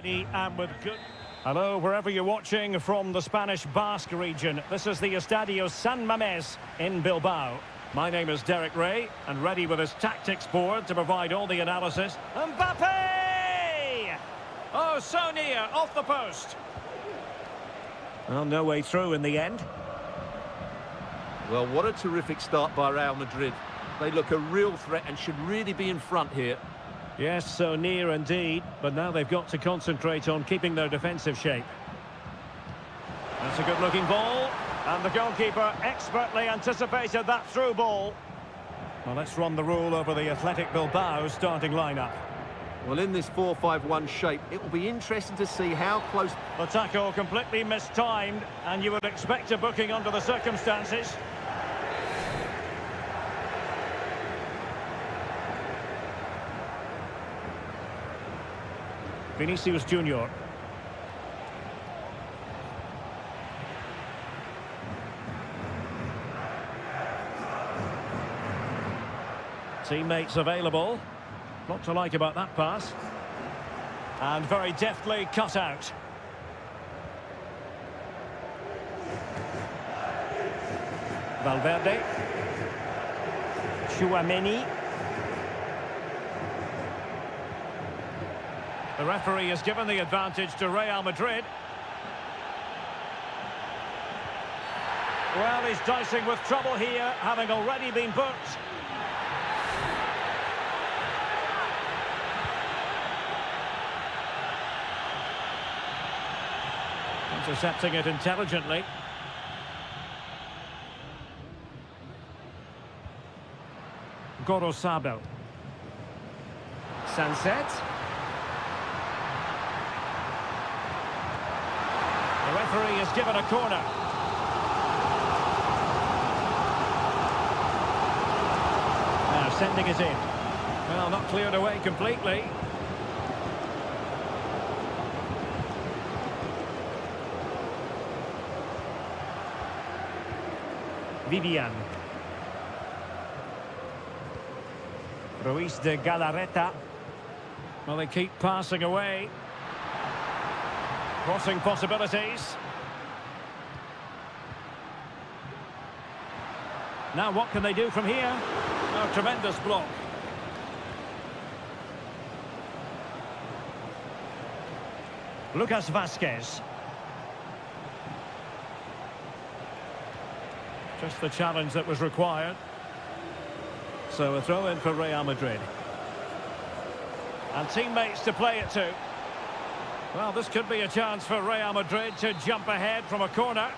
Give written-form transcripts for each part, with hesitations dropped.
And with good... Hello, wherever you're watching from the Spanish Basque region. This is the Estadio San Mamés in Bilbao. My name is Derek Ray, and ready with his tactics board to provide all the analysis. Mbappe! Oh, so near, off the post. Well, no way through in the end. Well, what a terrific start by Real Madrid. They look a real threat and should really be in front here. Yes, so near indeed, but now they've got to concentrate on keeping their defensive shape. That's a good-looking ball, and the goalkeeper expertly anticipated that through ball. Well, let's run the rule over the Athletic Bilbao starting lineup. Well, in this 4-5-1 shape, it will be interesting to see how close... The tackle completely mistimed, and you would expect a booking under the circumstances. Vinicius Junior. Teammates available. Lot to like about that pass. And very deftly cut out. Valverde. Tchouaméni. The referee has given the advantage to Real Madrid. Well, he's dicing with trouble here, having already been booked. Intercepting it intelligently. Gorosabel. Sunset. The referee has given a corner. Now sending it in. Well, not cleared away completely. Vivian. Ruiz de Galarreta. Well, they keep passing away. Crossing possibilities. Now what can they do from here? Oh, tremendous block. Lucas Vázquez. Just the challenge that was required. So a throw in for Real Madrid. And teammates to play it to. Well, this could be a chance for Real Madrid to jump ahead from a corner.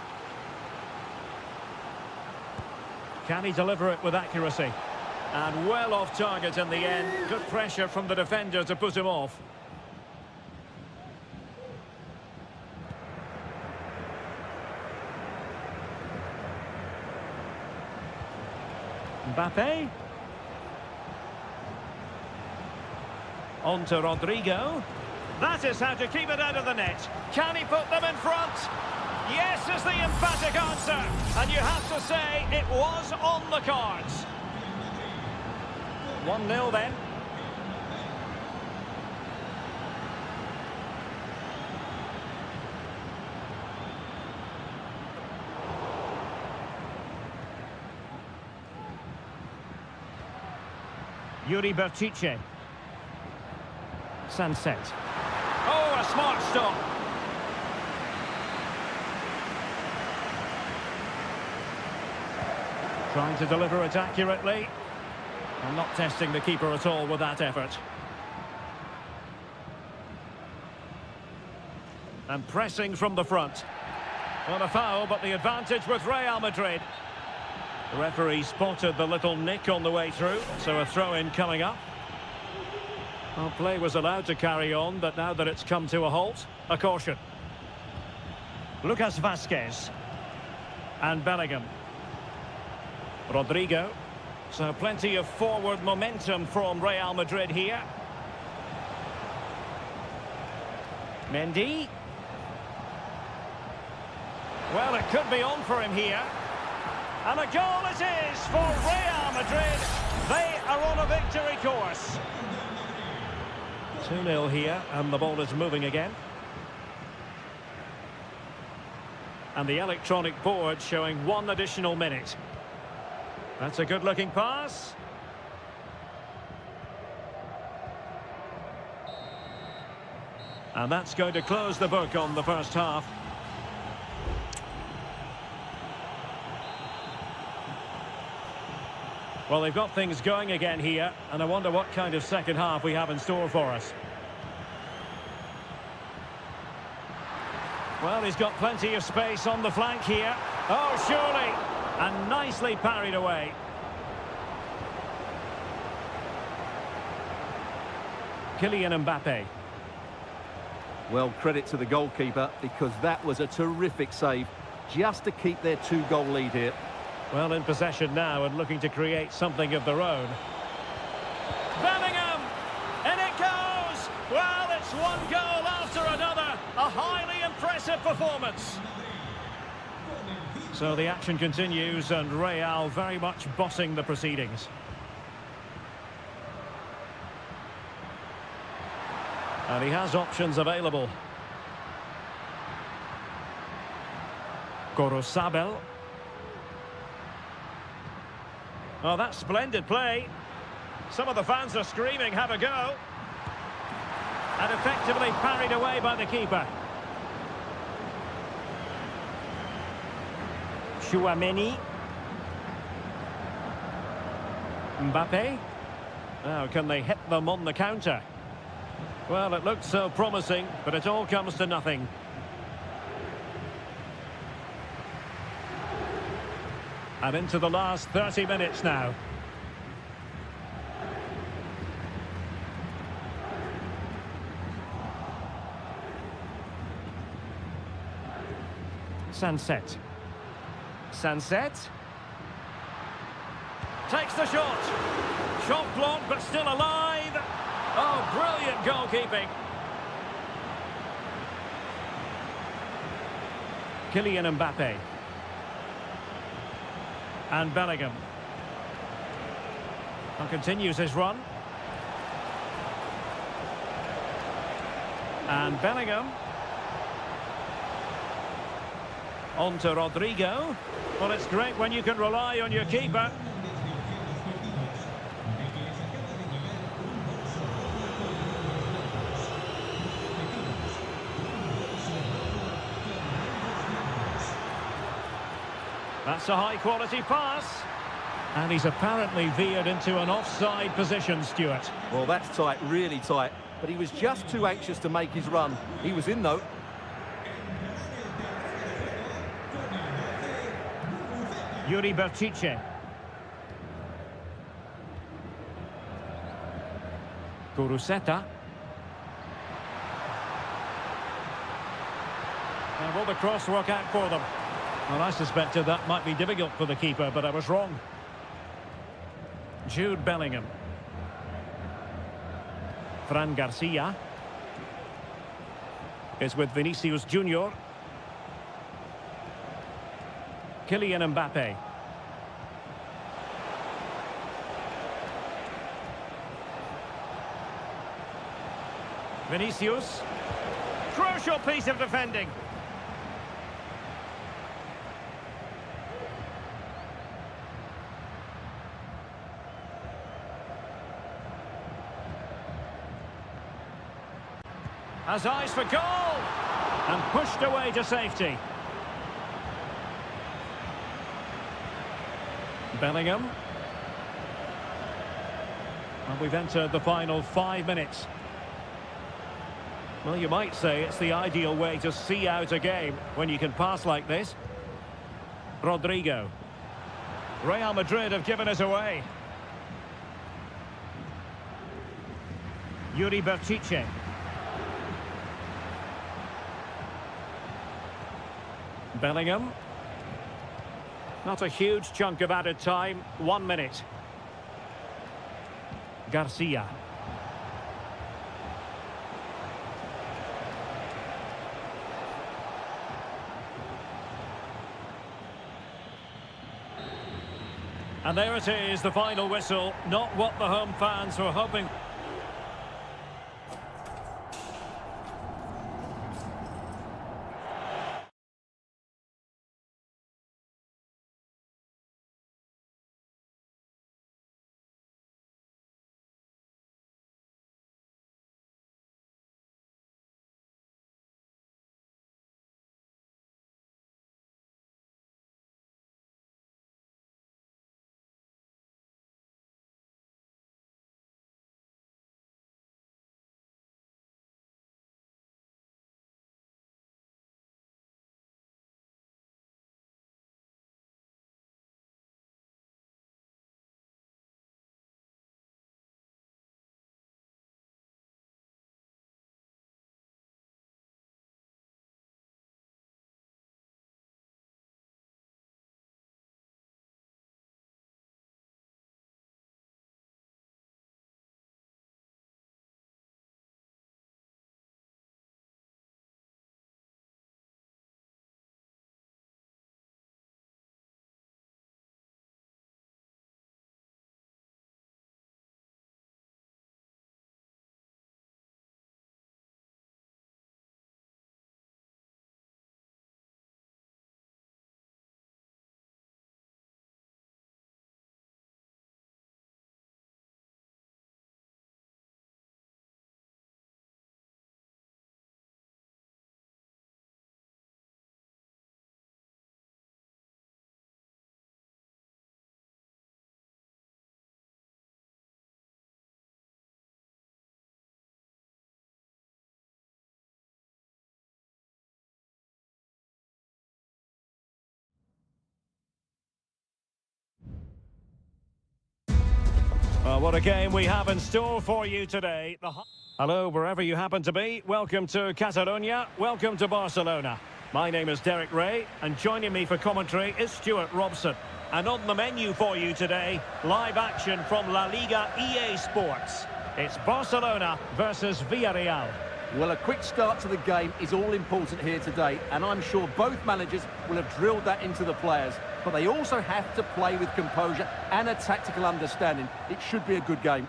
Can he deliver it with accuracy? And well off target in the end. Good pressure from the defender to put him off. Mbappe. On to Rodrigo. That is how to keep it out of the net. Can he put them in front? Yes is the emphatic answer. And you have to say it was on the cards. 1-0 then. Yuri Berchiche. Sunset. Oh, a smart stop. Trying to deliver it accurately. And not testing the keeper at all with that effort. And pressing from the front. Not a foul, but the advantage with Real Madrid. The referee spotted the little nick on the way through, so a throw-in coming up. Well, play was allowed to carry on, but now that it's come to a halt, a caution. Lucas Vázquez. And Bellingham. Rodrigo. So plenty of forward momentum from Real Madrid here. Mendy. Well, it could be on for him here. And a goal it is for Real Madrid. They are on a victory course. 2-0 here, and the ball is moving again. And the electronic board showing 1 additional minute. That's a good-looking pass. And that's going to close the book on the first half. Well, they've got things going again here, and I wonder what kind of second half we have in store for us. Well, he's got plenty of space on the flank here. Oh, surely! And nicely parried away. Kylian Mbappe. Well, credit to the goalkeeper, because that was a terrific save, just to keep their 2-goal lead here. Well, in possession now and looking to create something of their own. Bellingham! And it goes! Well, it's 1 goal after another. A highly impressive performance. So the action continues, and Real very much bossing the proceedings. And he has options available. Gorosabel. Oh, that's splendid play. Some of the fans are screaming, have a go. And effectively parried away by the keeper. Chouameni. Mbappe. Now, can they hit them on the counter? Well, it looked so promising, but it all comes to nothing. And into the last 30 minutes now. Sunset. Sunset. Takes the shot. Shot blocked, but still alive. Oh, brilliant goalkeeping. Kylian Mbappe. And Bellingham. And continues his run. And Bellingham. On to Rodrigo. Well, it's great when you can rely on your keeper. That's a high-quality pass. And he's apparently veered into an offside position, Stuart. Well, that's tight, really tight. But he was just too anxious to make his run. He was in, though. Yuri Berchiche. Kuruseta. And will the cross work out for them? Well, I suspected that might be difficult for the keeper, but I was wrong. Jude Bellingham. Fran Garcia is with Vinicius Junior. Kylian Mbappe. Vinicius. Crucial piece of defending. Has eyes for goal. And pushed away to safety. Bellingham. And we've entered the final 5 minutes. Well, you might say it's the ideal way to see out a game when you can pass like this. Rodrigo. Real Madrid have given us away. Yuri Berchiche. Bellingham. Not a huge chunk of added time. 1 minute. Garcia. And there it is, the final whistle. Not what the home fans were hoping. What a game we have in store for you today. Hello, wherever you happen to be. Welcome to Catalonia. Welcome to Barcelona. My name is Derek Ray, and joining me for commentary is Stuart Robson. And on the menu for you today, live action from La Liga EA Sports. It's Barcelona versus Villarreal. Well, a quick start to the game is all important here today, and I'm sure both managers will have drilled that into the players. But they also have to play with composure and a tactical understanding. It should be a good game.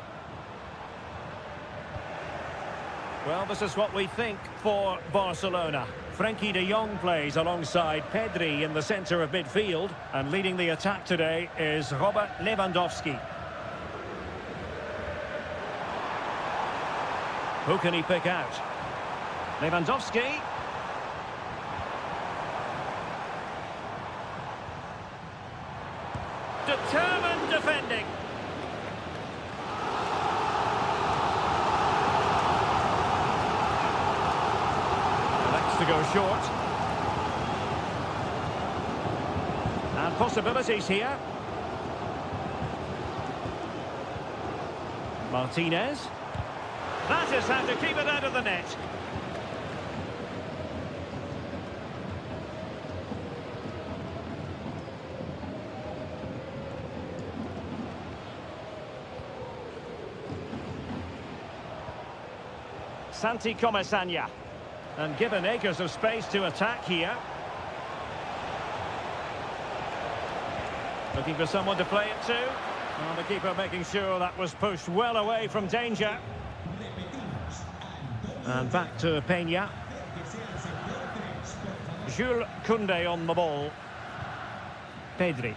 Well, this is what we think for Barcelona. Frenkie de Jong plays alongside Pedri in the centre of midfield, and leading the attack today is Robert Lewandowski. Who can he pick out? Lewandowski. Determined defending. Elects to go short. And possibilities here. Martinez. That is how to keep it out of the net. Santi Comesaña. And given acres of space to attack here. Looking for someone to play it to. Well, the keeper making sure that was pushed well away from danger. And back to Peña. Jules Koundé on the ball. Pedri.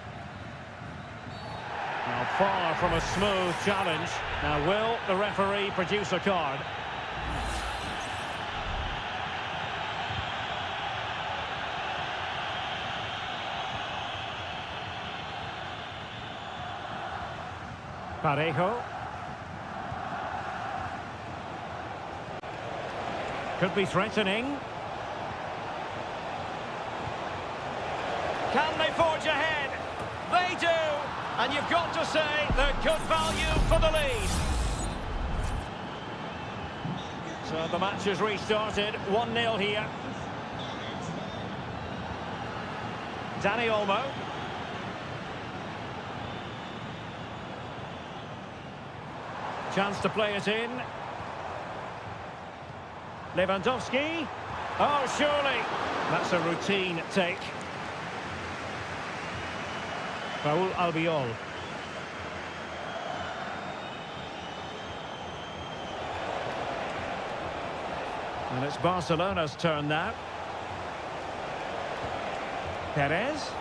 Now far from a smooth challenge. Now will the referee produce a card? Parejo. Could be threatening. Can they forge ahead? They do! And you've got to say they're good value for the lead. So the match has restarted. 1-0 here. Dani Olmo. Chance to play it in. Lewandowski. Oh, surely. That's a routine take. Raúl Albiol. And it's Barcelona's turn now. Perez.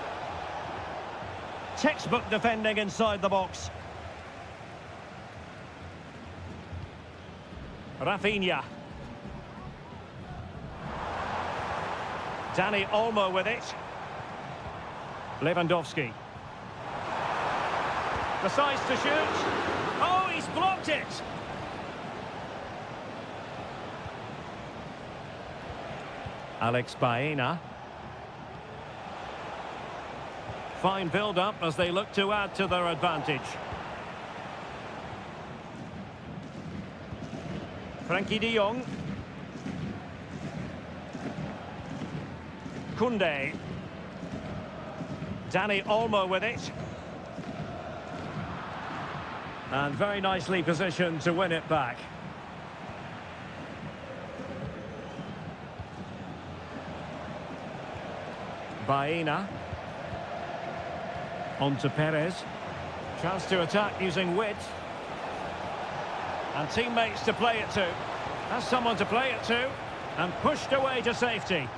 Textbook defending inside the box. Rafinha. Dani Olmo with it. Lewandowski. Decides to shoot. Oh, he's blocked it. Alex Baena. Fine build-up as they look to add to their advantage. Frenkie de Jong. Koundé. Dani Olmo with it. And very nicely positioned to win it back. Baena. On to Perez. Chance to attack using width. And teammates to play it to. Has someone to play it to. And pushed away to safety.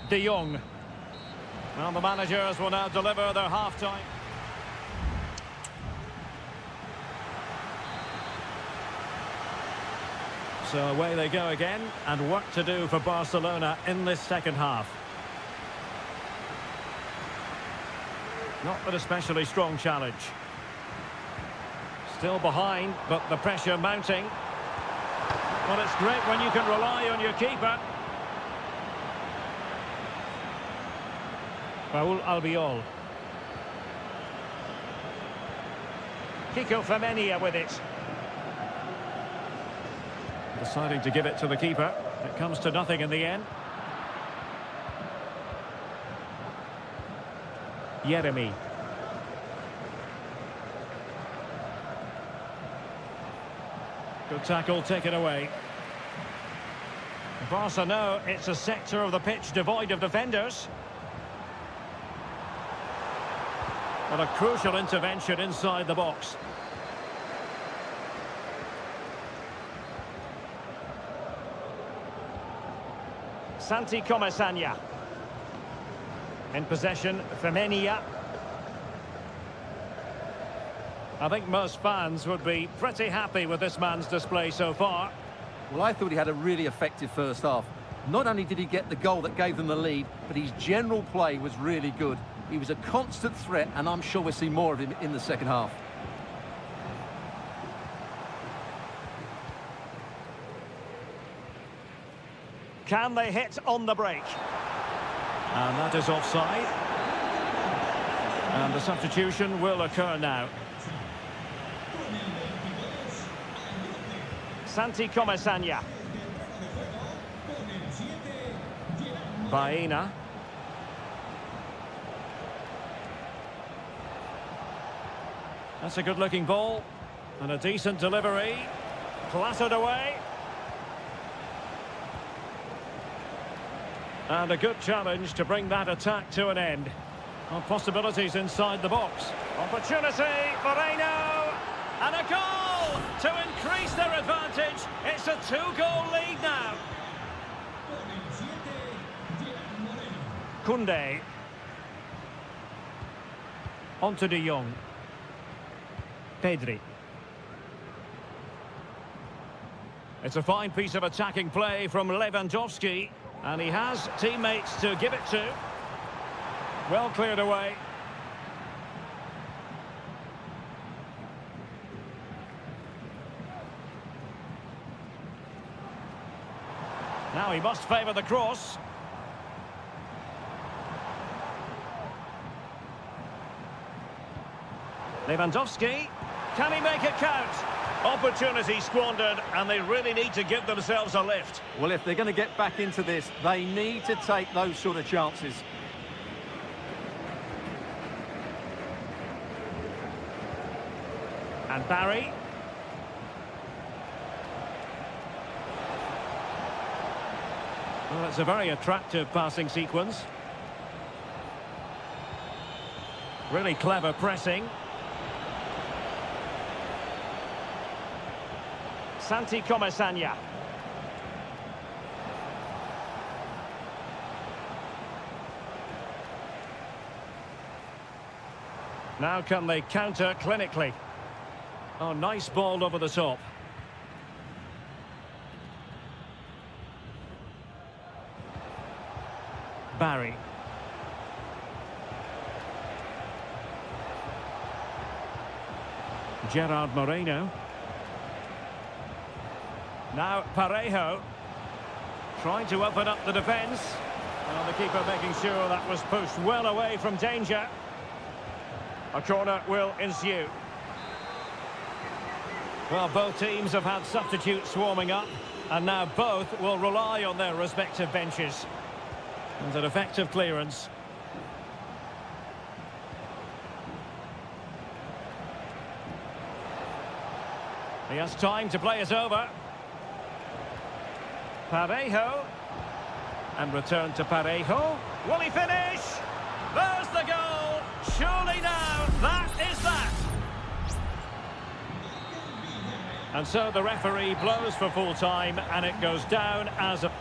De Jong. Well, the managers will now deliver their half-time. So away they go again, and work to do for Barcelona in this second half. Not an especially strong challenge. Still behind, but the pressure mounting. Well, it's great when you can rely on your keeper. Raul Albiol. Kiko Femenia with it. Deciding to give it to the keeper. It comes to nothing in the end. Jeremy. Good tackle taken away. Barca know it's a sector of the pitch devoid of defenders. And a crucial intervention inside the box. Santi Comesaña. In possession, Femenia. I think most fans would be pretty happy with this man's display so far. Well, I thought he had a really effective first half. Not only did he get the goal that gave them the lead, but his general play was really good. He was a constant threat, and I'm sure we'll see more of him in the second half. Can they hit on the break? And that is offside. And the substitution will occur now. Santi Comesaña. Baena. That's a good-looking ball. And a decent delivery. Clattered away. And a good challenge to bring that attack to an end. Well, possibilities inside the box. Opportunity, Moreno! And a goal to increase their advantage. It's a two-goal lead now. Koundé. On to De Jong. Pedri. It's a fine piece of attacking play from Lewandowski. And he has teammates to give it to. Well cleared away. Now he must favour the cross. Lewandowski. Can he make it count? Opportunity squandered, and they really need to give themselves a lift. Well, if they're going to get back into this, they need to take those sort of chances. And Barry. Well, it's a very attractive passing sequence. Really clever pressing. Santi Comesaña. Now can they counter clinically? Oh, nice ball over the top. Barry. Gerard Moreno. Now Parejo. Trying to open up the defence. Well, the keeper making sure that was pushed well away from danger. A corner will ensue. Well, both teams have had substitutes swarming up, and now both will rely on their respective benches. And an effective clearance. He has time to play it over. Parejo. And return to Parejo. Will he finish? There's the goal. Surely now, that is that. And so the referee blows for full time, and it goes down as a...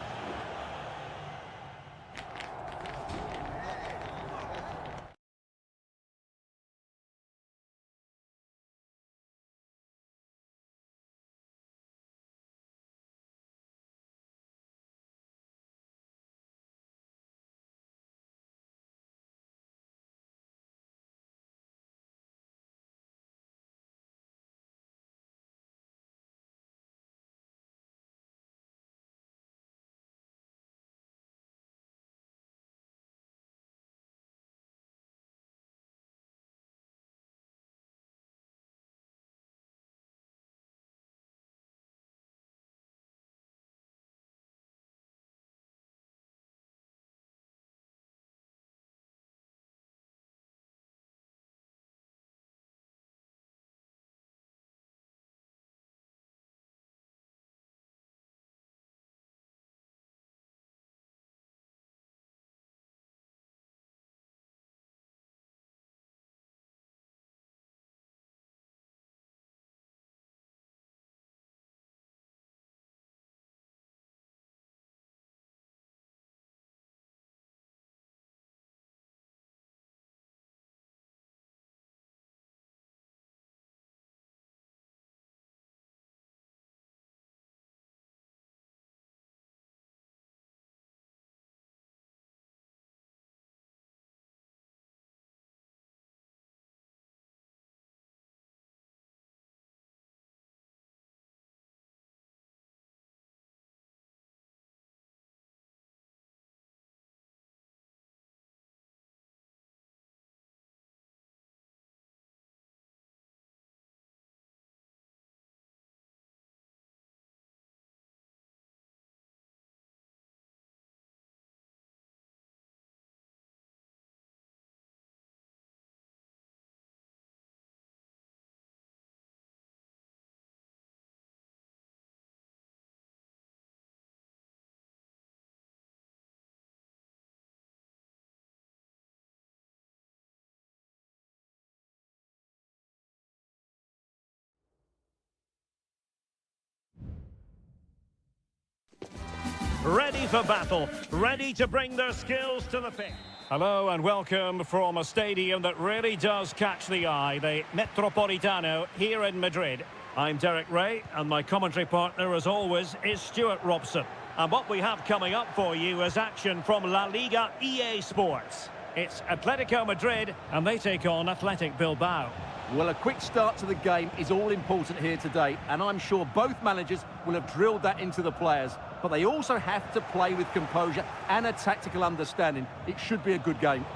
ready for battle, ready to bring their skills to the pitch. Hello and welcome from a stadium that really does catch the eye, the Metropolitano here in Madrid. I'm Derek Ray, and my commentary partner, as always, is Stuart Robson. And what we have coming up for you is action from La Liga EA Sports. It's Atletico Madrid, and they take on Athletic Bilbao. Well, a quick start to the game is all important here today, and I'm sure both managers will have drilled that into the players. But they also have to play with composure and a tactical understanding. It should be a good game.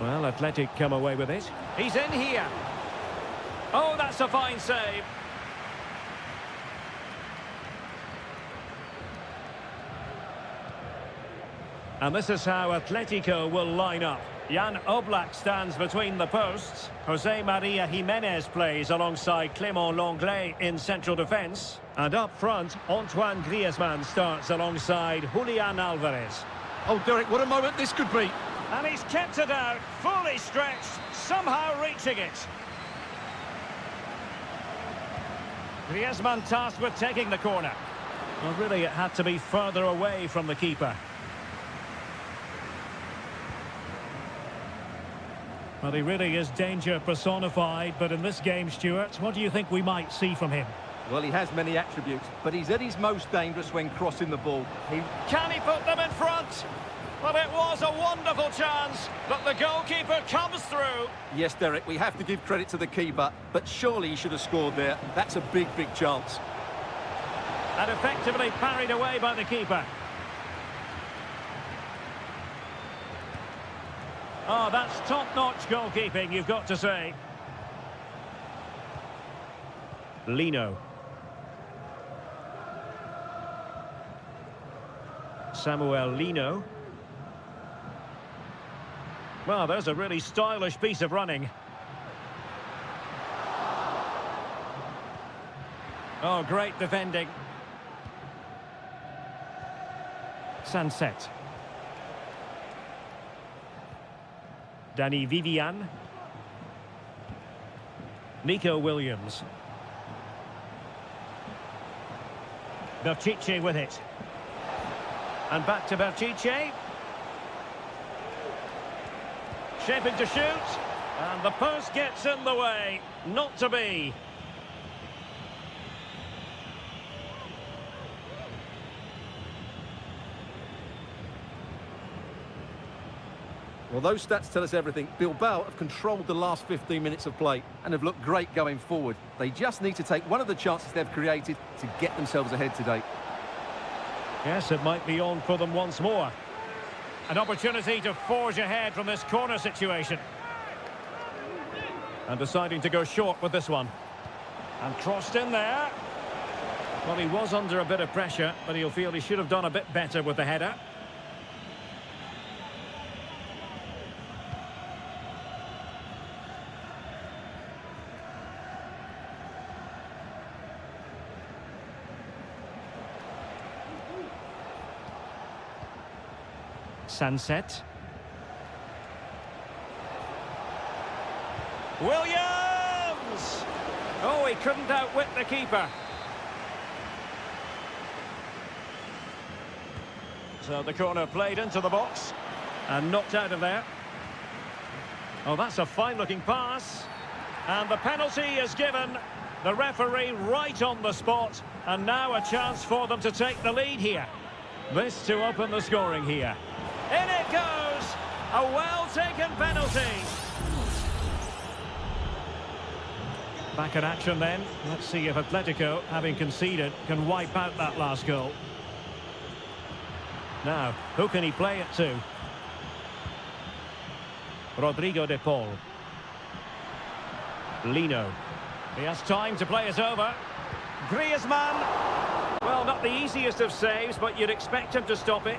Well, Athletic come away with it. He's in here. Oh, that's a fine save. And this is how Atletico will line up. Jan Oblak stands between the posts. Jose Maria Jimenez plays alongside Clément Lenglet in central defence. And up front, Antoine Griezmann starts alongside Julian Alvarez. Oh, Derek, what a moment this could be. And he's kept it out, fully stretched, somehow reaching it. Griezmann tasked with taking the corner. Well, really, it had to be further away from the keeper. Well, he really is danger personified, but in this game, Stuart, what do you think we might see from him? Well, he has many attributes, but he's at his most dangerous when crossing the ball. Can he put them in front? Well, it was a wonderful chance, but the goalkeeper comes through. Yes, Derek, we have to give credit to the keeper, but surely he should have scored there. That's a big, big chance. And effectively parried away by the keeper. Oh, that's top-notch goalkeeping, you've got to say. Lino. Samuel Lino. Well, there's a really stylish piece of running. Oh, great defending. Sunset. Danny Vivian. Nico Williams. Berchiche with it. And back to Berchiche. Shaping to shoot. And the post gets in the way. Not to be. Well, those stats tell us everything. Bilbao have controlled the last 15 minutes of play and have looked great going forward. They just need to take one of the chances they've created to get themselves ahead today. Yes, it might be on for them once more. An opportunity to forge ahead from this corner situation. And deciding to go short with this one. And crossed in there. Well, he was under a bit of pressure, but he'll feel he should have done a bit better with the header. Sunset. Williams! Oh, he couldn't outwit the keeper. So the corner played into the box and knocked out of there. Oh, that's a fine-looking pass. And the penalty is given. The referee right on the spot. And now a chance for them to take the lead here. This to open the scoring here. In it goes! A well-taken penalty. Back in action then. Let's see if Atletico, having conceded, can wipe out that last goal. Now, who can he play it to? Rodrigo de Paul. Lino. He has time to play it over. Griezmann. Well, not the easiest of saves, but you'd expect him to stop it.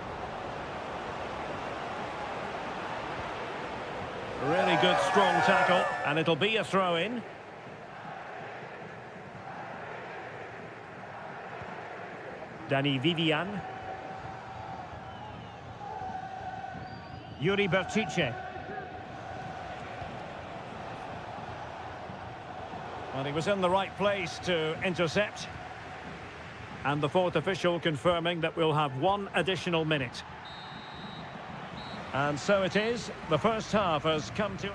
Really good, strong tackle, and it'll be a throw-in. Danny Vivian. Yuri Berchiche. Well, he was in the right place to intercept. And the fourth official confirming that we'll have one additional minute. And so it is. The first half has come to...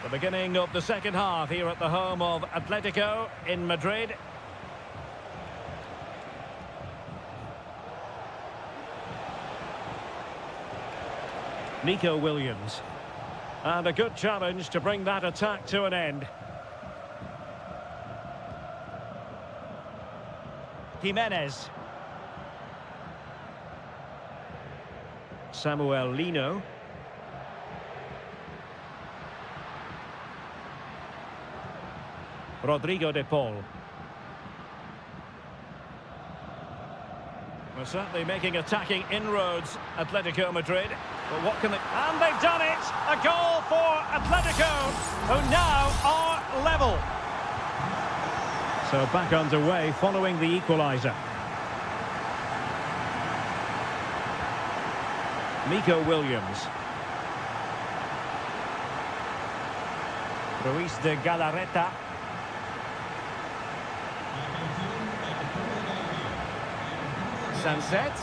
The beginning of the second half here at the home of Atletico in Madrid. Nico Williams. And a good challenge to bring that attack to an end. Jimenez. Samuel Lino. Rodrigo de Paul. We're certainly making attacking inroads, Atletico Madrid. But what can they... And they've done it! A goal for Atletico, who now are level. So back underway following the equaliser. Nico Williams. Ruiz de Galarreta. Sunset.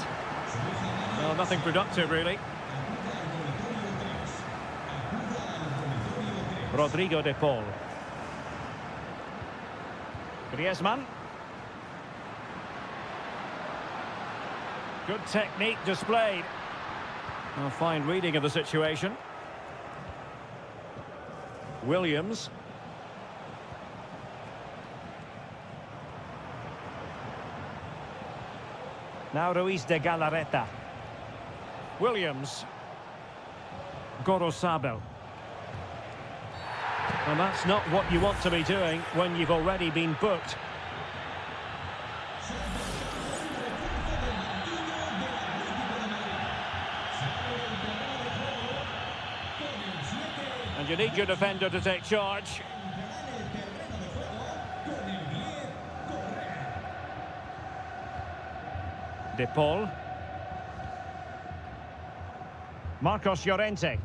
Well, nothing productive, really. Rodrigo de Paul. Griezmann. Good technique displayed. A fine reading of the situation. Williams. Now Ruiz de Galarreta. Williams. Gorosabel. And that's not what you want to be doing when you've already been booked. And you need your defender to take charge. De Paul. Marcos Llorente.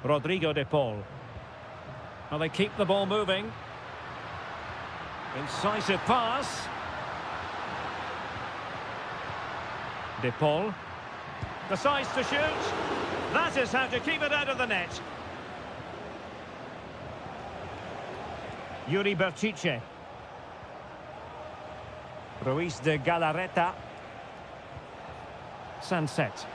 Rodrigo de Paul. Well, they keep the ball moving. Incisive pass. De Paul. Decides to shoot. That is how to keep it out of the net. Yuri Berchiche. Ruiz de Galarreta. Sunset.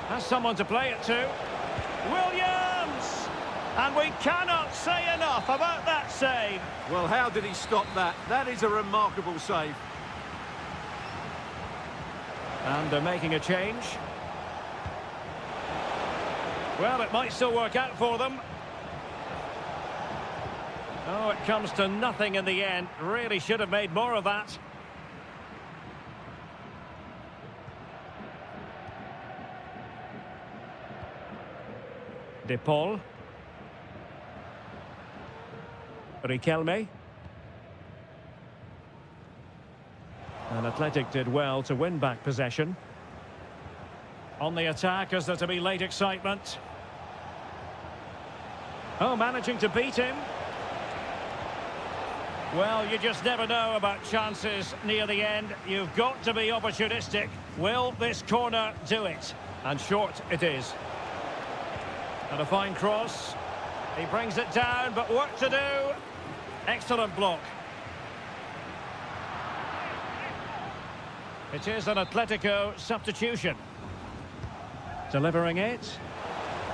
Has someone to play it to. Williams! And we cannot say enough about that save. Well, how did he stop that? That is a remarkable save. And they're making a change. Well, it might still work out for them. Oh, it comes to nothing in the end. Really should have made more of that. De Paul. Riquelme. And Athletic did well to win back possession. On the attack, is there to be late excitement? Oh, managing to beat him. Well, you just never know about chances near the end. You've got to be opportunistic. Will this corner do it? And short it is. And a fine cross. He brings it down, but work to do. Excellent block. It is an Atletico substitution. Delivering it.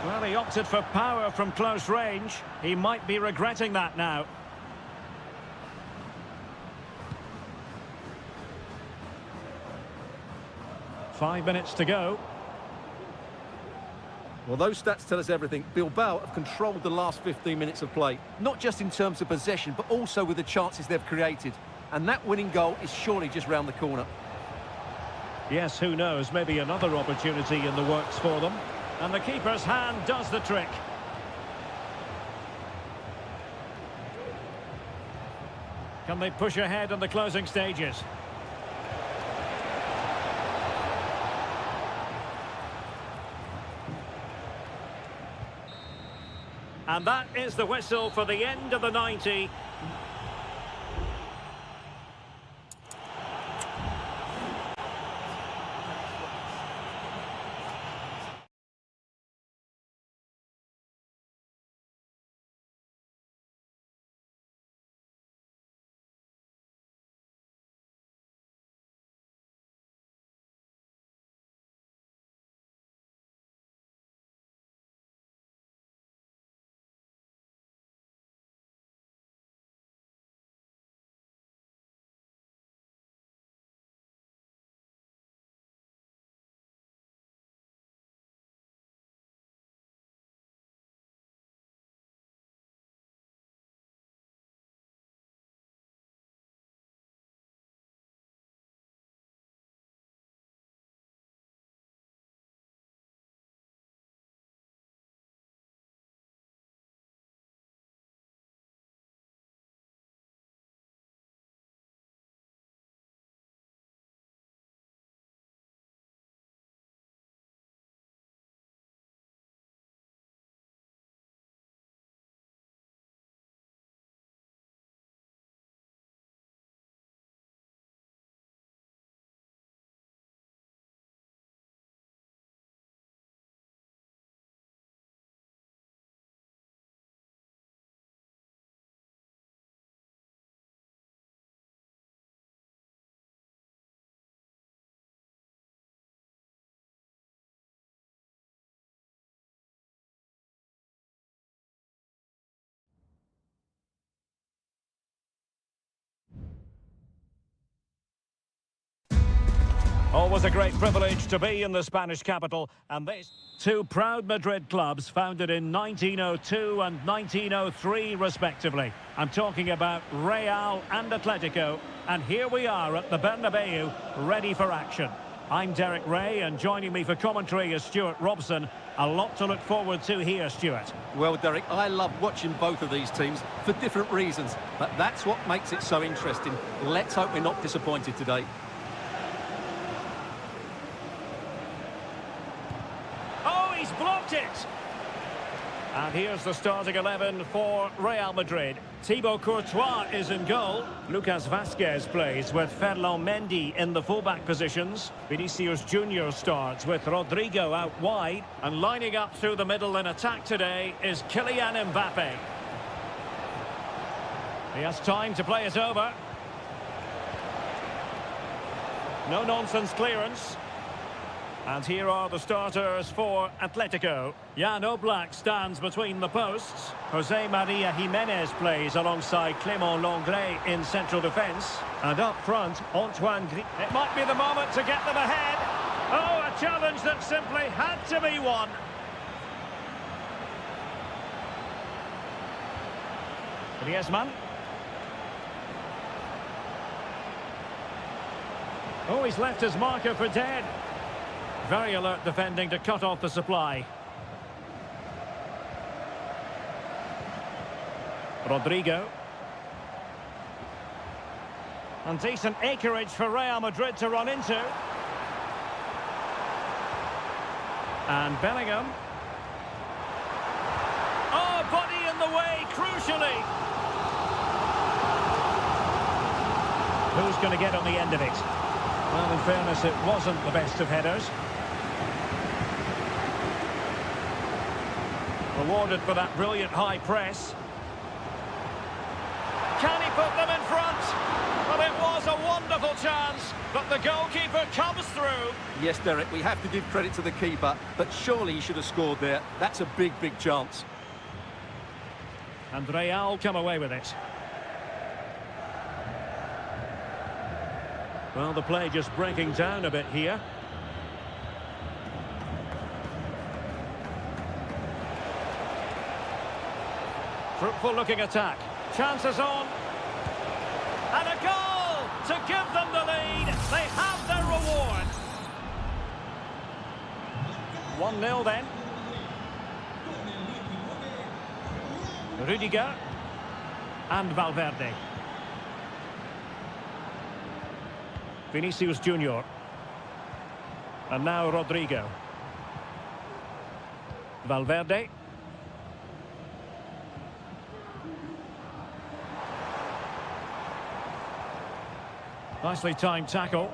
Well, he opted for power from close range. He might be regretting that now. Five minutes to go. Well, those stats tell us everything. Bilbao have controlled the last 15 minutes of play, not just in terms of possession, but also with the chances they've created. And that winning goal is surely just round the corner. Yes, who knows? Maybe another opportunity in the works for them. And the keeper's hand does the trick. Can they push ahead in the closing stages? And that is the whistle for the end of the 90. Always a great privilege to be in the Spanish capital, and these two proud Madrid clubs founded in 1902 and 1903 respectively. I'm talking about Real and Atletico, and here we are at the Bernabeu, ready for action. I'm Derek Ray, and joining me for commentary is Stuart Robson. A lot to look forward to here, Stuart. Well, Derek, I love watching both of these teams for different reasons, but that's what makes it so interesting. Let's hope we're not disappointed today. He's blocked it! And here's the starting 11 for Real Madrid. Thibaut Courtois is in goal. Lucas Vazquez plays with Ferland Mendy in the fullback positions. Vinicius Junior starts with Rodrigo out wide. And lining up through the middle in attack today is Kylian Mbappe. He has time to play it over. No-nonsense clearance. And here are the starters for Atletico. Jan Oblak stands between the posts. Jose Maria Jimenez plays alongside Clément Lenglet in central defence. And up front, Antoine Gris. It might be the moment to get them ahead. Oh, a challenge that simply had to be won. Griezmann. Oh, he's left his marker for dead. Very alert defending to cut off the supply. Rodrigo. And decent acreage for Real Madrid to run into. And Bellingham. Oh, body in the way, crucially. Who's going to get on the end of it? Well, in fairness, it wasn't the best of headers. Rewarded for that brilliant high press. Can he put them in front? Well, it was a wonderful chance, but the goalkeeper comes through. Yes, Derek, we have to give credit to the keeper, but surely he should have scored there. That's a big, big chance. And Real come away with it. Well, the play just breaking down a bit here. Fruitful looking attack. Chances on. And a goal to give them the lead. They have their reward. 1-0 then. Rudiger. And Valverde. Vinicius Junior. And now Rodrigo. Valverde. Nicely timed tackle.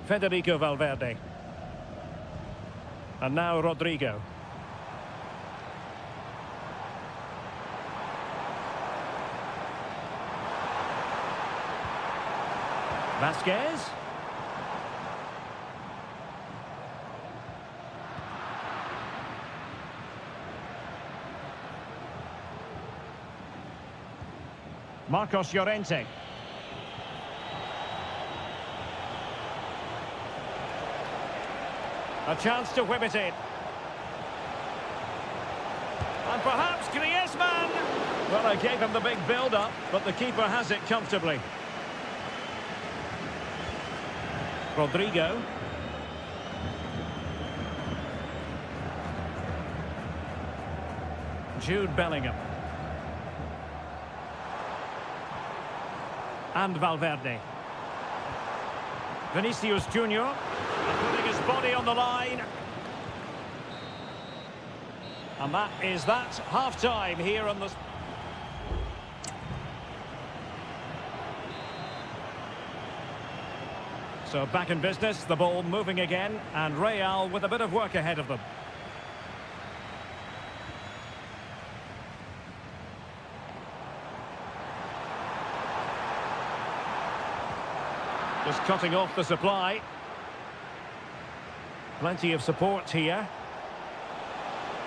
Federico Valverde. And now Rodrigo. Vasquez. Marcos Llorente. A chance to whip it in. And perhaps Griezmann. Well, I gave him the big build-up, but the keeper has it comfortably. Rodrigo. Jude Bellingham. And Valverde. Vinicius Junior. Putting his body on the line. And that is that. Half-time here on the... So back in business, the ball moving again, and Real with a bit of work ahead of them. Just cutting off the supply. Plenty of support here.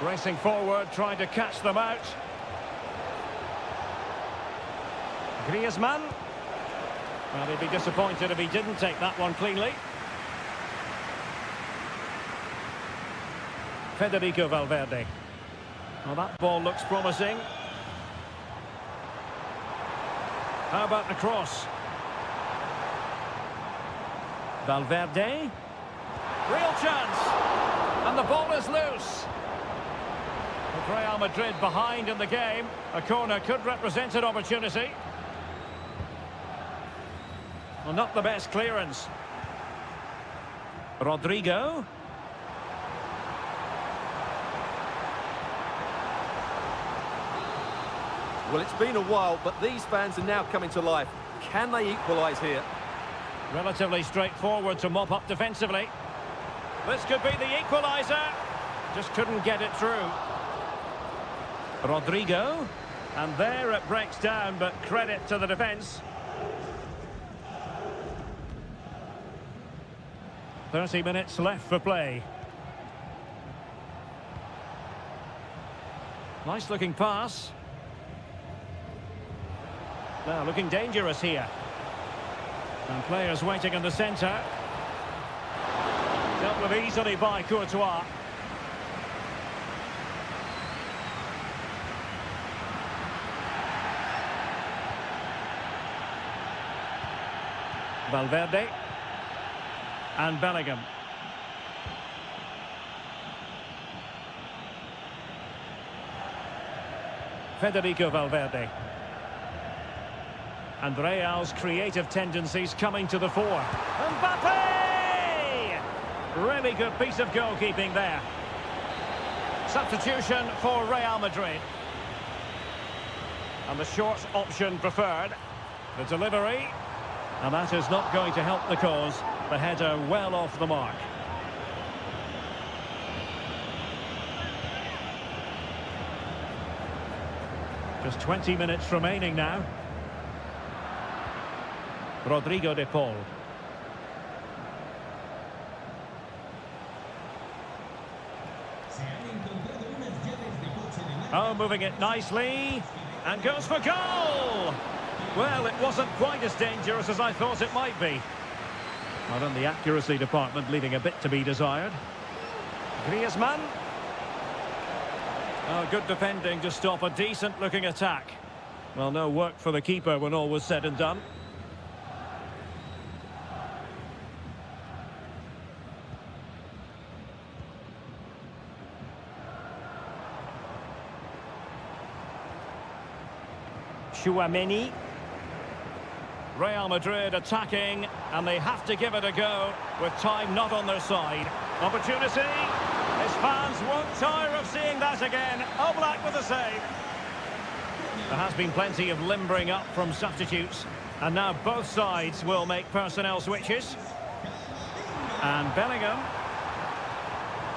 Racing forward, trying to catch them out. Griezmann. Well, he'd be disappointed if he didn't take that one cleanly. Federico Valverde. Well, that ball looks promising. How about the cross? Valverde. Real chance. And the ball is loose. With Real Madrid behind in the game, a corner could represent an opportunity. Well, not the best clearance. Rodrigo. Well, it's been a while, but these fans are now coming to life. Can they equalise here? Relatively straightforward to mop up defensively. This could be the equaliser. Just couldn't get it through. Rodrigo. And there it breaks down, but credit to the defence. 30 minutes left for play. Nice looking pass. Now looking dangerous here. And players waiting in the centre. Dealt with easily by Courtois. Valverde. And Bellingham. Federico Valverde. And Real's creative tendencies coming to the fore. Mbappe! Really good piece of goalkeeping there. Substitution for Real Madrid. And the short option preferred. The delivery. And that is not going to help the cause. The header well off the mark. Just 20 minutes remaining now. Rodrigo de Paul. Oh, moving it nicely. And goes for goal! Well, it wasn't quite as dangerous as I thought it might be. Not in the accuracy department, leaving a bit to be desired. Griezmann. Oh, good defending to stop a decent-looking attack. Well, no work for the keeper when all was said and done. Chouameni. Real Madrid attacking, and they have to give it a go with time not on their side. Opportunity. His fans won't tire of seeing that again. Oblak with a save. There has been plenty of limbering up from substitutes, and now both sides will make personnel switches. And Bellingham.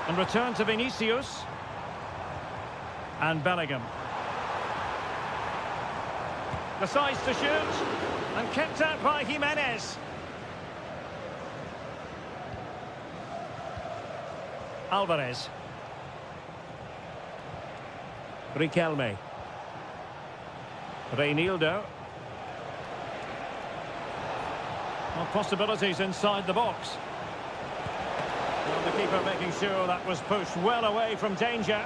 And return to Vinicius. And Bellingham. Decides to shoot. And kept out by Jimenez. Alvarez. Riquelme. Reinildo. Well, possibilities inside the box. Well, the keeper making sure that was pushed well away from danger.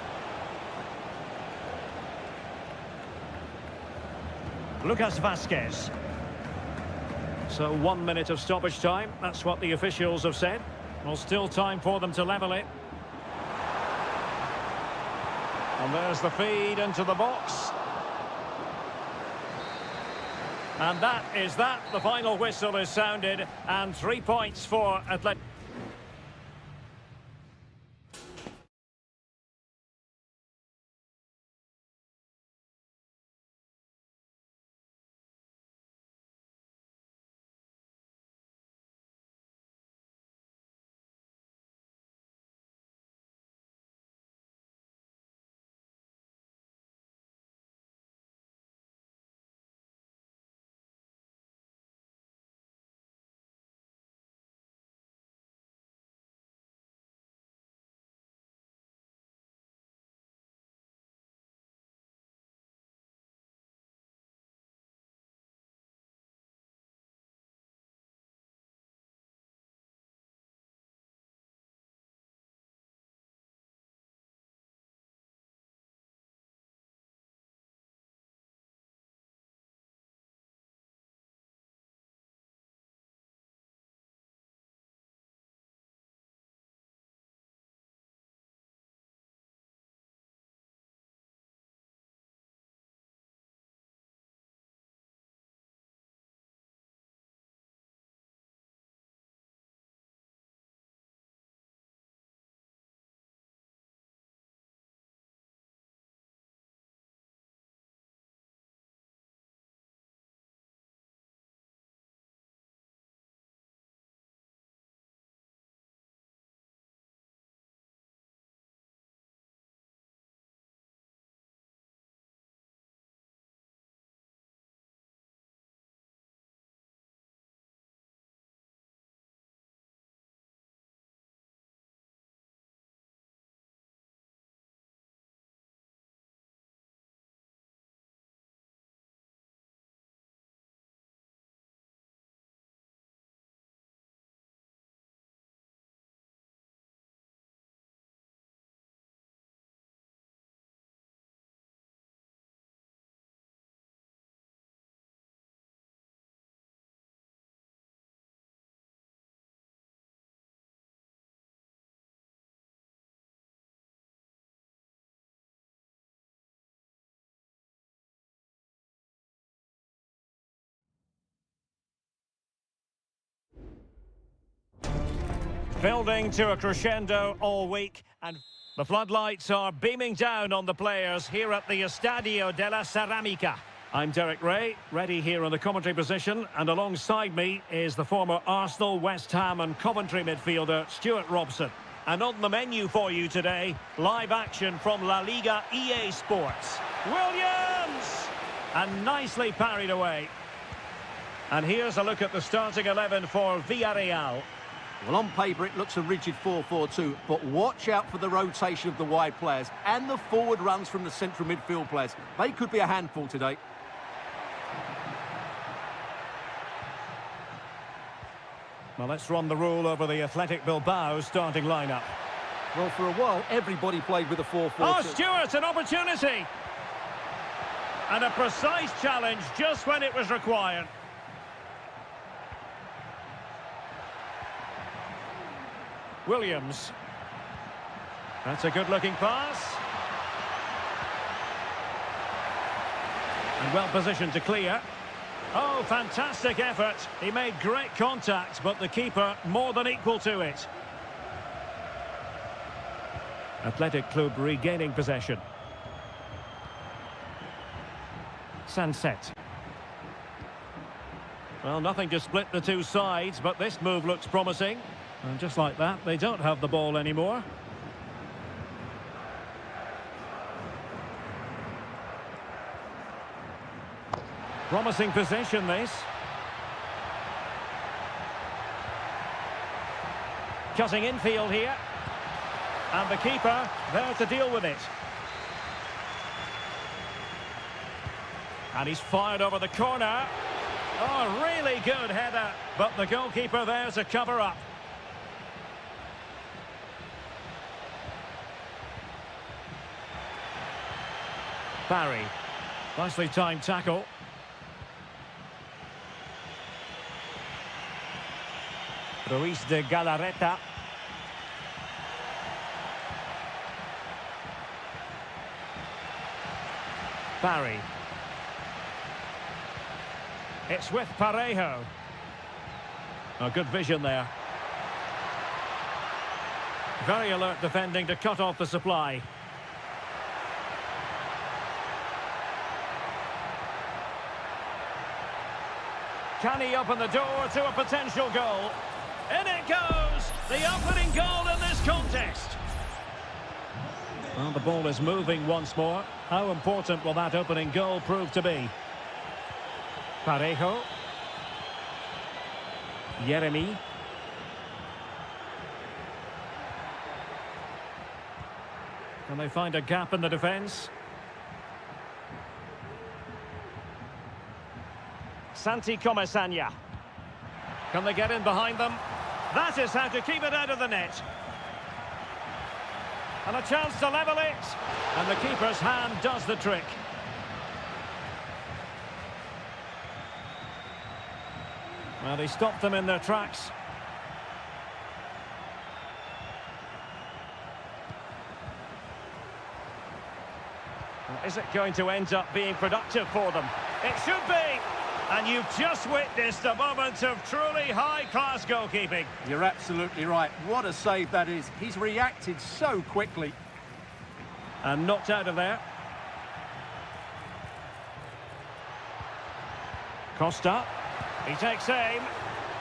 Lucas Vazquez. So 1 minute of stoppage time. That's what the officials have said. Well, still time for them to level it. And there's the feed into the box. And that is that. The final whistle is sounded. And 3 points for Atletico. Building to a crescendo all week, and the floodlights are beaming down on the players here at the Estadio de la Ceramica. I'm Derek Ray, ready here in the commentary position, and alongside me is the former Arsenal, West Ham and Coventry midfielder Stuart Robson. And on the menu for you today, live action from La Liga EA Sports. Williams! And nicely parried away. And here's a look at the starting 11 for Villarreal. Well, on paper, it looks a rigid 4-4-2, but watch out for the rotation of the wide players and the forward runs from the central midfield players. They could be a handful today. Well, let's run the rule over the Athletic Bilbao starting lineup. Well, for a while, everybody played with a 4-4-2. Oh, Stuart, an opportunity! And a precise challenge just when it was required. Williams. That's a good-looking pass. And well positioned to clear. Oh, fantastic effort. He made great contact, but the keeper more than equal to it. Athletic Club regaining possession. Sunset. Well, nothing to split the two sides, but this move looks promising. And just like that, they don't have the ball anymore. Promising possession, this. Cutting infield here. And the keeper there to deal with it. And he's fired over the corner. Oh, really good header. But the goalkeeper there to cover up. Barry. Nicely timed tackle. Ruiz de Galarreta. Barry. It's with Parejo. A good vision there. Very alert defending to cut off the supply. Can he open the door to a potential goal? In it goes! The opening goal in this contest. Well, the ball is moving once more. How important will that opening goal prove to be? Parejo. Jeremy. Can they find a gap in the defence? Santi Comesaña. Can they get in behind them? That is how to keep it out of the net. And a chance to level it. And the keeper's hand does the trick. Well, he stopped them in their tracks. Well, is it going to end up being productive for them? It should be. And you've just witnessed a moment of truly high-class goalkeeping. You're absolutely right. What a save that is. He's reacted so quickly. And knocked out of there. Costa. He takes aim.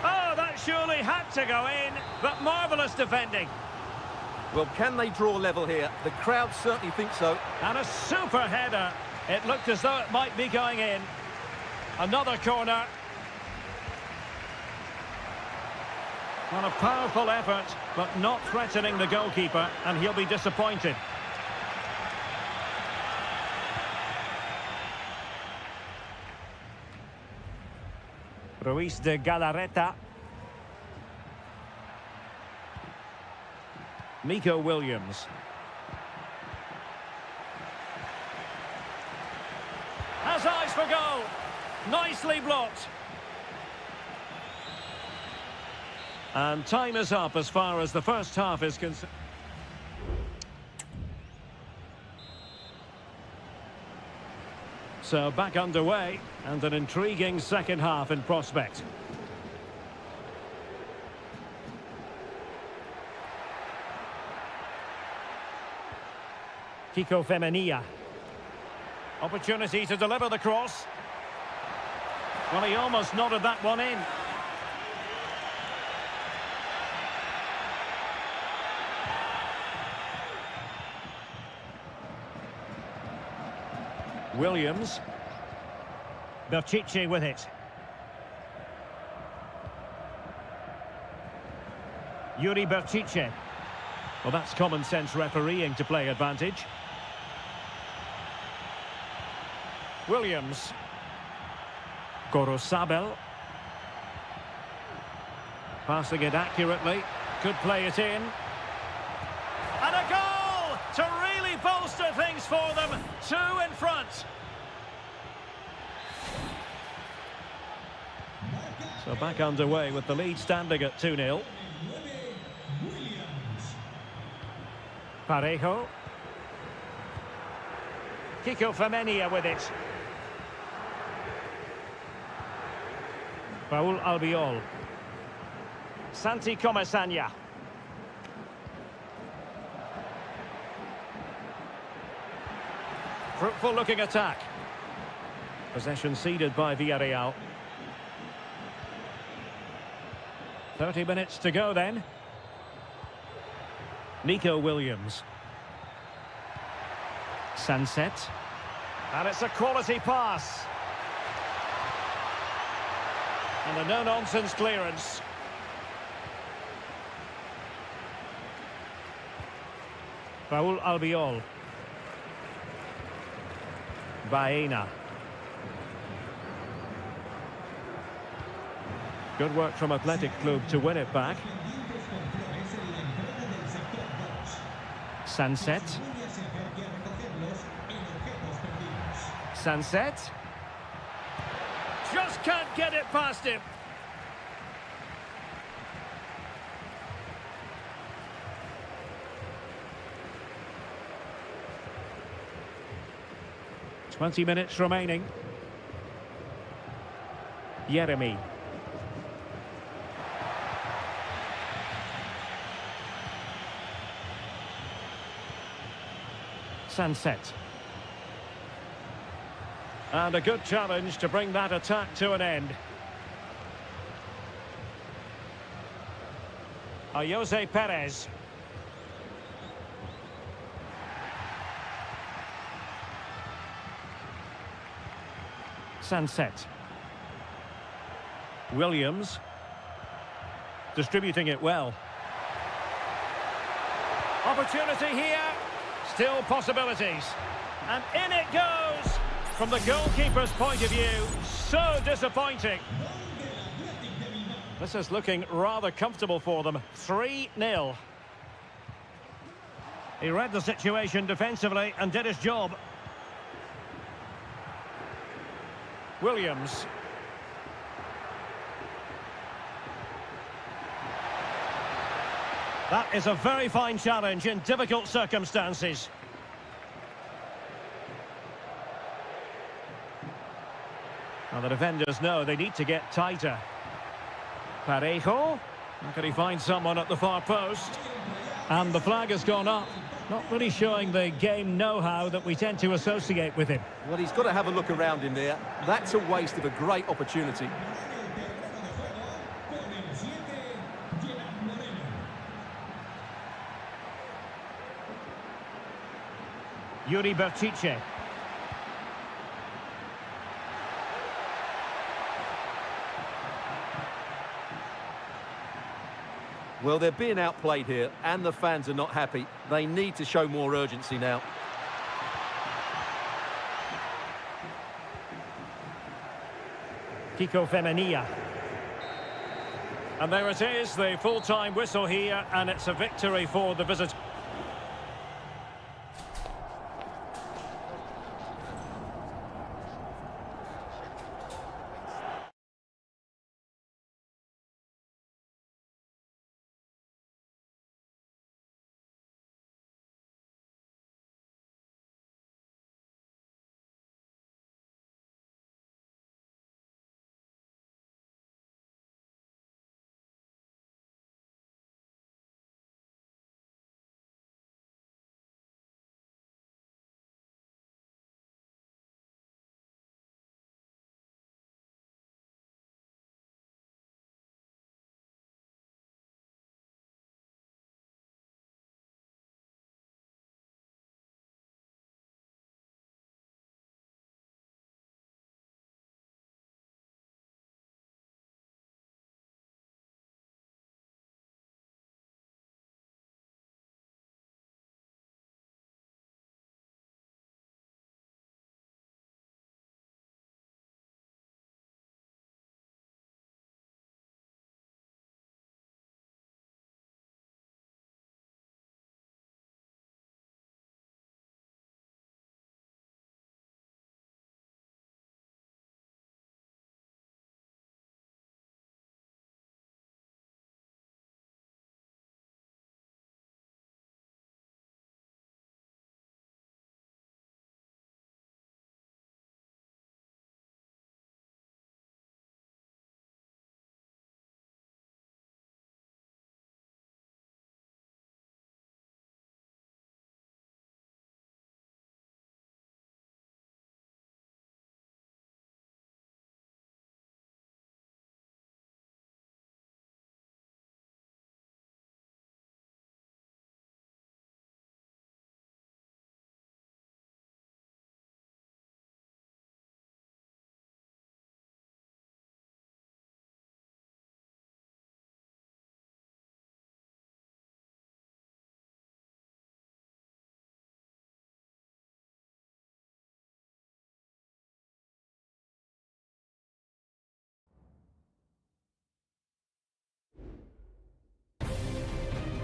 Oh, that surely had to go in. But marvellous defending. Well, can they draw level here? The crowd certainly think so. And a super header. It looked as though it might be going in. Another corner. Well, a powerful effort, but not threatening the goalkeeper, and he'll be disappointed. Ruiz de Galarreta. Nico Williams. Has eyes for goal. Nicely blocked. And time is up as far as the first half is concerned. So back underway, and an intriguing second half in prospect. Kiko Femenia. Opportunity to deliver the cross. Well, he almost nodded that one in. Williams. Berchiche with it. Yuri Berchiche. Well, that's common sense refereeing to play advantage. Williams. Gorosabel. Passing it accurately. Could play it in. And a goal to really bolster things for them. 2 in front. So back underway with the lead standing at 2-0. Parejo. Kiko Femenia with it. Raul Albiol. Santi Comesaña. Fruitful looking attack. Possession ceded by Villarreal. 30 minutes to go then. Nico Williams. Sunset. And it's a quality pass. And a no-nonsense clearance. Raul Albiol. Baena. Good work from Athletic Club to win it back. Sunset. Sunset. Just can't get it past him. Twenty minutes remaining. Jeremy. Sunset. And a good challenge to bring that attack to an end. Jose Perez. Sunset. Williams. Distributing it well. Opportunity here. Still possibilities. And in it goes! From the goalkeeper's point of view, so disappointing. This is looking rather comfortable for them. 3-0. He read the situation defensively and did his job. Williams. That is a very fine challenge in difficult circumstances. Well, the defenders know they need to get tighter. Parejo. How can he find someone at the far post? And the flag has gone up. Not really showing the game know-how that we tend to associate with him. Well, he's got to have a look around him there. That's a waste of a great opportunity. Yuri Bertice. Well, they're being outplayed here, and the fans are not happy. They need to show more urgency now. Kiko Femenia. And there it is, the full-time whistle here, and it's a victory for the visitors.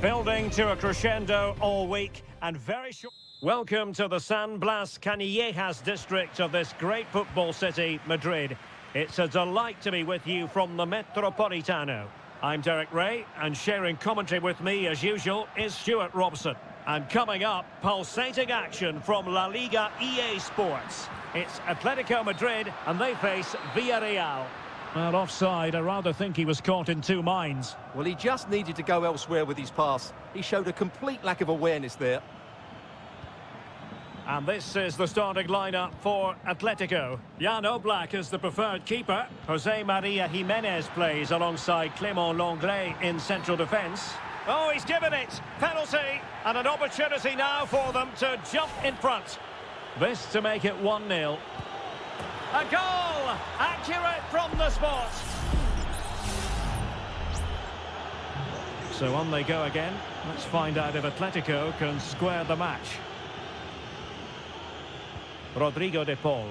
Building to a crescendo all week and very short. Welcome to the San Blas Canillejas district of this great football city, Madrid. It's a delight to be with you from the Metropolitano. I'm Derek Ray, and sharing commentary with me, as usual, is Stuart Robson. And coming up, pulsating action from La Liga EA Sports. It's Atletico Madrid, and they face Villarreal. Well, offside, I rather think he was caught in two minds. Well, he just needed to go elsewhere with his pass. He showed a complete lack of awareness there. And this is the starting lineup for Atletico. Jan Oblak is the preferred keeper. Jose Maria Jimenez plays alongside Clément Lenglet in central defence. Oh, he's given it! Penalty! And an opportunity now for them to jump in front. This to make it 1-0. A goal! Accurate from the spot. So on they go again. Let's find out if Atletico can square the match. Rodrigo de Paul.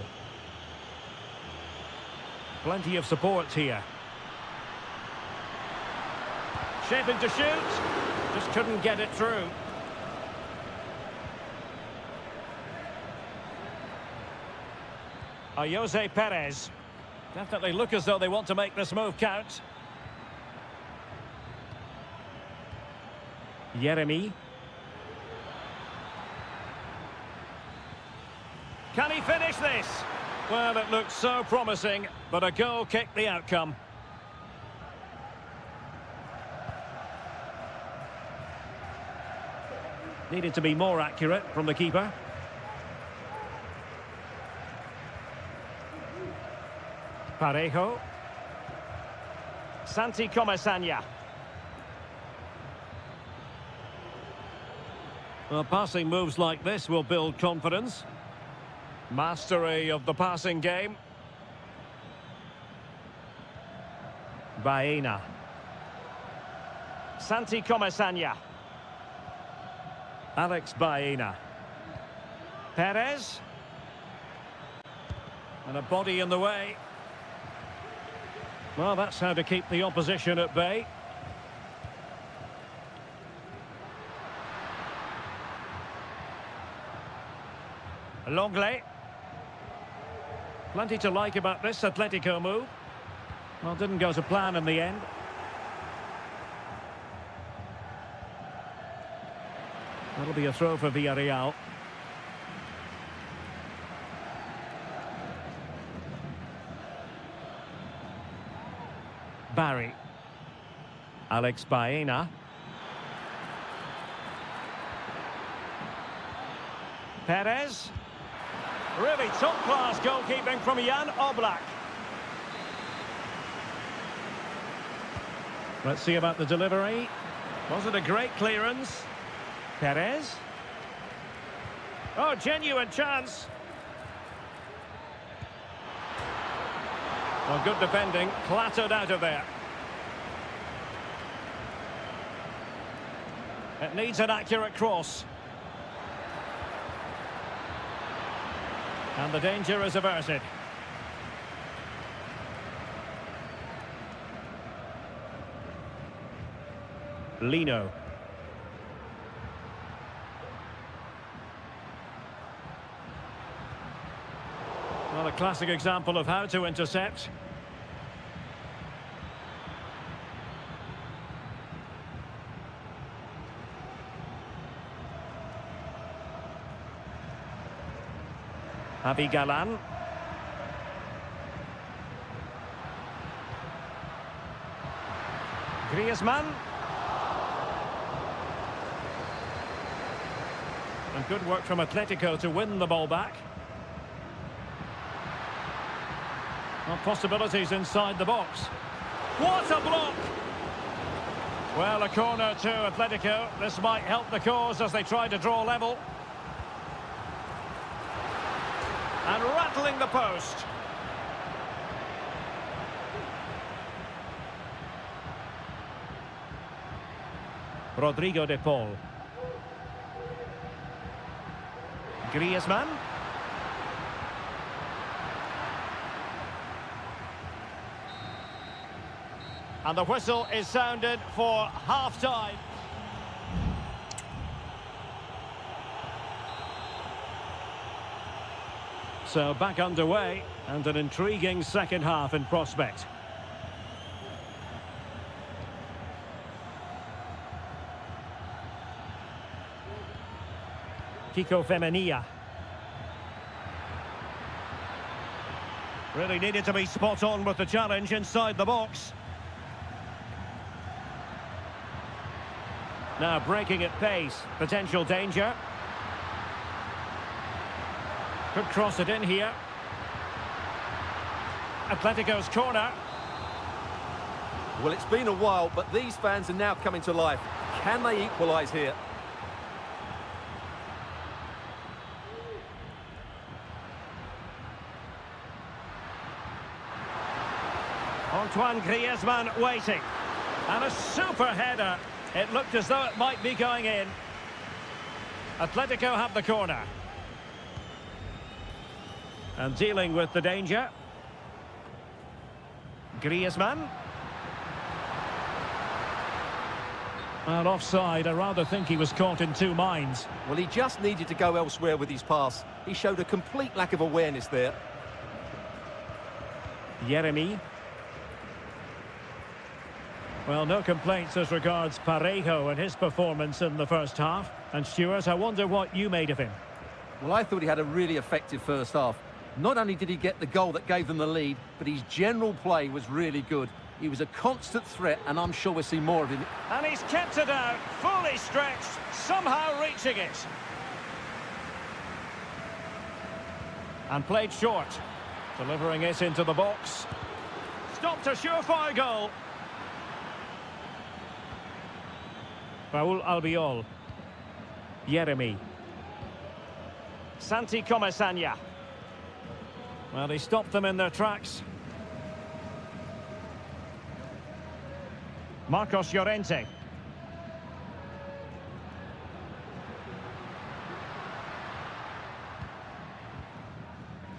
Plenty of support here. Shaping to shoot. Just couldn't get it through. Jose Perez. Definitely look as though they want to make this move count. Yeremy. Can he finish this? Well, it looked so promising, but a goal kicked the outcome. Needed to be more accurate from the keeper. Parejo. Santi Comesaña. Well, passing moves like this will build confidence. Mastery of the passing game. Baena. Santi Comesaña. Alex Baena. Perez. And a body in the way. Well, that's how to keep the opposition at bay. Lenglet. Plenty to like about this Atletico move. Well, didn't go to plan in the end. That'll be a throw for Villarreal. Barry. Alex Baena. Perez. Really top-class goalkeeping from Jan Oblak. Let's see about the delivery. Was it a great clearance? Perez. Oh, genuine chance. Well, good defending, clattered out of there. It needs an accurate cross. And the danger is averted. Lino. Well, a classic example of how to intercept. Javi Galan. Griezmann. And good work from Atletico to win the ball back. Well, possibilities inside the box. What a block! Well, a corner to Atletico. This might help the cause as they try to draw level. And rattling the post. Rodrigo de Paul. Griezmann. And the whistle is sounded for half-time. So back underway, and an intriguing second half in prospect. Kiko Femenia. Really needed to be spot on with the challenge inside the box. Now breaking at pace, potential danger. Could cross it in here. Atletico's corner. Well, it's been a while, but these fans are now coming to life. Can they equalise here? Antoine Griezmann waiting. And a super header. It looked as though it might be going in. Atletico have the corner. And dealing with the danger. Griezmann. Well, offside. I rather think he was caught in two minds. Well, he just needed to go elsewhere with his pass. He showed a complete lack of awareness there. Jeremy. Well, no complaints as regards Parejo and his performance in the first half. And Stuart, I wonder what you made of him. Well, I thought he had a really effective first half. Not only did he get the goal that gave them the lead, but his general play was really good. He was a constant threat, and I'm sure we'll see more of him. And he's kept it out, fully stretched, somehow reaching it. And played short, delivering it into the box. Stopped a surefire goal. Raul Albiol. Jeremy. Santi Comesaña. Well, he stopped them in their tracks. Marcos Llorente.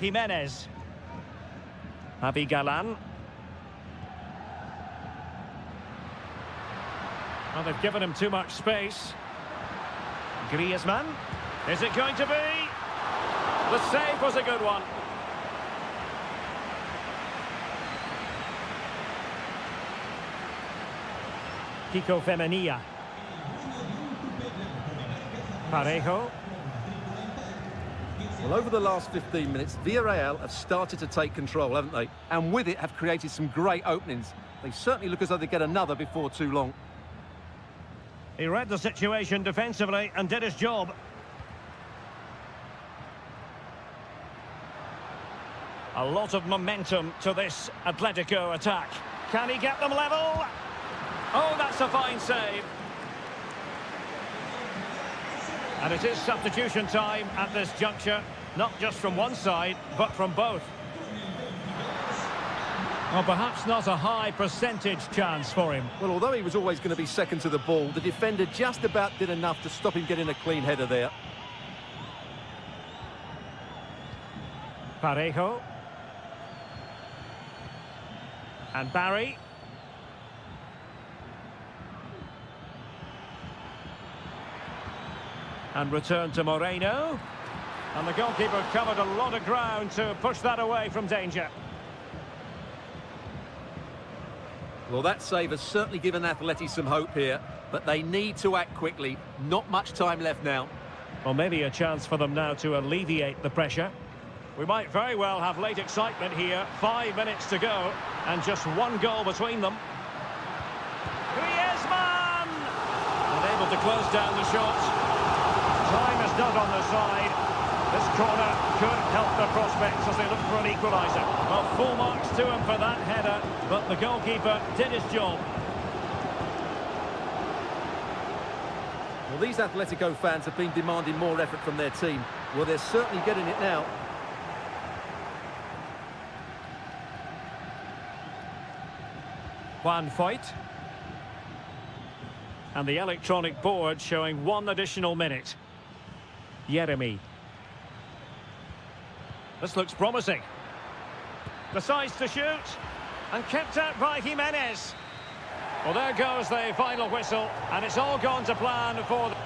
Jimenez. Javi Galan. Well, they've given him too much space. Griezmann. Is it going to be? The save was a good one. Kiko Femenia. Parejo. Well, over the last 15 minutes, Villarreal have started to take control, haven't they? And with it have created some great openings. They certainly look as though they get another before too long. He read the situation defensively and did his job. A lot of momentum to this Atletico attack. Can he get them level? Oh, that's a fine save. And it is substitution time at this juncture, not just from one side, but from both. Well, perhaps not a high percentage chance for him. Well, although he was always going to be second to the ball, the defender just about did enough to stop him getting a clean header there. Parejo. And Barry. And return to Moreno. And the goalkeeper covered a lot of ground to push that away from danger. Well, that save has certainly given Atleti some hope here, but they need to act quickly. Not much time left now. Well, maybe a chance for them now to alleviate the pressure. We might very well have late excitement here. 5 minutes to go, and just one goal between them. Griezmann! Unable to close down the shot. Time is not on the side. This corner could help the prospects as they look for an equaliser. Well, full marks to him for that header, but the goalkeeper did his job. Well, these Atletico fans have been demanding more effort from their team. Well, they're certainly getting it now. Juan Foyt. And the electronic board showing one additional minute. Jeremy. This looks promising. Decides to shoot. And kept out by Jimenez. Well, there goes the final whistle. And it's all gone to plan for the...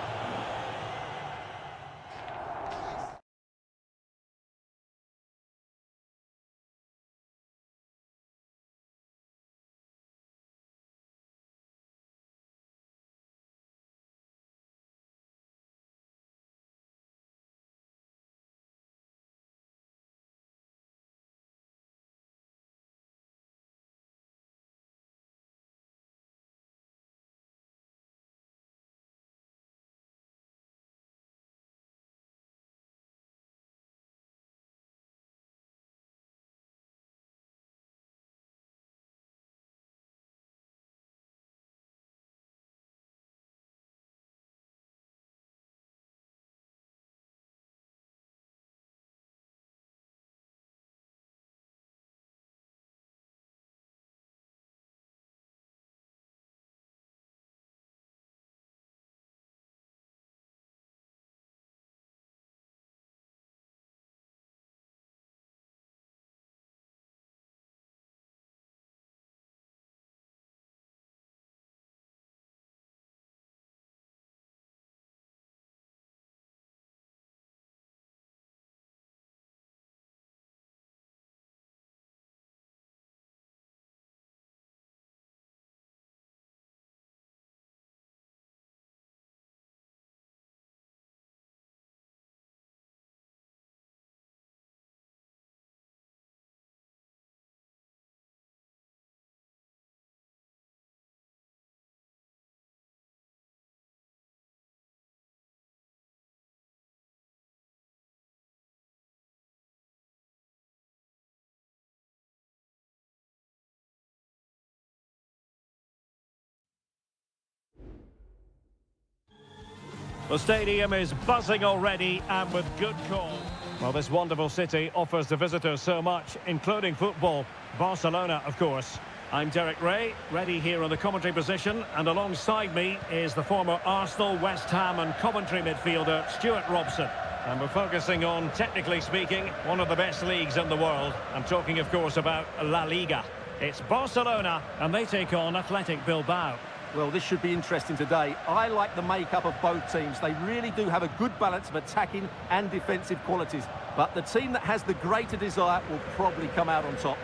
The stadium is buzzing already and with good cause. Well, this wonderful city offers the visitors so much, including football. Barcelona, of course. I'm Derek Ray, ready here in the commentary position, and alongside me is the former Arsenal, West Ham and Coventry midfielder, Stuart Robson. And we're focusing on, technically speaking, one of the best leagues in the world. I'm talking, of course, about La Liga. It's Barcelona, and they take on Athletic Bilbao. Well, this should be interesting today. I like the makeup of both teams. They really do have a good balance of attacking and defensive qualities. But the team that has the greater desire will probably come out on top.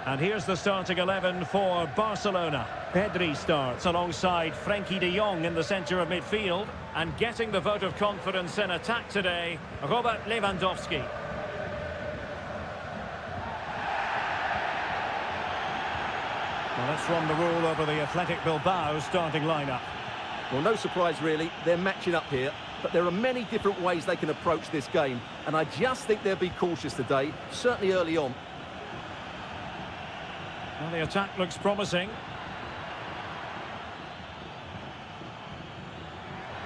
And here's the starting 11 for Barcelona. Pedri starts alongside Frenkie de Jong in the centre of midfield. And getting the vote of confidence in attack today, Robert Lewandowski. Well, let's run the rule over the Athletic Bilbao starting lineup. Well, no surprise really, they're matching up here, but there are many different ways they can approach this game, and I just think they'll be cautious today, certainly early on. Well, the attack looks promising.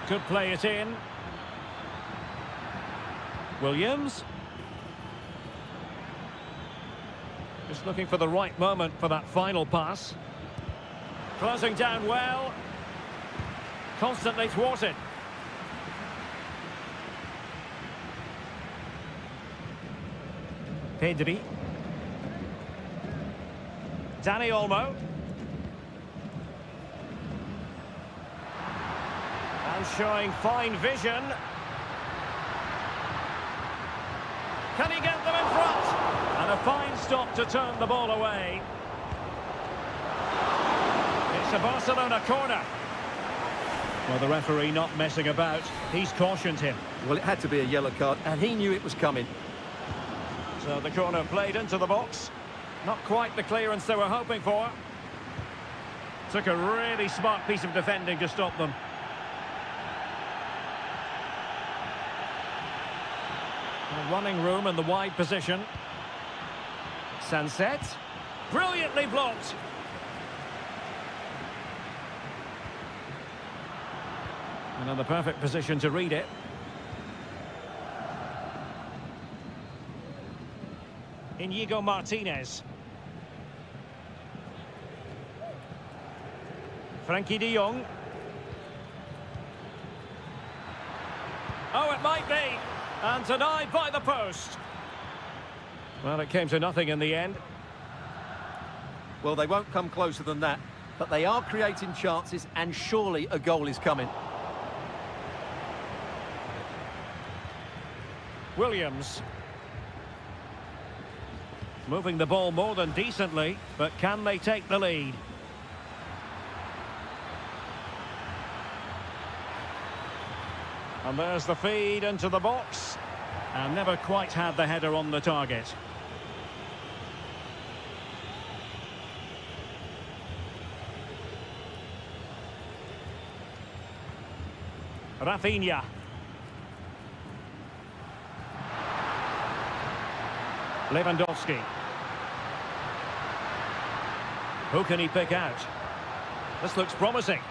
Could play it in. Williams. Just looking for the right moment for that final pass. Closing down well. Constantly thwarted. Pedri. Dani Olmo. And showing fine vision. Can he get them in front? And a fine stop to turn the ball away. It's a Barcelona corner. Well, the referee not messing about. He's cautioned him. Well, it had to be a yellow card, and he knew it was coming. So the corner played into the box. Not quite the clearance they were hoping for. Took a really smart piece of defending to stop them. Running room in the wide position. Sunset. Brilliantly blocked. And in the perfect position to read it. Inigo Martinez. Frenkie de Jong. Oh, it might be. And denied by the post. Well, it came to nothing in the end. Well, they won't come closer than that, but they are creating chances, and surely a goal is coming. Williams. Moving the ball more than decently, but can they take the lead? And there's the feed into the box. And never quite had the header on the target. Rafinha. Lewandowski. Who can he pick out? This looks promising.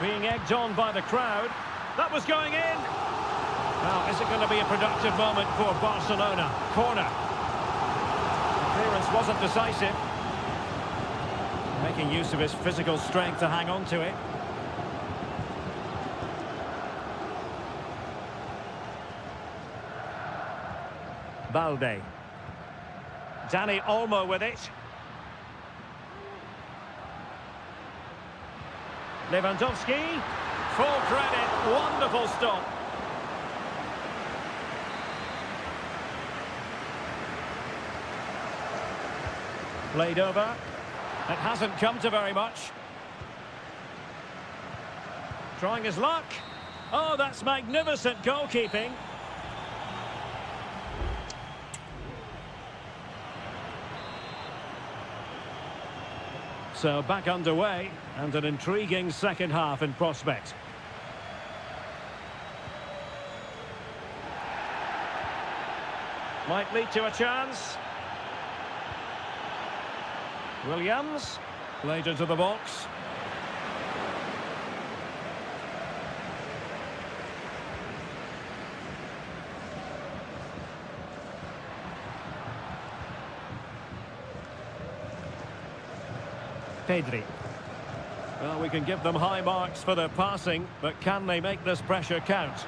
Being egged on by the crowd. That was going in. Now, is it going to be a productive moment for Barcelona? Corner. The clearance wasn't decisive. Making use of his physical strength to hang on to it. Balde. Dani Olmo with it. Lewandowski. Full credit. Wonderful stop. Played over. It hasn't come to very much. Trying his luck. Oh, that's magnificent goalkeeping. So back underway, and an intriguing second half in prospect. Might lead to a chance. Williams. Played into the box. Pedri. Well, we can give them high marks for their passing, but can they make this pressure count?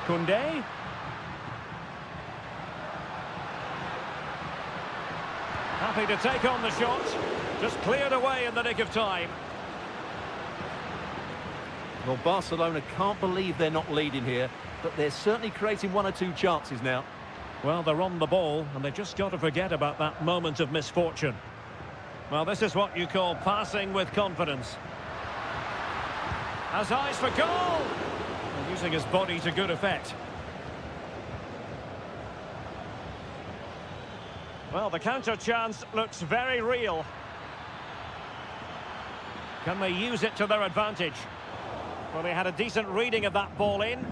Koundé. Happy to take on the shot. Just cleared away in the nick of time. Well, Barcelona can't believe they're not leading here, but they're certainly creating one or two chances now. Well, they're on the ball, and they've just got to forget about that moment of misfortune. Well, this is what you call passing with confidence. Has eyes for goal! And using his body to good effect. Well, the counter chance looks very real. Can they use it to their advantage? Well, they had a decent reading of that ball in.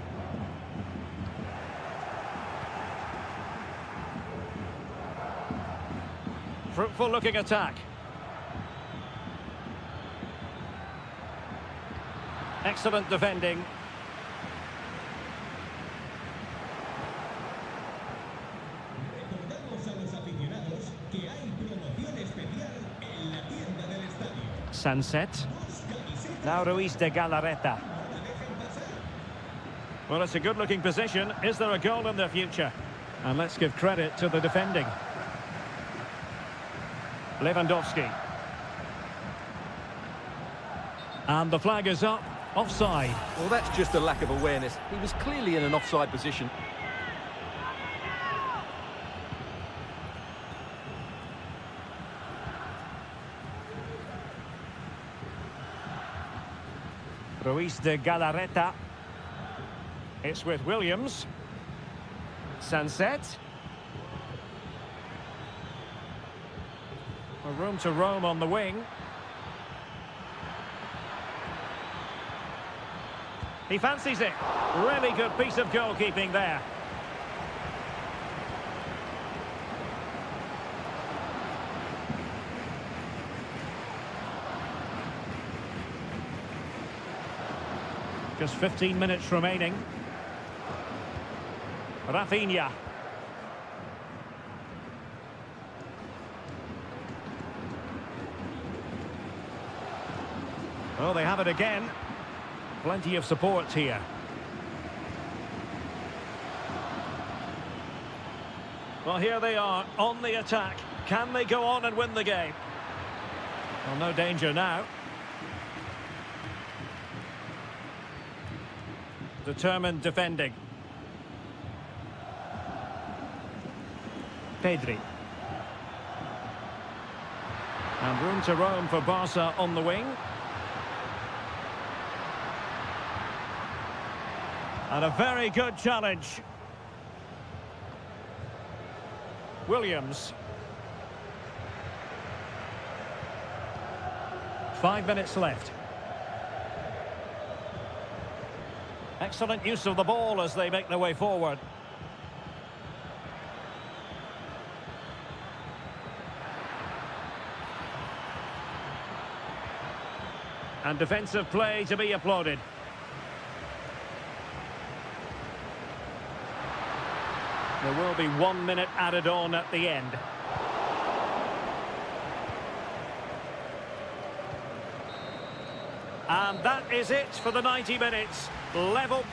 Fruitful looking attack. Excellent defending. Sunset. Now Ruiz de Galarreta. Well, it's a good-looking position. Is there a goal in their future? And let's give credit to the defending. Lewandowski. And the flag is up. Offside. Well, that's just a lack of awareness. He was clearly in an offside position. Ruiz de Galarreta. It's with Williams. Sunset. Room to roam on the wing. He fancies it. Really good piece of goalkeeping there. Just 15 minutes remaining. Rafinha. Oh, they have it again. Plenty of support here. Well, here they are on the attack. Can they go on and win the game? Well, no danger now. Determined defending. Pedri. And room to roam for Barca on the wing. And a very good challenge. Williams. 5 minutes left. Excellent use of the ball as they make their way forward. And defensive play to be applauded. There will be 1 minute added on at the end. And that is it for the 90 minutes. Level.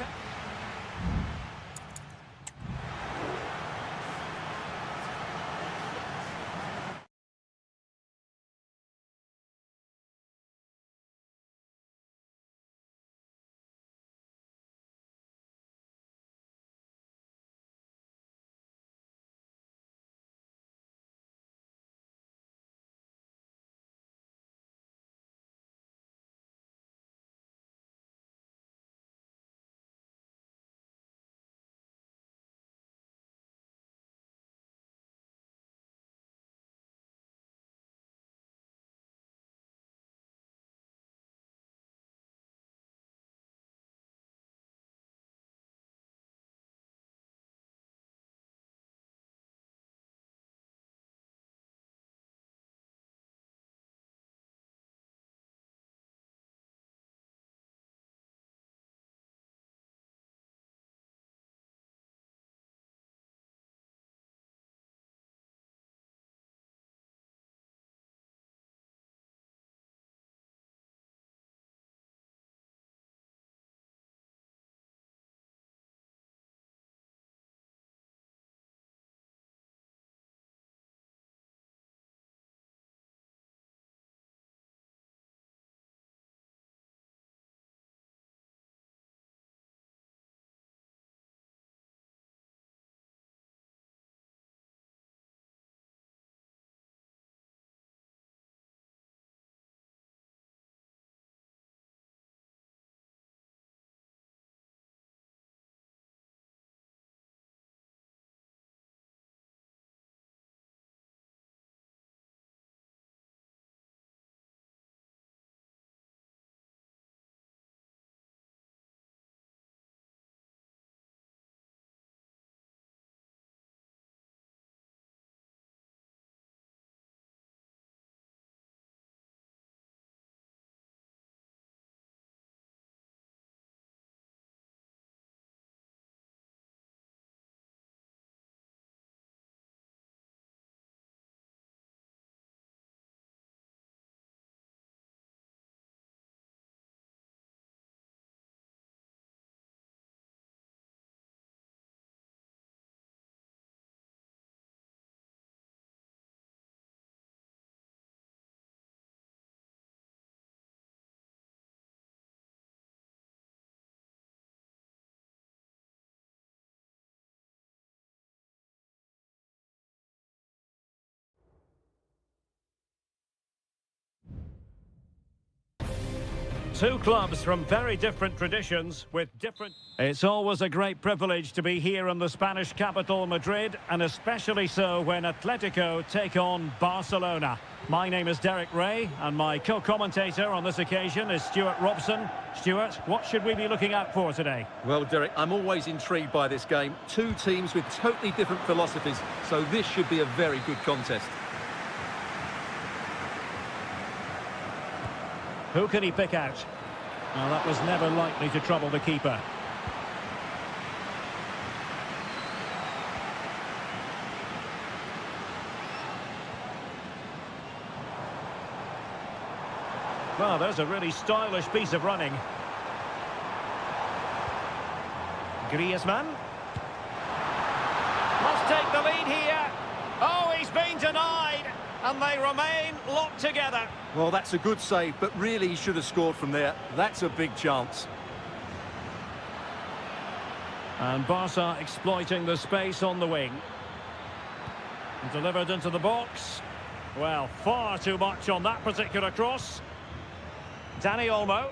Two clubs from very different traditions with different... It's always a great privilege to be here in the Spanish capital, Madrid, and especially so when Atletico take on Barcelona. My name is Derek Ray, and my co-commentator on this occasion is Stuart Robson. Stuart, what should we be looking out for today? Well, Derek, I'm always intrigued by this game. Two teams with totally different philosophies, so this should be a very good contest. Who can he pick out? Well, that was never likely to trouble the keeper. Well, there's a really stylish piece of running. Griezmann. Must take the lead here. Oh, he's been denied. And they remain locked together. Well, that's a good save, but really he should have scored from there. That's a big chance. And Barca exploiting the space on the wing. Delivered into the box. Well, far too much on that particular cross. Dani Olmo.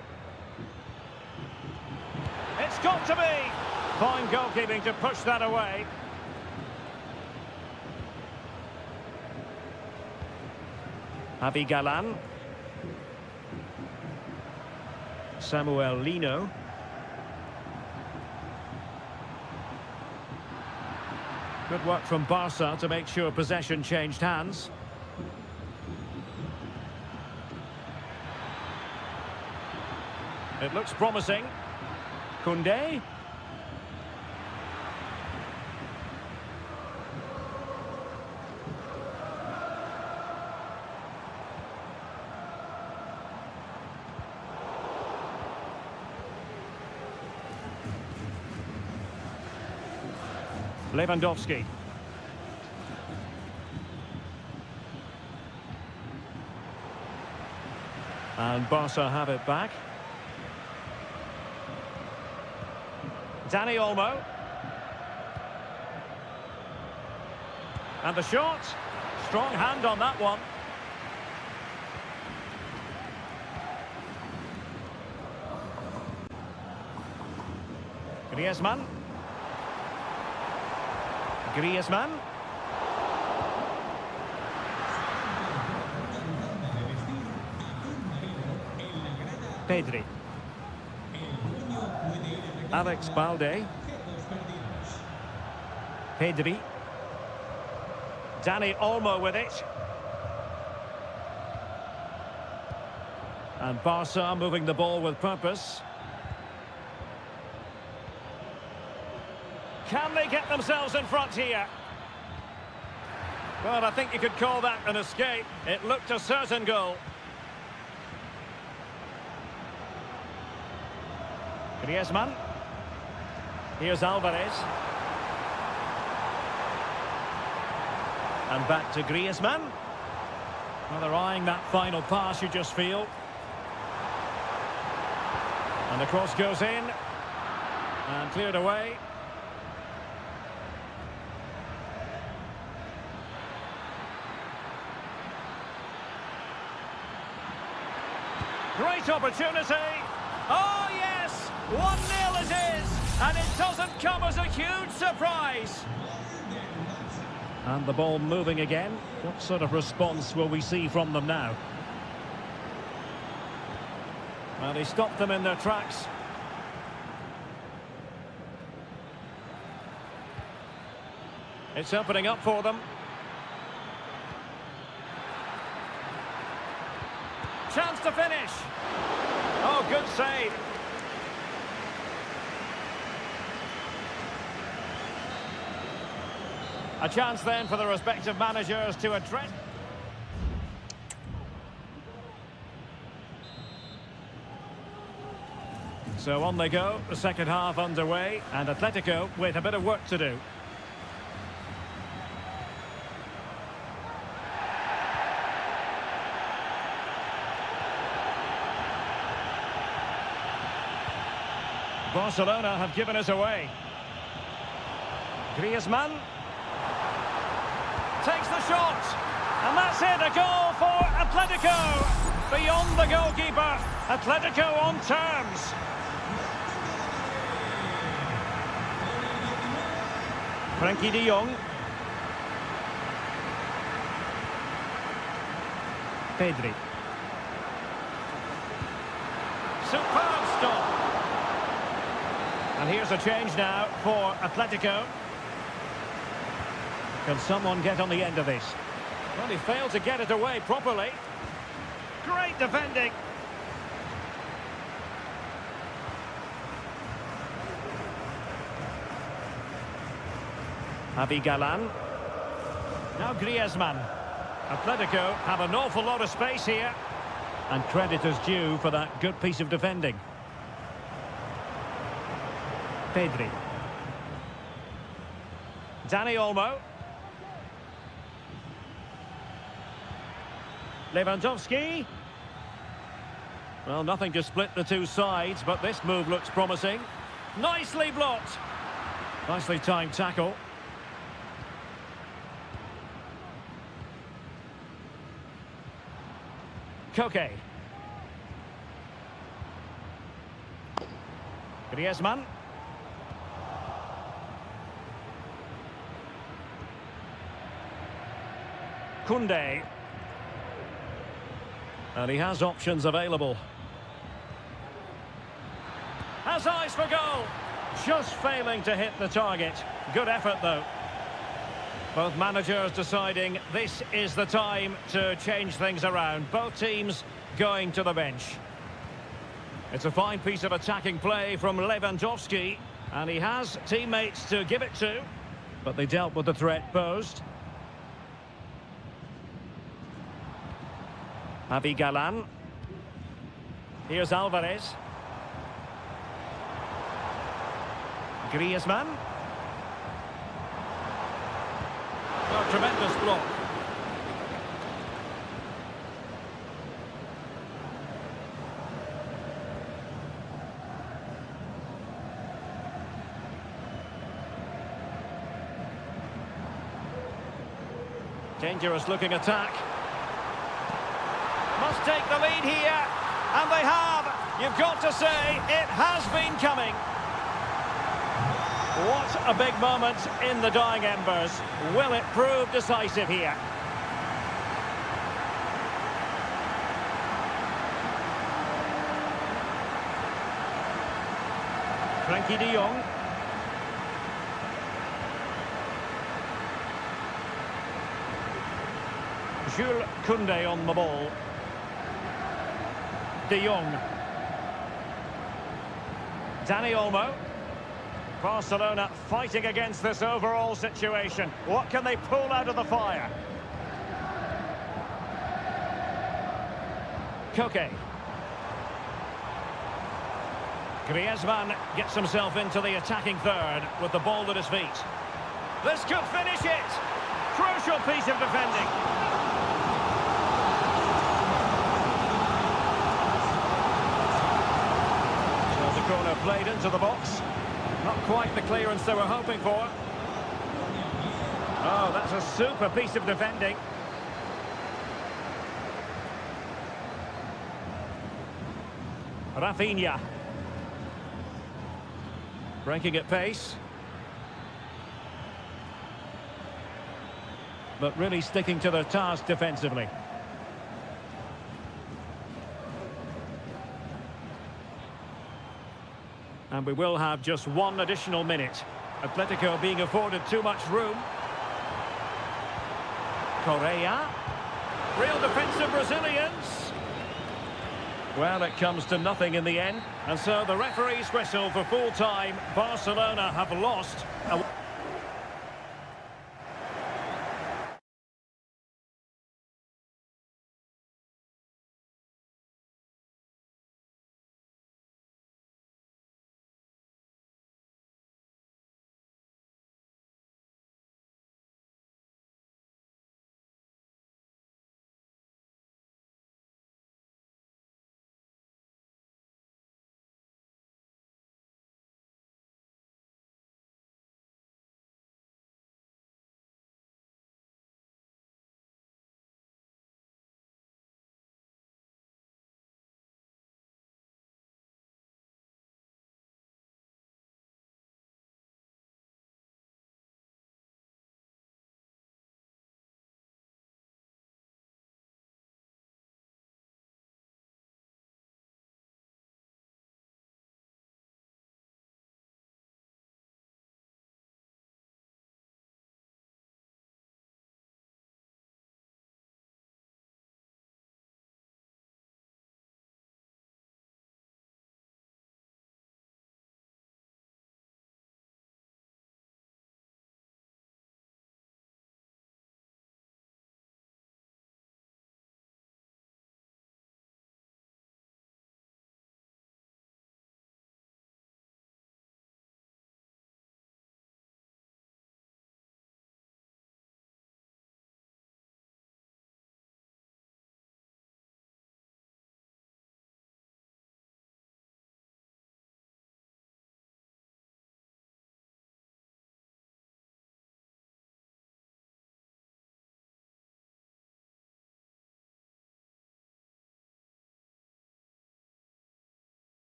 It's got to be. Fine goalkeeping to push that away. Javi Galan. Samuel Lino. Good work from Barca to make sure possession changed hands. It looks promising. Koundé. Lewandowski. And Barca have it back. Dani Olmo. And the shot. Strong hand on that one. Griezmann. Griezmann. Pedri. Alex Balde. Pedri. Dani Olmo with it. And Barca moving the ball with purpose. Can they get themselves in front here? Well, I think you could call that an escape. It looked a certain goal. Griezmann. Here's Alvarez. And back to Griezmann. Well, they're eyeing that final pass, you just feel. And the cross goes in. And cleared away. Great opportunity. Oh, yes! 1-0 it is. And it doesn't come as a huge surprise. And the ball moving again. What sort of response will we see from them now? Well, he stopped them in their tracks. It's opening up for them. Chance to finish. Oh, good save. A chance then for the respective managers to address. So on they go, the second half underway, and Atletico with a bit of work to do. Barcelona have given us away. Griezmann takes the shot, and that's it, a goal for Atletico. Beyond the goalkeeper, Atletico on terms. Frankie de Jong. Pedri. Superb stop. And here's a change now for Atletico. Can someone get on the end of this? Well, he failed to get it away properly. Great defending. Galan. Now Griezmann. Atletico have an awful lot of space here. And credit is due for that good piece of defending. Pedri. Dani Olmo. Lewandowski. Well, nothing to split the two sides, but this move looks promising. Nicely blocked. Nicely timed tackle. Koke. Griezmann. Koundé. And he has options available. Has eyes for goal. Just failing to hit the target. Good effort, though. Both managers deciding this is the time to change things around. Both teams going to the bench. It's a fine piece of attacking play from Lewandowski. And he has teammates to give it to. But they dealt with the threat posed. Galan. Here's Alvarez. Griezmann. Oh, tremendous block. Dangerous looking attack. Must take the lead here. And they have. You've got to say, it has been coming. What a big moment in the dying embers. Will it prove decisive here? Frankie de Jong. Jules Koundé on the ball. De Jong. Dani Olmo. Barcelona fighting against this overall situation. What can they pull out of the fire? Koke. Griezmann gets himself into the attacking third with the ball at his feet. This could finish it. Crucial piece of defending. So the corner played into the box. Not quite the clearance they were hoping for. Oh, that's a super piece of defending. Rafinha. Breaking at pace. But really sticking to their task defensively. And we will have just one additional minute. Atletico being afforded too much room. Correa. Real defensive Brazilians. Well, it comes to nothing in the end. And so the referee's whistle for full time. Barcelona have lost.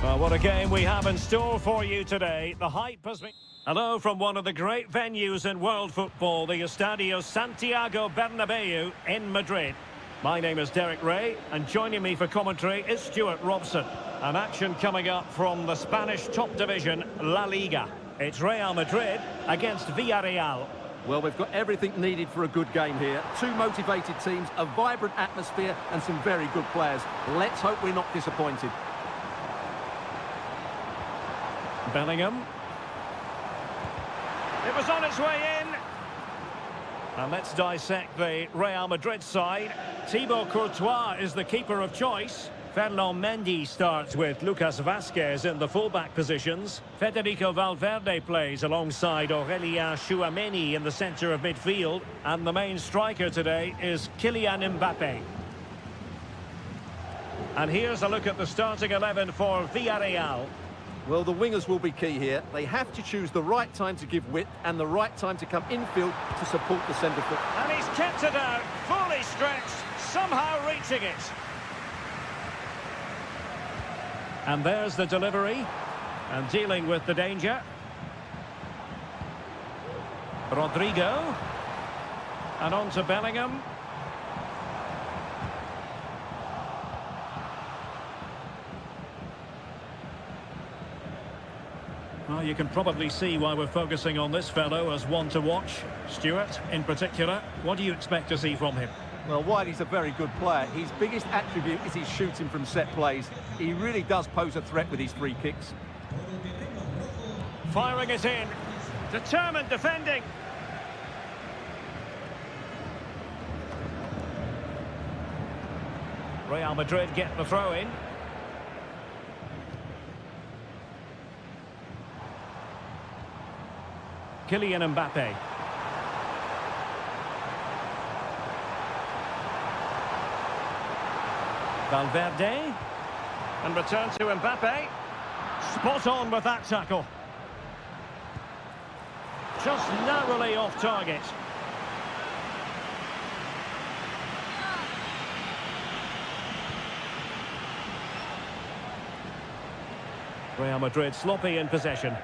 Well, what a game we have in store for you today. The hype has been... Hello from one of the great venues in world football, the Estadio Santiago Bernabeu in Madrid. My name is Derek Ray, and joining me for commentary is Stuart Robson. An action coming up from the Spanish top division, La Liga. It's Real Madrid against Villarreal. Well, we've got everything needed for a good game here. Two motivated teams, a vibrant atmosphere, and some very good players. Let's hope we're not disappointed. Bellingham. It was on its way in. And let's dissect the Real Madrid side. Thibaut Courtois is the keeper of choice. Ferland Mendy starts with Lucas Vazquez in the fullback positions. Federico Valverde plays alongside Aurélien Tchouameni in the centre of midfield. And the main striker today is Kylian Mbappé. And here's a look at the starting 11 for Villarreal. Well, the wingers will be key here. They have to choose the right time to give width and the right time to come infield to support the centre foot. And he's kept it out, fully stretched, somehow reaching it. And there's the delivery, and dealing with the danger. Rodrigo, and on to Bellingham. Well, you can probably see why we're focusing on this fellow as one to watch. Stuart, in particular, what do you expect to see from him? Well, while he's a very good player, his biggest attribute is his shooting from set plays. He really does pose a threat with his free kicks. Firing it in. Determined defending. Real Madrid get the throw in. Kylian Mbappé. Valverde. And return to Mbappé. Spot on with that tackle. Just narrowly off target. Real Madrid sloppy in possession.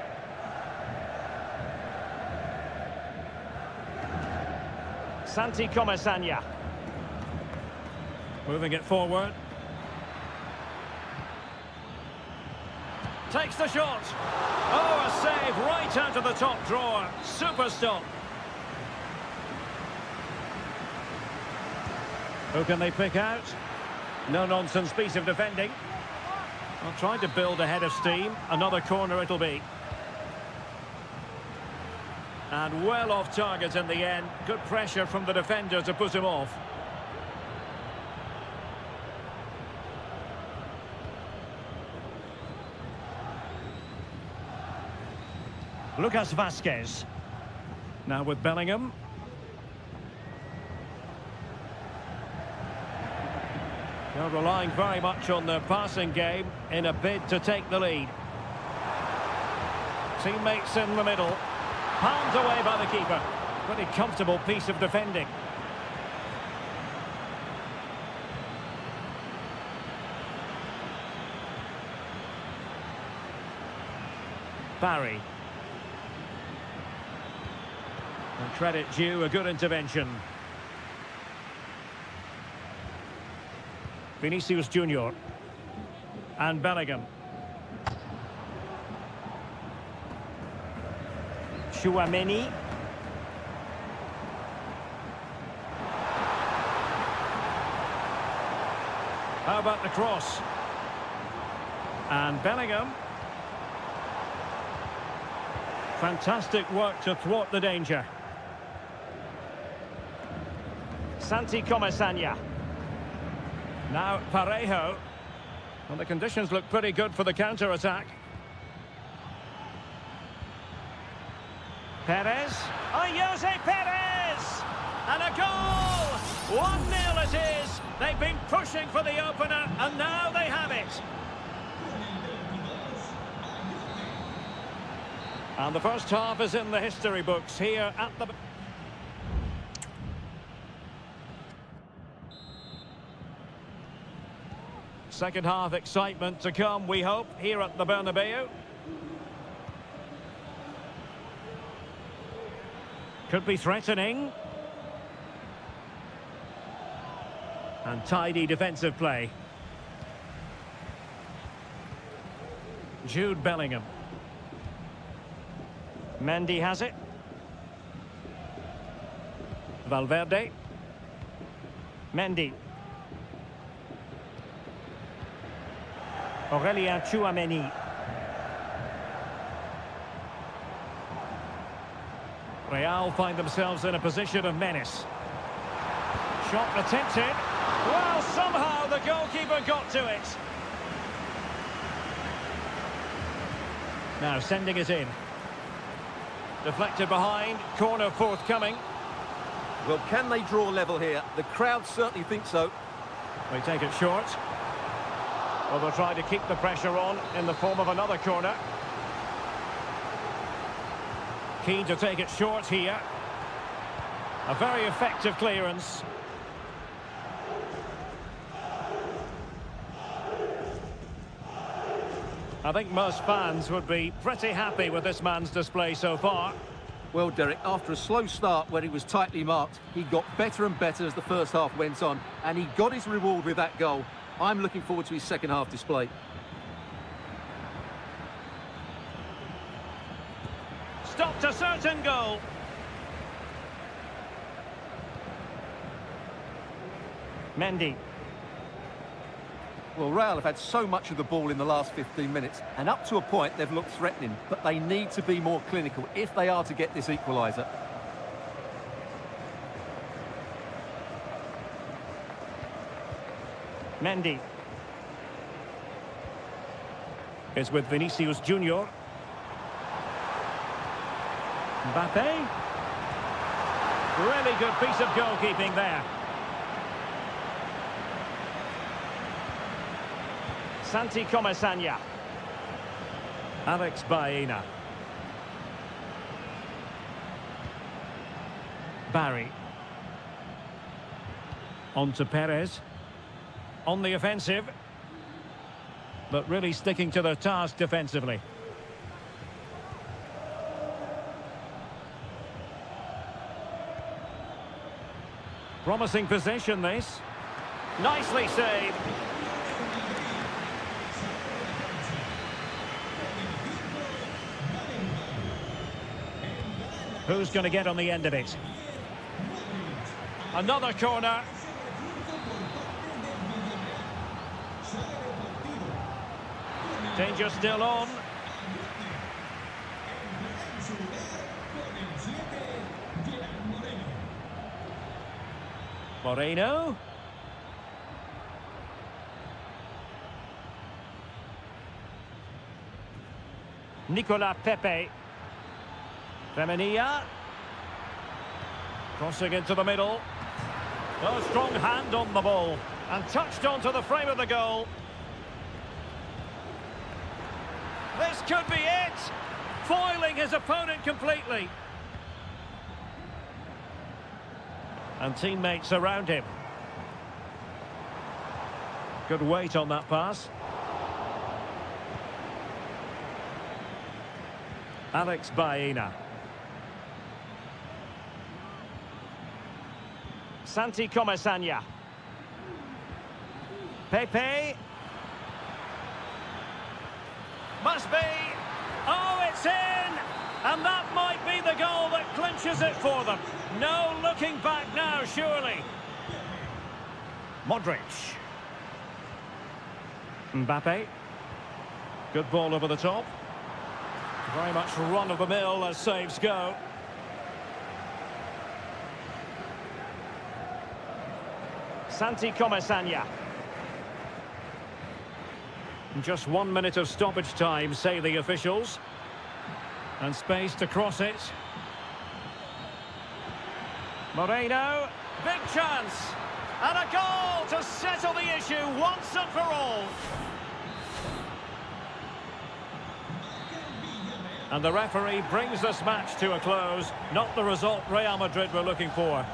Santi Comesaña. Moving it forward. Takes the shot. Oh, a save right out of the top drawer. Super stop. Who can they pick out? No-nonsense piece of defending. Well, trying to build a head of steam. Another corner it'll be. And well off target in the end. Good pressure from the defender to put him off. Lucas Vazquez. Now with Bellingham. They're relying very much on their passing game in a bid to take the lead. Teammates in the middle. Palmed away by the keeper. Pretty comfortable piece of defending. Barry. And credit due, a good intervention. Vinicius Junior. And Bellingham. Tchouameni. How about the cross? And Bellingham. Fantastic work to thwart the danger. Santi Comesaña. Now Parejo. Well, the conditions look pretty good for the counter-attack. Perez. Oh, Jose Perez! And a goal! 1-0 it is. They've been pushing for the opener, and now they have it. And the first half is in the history books here at the... Second half excitement to come, we hope, here at the Bernabeu. Could be threatening. And tidy defensive play. Jude Bellingham. Mendy has it. Valverde. Mendy. Aurélien Tchouameni. Real find themselves in a position of menace. Shot attempted. Well, somehow the goalkeeper got to it. Now sending it in. Deflected behind, corner forthcoming. Well, can they draw level here? The crowd certainly think so. They take it short. Well, they'll try to keep the pressure on in the form of another corner. Keen to take it short here. A very effective clearance. I think most fans would be pretty happy with this man's display so far. Well, Derek, after a slow start where he was tightly marked, he got better and better as the first half went on, and he got his reward with that goal. I'm looking forward to his second half display. Stopped a certain goal. Mendy. Well, Real have had so much of the ball in the last 15 minutes, and up to a point they've looked threatening, but they need to be more clinical if they are to get this equaliser. Mendy. Is with Vinicius Junior. Mbappe. Really good piece of goalkeeping there. Santi Comesaña. Alex Baena. Barry. On to Perez. On the offensive. But really sticking to their task defensively. Promising possession this. Nicely saved. Who's going to get on the end of it? Another corner. Danger still on. Moreno. Nicolas Pepe. Femenia. Crossing into the middle. A strong hand on the ball. And touched onto the frame of the goal. This could be it. Foiling his opponent completely. And teammates around him. Good weight on that pass. Alex Baena. Santi Comesaña. Pepe. Must be. Oh, it's in! And that might be the goal that clinches it for them. No looking back now, surely. Modric. Mbappe. Good ball over the top. Very much run-of-the-mill as saves go. Santi Comesaña. Just 1 minute of stoppage time, say the officials. And space to cross it. Moreno, big chance. And a goal to settle the issue once and for all. And the referee brings this match to a close. Not the result Real Madrid were looking for.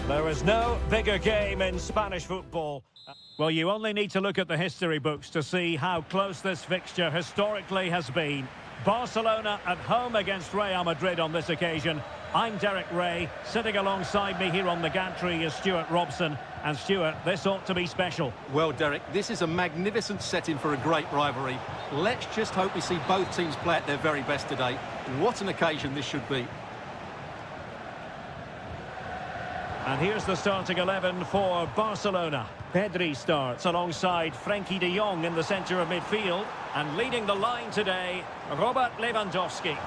There is no bigger game in Spanish football. Well, you only need to look at the history books to see how close this fixture historically has been. Barcelona at home against Real Madrid on this occasion. I'm Derek Ray. Sitting alongside me here on the gantry is Stuart Robson. And Stuart, this ought to be special. Well, Derek, this is a magnificent setting for a great rivalry. Let's just hope we see both teams play at their very best today. What an occasion this should be. And here's the starting 11 for Barcelona. Pedri starts alongside Frenkie de Jong in the centre of midfield. And leading the line today, Robert Lewandowski.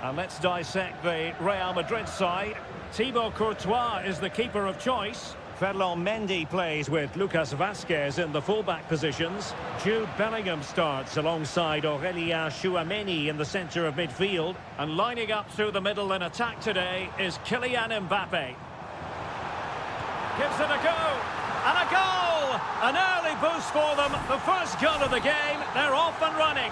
And let's dissect the Real Madrid side. Thibaut Courtois is the keeper of choice. Ferland Mendy plays with Lucas Vazquez in the fullback positions. Jude Bellingham starts alongside Aurélien Tchouameni in the centre of midfield. And lining up through the middle in attack today is Kylian Mbappe. Gives it a go. And a goal! An early boost for them. The first goal of the game. They're off and running.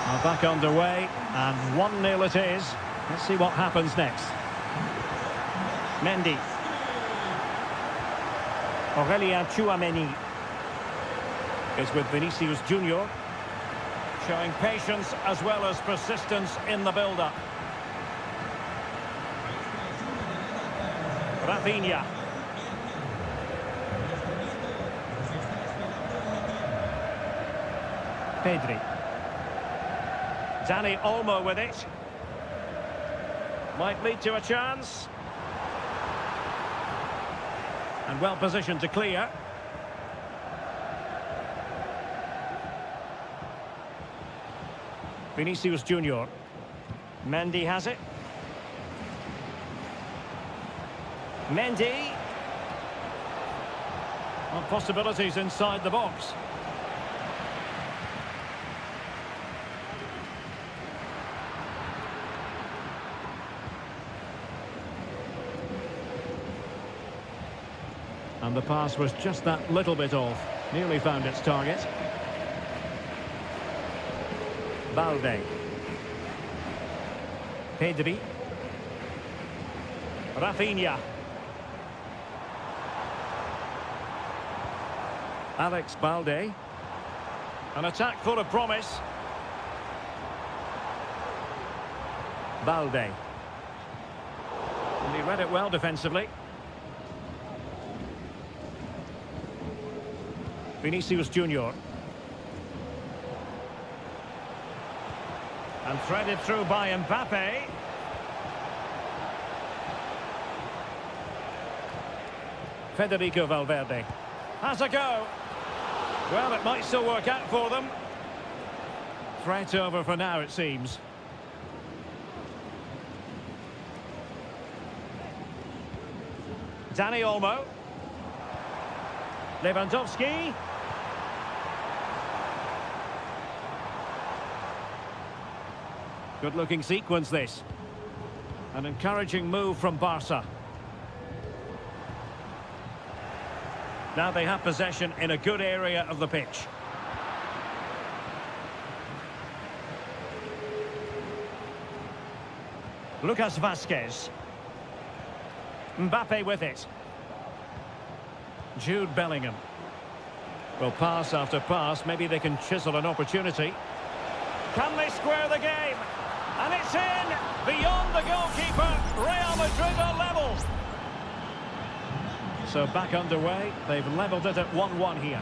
Well, back underway. And 1-0 it is. Let's see what happens next. Mendy. Aurélien Tchouameni is with Vinicius Junior, showing patience as well as persistence in the build-up. Rafinha. Pedri. Dani Olmo with it. Might lead to a chance. And well positioned to clear. Vinicius Junior. Mendy has it. Mendy. Well, possibilities inside the box. And the pass was just that little bit off. Nearly found its target. Balde. Pedri. Rafinha. Alex Balde. An attack full of promise. Balde. And he read it well defensively. Vinicius Junior. And threaded through by Mbappe. Federico Valverde. Has a go. Well, it might still work out for them. Threat over for now, it seems. Dani Olmo. Lewandowski. Good-looking sequence, this. An encouraging move from Barca. Now they have possession in a good area of the pitch. Lucas Vazquez. Mbappe with it. Jude Bellingham. Well, pass after pass, maybe they can chisel an opportunity. Can they square the game? And it's in! Beyond the goalkeeper, Real Madrid are level. So back underway, they've levelled it at 1-1 here.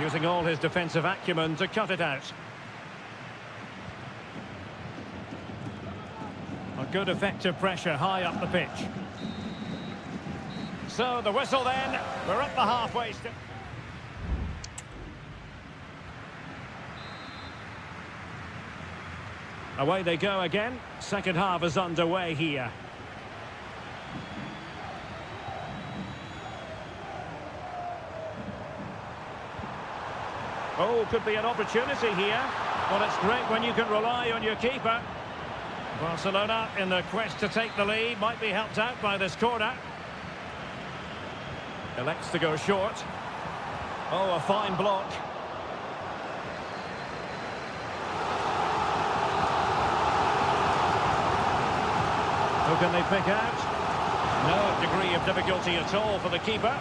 Using all his defensive acumen to cut it out. A good effective pressure high up the pitch. So the whistle then, we're at the halfway step. Away they go again. Second half is underway here. Oh, could be an opportunity here. Well, it's great when you can rely on your keeper. Barcelona, in their quest to take the lead, might be helped out by this corner. Elects to go short. Oh, a fine block. Who can they pick out? No degree of difficulty at all for the keeper.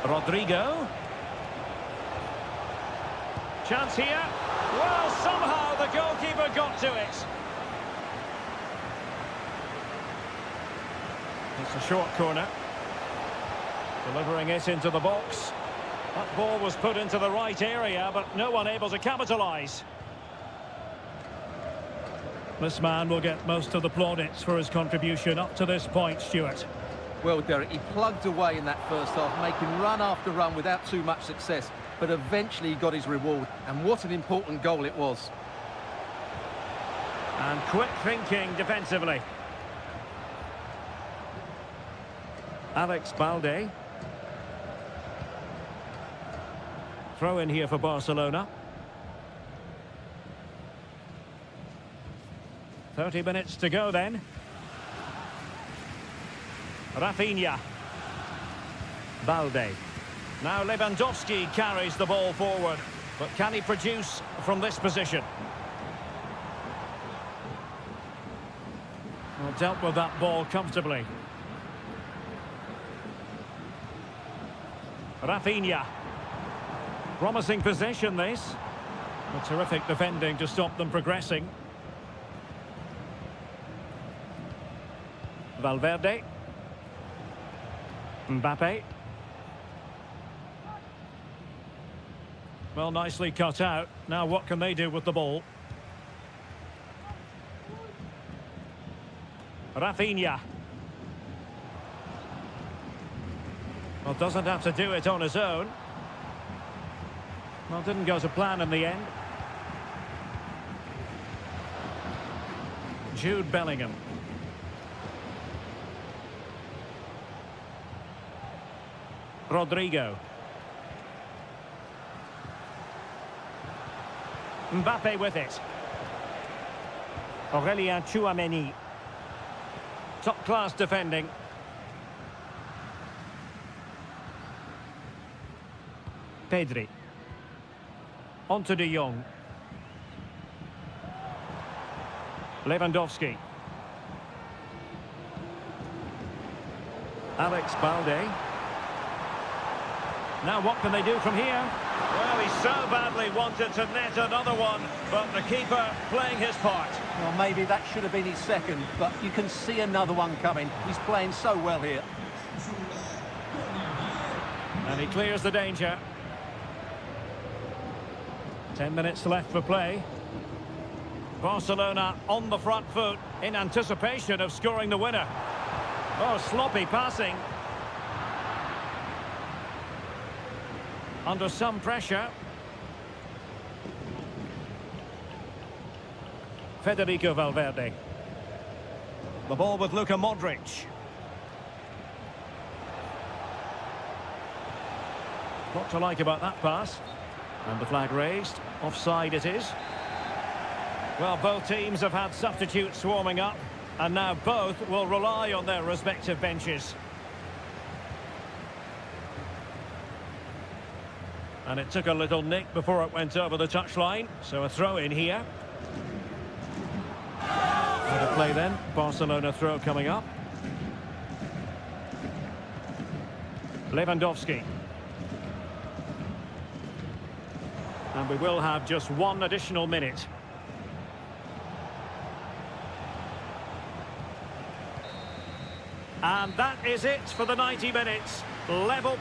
Rodrigo. Chance here. Well, somehow the goalkeeper got to it. It's a short corner. Delivering it into the box. That ball was put into the right area, but no one able to capitalise. This man will get most of the plaudits for his contribution up to this point, Stuart. Well, Derek, he plugged away in that first half, making run after run without too much success. But eventually he got his reward, and what an important goal it was. And quick thinking defensively. Alex Balde. Throw in here for Barcelona. 30 minutes to go then. Rafinha. Balde. Now Lewandowski carries the ball forward. But can he produce from this position? Well, dealt with that ball comfortably. Rafinha. Promising possession, this. A terrific defending to stop them progressing. Valverde. Mbappe. Well, nicely cut out. Now what can they do with the ball? Rafinha. Well, doesn't have to do it on his own. Well, didn't go to plan in the end. Jude Bellingham. Rodrigo. Mbappe with it. Aurelien Tchouameni. Top-class defending. Pedri. On to De Jong. Lewandowski. Alex Balde. Now what can they do from here? Well, he so badly wanted to net another one, but the keeper playing his part. Well, maybe that should have been his second, but you can see another one coming. He's playing so well here. And he clears the danger. 10 minutes left for play. Barcelona on the front foot in anticipation of scoring the winner. Oh, sloppy passing. Under some pressure. Federico Valverde. The ball with Luka Modric. What to like about that pass? And the flag raised. Offside it is. Well, both teams have had substitutes warming up, and now both will rely on their respective benches. And it took a little nick before it went over the touchline, so a throw in here. Out of play then, Barcelona throw coming up. Lewandowski. And we will have just one additional minute. And that is it for the 90 minutes. Level...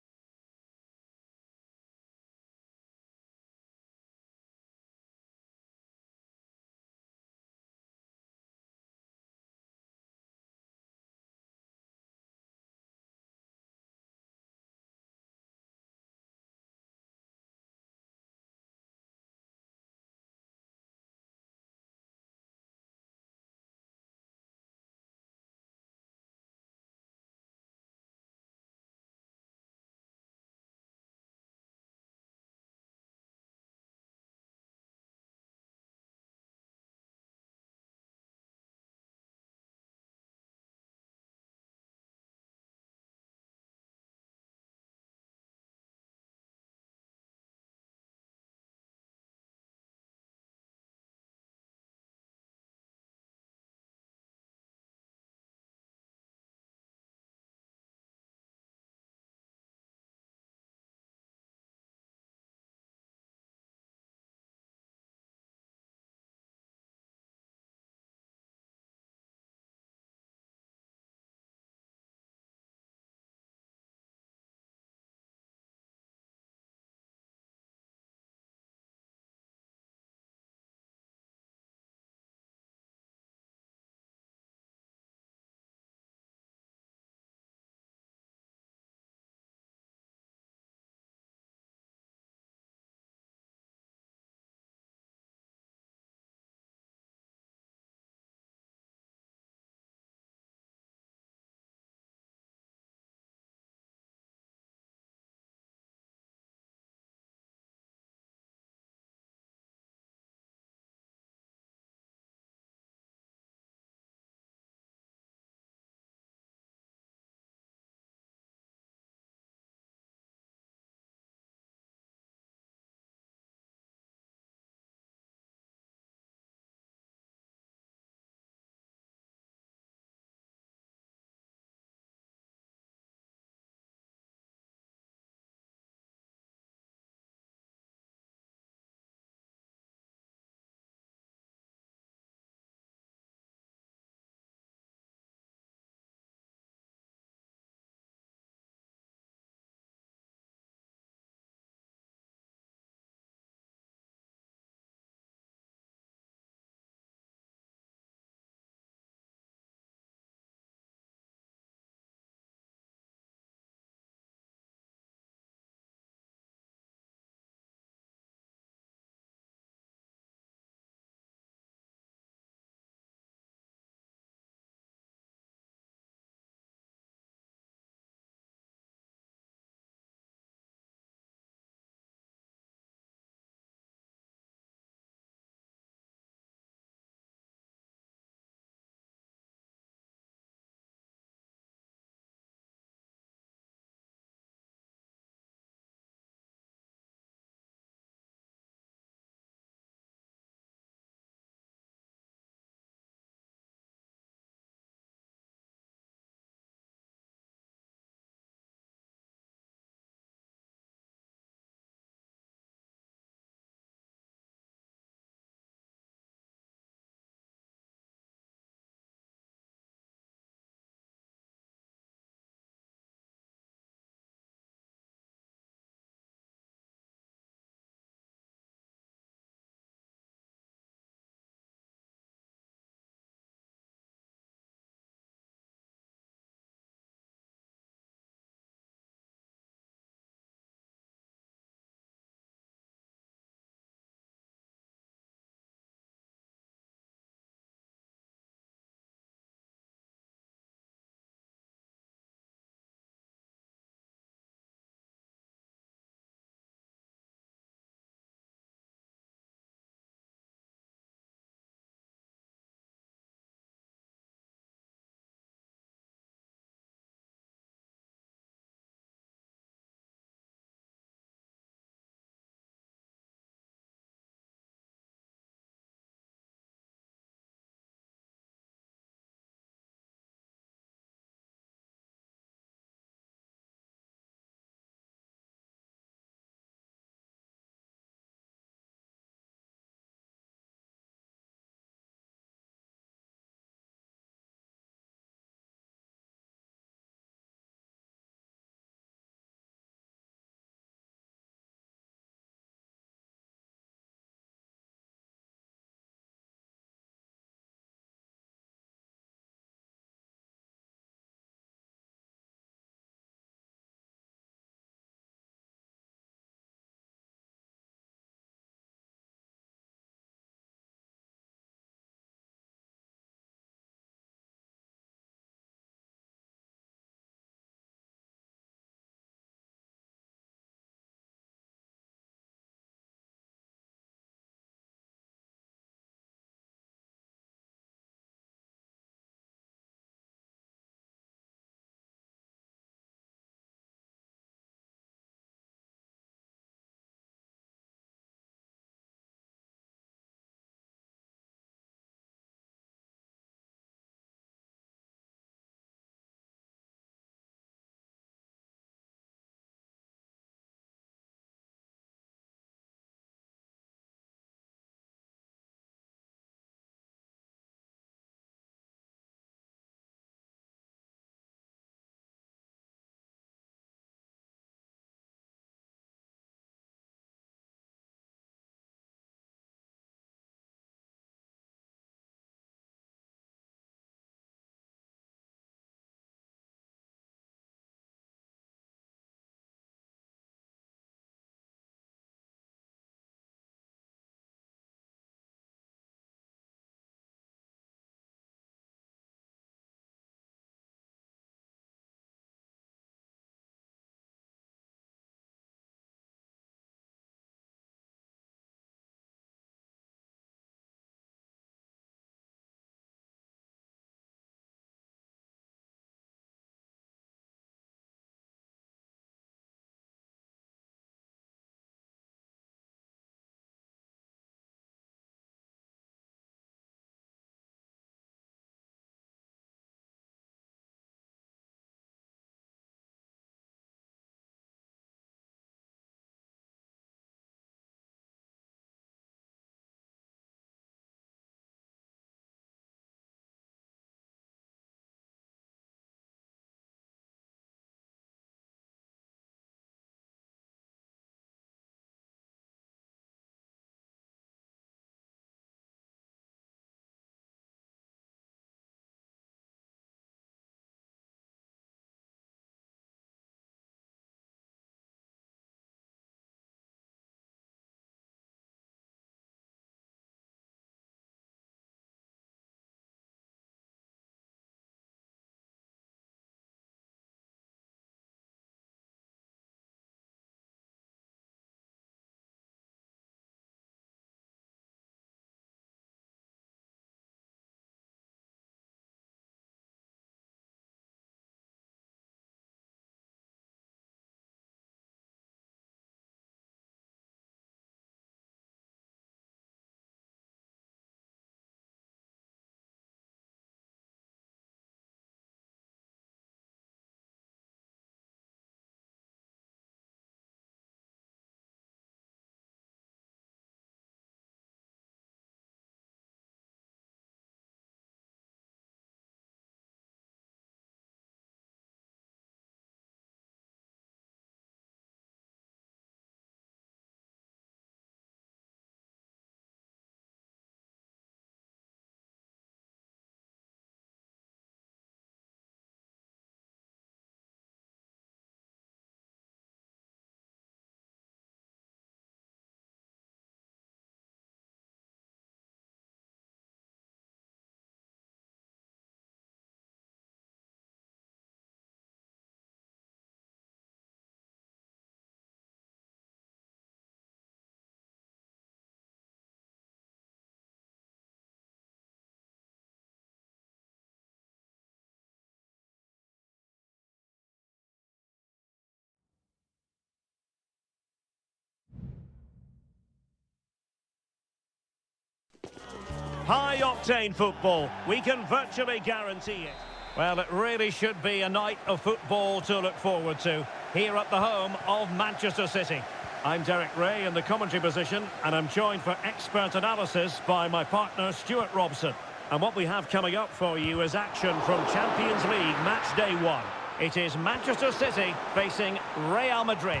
High-octane football. We can virtually guarantee it. Well, it really should be a night of football to look forward to here at the home of Manchester City. I'm Derek Ray in the commentary position, and I'm joined for expert analysis by my partner Stuart Robson. And what we have coming up for you is action from Champions League match day 1. It is Manchester City facing Real Madrid.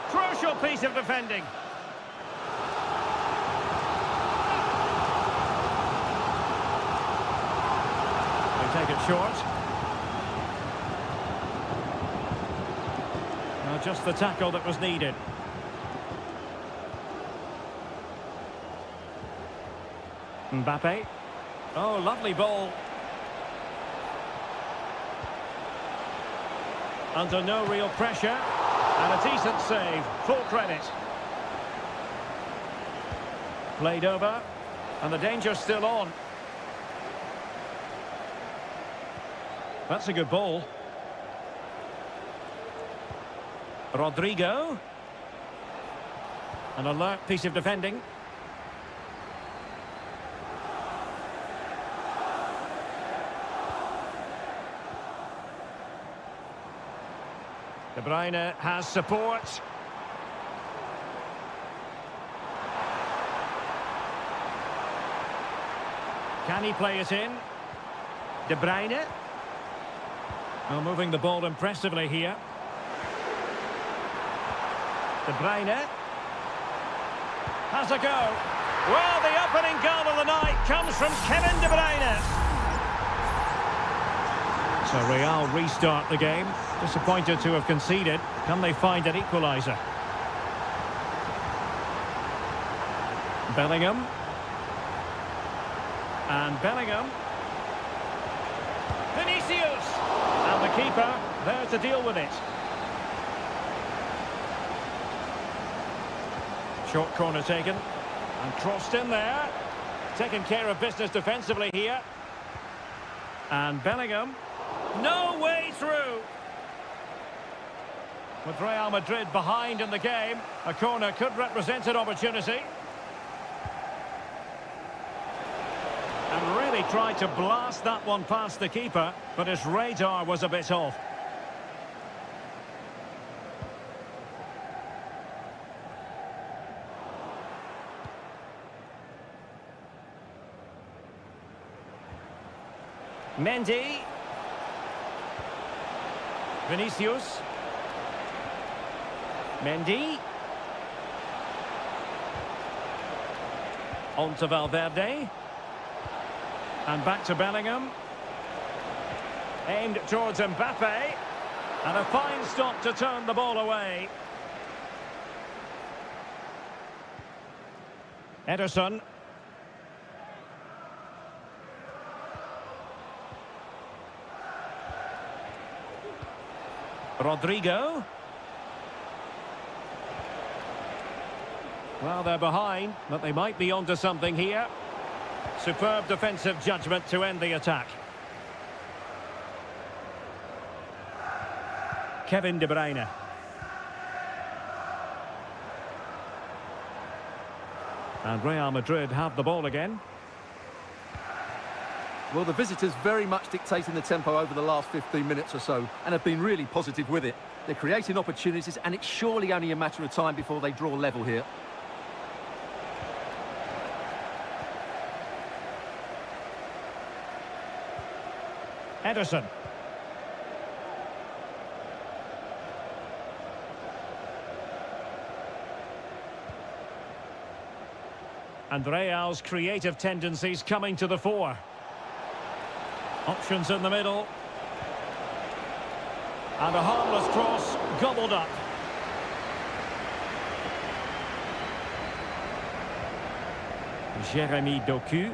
Crucial piece of defending. They take it short. Now just the tackle that was needed. Mbappe. Oh, lovely ball. Under no real pressure. And a decent save. Full credit. Played over. And the danger's still on. That's a good ball. Rodrigo. An alert piece of defending. De Bruyne has support. Can he play it in? De Bruyne. Well, moving the ball impressively here. De Bruyne. Has a go. Well, the opening goal of the night comes from Kevin De Bruyne. So Real restart the game. Disappointed to have conceded. Can they find an equaliser? Bellingham. And Bellingham. Vinicius. And the keeper there to deal with it. Short corner taken. And crossed in there. Taking care of business defensively here. And Bellingham. No way through. With Real Madrid behind in the game, a corner could represent an opportunity. And really tried to blast that one past the keeper, but his radar was a bit off. Mendy. Vinicius. Mendy. On to Valverde. And back to Bellingham. Aimed towards Mbappe. And a fine stop to turn the ball away. Ederson. Rodrigo. Well, they're behind, but they might be onto something here. Superb defensive judgment to end the attack. Kevin De Bruyne. And Real Madrid have the ball again. Well, the visitors very much dictating the tempo over the last 15 minutes or so and have been really positive with it. They're creating opportunities and it's surely only a matter of time before they draw level here. Ederson. And Real's creative tendencies coming to the fore. Options in the middle. And a harmless cross gobbled up. Jeremy Doku.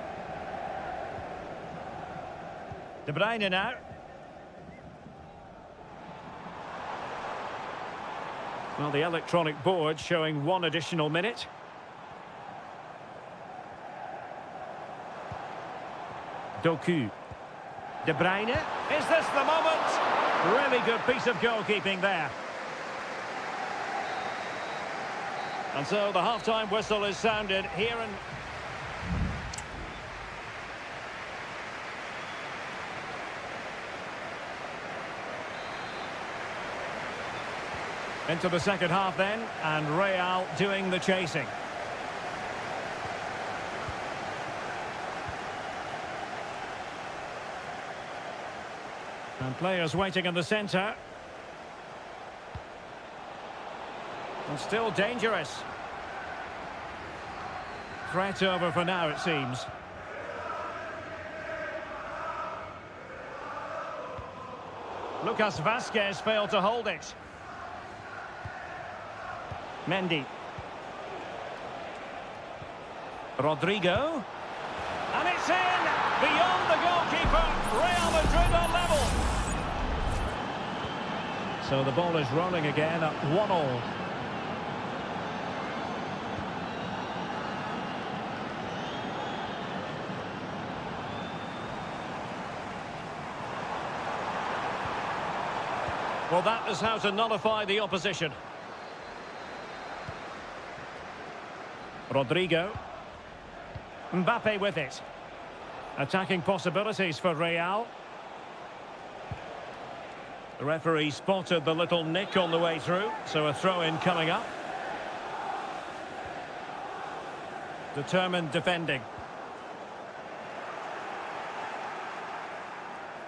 De Bruyne now. Well, the electronic board showing 1 additional minute. Doku. De Bruyne. Is this the moment? Really good piece of goalkeeping there. And so the half-time whistle is sounded here, and Into the second half then, and Real doing the chasing. And players waiting in the centre. And still dangerous. Threat over for now, it seems. Lucas Vazquez failed to hold it. Mendy. Rodrigo. And it's in! Beyond the goalkeeper. Real Madrid on level. So the ball is rolling again at 1-1. Well, that is how to nullify the opposition. Rodrigo. Mbappe with it. Attacking possibilities for Real. The referee spotted the little nick on the way through, so a throw-in coming up. Determined defending.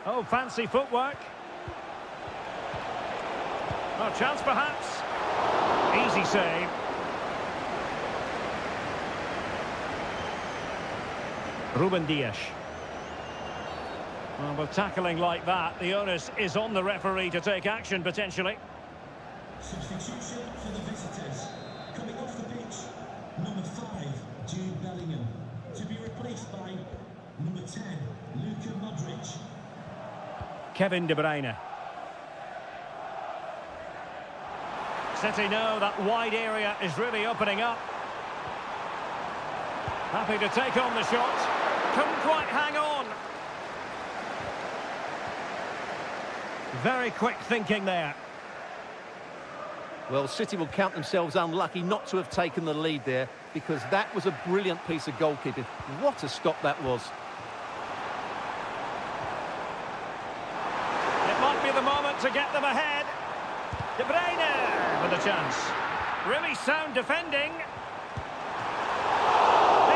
Oh, fancy footwork. Oh, chance perhaps. Easy save. Ruben Dias. Well, with tackling like that, the onus is on the referee to take action, potentially. Substitution for the visitors. Coming off the pitch, number 5, Jude Bellingham. To be replaced by number 10, Luka Modric. Kevin De Bruyne. City know that wide area is really opening up. Happy to take on the shot. Couldn't quite hang on. Very quick thinking there. Well, City will count themselves unlucky not to have taken the lead there, because that was a brilliant piece of goalkeeping. What a stop that was. It might be the moment to get them ahead. De Bruyne with a chance. Really sound defending.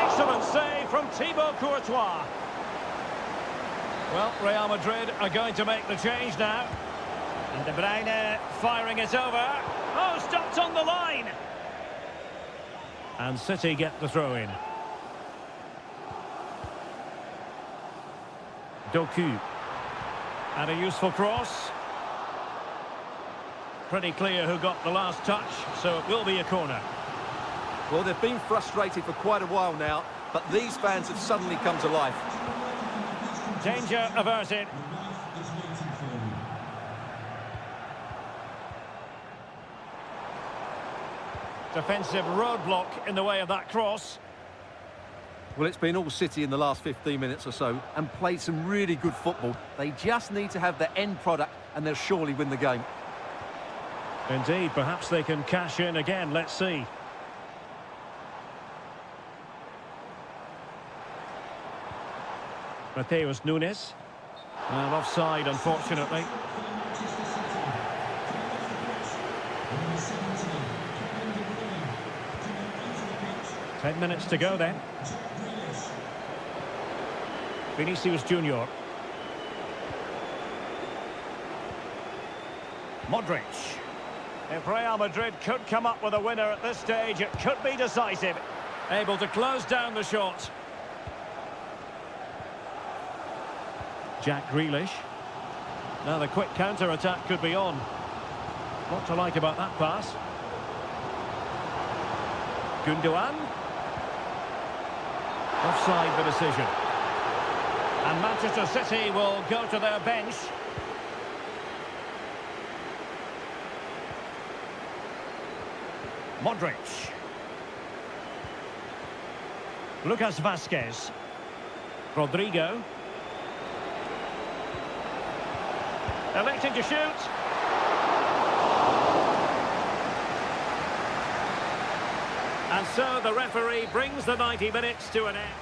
Excellent save from Thibaut Courtois. Well, Real Madrid are going to make the change now. And De Bruyne firing it over. Oh, stopped on the line. And City get the throw-in. Doku. And a useful cross. Pretty clear who got the last touch, so it will be a corner. Well, they've been frustrated for quite a while now, but these fans have suddenly come to life. Danger averted. Defensive roadblock in the way of that cross. Well, it's been all City in the last 15 minutes or so, and played some really good football. They just need to have the end product, and they'll surely win the game. Indeed, perhaps they can cash in again. Let's see. Mateus Nunes. Well, offside, unfortunately. Number 17, 10 minutes to go then. Vinicius Junior. Modric. If Real Madrid could come up with a winner at this stage, it could be decisive. Able to close down the shot. Jack Grealish. Now the quick counter-attack could be on. What to like about that pass? Gundogan. Offside the decision. And Manchester City will go to their bench. Modric. Lucas Vazquez. Rodrigo. Electing to shoot. And so the referee brings the 90 minutes to an end.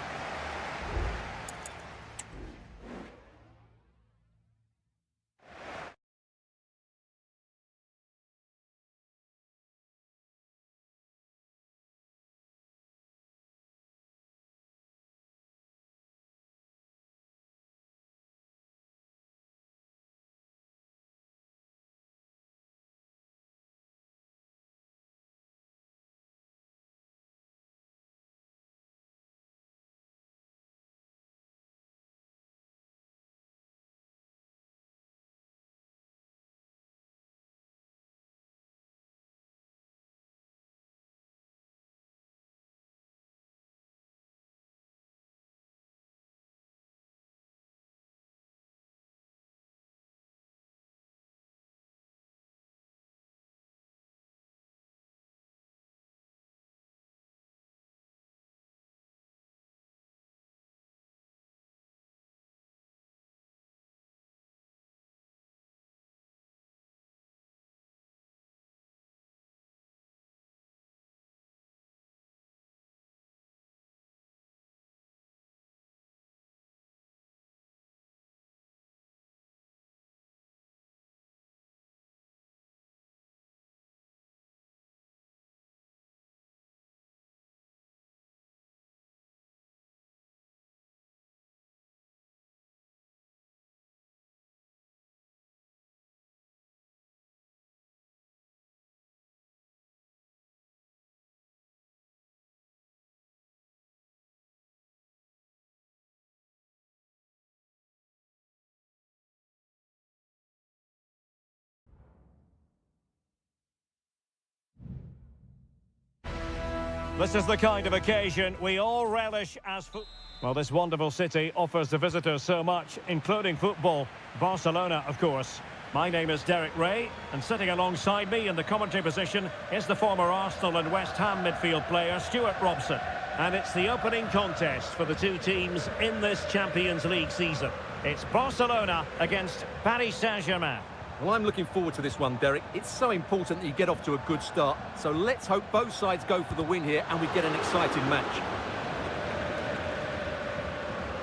This is the kind of occasion we all relish as football. Well, this wonderful city offers the visitors so much, including football. Barcelona, of course. My name is Derek Ray, and sitting alongside me in the commentary position is the former Arsenal and West Ham midfield player, Stuart Robson. And it's the opening contest for the two teams in this Champions League season. It's Barcelona against Paris Saint-Germain. Well, I'm looking forward to this one, Derek. It's so important that you get off to a good start. So let's hope both sides go for the win here and we get an exciting match.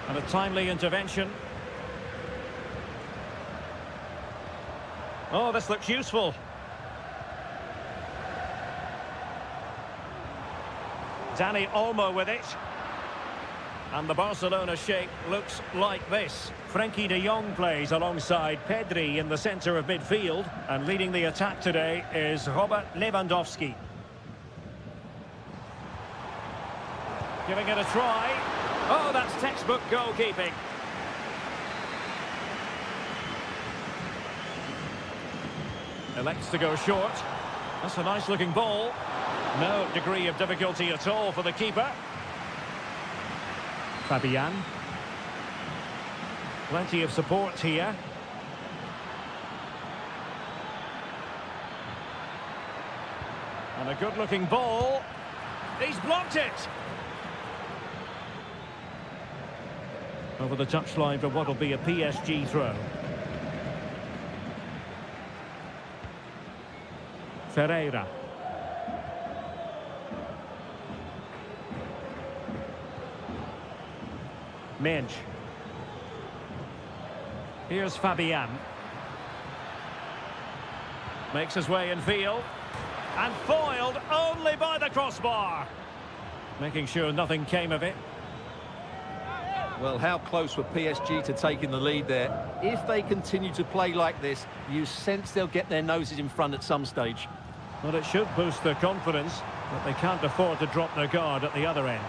And a timely intervention. Oh, this looks useful. Dani Olmo with it. And the Barcelona shape looks like this. Frenkie de Jong plays alongside Pedri in the centre of midfield. And leading the attack today is Robert Lewandowski. Giving it a try. Oh, that's textbook goalkeeping. Elects to go short. That's a nice-looking ball. No degree of difficulty at all for the keeper. Fabian. Plenty of support here. And a good-looking ball. He's blocked it. Over the touchline for what will be a PSG throw. Ferreira. Minch. Here's Fabian. Makes his way in field. And foiled only by the crossbar. Making sure nothing came of it. Well, how close were PSG to taking the lead there? If they continue to play like this, you sense they'll get their noses in front at some stage. Well, it should boost their confidence, but they can't afford to drop their guard at the other end.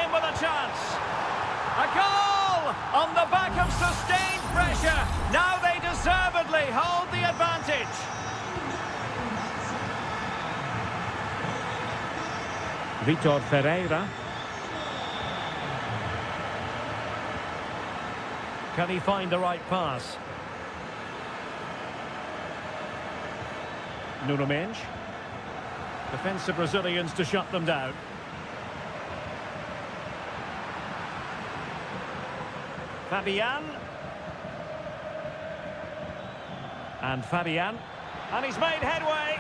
In with a chance! A goal! On the back of sustained pressure. Now they deservedly hold the advantage. Vitor Ferreira. Can he find the right pass? Nuno Mendes. Defensive Brazilians to shut them down. Fabian. And Fabian. And he's made headway.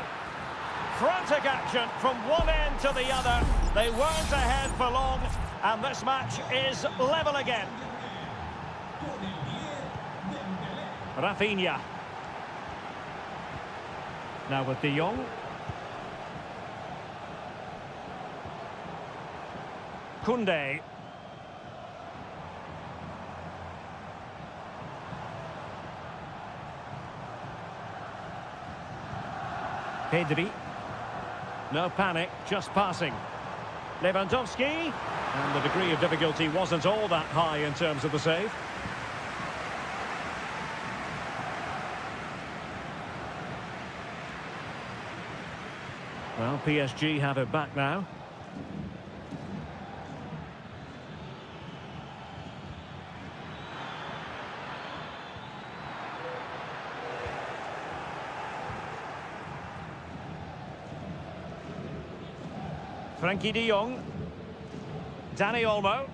Frantic action from one end to the other. They weren't ahead for long, and this match is level again. Rafinha. Now with de Jong. Koundé. Pedri. No panic, just passing. Lewandowski. And the degree of difficulty wasn't all that high in terms of the save. Well, PSG have it back now. Frenkie de Jong. Dani Olmo.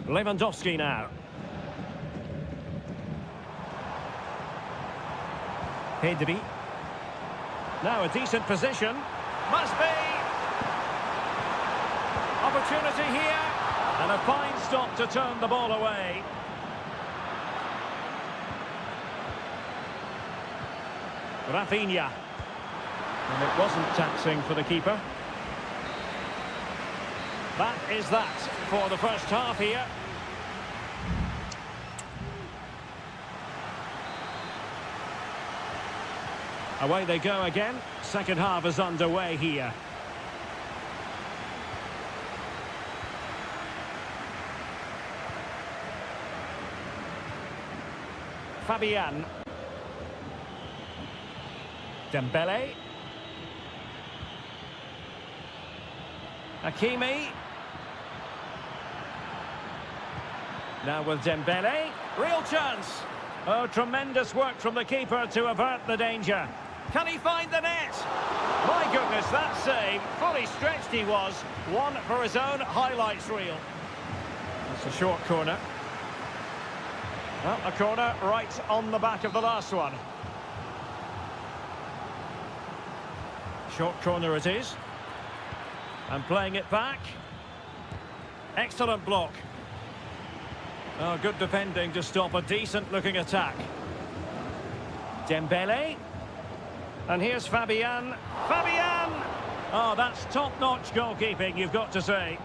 Lewandowski now. Pedri. Now a decent position. Must be. Opportunity here. And a fine stop to turn the ball away. Rafinha. And it wasn't taxing for the keeper. That is that for the first half here. Away they go again. Second half is underway here. Fabian. Dembele. Hakimi. Now with Dembele. Real chance. Oh, tremendous work from the keeper to avert the danger. Can he find the net? My goodness, that save. Fully stretched he was. One for his own highlights reel. That's a short corner. Well, a corner right on the back of the last one. Short corner it is. And playing it back. Excellent block. Oh, good defending to stop a decent-looking attack. Dembele. And here's Fabian. Fabian! Oh, that's top-notch goalkeeping, you've got to say.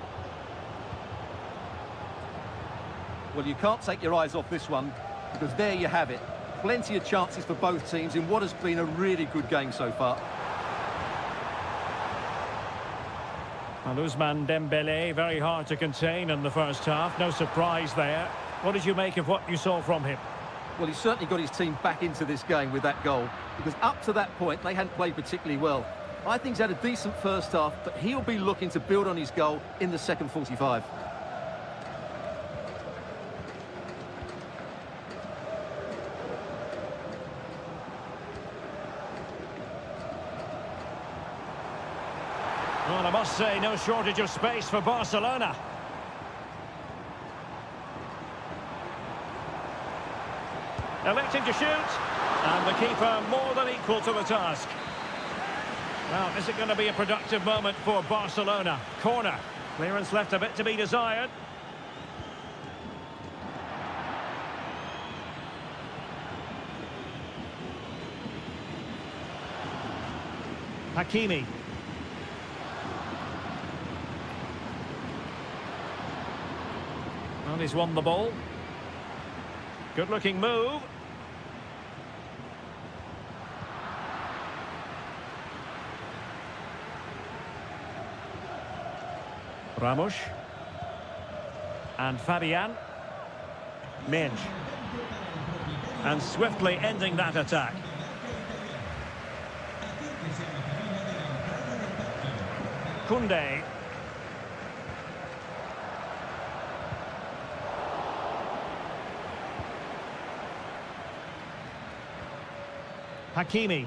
Well, you can't take your eyes off this one, because there you have it. Plenty of chances for both teams in what has been a really good game so far. Well, Ousmane Dembele, very hard to contain in the first half. No surprise there. What did you make of what you saw from him? Well, he certainly got his team back into this game with that goal, because up to that point, they hadn't played particularly well. I think he's had a decent first half, but he'll be looking to build on his goal in the second 45. Well, I must say, no shortage of space for Barcelona. Electing to shoot, and the keeper more than equal to the task. Well, is it going to be a productive moment for Barcelona? Corner. Clearance left a bit to be desired. Hakimi. Well, he's won the ball. Good-looking move. Ramos. And Fabian. Minge. And swiftly ending that attack. Koundé. Hakimi.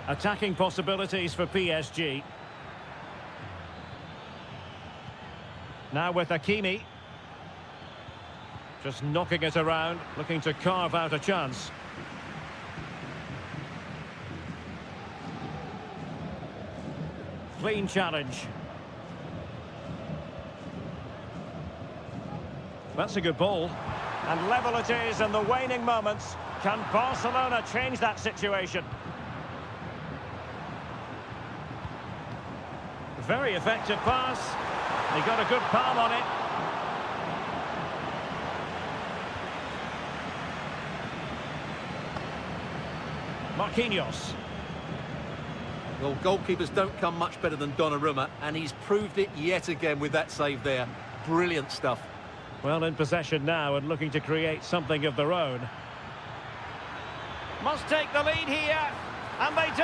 Attacking possibilities for PSG. Now with Hakimi. Just knocking it around, looking to carve out a chance. Clean challenge. That's a good ball. And level it is in the waning moments. Can Barcelona change that situation? Very effective pass. He got a good palm on it. Marquinhos. Well, goalkeepers don't come much better than Donnarumma, and he's proved it yet again with that save there. Brilliant stuff. Well, in possession now and looking to create something of their own. Must take the lead here, and they do!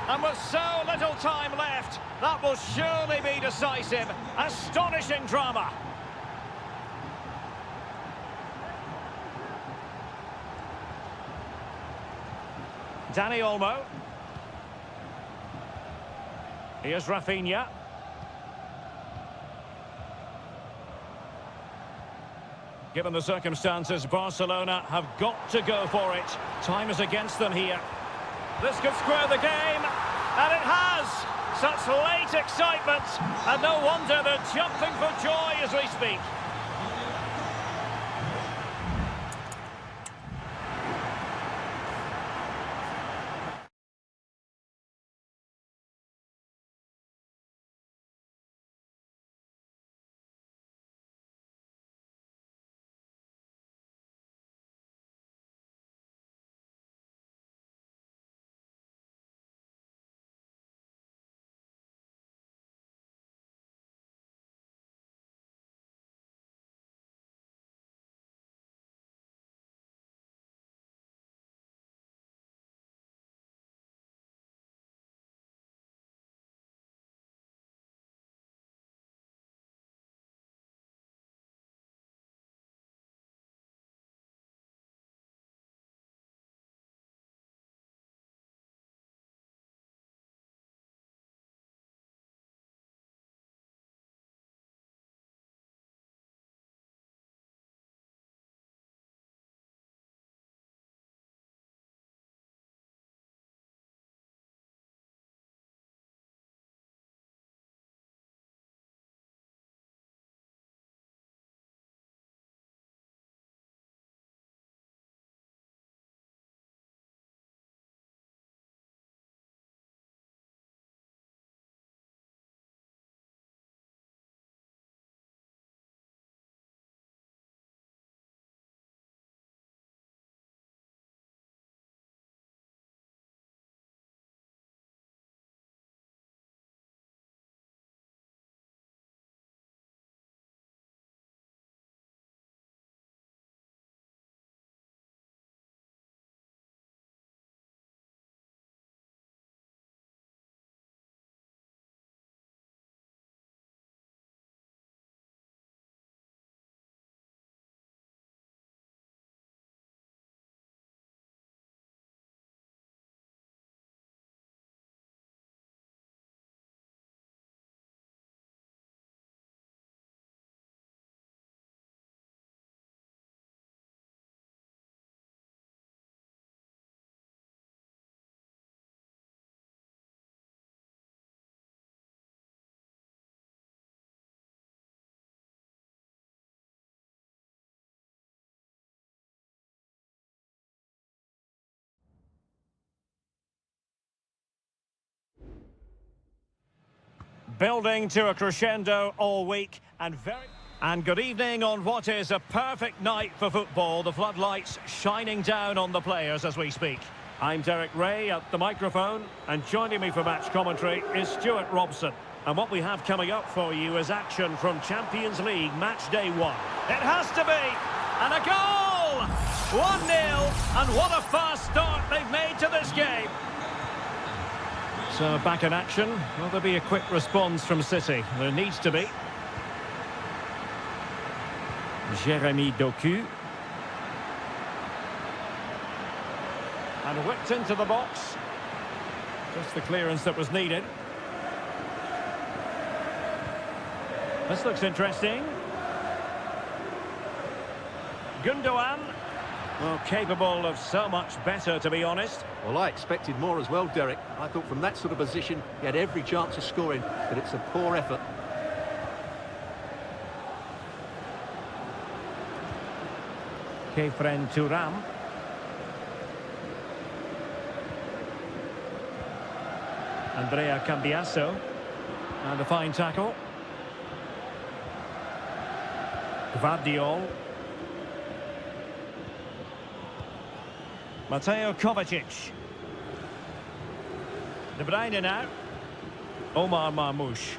And with so little time left, that will surely be decisive. Astonishing drama. Dani Olmo. Here's Rafinha. Given the circumstances, Barcelona have got to go for it. Time is against them here. This could square the game, and it has! Such late excitement, and no wonder they're jumping for joy as we speak. Building to a crescendo all week and good evening on what is a perfect night for football. The floodlights shining down on the players as we speak. I'm Derek Ray at the microphone, and joining me for match commentary is Stuart Robson. And what we have coming up for you is action from Champions League match day 1. It has to be! And a goal! 1-0, and what a fast start they've made to this game. So back in action. Will there be a quick response from City? There needs to be. Jeremy Doku. And whipped into the box. Just the clearance that was needed. This looks interesting. Gundogan. Well, capable of so much better, to be honest. Well, I expected more as well, Derek. I thought from that sort of position, he had every chance of scoring, but it's a poor effort. Kefren Turam. Andrea Cambiasso. And a fine tackle. Gvardiol. Mateo Kovacic. De Bruyne now. Omar Marmoush.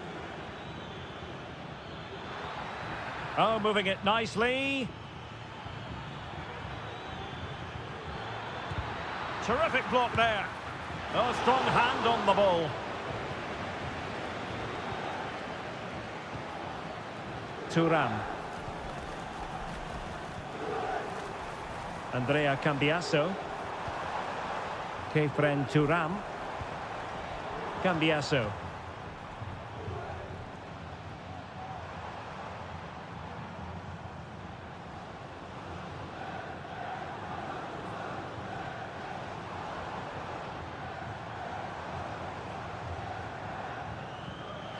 Oh, moving it nicely. Terrific block there. Oh, strong hand on the ball. Turam. Andrea Cambiasso. Kefren Turam. Cambiasso.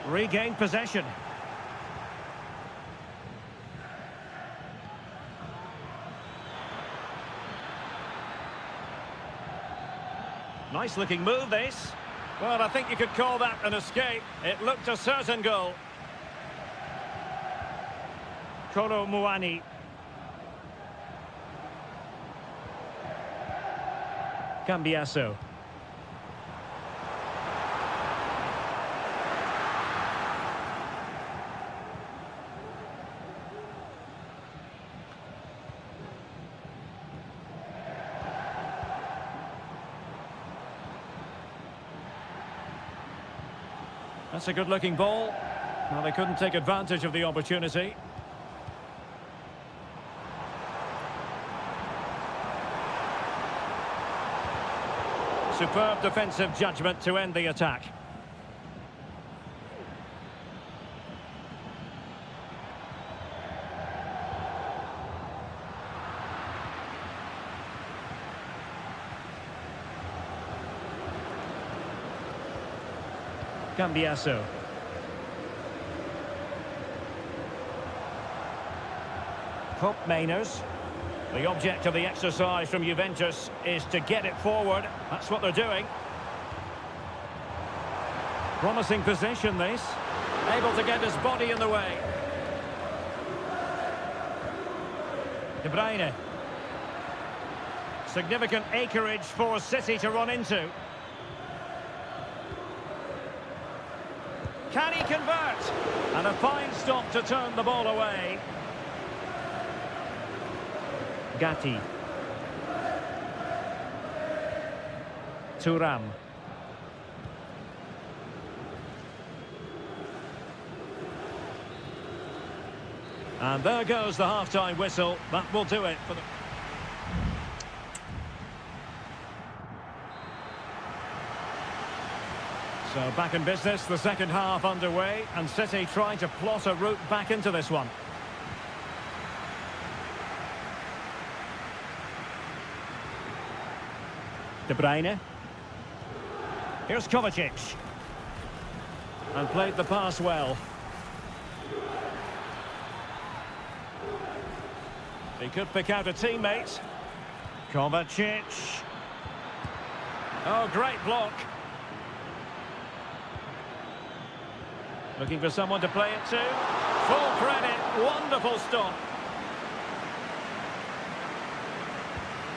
Regained possession. Nice looking move, this. Well, I think you could call that an escape. It looked a certain goal. Kolo Muani. Cambiasso. That's a good-looking ball. Well, they couldn't take advantage of the opportunity. Superb defensive judgment to end the attack. Cambiasso. Hope Mainers. The object of the exercise from Juventus is to get it forward. That's what they're doing. Promising possession, this. Able to get his body in the way. De Bruyne. Significant acreage for City to run into. Can he convert? And a fine stop to turn the ball away. Gatti. Turam. And there goes the half-time whistle. That will do it for the... So back in business, the second half underway, and City trying to plot a route back into this one. De Bruyne. Here's Kovacic. And played the pass well. He could pick out a teammate. Kovacic. Oh, great block. Looking for someone to play it to. Full credit. Wonderful stop.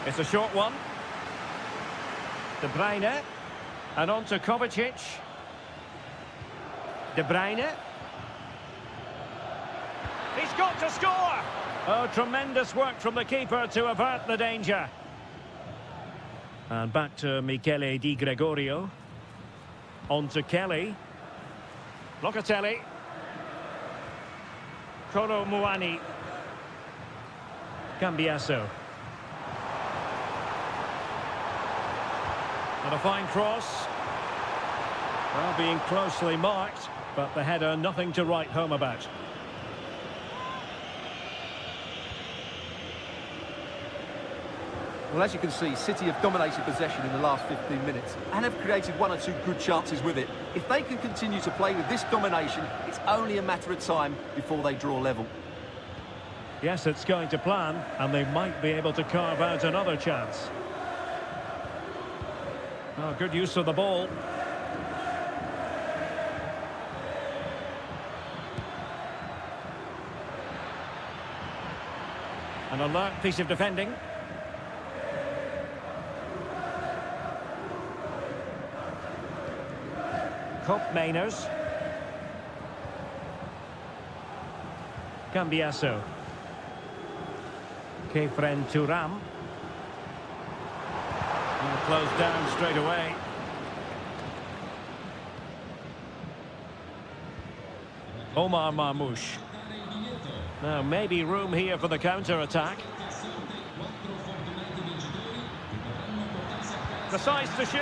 It's a short one. De Bruyne. And on to Kovacic. De Bruyne. He's got to score! Oh, tremendous work from the keeper to avert the danger. And back to Michele Di Gregorio. On to Kelly. Locatelli. Kolo Muani. Cambiasso. And a fine cross. Well, being closely marked, but the header nothing to write home about. Well, as you can see, City have dominated possession in the last 15 minutes and have created one or two good chances with it. If they can continue to play with this domination, it's only a matter of time before they draw level. Yes, it's going to plan, and they might be able to carve out another chance. Oh, good use of the ball. An alert piece of defending. Koopmeiners. Cambiasso. Kefren Turam. Closed down straight away. Omar Marmoush. Now maybe room here for the counter-attack. Decides to shoot.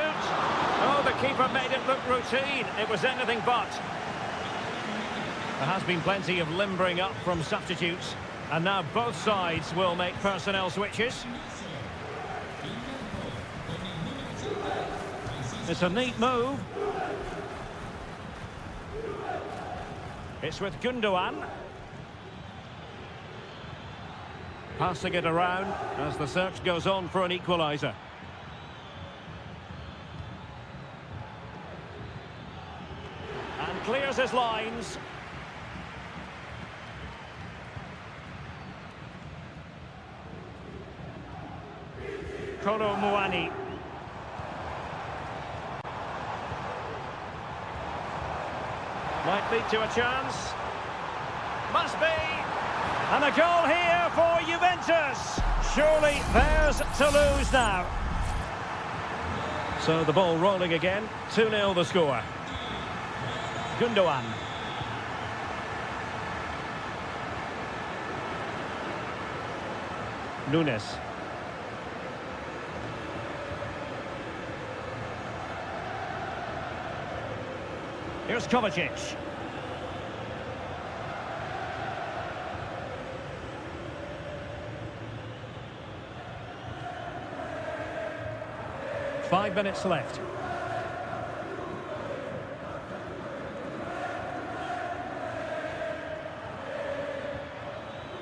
Oh, the keeper made it look routine. It was anything but. There has been plenty of limbering up from substitutes. And now both sides will make personnel switches. It's a neat move. It's with Gundogan. Passing it around as the search goes on for an equaliser. And clears his lines. Kolo Muani. Might lead to a chance. Must be. And a goal here for Juventus. Surely theirs to lose now. So the ball rolling again. 2-0 the score. Gundogan. Nunes. Here's Kovacic. Five minutes left.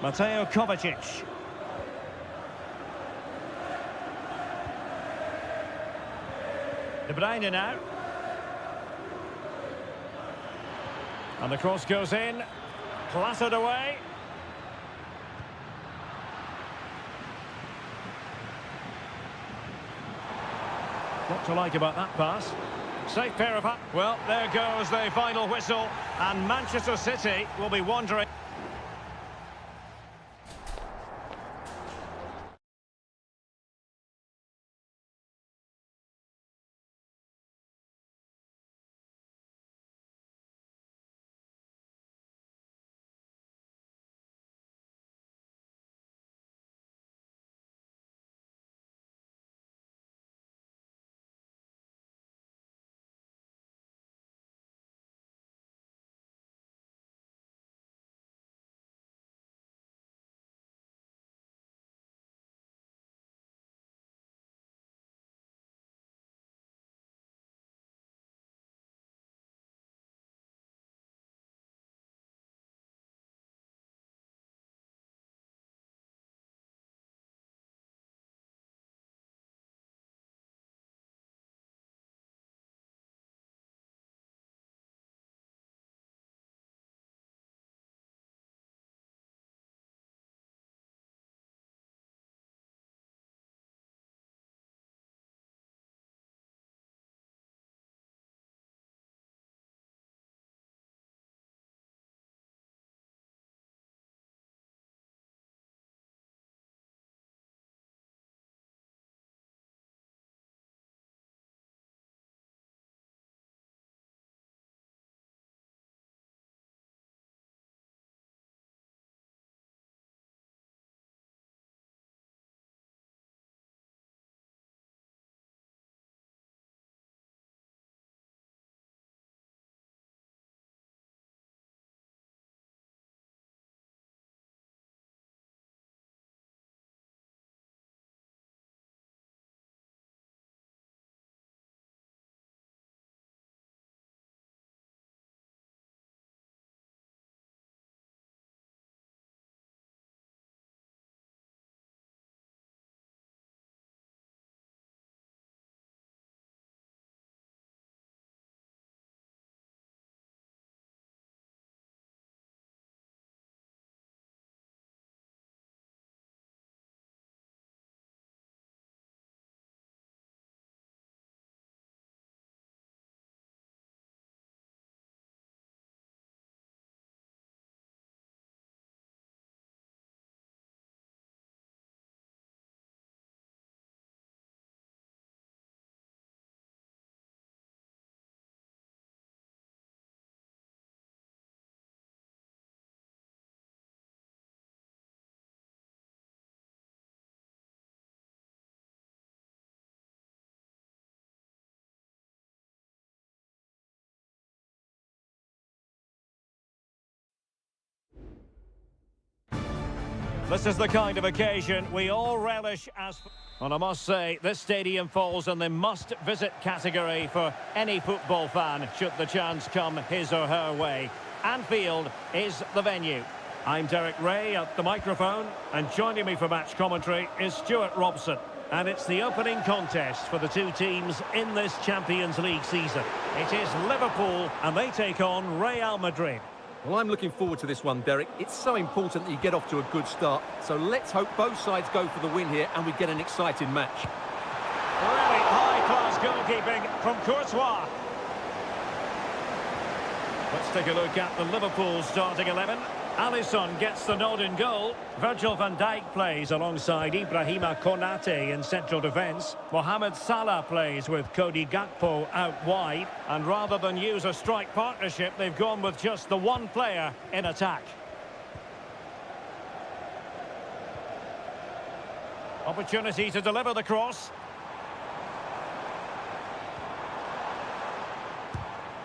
Mateo Kovacic. De Bruyne now. And the cross goes in. Clattered away. What to like about that pass? Safe pair of... Well, there goes the final whistle. And Manchester City will be wondering... This is the kind of occasion we all relish as... And I must say, this stadium falls in the must-visit category for any football fan, should the chance come his or her way. Anfield is the venue. I'm Derek Ray at the microphone, and joining me for match commentary is Stuart Robson. And it's the opening contest for the two teams in this Champions League season. It is Liverpool, and they take on Real Madrid. Well, I'm looking forward to this one, Derek. It's so important that you get off to a good start. So let's hope both sides go for the win here and we get an exciting match. Really high-class goalkeeping from Courtois. Let's take a look at the Liverpool starting 11. Alisson gets the nod in goal. Virgil van Dijk plays alongside Ibrahima Konate in central defence. Mohamed Salah plays with Cody Gakpo out wide. And rather than use a strike partnership, they've gone with just the one player in attack. Opportunity to deliver the cross.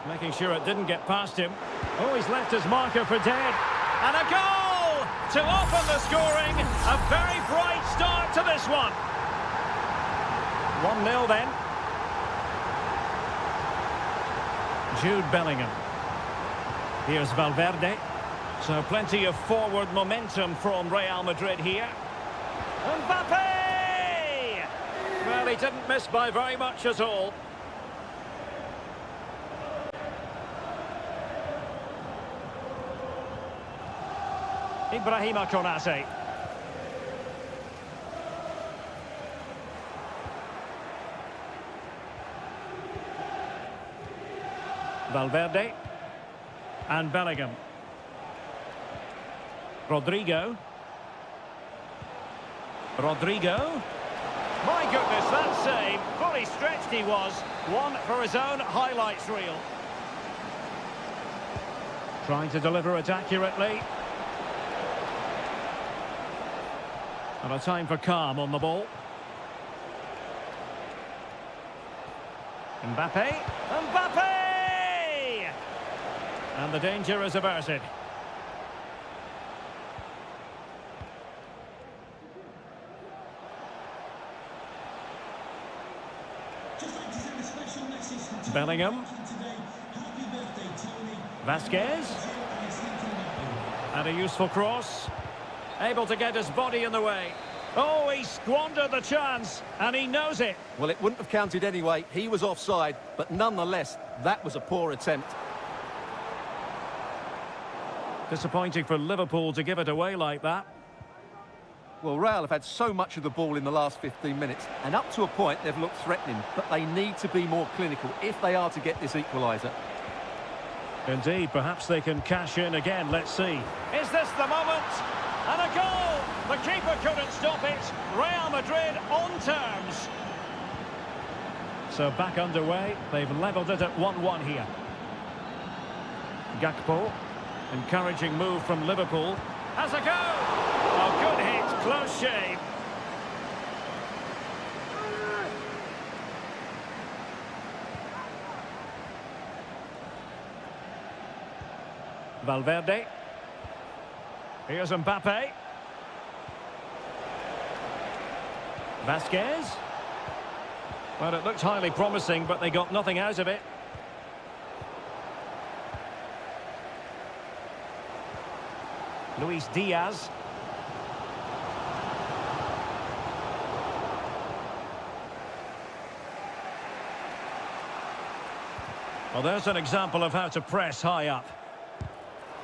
Making sure it didn't get past him. Oh, he's left his marker for dead. And a goal to open the scoring. A very bright start to this one. 1-0 then. Jude Bellingham. Here's Valverde. So plenty of forward momentum from Real Madrid here. Mbappe! Well, he didn't miss by very much at all. Ibrahima Konate. Valverde. And Bellingham. Rodrigo. Rodrigo. My goodness, that save. Fully stretched he was. One for his own highlights reel. Trying to deliver it accurately. And a time for calm on the ball. Mbappe. Mbappe! And the danger is averted. Just like to send a special message to Bellingham. today. Happy birthday, Tony. Vasquez. And a useful cross. Able to get his body in the way. Oh, he squandered the chance, and he knows it. Well, it wouldn't have counted anyway. He was offside, but nonetheless, that was a poor attempt. Disappointing for Liverpool to give it away like that. Well, Real have had so much of the ball in the last 15 minutes, and up to a point they've looked threatening, but they need to be more clinical if they are to get this equaliser. Indeed, perhaps they can cash in again. Let's see. Is this the moment? And a goal! The keeper couldn't stop it. Real Madrid on terms. So back underway. They've levelled it at 1-1 here. Gakpo. Encouraging move from Liverpool. Has a go! Oh, good hit. Close shave. Valverde. Here's Mbappe. Vasquez. Well, it looked highly promising, but they got nothing out of it. Luis Diaz. Well, there's an example of how to press high up.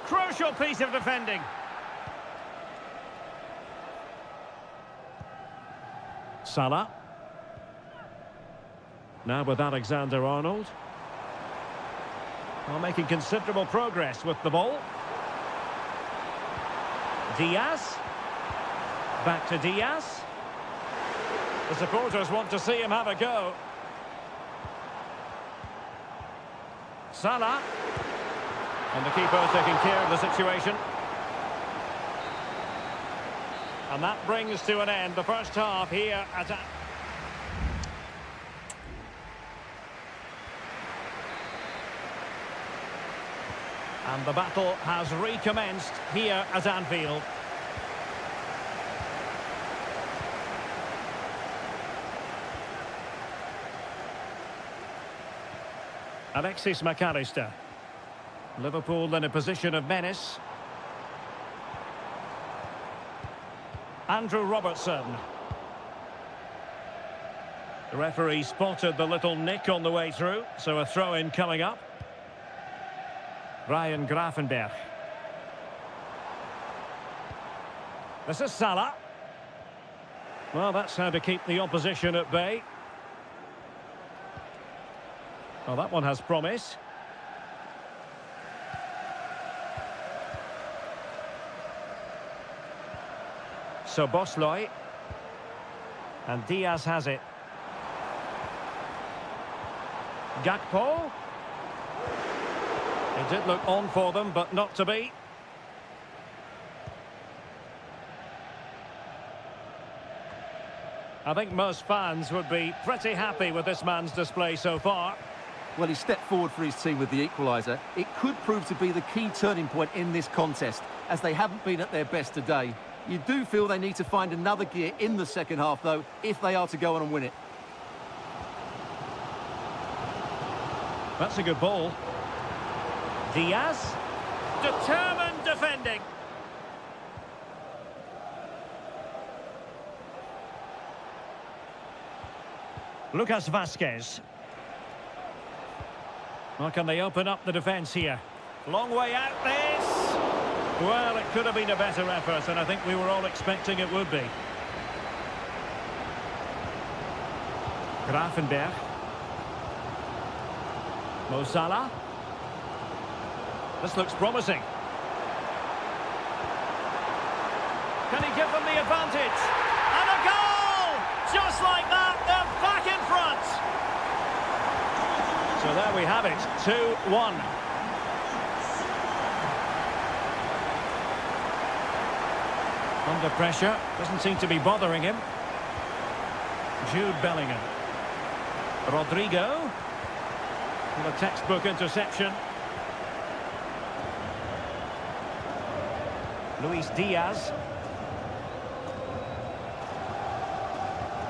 Crucial piece of defending. Salah. Now with Alexander-Arnold. Well, making considerable progress with the ball. Diaz. Back to Diaz. The supporters want to see him have a go. Salah. And the keeper taking care of the situation. And that brings to an end the first half here at... And the battle has recommenced here at Anfield. Alexis McAllister. Liverpool in a position of menace. Andrew Robertson. The referee spotted the little nick on the way through, so a throw-in coming up. Ryan Gravenberch. This is Salah. Well, that's how to keep the opposition at bay. Well, that one has promise. So Bosley. And Diaz has it. Gakpo. It did look on for them, but not to be. I think most fans would be pretty happy with this man's display so far. Well, he stepped forward for his team with the equaliser. It could prove to be the key turning point in this contest, as they haven't been at their best today. You do feel they need to find another gear in the second half, though, if they are to go on and win it. That's a good ball. Diaz. Determined defending. Lucas Vazquez. Well, can they open up the defence here? Long way out this. Well, it could have been a better effort, and I think we were all expecting it would be. Gravenberch. Mo Salah. This looks promising. Can he give them the advantage? And a goal! Just like that, they're back in front. So there we have it, 2-1. Under pressure, doesn't seem to be bothering him. Jude Bellingham. Rodrigo. With a textbook interception. Luis Diaz.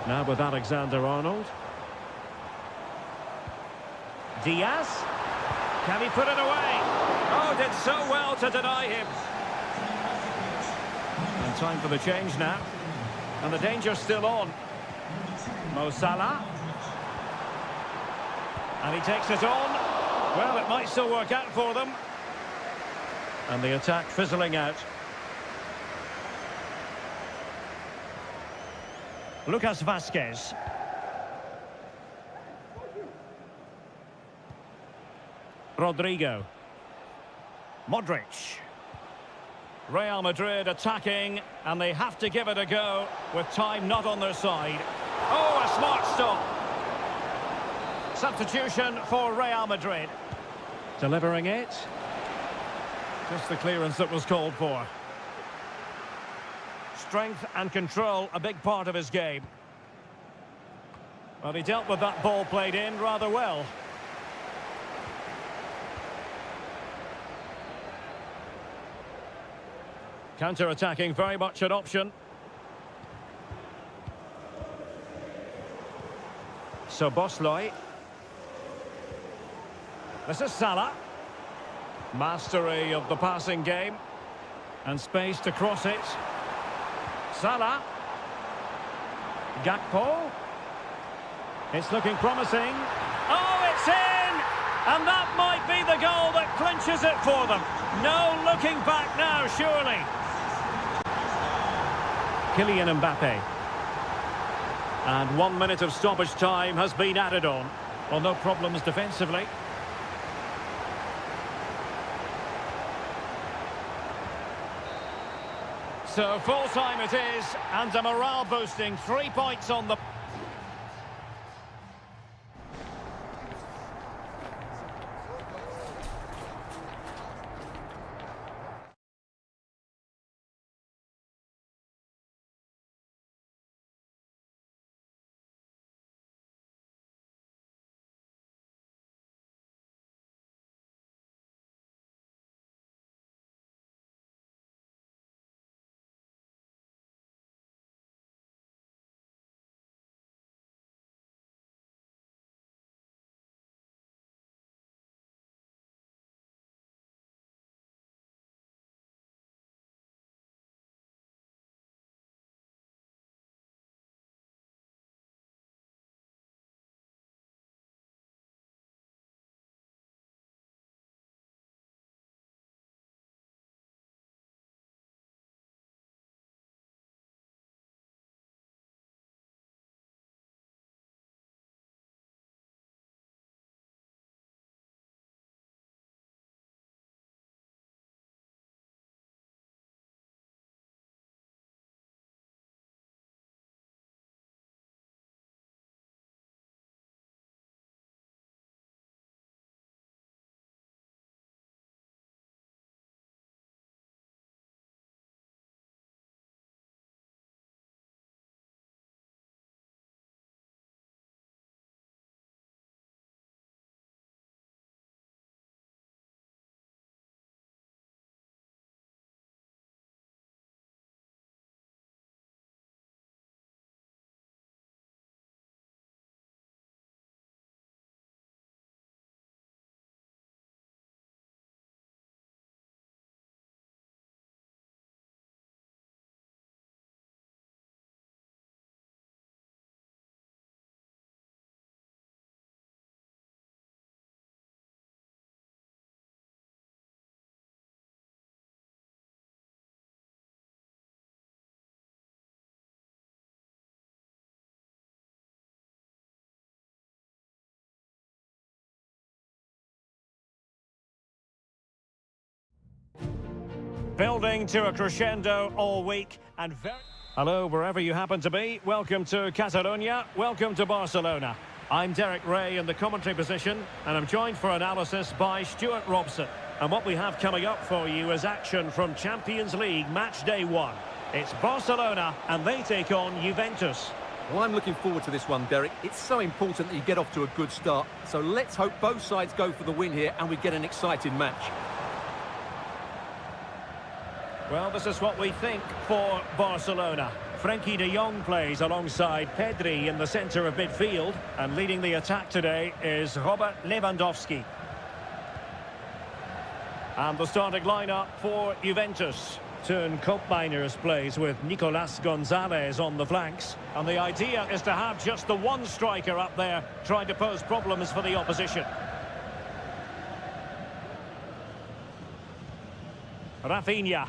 Now with Alexander-Arnold. Diaz. Can he put it away? Oh, did so well to deny him. And time for the change now. And the danger's still on. Mo Salah. And he takes it on. Well, it might still work out for them. And the attack fizzling out. Lucas Vazquez. Rodrigo. Modric. Real Madrid attacking, and they have to give it a go with time not on their side. Oh, a smart stop. Substitution for Real Madrid. Delivering it. Just the clearance that was called for. Strength and control, a big part of his game. Well, he dealt with that ball played in rather well. Counter-attacking, very much an option. So Bosley. This is Salah. Mastery of the passing game. And space to cross it. Salah. Gakpo. It's looking promising. Oh, it's in! And that might be the goal that clinches it for them. No looking back now, surely. Kylian Mbappe. And 1 minute of stoppage time has been added on. Well, no problems defensively. So full time it is, and a morale boosting 3 points on the... Building to a crescendo all week and very... Hello, wherever you happen to be. Welcome to Catalonia. Welcome to Barcelona. I'm Derek Ray in the commentary position, and I'm joined for analysis by Stuart Robson. And what we have coming up for you is action from Champions League match day 1. It's Barcelona, and they take on Juventus. Well, I'm looking forward to this one, Derek. It's so important that you get off to a good start. So let's hope both sides go for the win here and we get an exciting match. Well, this is what we think for Barcelona. Frenkie de Jong plays alongside Pedri in the centre of midfield, and leading the attack today is Robert Lewandowski. And the starting lineup for Juventus. Turn Koopmeiners plays with Nicolas Gonzalez on the flanks. And the idea is to have just the one striker up there trying to pose problems for the opposition. Rafinha.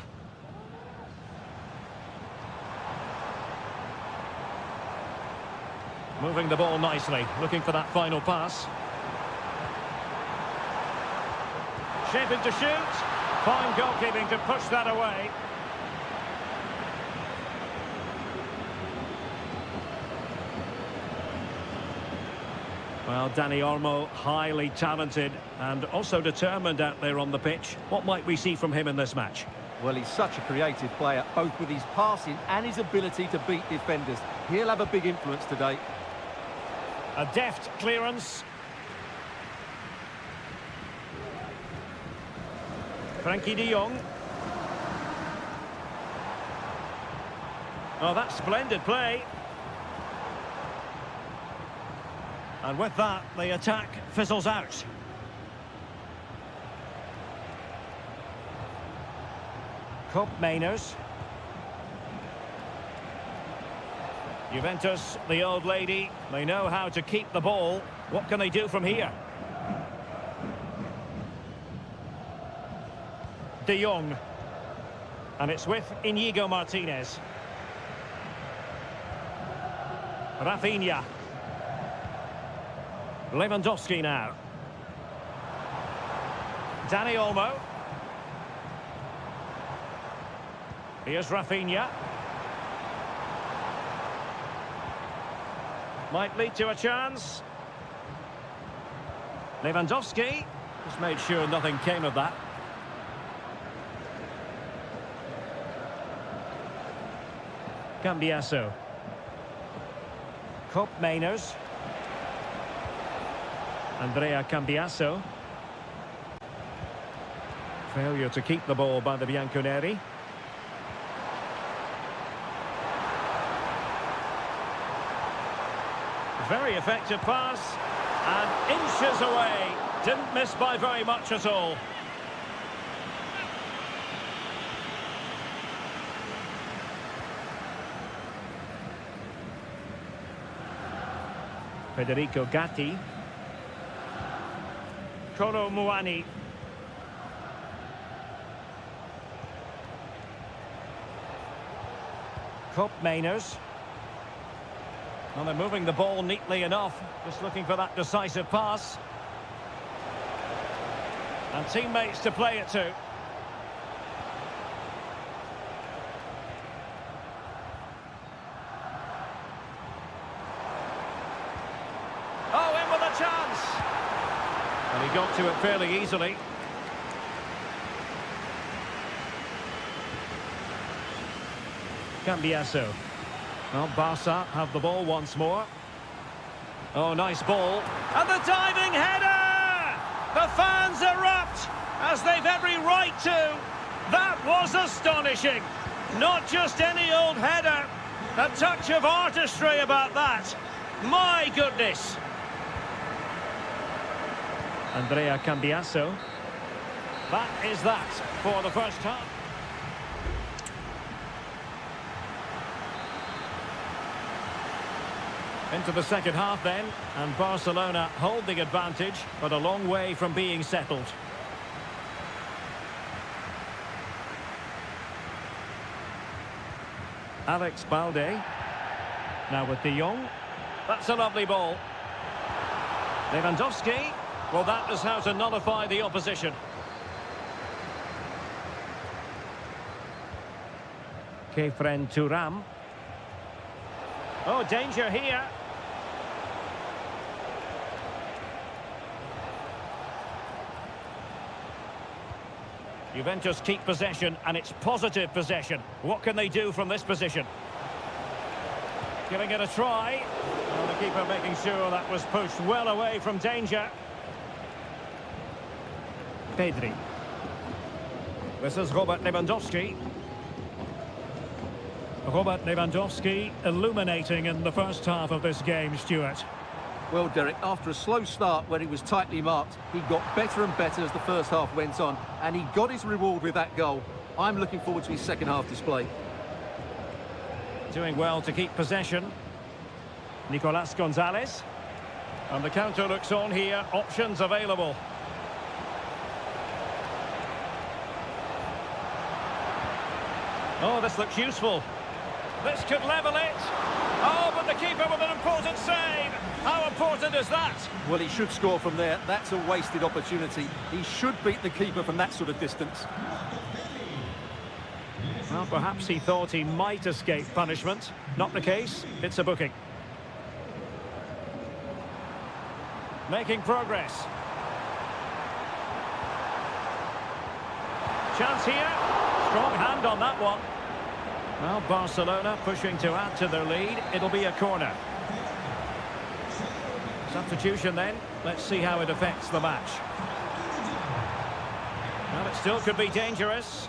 Moving the ball nicely, looking for that final pass. Shaping to shoot. Fine goalkeeping to push that away. Well, Dani Olmo, highly talented and also determined out there on the pitch. What might we see from him in this match? Well, he's such a creative player, both with his passing and his ability to beat defenders. He'll have a big influence today. A deft clearance. Frenkie de Jong. Oh, that's splendid play. And with that, the attack fizzles out. Koopmeiners. Juventus, the old lady, they know how to keep the ball. What can they do from here? De Jong. And it's with Inigo Martinez. Rafinha. Lewandowski now. Dani Olmo. Here's Rafinha. Might lead to a chance. Lewandowski. Just made sure nothing came of that. Cambiasso. Koopmeiners. Andrea Cambiasso. Failure to keep the ball by the Bianconeri. Very effective pass. And inches away. Didn't miss by very much at all. Federico Gatti. Kolo Muani. Koopmeiners. Well, they're moving the ball neatly enough. Just looking for that decisive pass. And teammates to play it to. Oh, in with a chance! And he got to it fairly easily. Cambiasso. Well, Barca have the ball once more. Oh, nice ball. And the diving header! The fans erupt, as they've every right to. That was astonishing. Not just any old header. A touch of artistry about that. My goodness. Andrea Cambiasso. That is that for the first half. Into the second half then, and Barcelona hold the advantage, but a long way from being settled. Alex Balde. Now with De Jong. That's a lovely ball. Lewandowski. Well, that is how to nullify the opposition. Kefren Turam. Oh, danger here. Juventus keep possession, and it's positive possession. What can they do from this position? Giving it a try. And the keeper making sure that was pushed well away from danger. Pedri. This is Robert Lewandowski. Robert Lewandowski illuminating in the first half of this game, Stuart. Well, Derek, after a slow start when he was tightly marked, he got better and better as the first half went on, and he got his reward with that goal. I'm looking forward to his second half display. Doing well to keep possession. Nicolas Gonzalez. And the counter looks on here, options available. Oh, this looks useful. This could level it. Oh, but the keeper with an important save. How important is that? Well, he should score from there. That's a wasted opportunity. He should beat the keeper from that sort of distance. Well, perhaps he thought he might escape punishment. Not the case. It's a booking. Making progress. Chance here. Strong hand on that one. Well, Barcelona pushing to add to their lead. It'll be a corner. Substitution then. Let's see how it affects the match. Well, it still could be dangerous.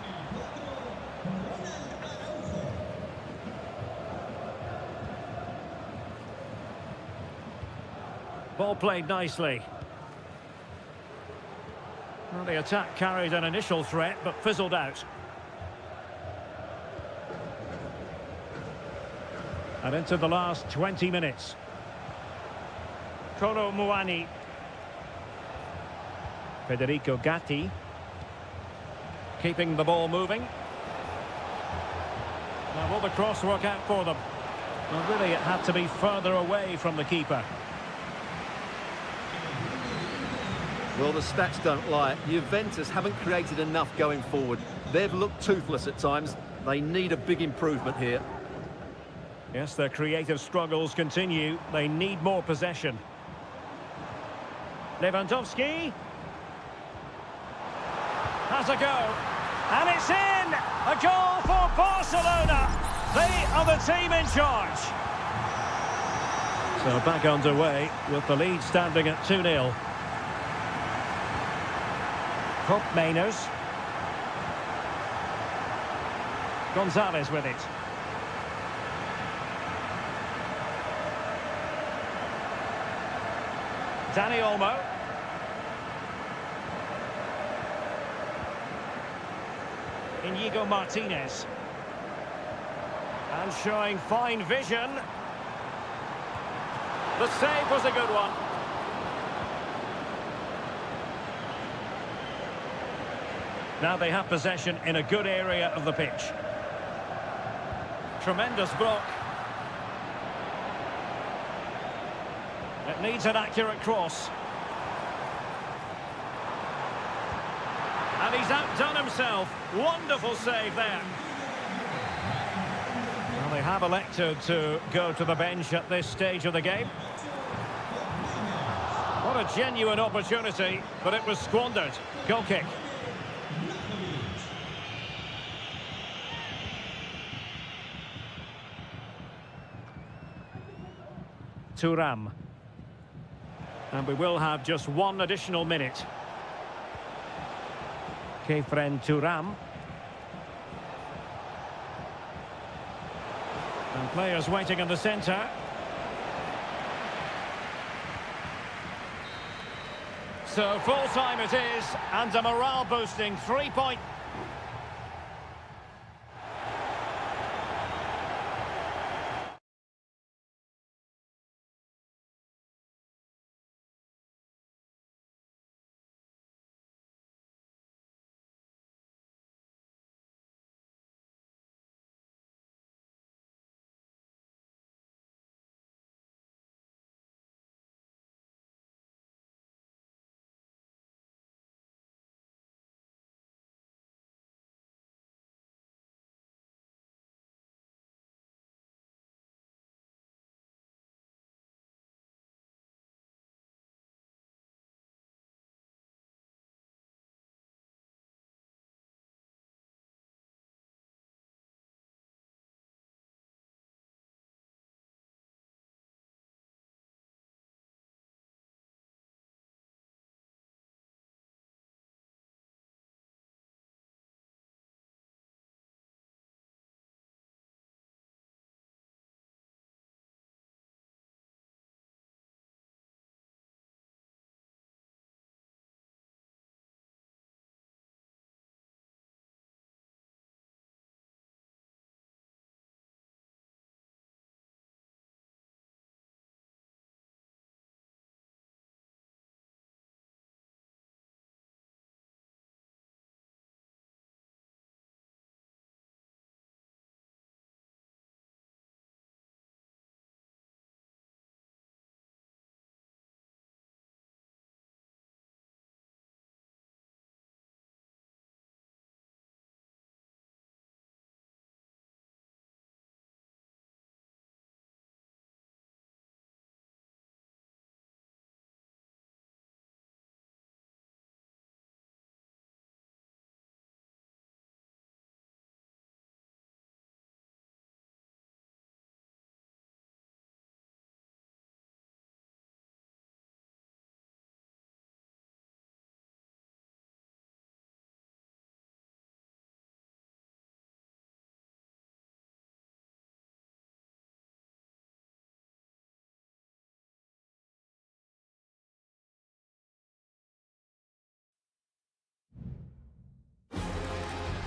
Ball played nicely. Well, the attack carried an initial threat, but fizzled out. And into the last 20 minutes. Kolo Muani. Federico Gatti. Keeping the ball moving. Now, will the cross work out for them? Well, really, it had to be further away from the keeper. Well, the stats don't lie. Juventus haven't created enough going forward. They've looked toothless at times. They need a big improvement here. Yes, their creative struggles continue. They need more possession. Lewandowski. Has a go. And it's in! A goal for Barcelona! They are the team in charge. So back underway with the lead standing at 2-0. Hope Mainers. Gonzalez with it. Dani Olmo. Inigo Martinez. And showing fine vision. The save was a good one. Now they have possession in a good area of the pitch. Tremendous block. It needs an accurate cross. And he's outdone himself. Wonderful save there. Well, they have elected to go to the bench at this stage of the game. What a genuine opportunity, but it was squandered. Goal kick. Turam. And we will have just one additional minute. Kefren Turam. And players waiting in the centre. So full time it is, and a morale boosting 3-point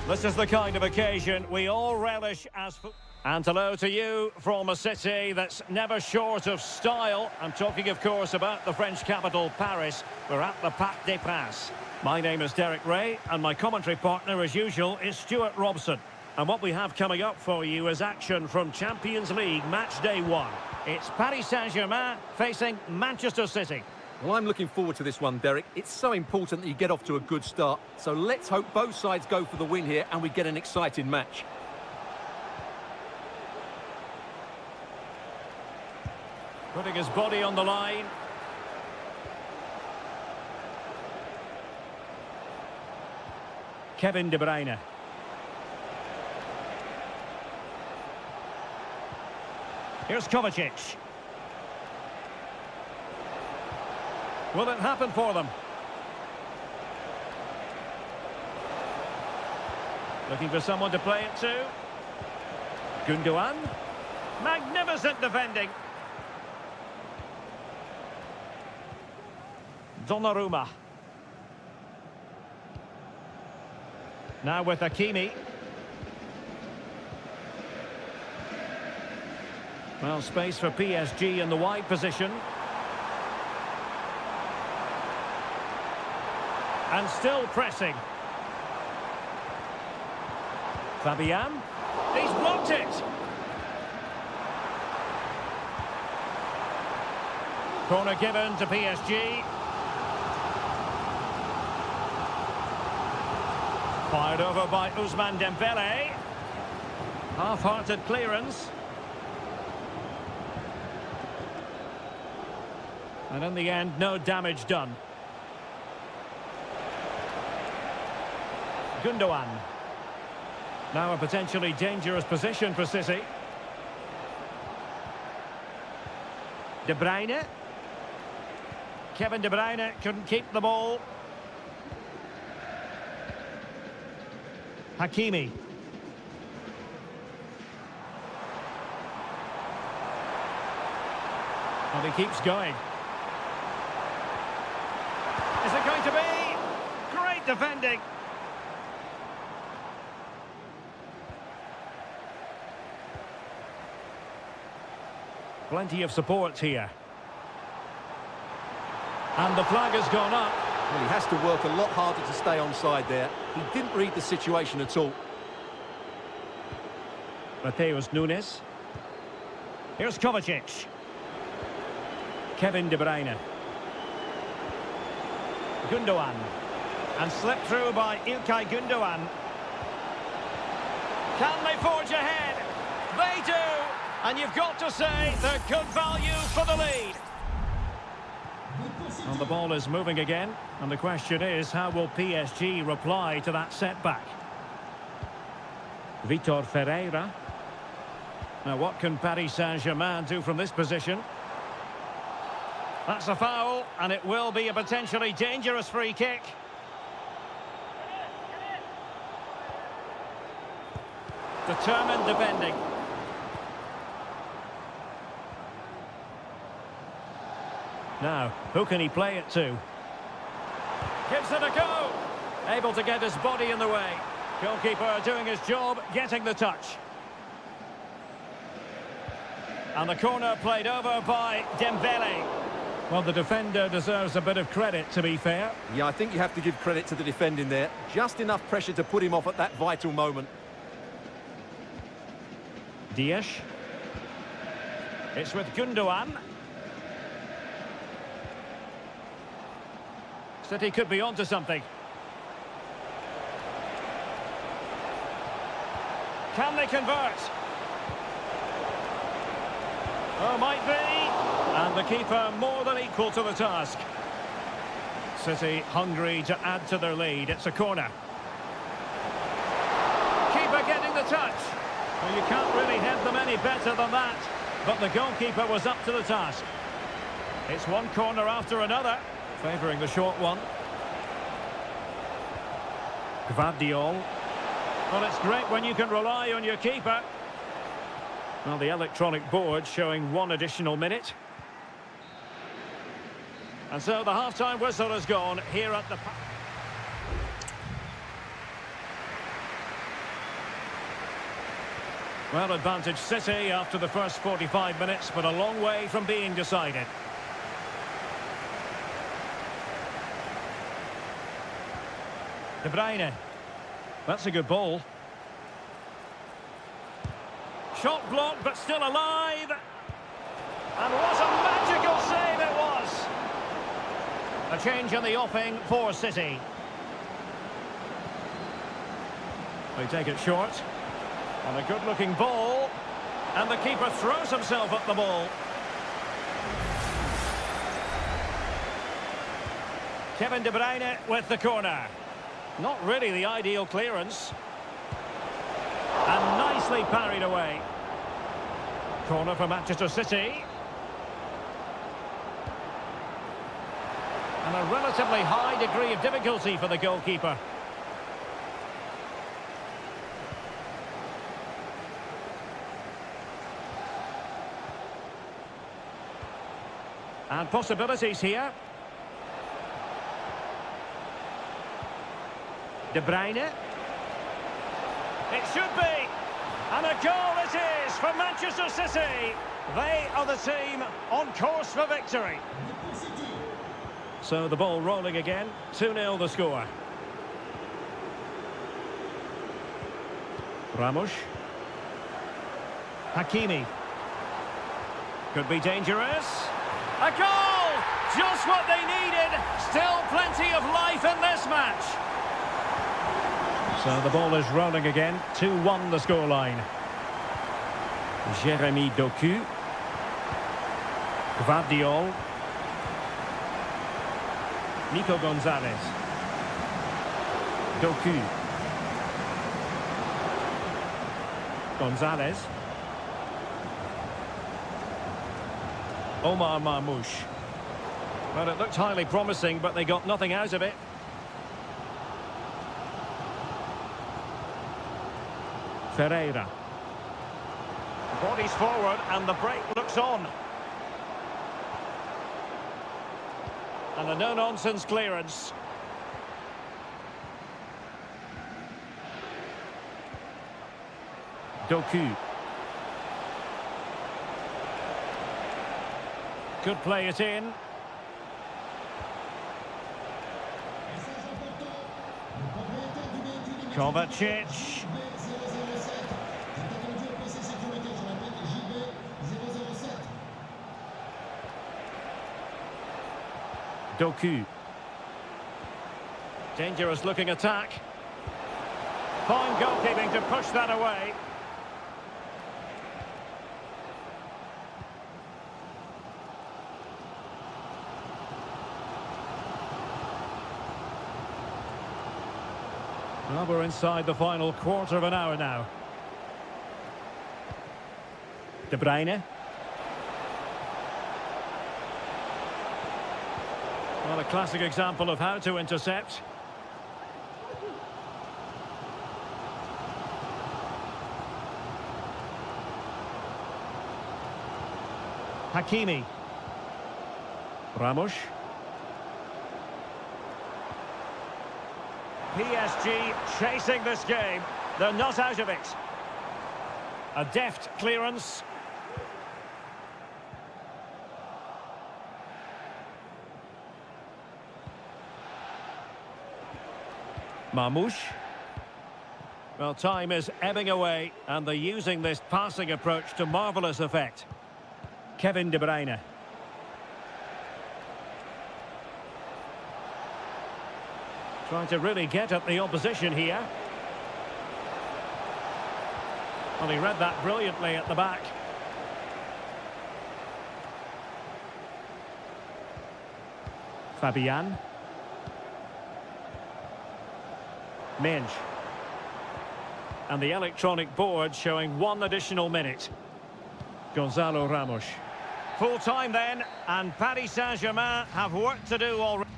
This is the kind of occasion we all relish as... And hello to you from a city that's never short of style. I'm talking, of course, about the French capital, Paris. We're at the Parc des Princes. My name is Derek Ray, and my commentary partner, as usual, is Stuart Robson. And what we have coming up for you is action from Champions League Match Day 1. It's Paris Saint-Germain facing Manchester City. Well, I'm looking forward to this one, Derek. It's so important that you get off to a good start. So let's hope both sides go for the win here and we get an exciting match. Putting his body on the line. Kevin De Bruyne. Here's Kovacic. Will it happen for them? Looking for someone to play it to. Gundogan. Magnificent defending. Donnarumma. Now with Hakimi. Well, space for PSG in the wide position. And still pressing. Fabian. He's blocked it. Corner given to PSG. Fired over by Ousmane Dembele. Half-hearted clearance. And in the end, no damage done. Gundogan. Now a potentially dangerous position for City. De Bruyne. Kevin De Bruyne couldn't keep the ball. Hakimi. And he keeps going. Is it going to be? Great defending. Plenty of support here. And the flag has gone up. Well, he has to work a lot harder to stay onside there. He didn't read the situation at all. Mateus Nunes. Here's Kovacic. Kevin De Bruyne. Gundogan. And slipped through by Ilkay Gundogan. Can they forge ahead? They do! And you've got to say they're good value for the lead. And the ball is moving again. And the question is, how will PSG reply to that setback? Vitor Ferreira. Now, what can Paris Saint-Germain do from this position? That's a foul, and it will be a potentially dangerous free kick. Determined defending. Now, who can he play it to? Gives it a go. Able to get his body in the way. Goalkeeper doing his job, getting the touch. And the corner played over by Dembele. Well, the defender deserves a bit of credit, to be fair. Yeah, I think you have to give credit to the defending there. Just enough pressure to put him off at that vital moment. Dias. It's with Gundogan. City could be onto something. Can they convert? Oh, might be. And the keeper more than equal to the task. City hungry to add to their lead. It's a corner. Keeper getting the touch. Well, you can't really head them any better than that. But the goalkeeper was up to the task. It's one corner after another. Favouring the short one. Gvardiol. Well, it's great when you can rely on your keeper. Well, the electronic board showing one additional minute. And so the half-time whistle has gone here at the... Well, advantage City after the first 45 minutes, but a long way from being decided. De Bruyne. That's a good ball. Shot blocked, but still alive. And what a magical save it was. A change in the offing for City. They take it short. And a good-looking ball. And the keeper throws himself at the ball. Kevin De Bruyne with the corner. Not really the ideal clearance. And nicely parried away. Corner for Manchester City. And a relatively high degree of difficulty for the goalkeeper. And possibilities here. De Bruyne. It should be. And a goal it is for Manchester City. They are the team on course for victory. So the ball rolling again. 2-0 the score. Ramos. Hakimi. Could be dangerous. A goal! Just what they needed. Still plenty of life in this match. So the ball is rolling again. 2-1 the scoreline. Jeremy Doku. Gvardiol. Nico Gonzalez. Doku. Gonzalez. Omar Marmoush. Well, it looked highly promising, but they got nothing out of it. Ferreira. Bodies forward and the break looks on. And a no-nonsense clearance. Doku. Could play it in. Kovacic. Doku. Dangerous looking attack. Fine goalkeeping to push that away. Well, we're inside the final quarter of an hour now. De Bruyne. Well, a classic example of how to intercept. Hakimi. Ramos. PSG chasing this game. They're not out of it. A deft clearance. Marmoush. Well, time is ebbing away, and they're using this passing approach to marvellous effect. Kevin De Bruyne. Trying to really get at the opposition here. Well, he read that brilliantly at the back. Fabian. Minge. And the electronic board showing 1 additional minute. Gonzalo Ramos. Full time then, and Paris Saint-Germain have work to do already.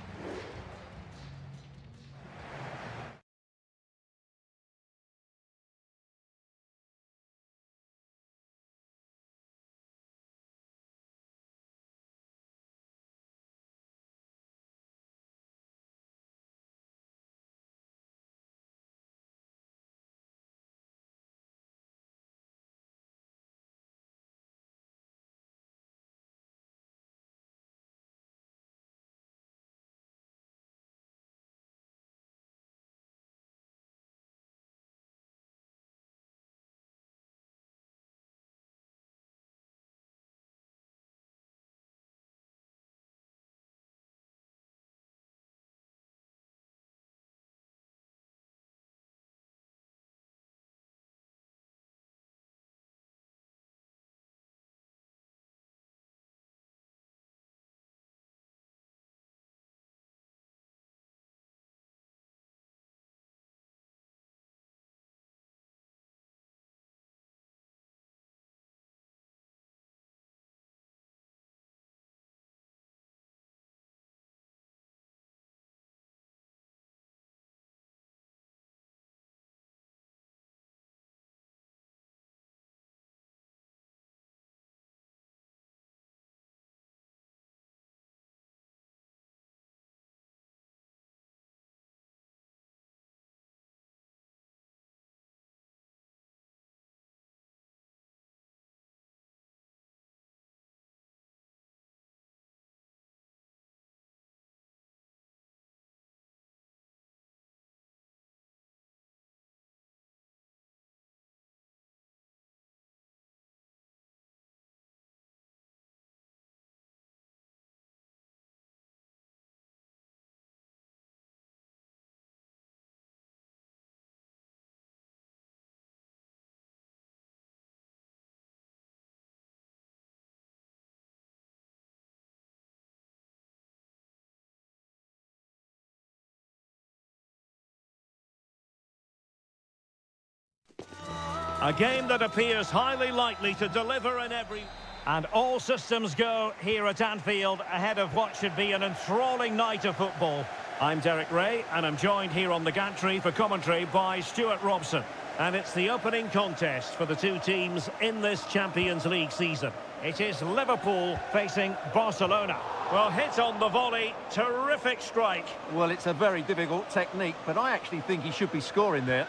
A game that appears highly likely to deliver in every... And all systems go here at Anfield ahead of what should be an enthralling night of football. I'm Derek Ray, and I'm joined here on the gantry for commentary by Stuart Robson. And it's the opening contest for the two teams in this Champions League season. It is Liverpool facing Barcelona. Well, hit on the volley, terrific strike. Well, it's a very difficult technique, but I actually think he should be scoring there.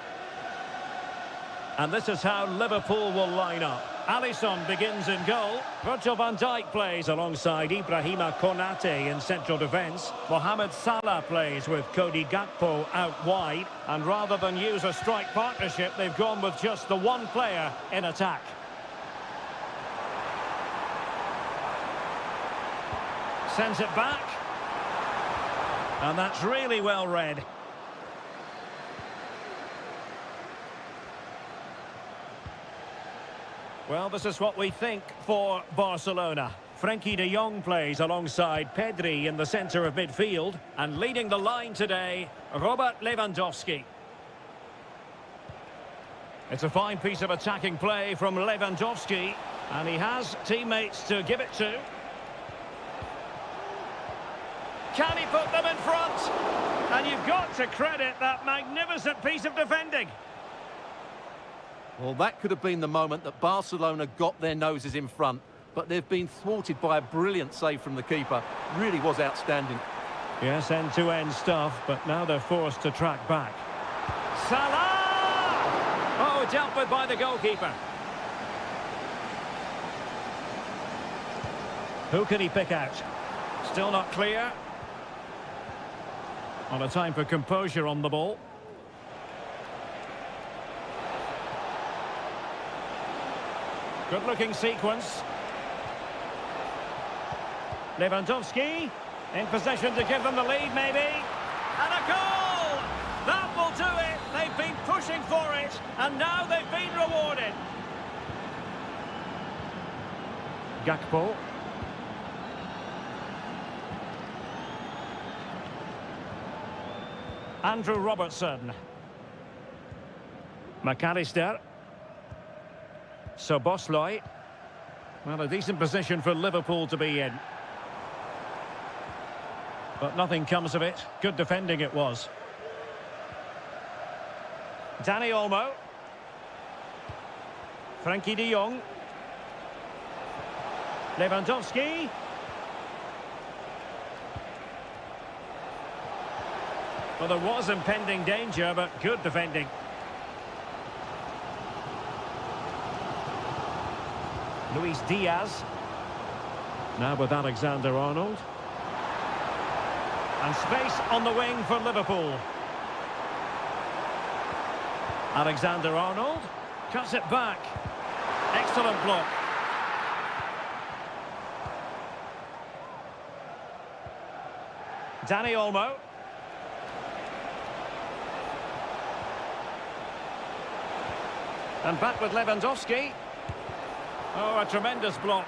And this is how Liverpool will line up. Alisson begins in goal. Virgil van Dijk plays alongside Ibrahima Konate in central defence. Mohamed Salah plays with Cody Gakpo out wide. And rather than use a strike partnership, they've gone with just the one player in attack. Sends it back. And that's really well read. Well, this is what we think for Barcelona. Frenkie de Jong plays alongside Pedri in the centre of midfield. And leading the line today, Robert Lewandowski. It's a fine piece of attacking play from Lewandowski. And he has teammates to give it to. Can he put them in front? And you've got to credit that magnificent piece of defending. Well, that could have been the moment that Barcelona got their noses in front, but they've been thwarted by a brilliant save from the keeper. Really was outstanding. Yes, end-to-end stuff, but now they're forced to track back. Salah! Oh, dealt with by the goalkeeper. Who can he pick out? Still not clear. On a time for composure on the ball. Good-looking sequence. Lewandowski in possession to give them the lead, maybe. And a goal! That will do it. They've been pushing for it, and now they've been rewarded. Gakpo. Andrew Robertson. McAllister. So Bosley, well, a decent position for Liverpool to be in. But nothing comes of it. Good defending it was. Dani Olmo. Frenkie de Jong. Lewandowski. Well, there was impending danger, but good defending. Luis Diaz. Now with Alexander-Arnold. And space on the wing for Liverpool. Alexander-Arnold cuts it back. Excellent block. Dani Olmo. And back with Lewandowski. Oh, a tremendous block.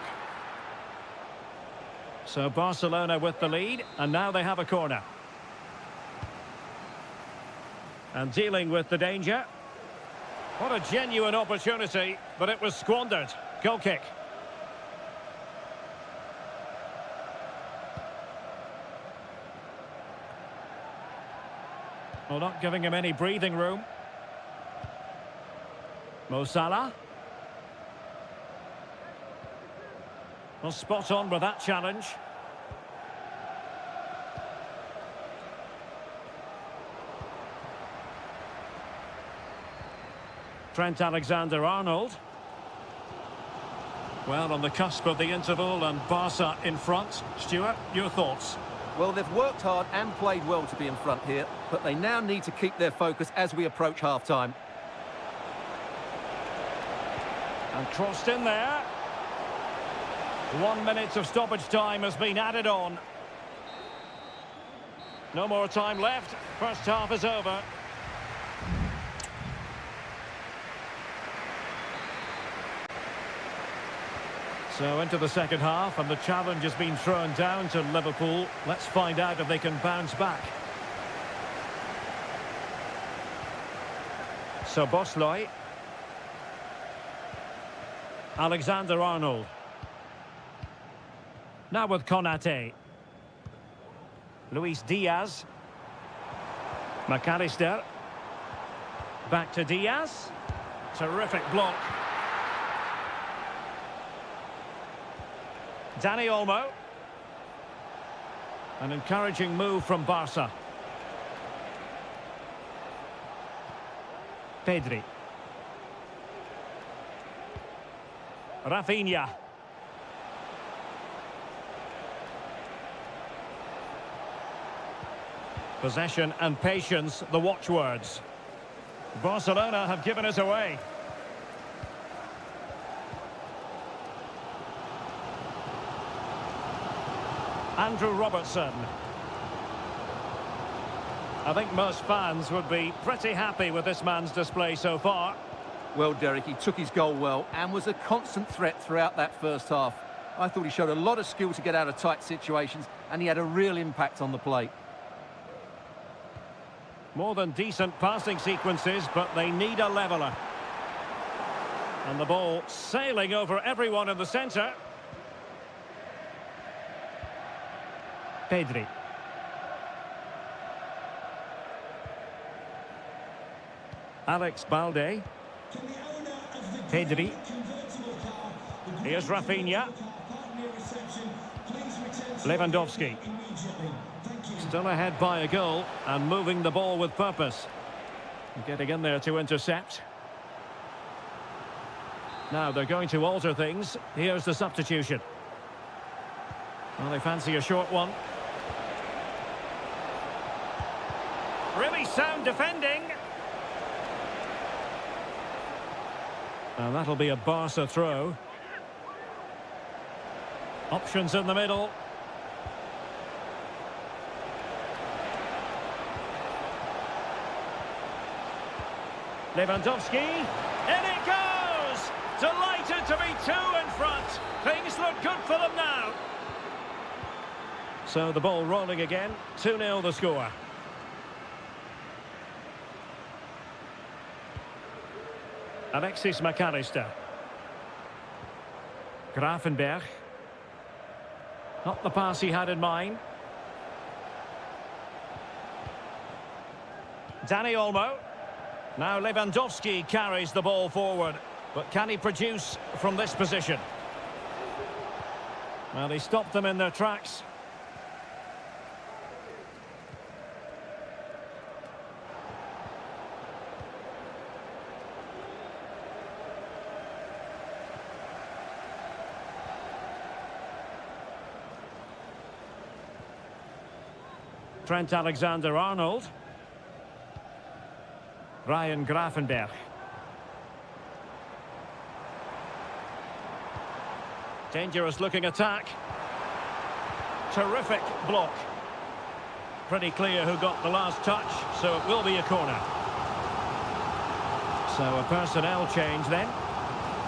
So Barcelona with the lead, and now they have a corner. And dealing with the danger. What a genuine opportunity, but it was squandered. Goal kick. Well, not giving him any breathing room. Mo Salah. Well, spot on with that challenge. Trent Alexander-Arnold. Well, on the cusp of the interval and Barca in front. Stuart, your thoughts? Well, they've worked hard and played well to be in front here, but they now need to keep their focus as we approach half-time. And crossed in there. 1 minute of stoppage time has been added on. No more time left. First half is over. So into the second half, and the challenge has been thrown down to Liverpool. Let's find out if they can bounce back. So Bosley. Alexander-Arnold. Now with Konate. Luis Diaz. McAllister. Back to Diaz. Terrific block. Dani Olmo. An encouraging move from Barca. Pedri. Rafinha. Possession and patience, the watchwords. Barcelona have given us away. Andrew Robertson. I think most fans would be pretty happy with this man's display so far. Well, Derek, he took his goal well and was a constant threat throughout that first half. I thought he showed a lot of skill to get out of tight situations, and he had a real impact on the plate. More than decent passing sequences, but they need a leveller. And the ball sailing over everyone in the centre. Pedri. Alex Balde. Pedri. Here's Rafinha. Lewandowski. Still ahead by a goal and moving the ball with purpose. Getting in there to intercept. Now they're going to alter things. Here's the substitution. Well, they fancy a short one. Really sound defending. And that'll be a Barca throw. Options in the middle. Lewandowski. In it goes! Delighted to be two in front. Things look good for them now. So the ball rolling again. 2-0 the score. Alexis McAllister. Gravenberg. Not the pass he had in mind. Dani Olmo. Now Lewandowski carries the ball forward. But can he produce from this position? Well, he stopped them in their tracks. Trent Alexander-Arnold. Ryan Gravenberg. Dangerous looking attack. Terrific block. Pretty clear who got the last touch, so it will be a corner. So a personnel change then.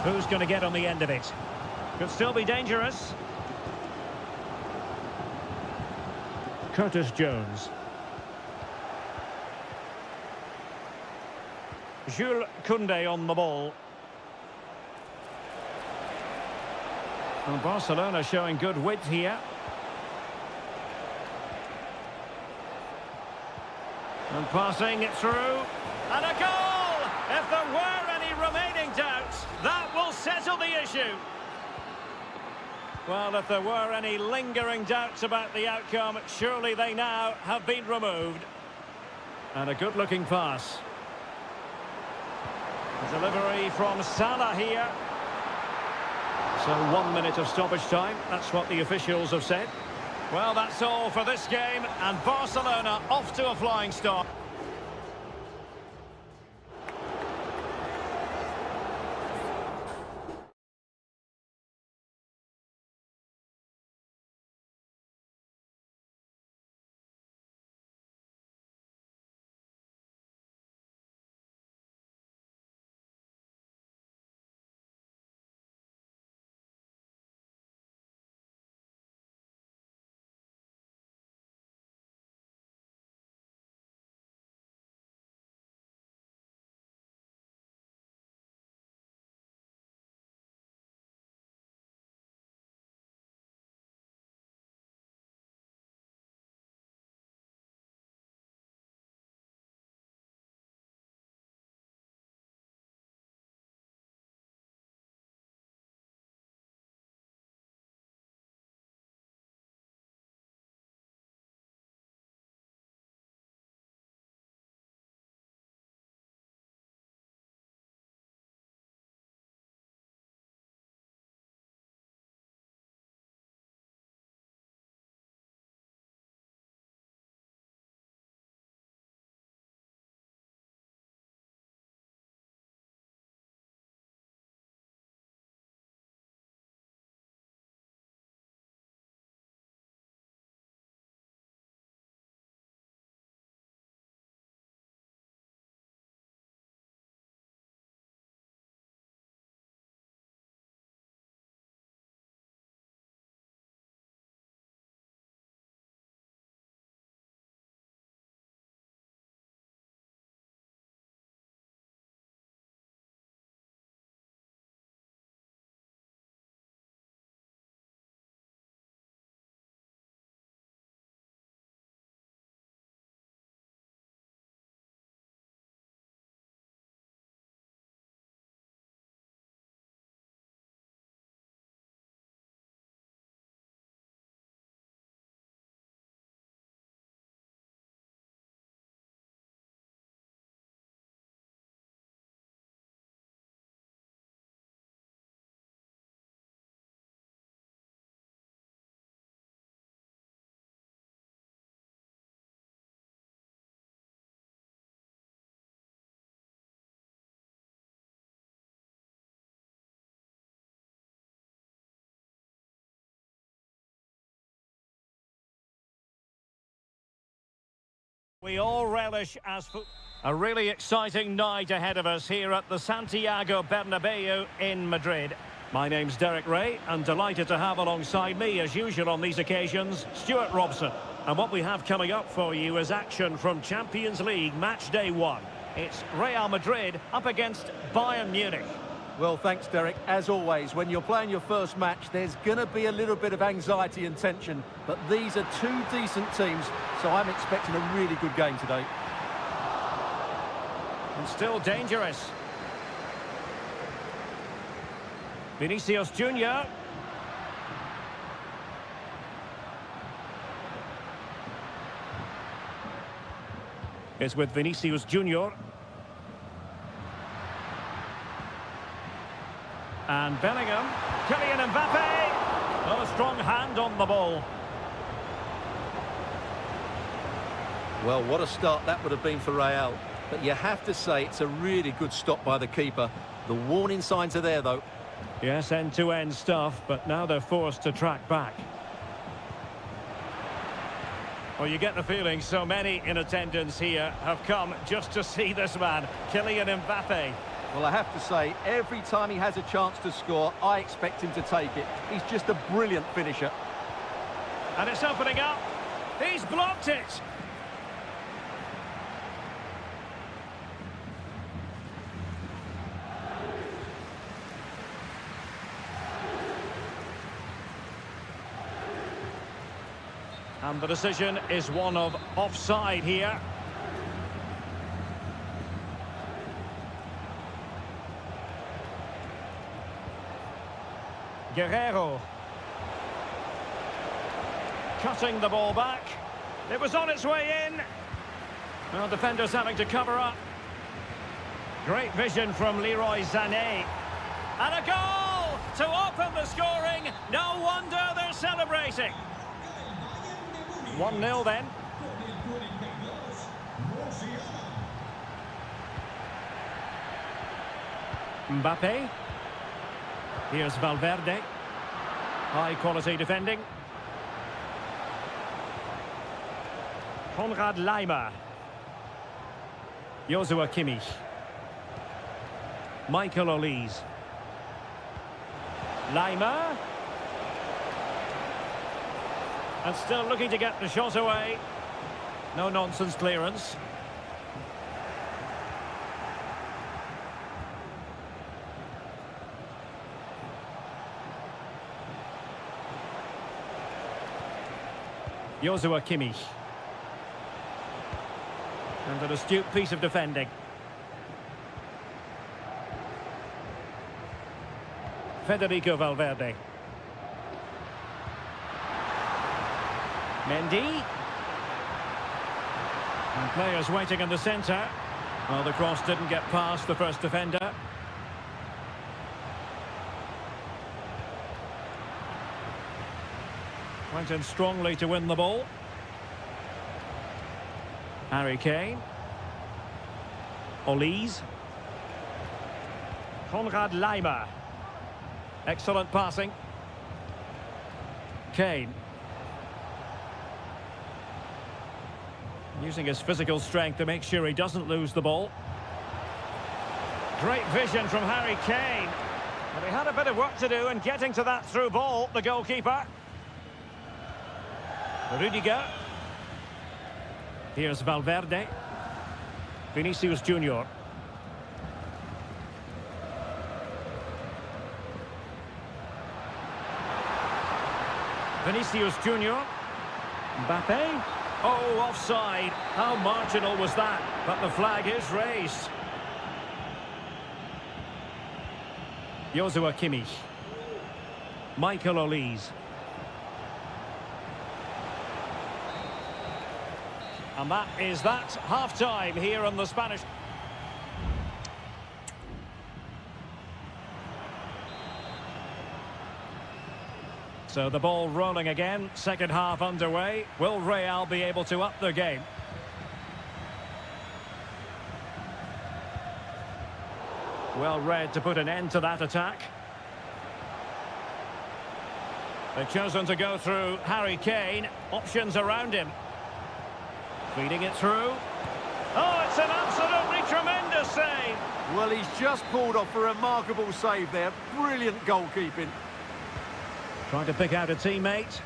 Who's going to get on the end of it? Could still be dangerous. Curtis Jones. Jules Koundé on the ball. And Barcelona showing good width here. And passing it through. And a goal! If there were any remaining doubts, that will settle the issue. Well, if there were any lingering doubts about the outcome, surely they now have been removed. And a good-looking pass. Delivery from Salah here. So 1 minute of stoppage time. That's what the officials have said. Well, that's all for this game. And Barcelona off to a flying start. We all relish as a really exciting night ahead of us here at the Santiago Bernabeu in Madrid. My name's Derek Ray, and delighted to have alongside me, as usual on these occasions, Stuart Robson. And what we have coming up for you is action from Champions League match day 1. It's Real Madrid up against Bayern Munich. Well, thanks, Derek. As always, when you're playing your first match, there's going to be a little bit of anxiety and tension. But these are two decent teams, so I'm expecting a really good game today. And still dangerous. Vinicius Junior. It's with Vinicius Junior. And Bellingham. Kylian Mbappe. Oh, a strong hand on the ball. Well, what a start that would have been for Real. But you have to say it's a really good stop by the keeper. The warning signs are there, though. Yes, end-to-end stuff, but now they're forced to track back. Well, you get the feeling so many in attendance here have come just to see this man, Kylian Mbappe. Well, I have to say, every time he has a chance to score, I expect him to take it. He's just a brilliant finisher. And it's opening up. He's blocked it. And the decision is one of offside here. Guerrero. Cutting the ball back. It was on its way in. Well, defenders having to cover up. Great vision from Leroy Sané. And a goal to open the scoring. No wonder they're celebrating. 1-0 then. Mbappe. Here's Valverde. High quality defending. Konrad Laimer. Joshua Kimmich. Michael Olise. Laimer. And still looking to get the shot away. No nonsense clearance. Joshua Kimmich. And an astute piece of defending. Federico Valverde. Mendy. And players waiting in the centre. Well, the cross didn't get past the first defender. Went in strongly to win the ball. Harry Kane. Olise. Konrad Laimer. Excellent passing. Kane. Using his physical strength to make sure he doesn't lose the ball. Great vision from Harry Kane. But he had a bit of work to do in getting to that through ball, the goalkeeper. Rudiger. Here's Valverde. Vinicius Junior. Vinicius Junior. Mbappe. Oh, offside. How marginal was that? But the flag is raised. Joshua Kimmich. Michael Olise. And that is that. Half-time here on the Spanish. So the ball rolling again, second half underway. Will Real be able to up their game? Well read to put an end to that attack. They've chosen to go through Harry Kane. Options around him. Feeding it through. Oh, it's an absolutely tremendous save. Well, he's just pulled off a remarkable save there. Brilliant goalkeeping. Trying to pick out a teammate.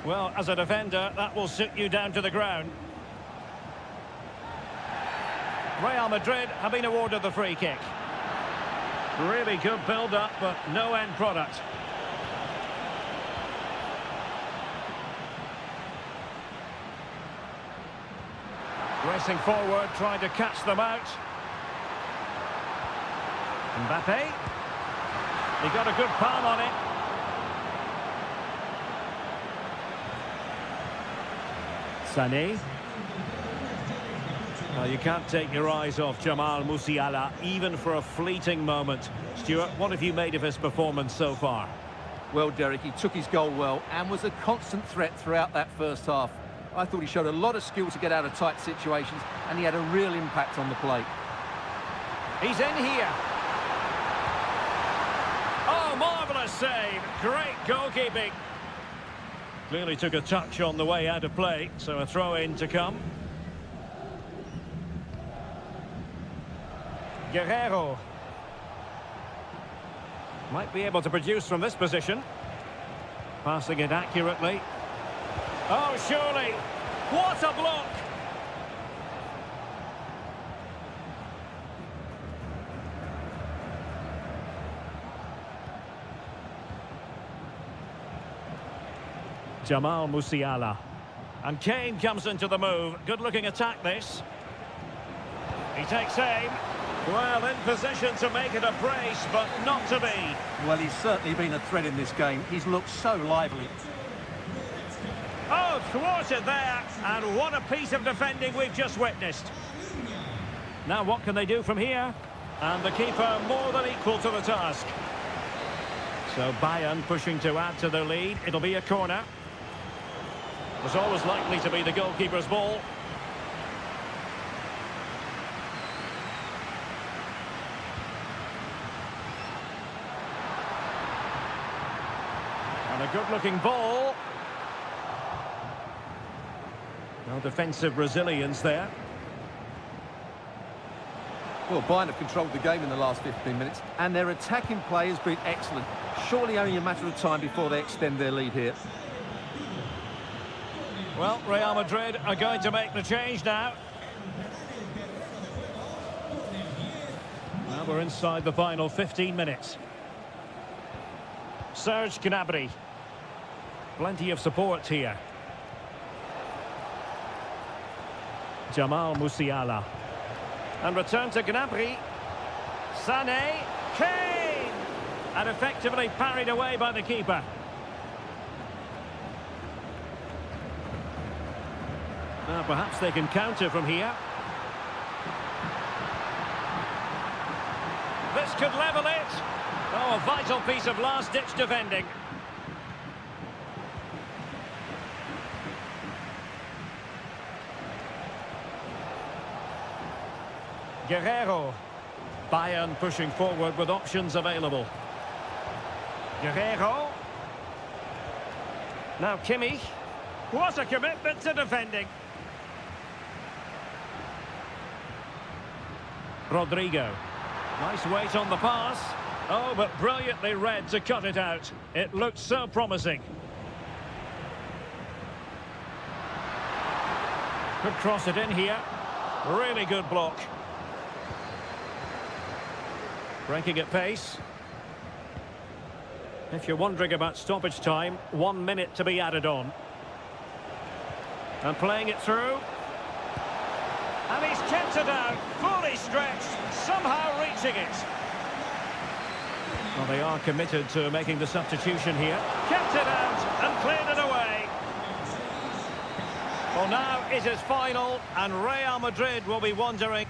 Well, as a defender, that will sit you down to the ground. Real Madrid have been awarded the free kick. Really good build-up, but no end product. Racing forward, trying to catch them out. Mbappe. He got a good palm on it. Sané. Well, you can't take your eyes off Jamal Musiala, even for a fleeting moment. Stuart, what have you made of his performance so far? Well, Derek, he took his goal well and was a constant threat throughout that first half. I thought he showed a lot of skill to get out of tight situations, and he had a real impact on the plate. He's in here. Oh, marvellous save. Great goalkeeping. Clearly took a touch on the way out of play, so a throw-in to come. Guerrero. Might be able to produce from this position. Passing it accurately. Oh, surely. What a block. Jamal Musiala. And Kane comes into the move. Good-looking attack, this. He takes aim. Well, in position to make it a brace, but not to be. Well, he's certainly been a threat in this game. He's looked so lively. Oh, thwarted there. And what a piece of defending we've just witnessed. Now, what can they do from here? And the keeper more than equal to the task. So Bayern pushing to add to their lead. It'll be a corner. Was always likely to be the goalkeeper's ball. And a good-looking ball. No defensive resilience there. Well, Bayern have controlled the game in the last 15 minutes, and their attacking play has been excellent. Surely only a matter of time before they extend their lead here. Well, Real Madrid are going to make the change now. Now we're inside the final 15 minutes. Serge Gnabry. Plenty of support here. Jamal Musiala. And return to Gnabry. Sané. Kane! And effectively parried away by the keeper. Now perhaps they can counter from here. This could level it. Oh, a vital piece of last-ditch defending. Guerrero. Bayern pushing forward with options available. Guerrero. Now Kimmich. What a commitment to defending. Rodrigo. Nice weight on the pass. Oh, but brilliantly read to cut it out. It looked so promising. Could cross it in here. Really good block. Breaking at pace. If you're wondering about stoppage time, 1 minute to be added on. And playing it through. And he's kept it out, fully stretched, somehow reaching it. Well, they are committed to making the substitution here. Kept it out and cleared it away. Well, now it is final, and Real Madrid will be wondering...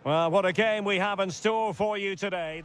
Well, what a game we have in store for you today.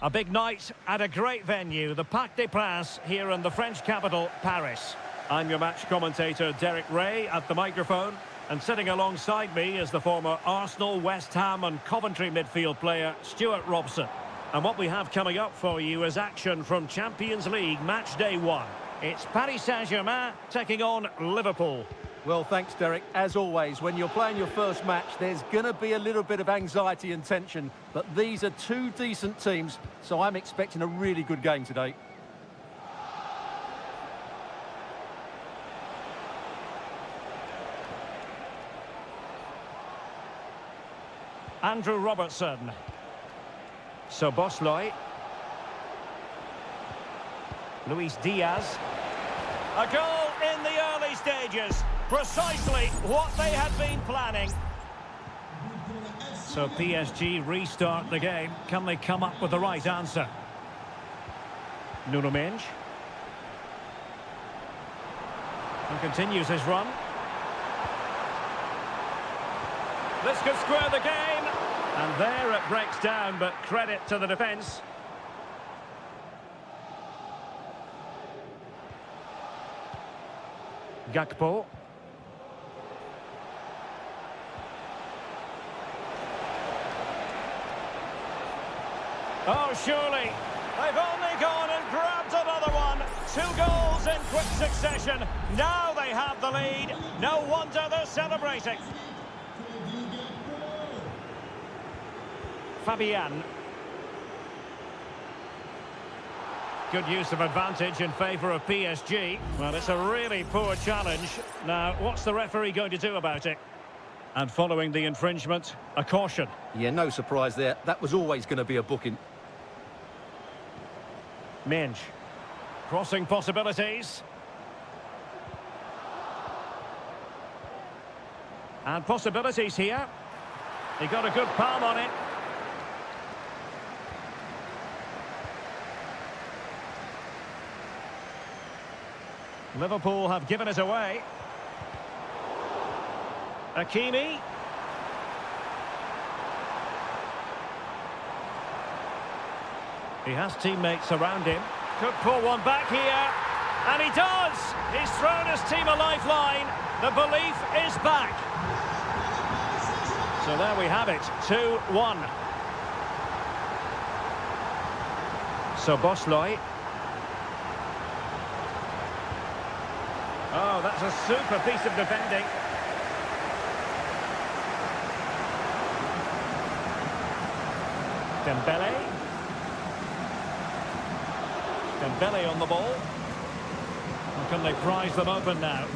A big night at a great venue, the Parc des Princes, here in the French capital, Paris. I'm your match commentator, Derek Ray, at the microphone. And sitting alongside me is the former Arsenal, West Ham and Coventry midfield player, Stuart Robson. And what we have coming up for you is action from Champions League match day 1. It's Paris Saint-Germain taking on Liverpool. Well, thanks, Derek. As always, when you're playing your first match, there's going to be a little bit of anxiety and tension. But these are two decent teams, so I'm expecting a really good game today. Andrew Robertson. Szoboszlai. Luis Diaz. A goal in the early stages. Precisely what they had been planning. So PSG restart the game. Can they come up with the right answer? Nuno Mendes. And continues his run. This could square the game. And there it breaks down, but credit to the defence. Gakpo. Oh, surely. They've only gone and grabbed another one. 2 goals in quick succession. Now they have the lead. No wonder they're celebrating. Fabian. Good use of advantage in favour of PSG. Well, it's a really poor challenge. Now, what's the referee going to do about it? And following the infringement, a caution. Yeah, no surprise there. That was always going to be a booking. Mendes. Crossing possibilities. And possibilities here. He got a good palm on it. Liverpool have given it away. Hakimi. He has teammates around him. Could pull one back here. And he does! He's thrown his team a lifeline. The belief is back. So there we have it. 2-1. Szoboszlai. Oh, that's a super piece of defending. Dembele. Dembele on the ball. And can they prize them open now?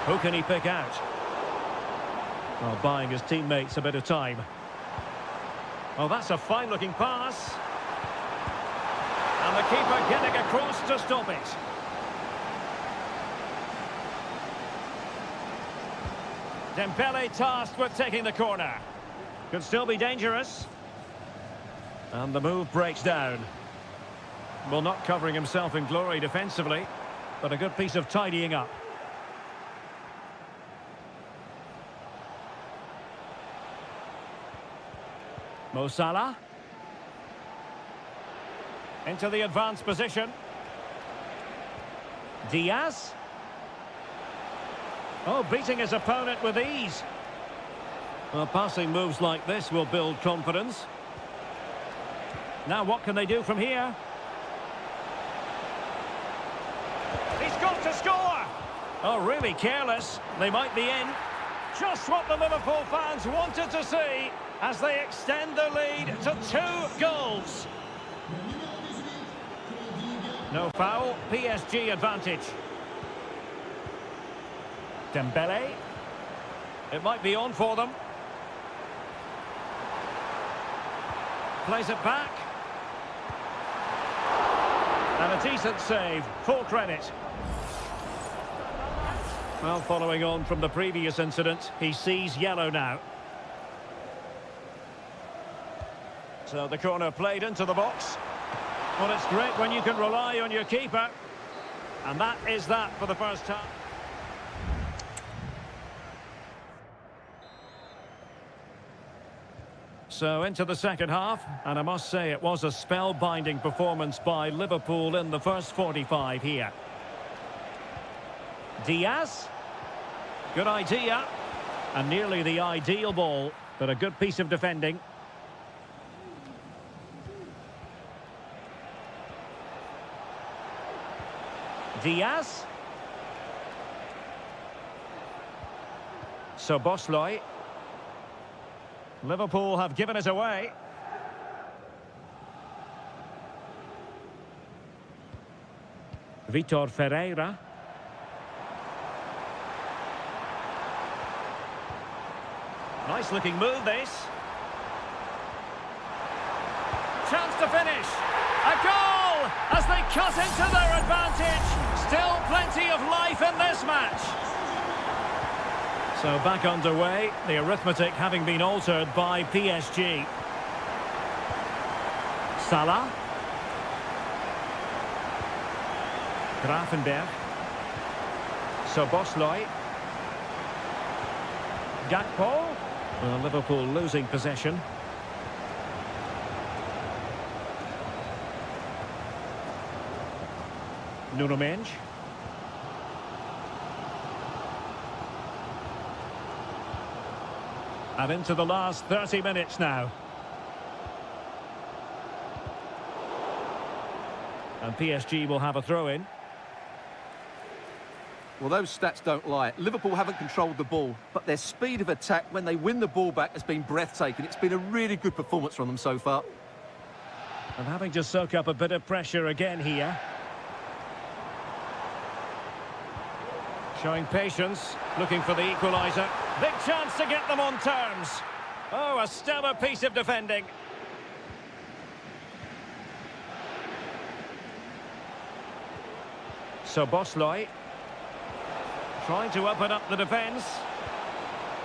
Who can he pick out? Well, buying his teammates a bit of time. Oh, that's a fine-looking pass. And the keeper getting across to stop it. Dembele tasked with taking the corner. Could still be dangerous. And the move breaks down. Well, not covering himself in glory defensively, but a good piece of tidying up. Mo Salah. Into the advanced position. Diaz. Oh, beating his opponent with ease. Well, passing moves like this will build confidence. Now what can they do from here? He's got to score! Oh, really careless. They might be in. Just what the Liverpool fans wanted to see as they extend the lead to 2 goals. No foul, PSG advantage. Dembele. It might be on for them. Plays it back. And a decent save, full credit. Well, following on from the previous incident, he sees yellow now. So the corner played into the box. Well, it's great when you can rely on your keeper. And that is that for the first time. So into the second half, and I must say it was a spellbinding performance by Liverpool in the first 45 here. Diaz. Good idea. And nearly the ideal ball, but a good piece of defending. Diaz. Szoboszlai. Liverpool have given it away. Vitor Ferreira. Nice looking move this. Chance to finish. A goal as they cut into their advantage. Still plenty of life in this match. So back underway, the arithmetic having been altered by PSG. Salah. Grafenberg. Szoboszlai. Gakpo. Well, Liverpool losing possession. Nuno Mendes. And into the last 30 minutes now. And PSG will have a throw-in. Well, those stats don't lie. Liverpool haven't controlled the ball, but their speed of attack when they win the ball back has been breathtaking. It's been a really good performance from them so far. And having to soak up a bit of pressure again here. Showing patience, looking for the equaliser. Big chance to get them on terms. Oh, a stellar piece of defending. Szoboszlai. Trying to open up the defence.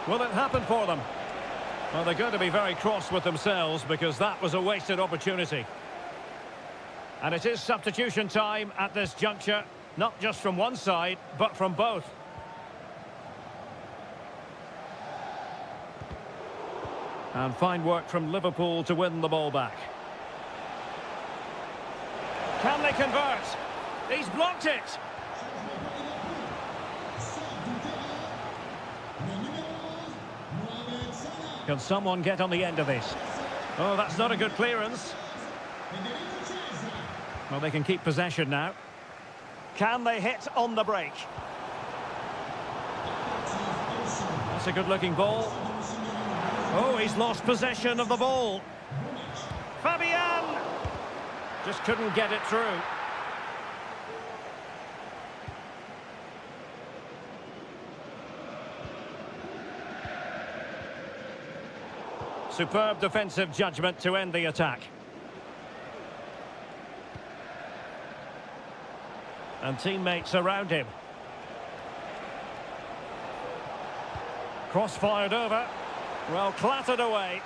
Will it happen for them? Well, they're going to be very cross with themselves because that was a wasted opportunity. And it is substitution time at this juncture. Not just from one side, but from both. And fine work from Liverpool to win the ball back. Can they convert? He's blocked it. Can someone get on the end of this? Oh, that's not a good clearance. Well, they can keep possession now. Can they hit on the break? That's a good-looking ball. Oh, he's lost possession of the ball. Fabian! Just couldn't get it through. Superb defensive judgment to end the attack. And teammates around him. Cross fired over. Well, clattered away.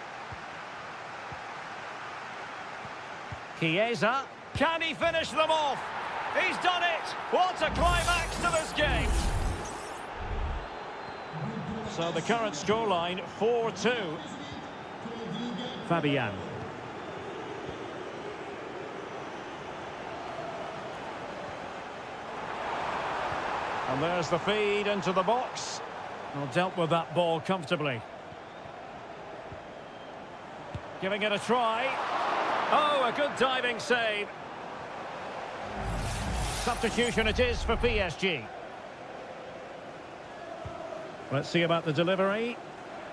Chiesa. Can he finish them off? He's done it! What a climax to this game! So the current scoreline, 4-2. Fabian. And there's the feed into the box. Well, dealt with that ball comfortably. Giving it a try. Oh, a good diving save. Substitution it is for PSG. Let's see about the delivery.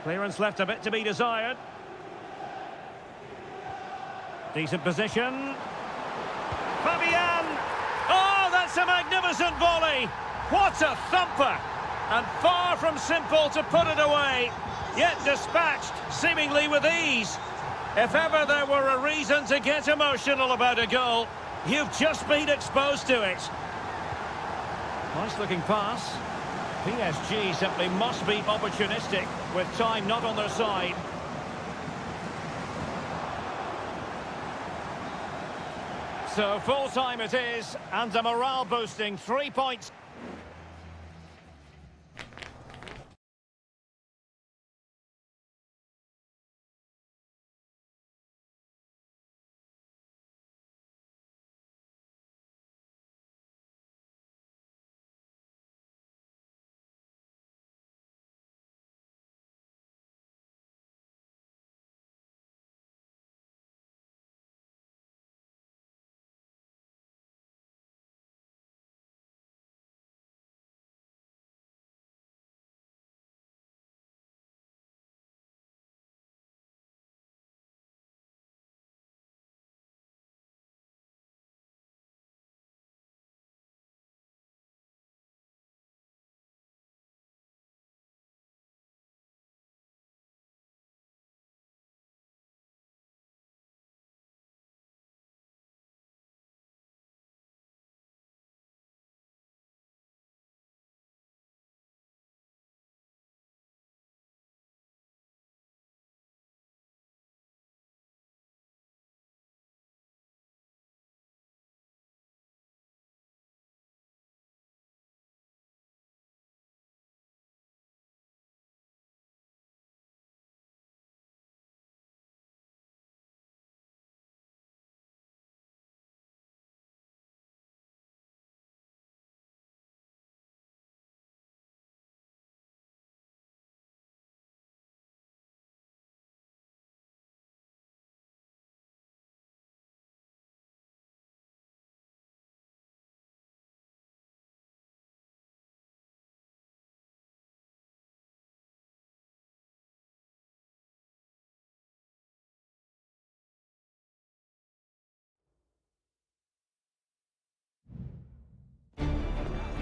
Clearance left a bit to be desired. Decent position. Fabian! Oh, that's a magnificent volley! What a thumper! And far from simple to put it away, yet dispatched seemingly with ease. If ever there were a reason to get emotional about a goal, you've just been exposed to it. Nice looking pass. PSG simply must be opportunistic with time not on their side. So full time it is, and a morale boosting 3 points.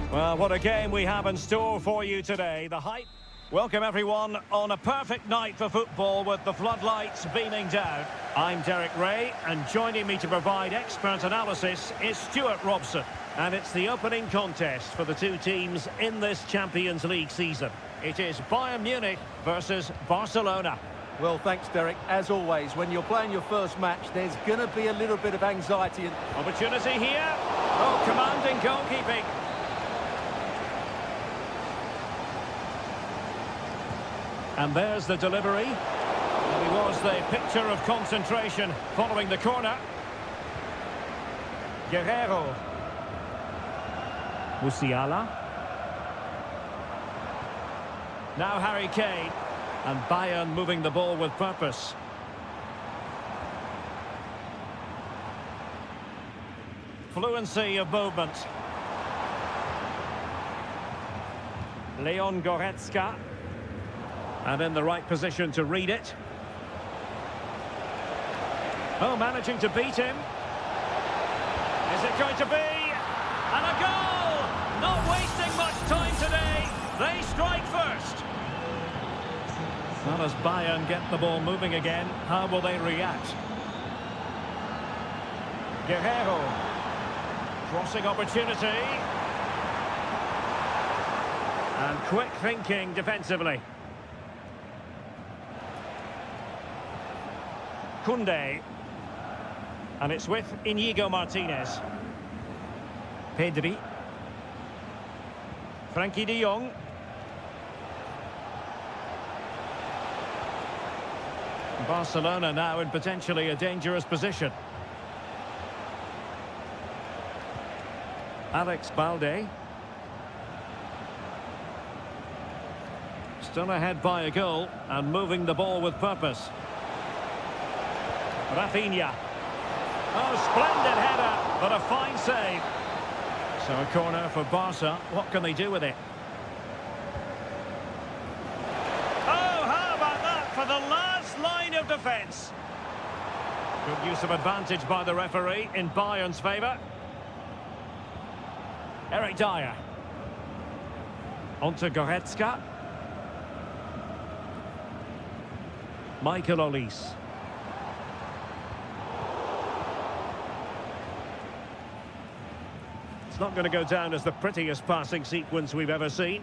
Well, what a game we have in store for you today. The hype. Welcome everyone on a perfect night for football with the floodlights beaming down. I'm Derek Ray, and joining me to provide expert analysis is Stuart Robson. And it's the opening contest for the two teams in this Champions League season. It is Bayern Munich versus Barcelona. Well, thanks, Derek. As always, when you're playing your first match, there's going to be a little bit of anxiety. Opportunity here. Oh, commanding goalkeeping. And there's the delivery. And he was the picture of concentration following the corner. Guerrero. Musiala. Now Harry Kane. And Bayern moving the ball with purpose. Fluency of movement. Leon Goretzka. And in the right position to read it. Oh, managing to beat him. Is it going to be? And a goal! Not wasting much time today. They strike first. Well, as Bayern get the ball moving again, how will they react? Guerrero. Crossing opportunity. And quick thinking defensively. Kunde. And it's with Inigo Martinez. Pedri. Frankie de Jong. Barcelona now in potentially a dangerous position. Alex Balde. Still ahead by a goal and moving the ball with purpose. Rafinha. Oh, splendid header, but a fine save. So a corner for Barca. What can they do with it? Oh, how about that for the last line of defence? Good use of advantage by the referee in Bayern's favour. Eric Dyer. On to Goretzka. Michael Olise. It's not going to go down as the prettiest passing sequence we've ever seen.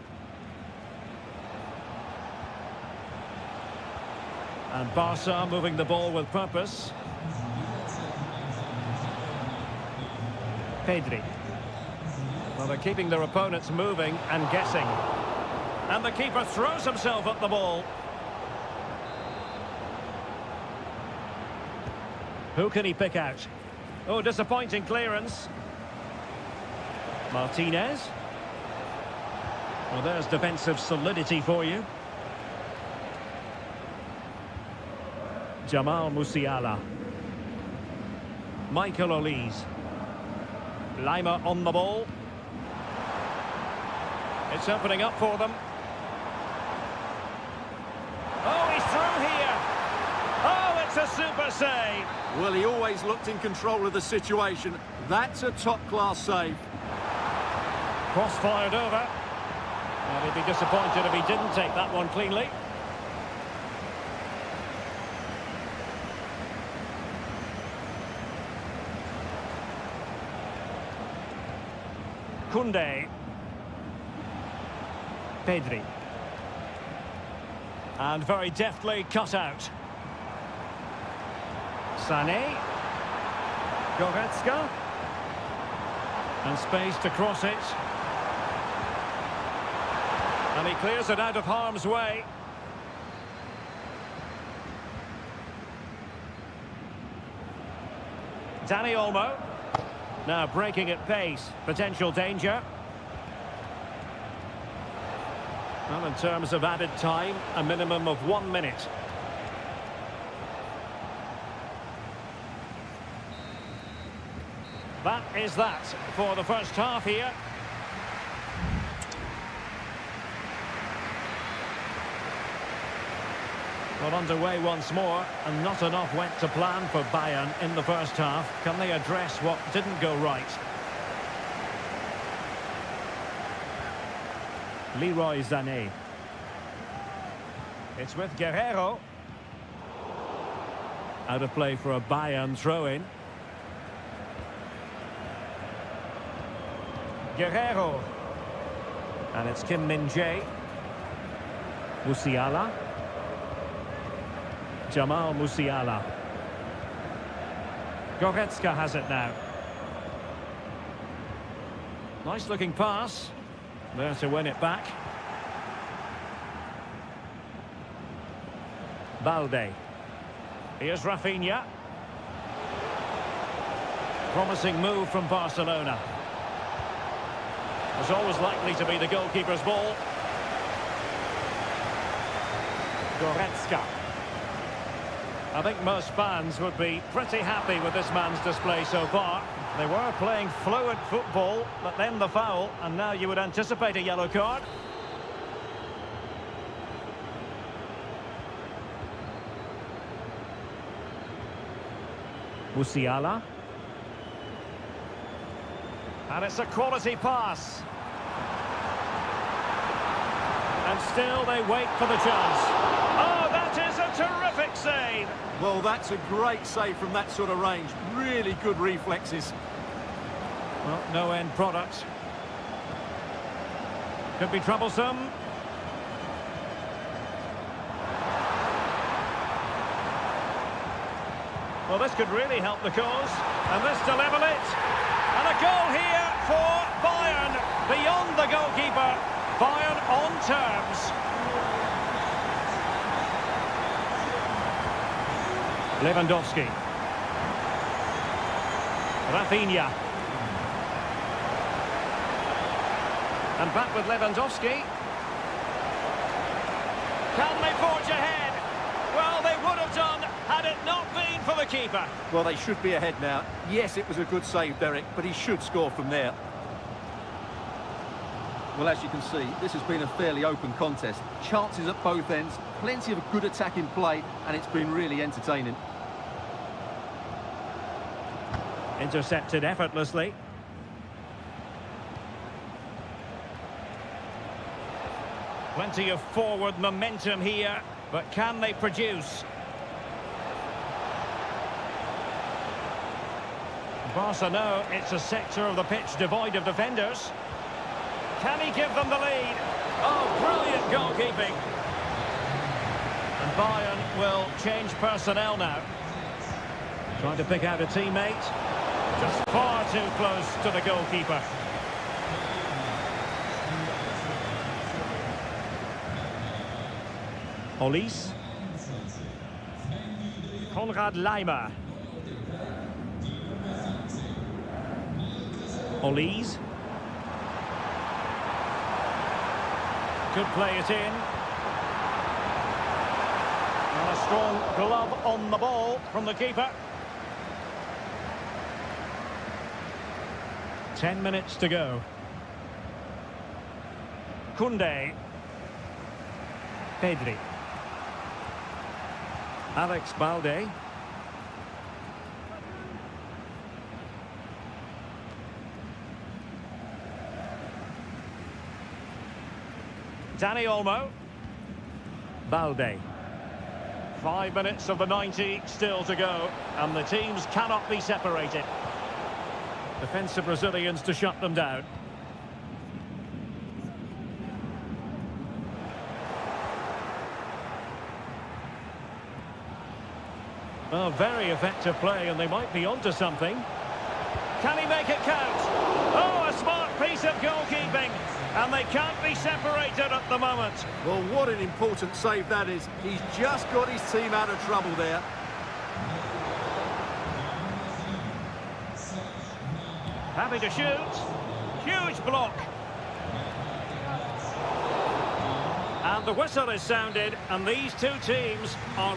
And Barca moving the ball with purpose. Pedri. Well, they're keeping their opponents moving and guessing. And the keeper throws himself at the ball. Who can he pick out? Oh, disappointing clearance. Martinez. Well, there's defensive solidity for you. Jamal Musiala. Michael Olise. Lima on the ball. It's opening up for them. Oh, he's through here. Oh, it's a super save. Well, he always looked in control of the situation. That's a top-class save. Cross fired over. And he'd be disappointed if he didn't take that one cleanly. Koundé. Pedri. And very deftly cut out. Sané. Goretzka. And space to cross it. And he clears it out of harm's way. Dani Olmo. Now breaking at pace. Potential danger. Well, in terms of added time, a minimum of 1 minute. That is that for the first half here. Well, underway once more, and not enough went to plan for Bayern in the first half. Can they address what didn't go right? Leroy Sané. It's with Guerrero. Out of play for a Bayern throw-in. Guerrero. And it's Kim Min-jae. Musiala. Jamal Musiala. Goretzka has it now. Nice looking pass. There to win it back. Balde. Here's Rafinha. Promising move from Barcelona. It's always likely to be the goalkeeper's ball. Goretzka. I think most fans would be pretty happy with this man's display so far. They were playing fluid football, but then the foul, and now you would anticipate a yellow card. Musiala. And it's a quality pass. And still they wait for the chance. Oh, that is a terrific save. Well, that's a great save from that sort of range. Really good reflexes. Well, no end product. Could be troublesome. Well, this could really help the cause. And this to level it. And a goal here for Bayern. Beyond the goalkeeper. Bayern on terms. Lewandowski. Rafinha. And back with Lewandowski. Can they forge ahead? Well, they would have done had it not been for the keeper. Well, they should be ahead now. Yes, it was a good save, Derek, but he should score from there. Well, as you can see, this has been a fairly open contest. Chances at both ends, plenty of good attacking play, and it's been really entertaining. Intercepted effortlessly. Plenty of forward momentum here, but can they produce? Barca know it's a sector of the pitch devoid of defenders. Can he give them the lead? Oh, brilliant goalkeeping. And Bayern will change personnel now. Trying to pick out a teammate. Just far too close to the goalkeeper. Olise. Konrad Leimer. Olise. Could play it in. And a strong glove on the ball from the keeper. 10 minutes to go. Koundé. Pedri. Alex Balde. Dani Olmo. Balde. 5 minutes of the 90 still to go, and the teams cannot be separated. Defensive Brazilians to shut them down. Oh, very effective play, and they might be onto something. Can he make it count? Oh, a smart piece of goalkeeping, and they can't be separated at the moment. Well, what an important save that is. He's just got his team out of trouble there. Happy to shoot. Huge block. And the whistle is sounded, and these two teams are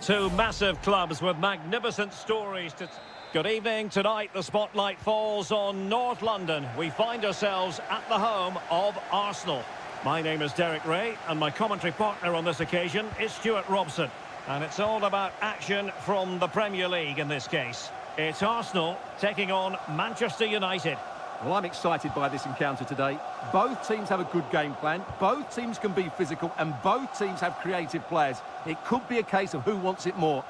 Two massive clubs with magnificent stories to... Good evening. Tonight the spotlight falls on North London. We find ourselves at the home of Arsenal. My name is Derek Ray and my commentary partner on this occasion is Stuart Robson. And it's all about action from the Premier League in this case. It's Arsenal taking on Manchester United. Well, I'm excited by this encounter today. Both teams have a good game plan, both teams can be physical, and both teams have creative players. It could be a case of who wants it more.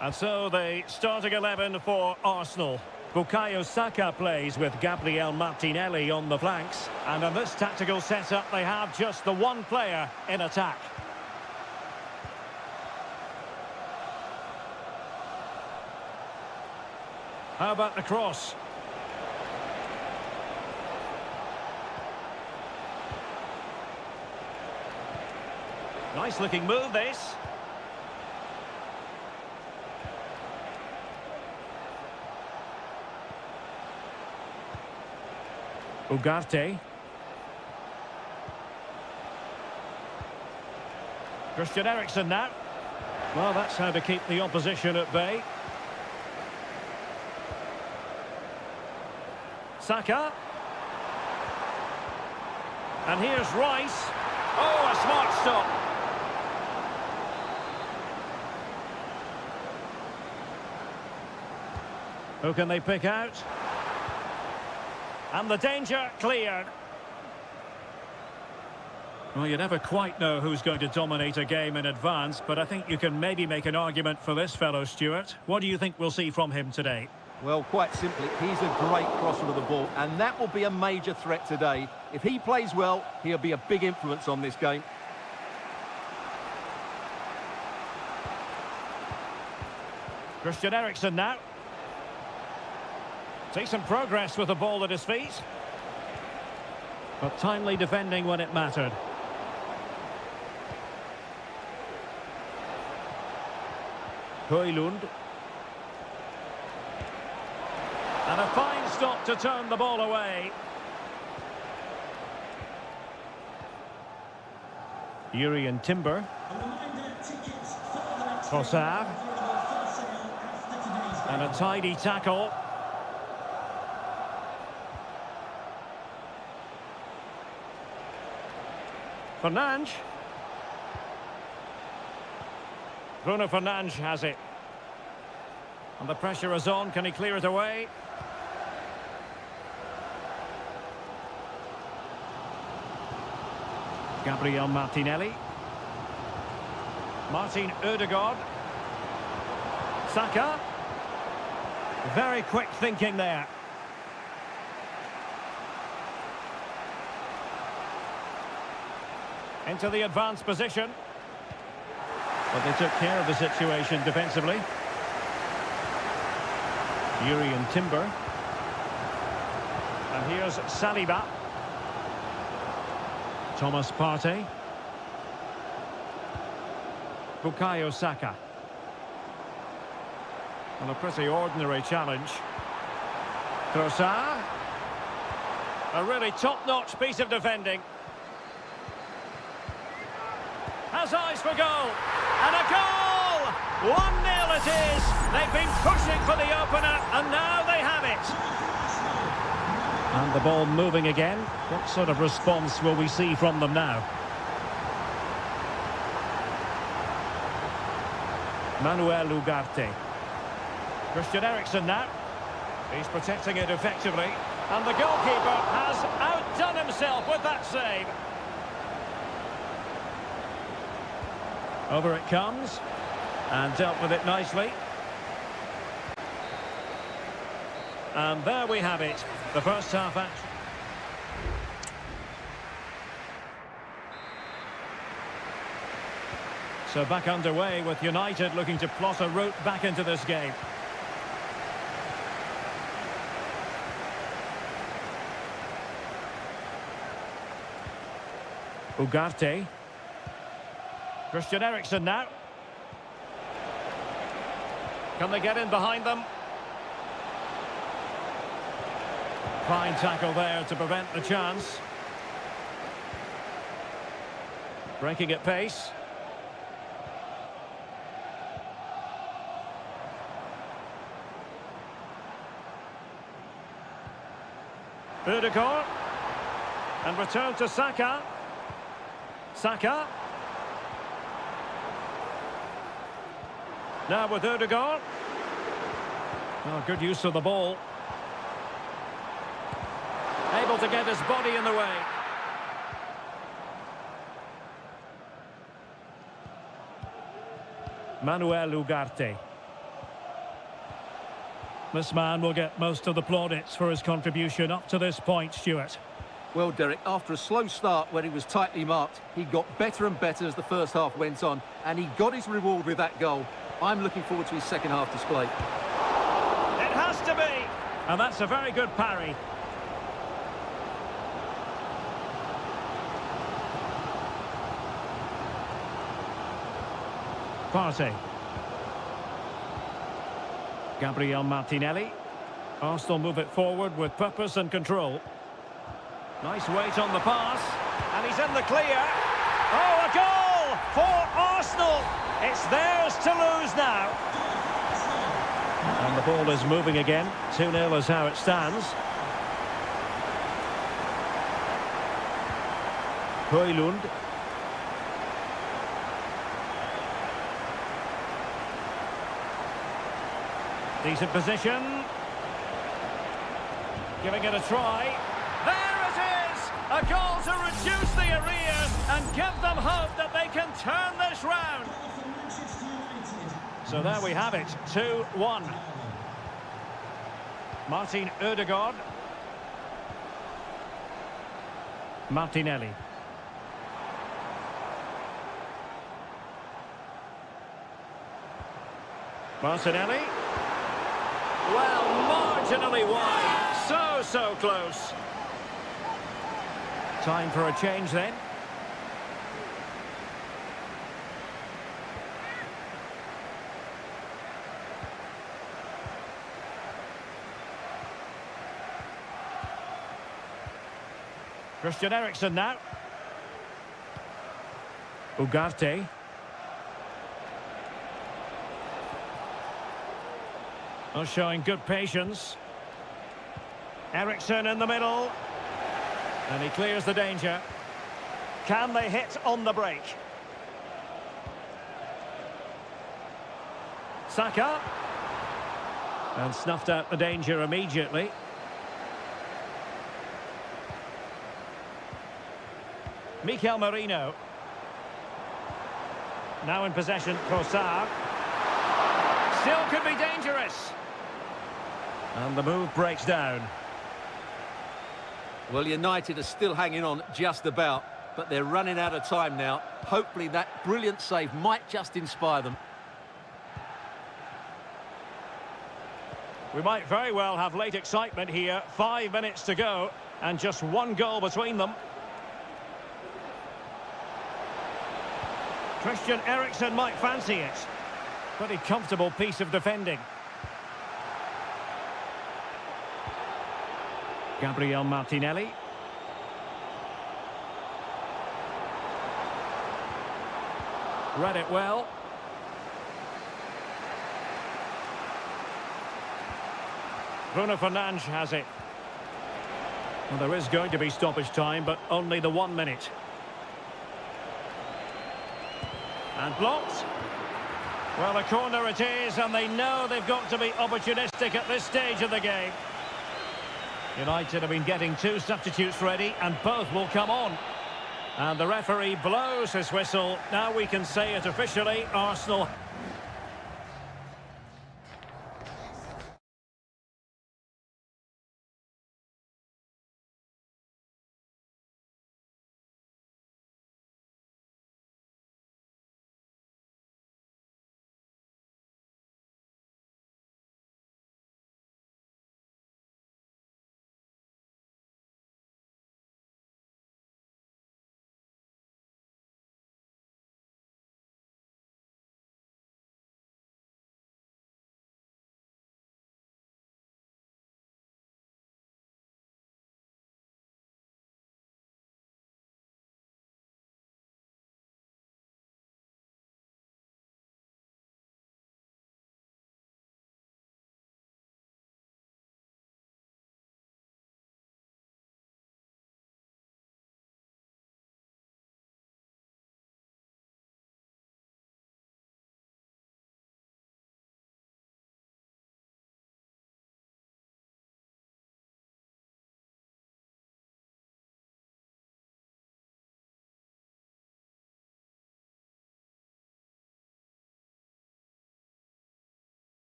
And so the starting 11 for Arsenal. Bukayo Saka plays with Gabriel Martinelli on the flanks. And in this tactical setup, they have just the one player in attack. How about the cross? Nice looking move, this. Ugarte. Christian Eriksen now. Well, that's how to keep the opposition at bay. Saka. And here's Rice. Oh, a smart stop. Who can they pick out? And the danger cleared. Well, you never quite know who's going to dominate a game in advance, but I think you can maybe make an argument for this fellow, Stuart. What do you think we'll see from him today? Well, quite simply, he's a great crosser of the ball, and that will be a major threat today. If he plays well, he'll be a big influence on this game. Christian Eriksen now. Decent progress with the ball at his feet. But timely defending when it mattered. Højlund. And a fine stop to turn the ball away. Urian Timber. Trossard. And a tidy tackle. Fernandes. Bruno Fernandes has it. And the pressure is on. Can he clear it away? Gabriel Martinelli. Martin Ødegaard. Saka. Very quick thinking there. Into the advanced position. But they took care of the situation defensively. Urian Timber. And here's Saliba. Thomas Partey. Bukayo Saka. And a pretty ordinary challenge. Trossard. A really top-notch piece of defending. Has eyes for goal. And a goal! 1-0 it is. They've been pushing for the opener, and now they have it. And the ball moving again. What sort of response will we see from them now? Manuel Ugarte. Christian Eriksen now. He's protecting it effectively. And the goalkeeper has outdone himself with that save. Over it comes. And dealt with it nicely. And there we have it. The first half action. So back underway with United looking to plot a route back into this game. Ugarte. Christian Eriksen now. Can they get in behind them? Fine tackle there to prevent the chance. Breaking at pace. Ødegaard. And return to Saka. Saka. Now with Ødegaard. Oh, good use of the ball. Able to get his body in the way. Manuel Ugarte. This man will get most of the plaudits for his contribution up to this point, Stuart. Well, Derek, after a slow start when he was tightly marked, he got better and better as the first half went on, and he got his reward with that goal. I'm looking forward to his second half display. It has to be! And that's a very good parry. Partey. Gabriel Martinelli. Arsenal move it forward with purpose and control. Nice weight on the pass. And he's in the clear. Oh, a goal for Arsenal. It's theirs to lose now. And the ball is moving again. 2-0 is how it stands. Højlund. Decent position. Giving it a try. There it is! A goal to reduce the arrears and give them hope that they can turn this round. So there we have it, 2-1. Martin Ødegaard. Martinelli. Martinelli. Well, marginally wide. So close. Time for a change then. Christian Eriksen now. Ugarte. Oh, showing good patience. Eriksen in the middle. And he clears the danger. Can they hit on the break? Saka. And snuffed out the danger immediately. Mikel Merino. Now in possession, Trossard. Still could be dangerous. And the move breaks down. Well, United are still hanging on just about, but they're running out of time now. Hopefully that brilliant save might just inspire them. We might very well have late excitement here. 5 minutes to go, and just one goal between them. Christian Eriksen might fancy it. Pretty comfortable piece of defending. Gabriel Martinelli. Read it well. Bruno Fernandes has it. Well, there is going to be stoppage time, but only the 1 minute. And blocked. Well, a corner it is, and they know they've got to be opportunistic at this stage of the game. United have been getting 2 substitutes ready, and both will come on. And the referee blows his whistle. Now we can say it officially, Arsenal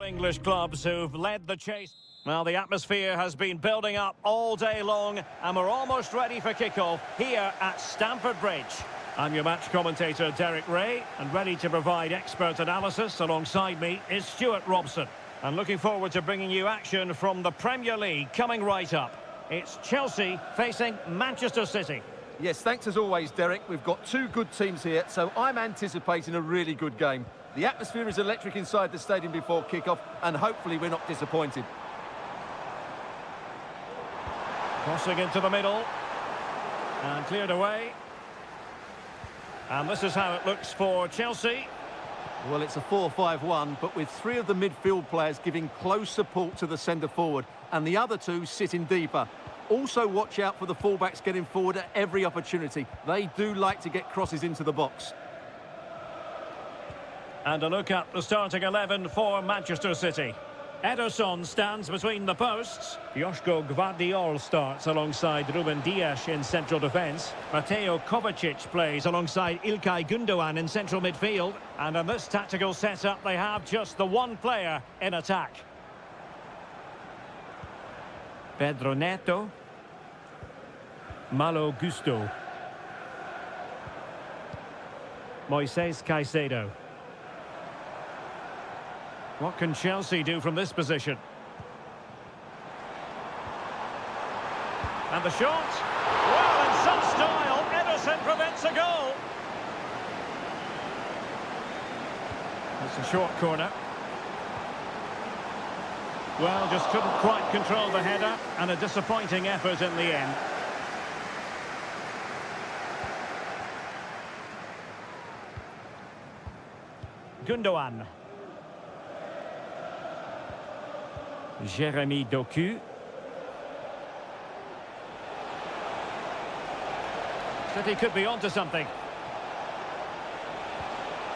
English clubs who've led the chase. Well, the atmosphere has been building up all day long, and we're almost ready for kickoff here at Stamford Bridge. I'm your match commentator, Derek Ray, and ready to provide expert analysis alongside me is Stuart Robson. And looking forward to bringing you action from the Premier League coming right up. It's Chelsea facing Manchester City. Yes, thanks as always, Derek. We've got two good teams here, so I'm anticipating a really good game. The atmosphere is electric inside the stadium before kickoff, and hopefully we're not disappointed. Crossing into the middle. And cleared away. And this is how it looks for Chelsea. Well, it's a 4-5-1, but with three of the midfield players giving close support to the centre-forward, and the other two sitting deeper. Also watch out for the fullbacks getting forward at every opportunity. They do like to get crosses into the box. And a look at the starting 11 for Manchester City. Ederson stands between the posts. Joško Gvardiol starts alongside Ruben Dias in central defence. Mateo Kovacic plays alongside Ilkay Gundogan in central midfield. And in this tactical setup, they have just the one player in attack. Pedro Neto. Malo Gusto. Moises Caicedo. What can Chelsea do from this position? And the shot. Well, in some style, Ederson prevents a goal. It's a short corner. Well, just couldn't quite control the header, and a disappointing effort in the end. Gundogan. Jeremy Doku. City could be onto something.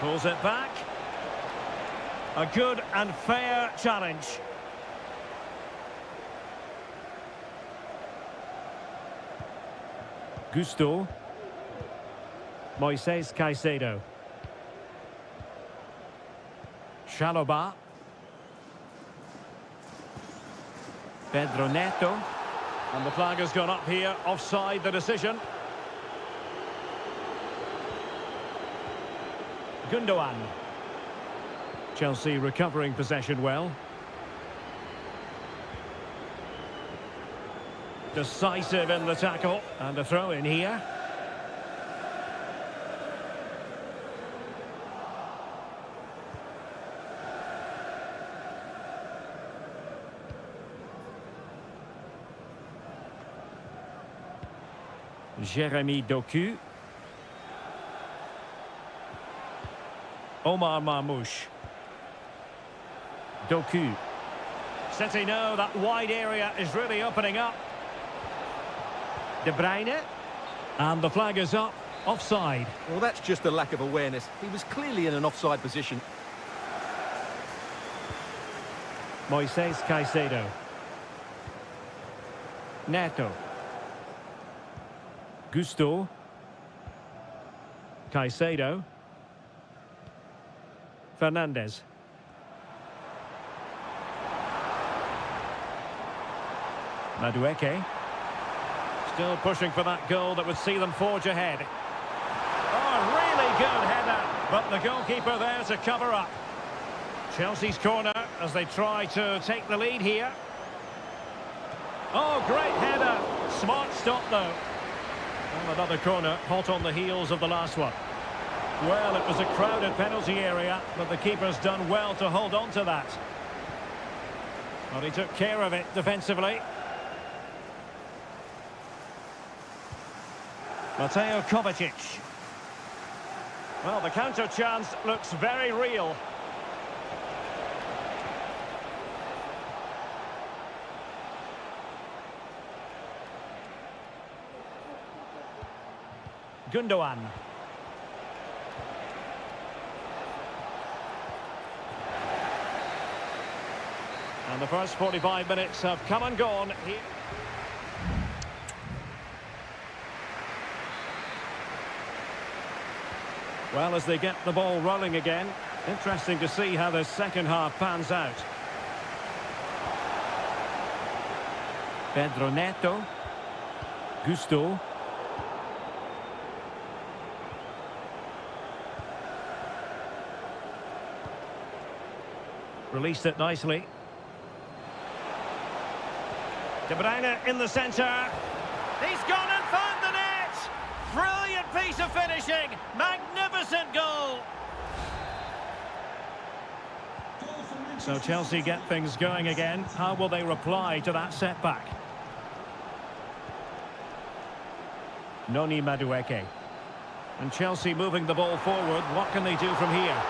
Pulls it back. A good and fair challenge. Gusto. Moises Caicedo. Chalobah. Pedro Neto. And the flag has gone up here, offside the decision. Gundogan. Chelsea recovering possession well. Decisive in the tackle, and a throw in here. Jeremy Doku. Omar Marmoush. Doku. City know that wide area is really opening up. De Bruyne. And the flag is up. Offside. Well, that's just a lack of awareness. He was clearly in an offside position. Moises Caicedo. Neto. Gusto. Caicedo. Fernandez. Madueke. Still pushing for that goal that would see them forge ahead. Oh, really good header, but the goalkeeper there to cover up. Chelsea's corner as they try to take the lead here. Oh, great header. Smart stop, though. Well, another corner, hot on the heels of the last one. Well, it was a crowded penalty area, but the keeper's done well to hold on to that. Well, he took care of it defensively. Mateo Kovacic. Well, the counter chance looks very real. Gundogan. And the first 45 minutes have come and gone here. Well, as they get the ball rolling again, interesting to see how the second half pans out. Pedro Neto. Gusto. Released it nicely. De Bruyne in the centre. He's gone and found the net! Brilliant piece of finishing! Magnificent goal! So Chelsea get things going again. How will they reply to that setback? Noni Madueke. And Chelsea moving the ball forward. What can they do from here?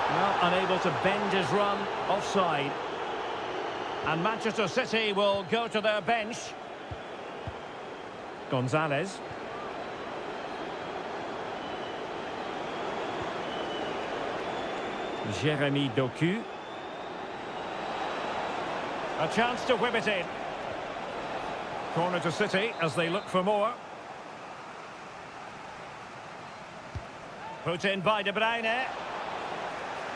Well, unable to bend his run. Offside. And Manchester City will go to their bench. Gonzalez. Jeremy Doku. A chance to whip it in. Corner to City as they look for more. Put in by De Bruyne.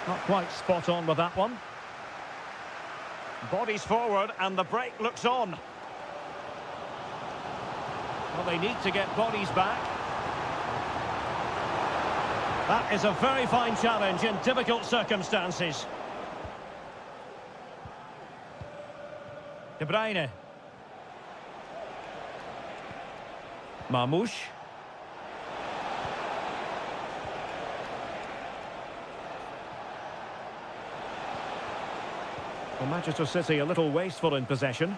Not quite spot on with that one. Bodies forward and the break looks on. Well, they need to get bodies back. That is a very fine challenge in difficult circumstances. De Bruyne. Marmoush. Well, Manchester City a little wasteful in possession.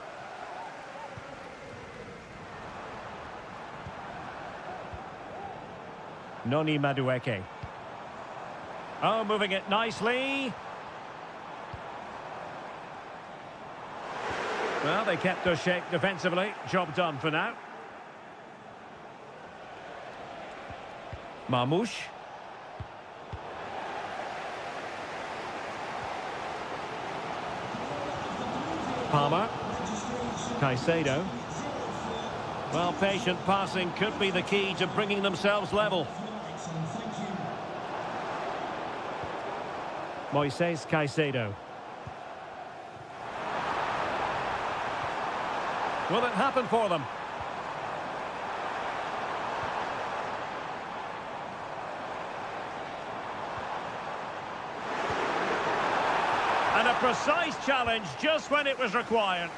Noni Madueke. Oh, moving it nicely. Well, they kept their shape defensively. Job done for now. Marmoush. Palmer. Caicedo. Well, patient passing could be the key to bringing themselves level. Moises Caicedo. Will it happen for them? And a precise challenge just when it was required.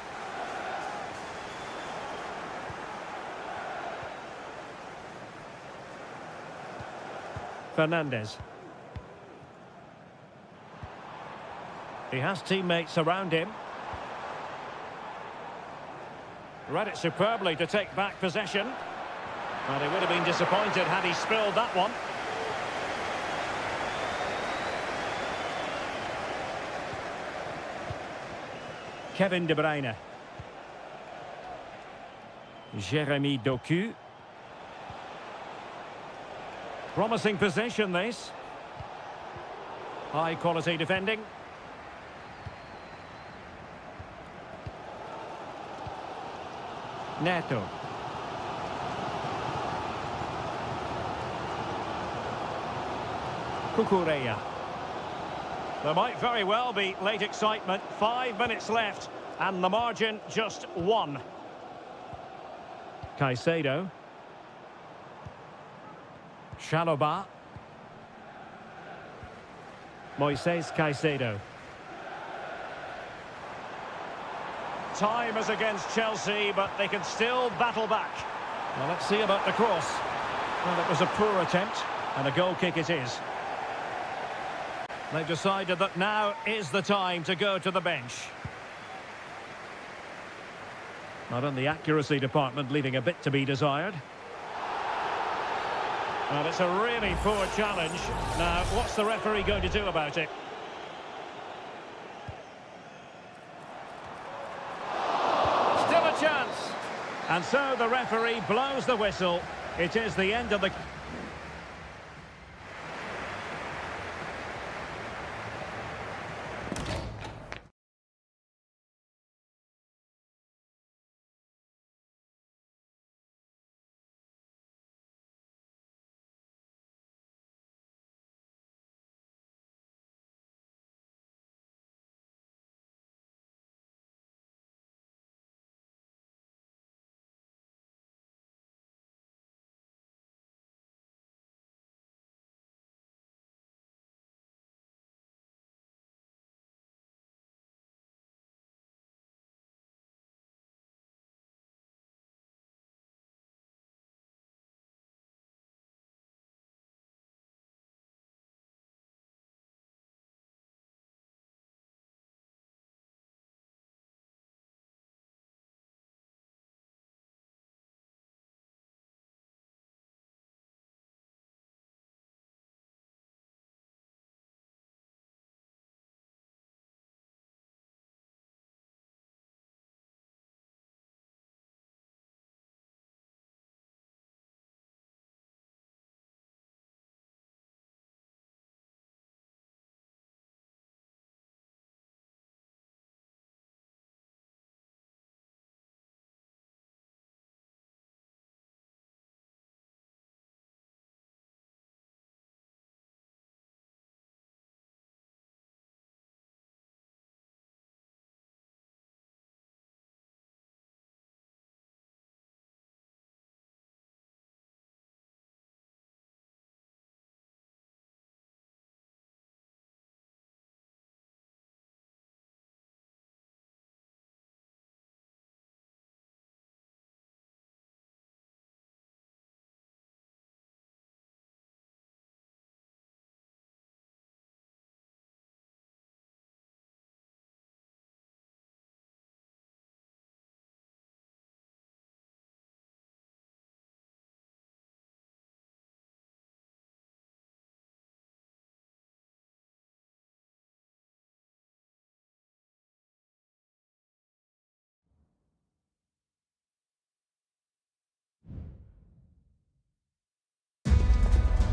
Fernandez. He has teammates around him. Read it superbly to take back possession. Well, he would have been disappointed had he spilled that one. Kevin De Bruyne. Jeremy Doku. Promising possession, this. High quality defending. Neto. Cucurella. There might very well be late excitement. 5 minutes left and the margin just 1. Caicedo. Chalobah. Moises Caicedo. Time is against Chelsea, but they can still battle back. Well, let's see about the cross. Well, it was a poor attempt, and a goal kick it is. They've decided that now is the time to go to the bench. Not in the accuracy department, leaving a bit to be desired. Well, it's a really poor challenge. Now, what's the referee going to do about it? Still a chance. And so the referee blows the whistle. It is the end of the...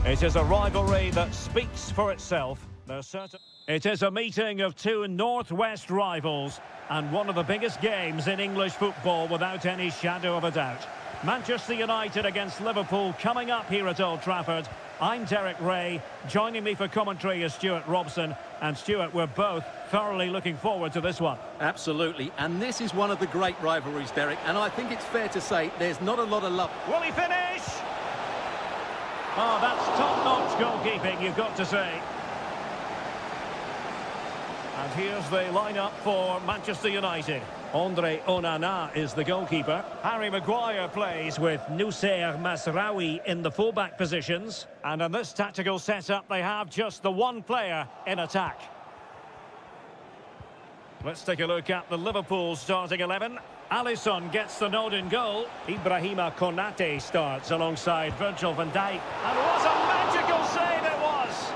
It is a rivalry that speaks for itself. It is a meeting of two northwest rivals and one of the biggest games in English football without any shadow of a doubt. Manchester United against Liverpool coming up here at Old Trafford. I'm Derek Ray. Joining me for commentary is Stuart Robson. And Stuart, we're both thoroughly looking forward to this one. Absolutely, and this is one of the great rivalries, Derek, and I think it's fair to say there's not a lot of love. Will he finish? Oh, that's top-notch goalkeeping, you've got to say. And here's the lineup for Manchester United. Andre Onana is the goalkeeper. Harry Maguire plays with Noussair Masraoui in the fullback positions. And in this tactical setup, they have just the one player in attack. Let's take a look at the Liverpool starting 11. Alisson gets the nod in goal. Ibrahima Konate starts alongside Virgil van Dijk. And what a magical save it was!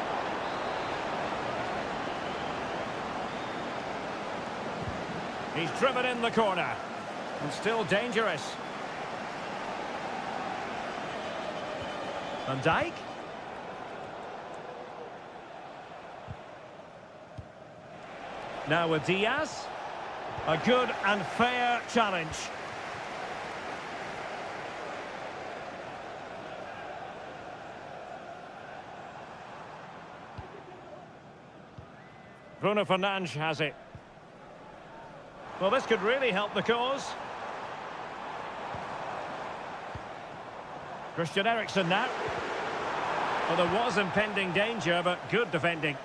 He's driven in the corner. And still dangerous. Van Dijk. Now with Diaz. A good and fair challenge. Bruno Fernandes has it. Well, this could really help the cause. Christian Eriksen now. Well, there was impending danger, but good defending.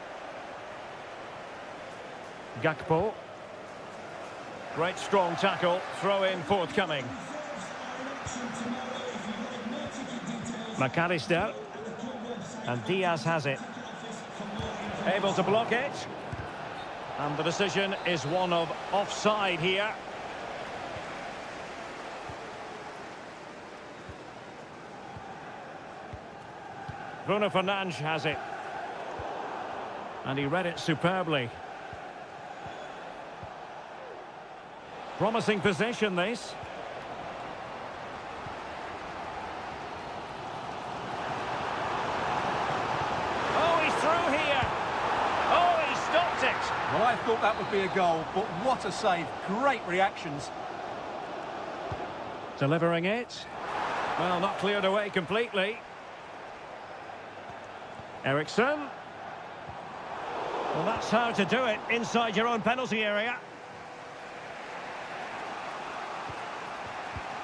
Gakpo. Great strong tackle, throw in forthcoming. McAllister. And Diaz has it. Able to block it. And the decision is one of offside here. Bruno Fernandes has it. And he read it superbly. Promising possession, this. Oh, he's through here. Oh, he stopped it. Well, I thought that would be a goal, but what a save. Great reactions. Delivering it. Well, not cleared away completely. Eriksen. Well, that's how to do it inside your own penalty area.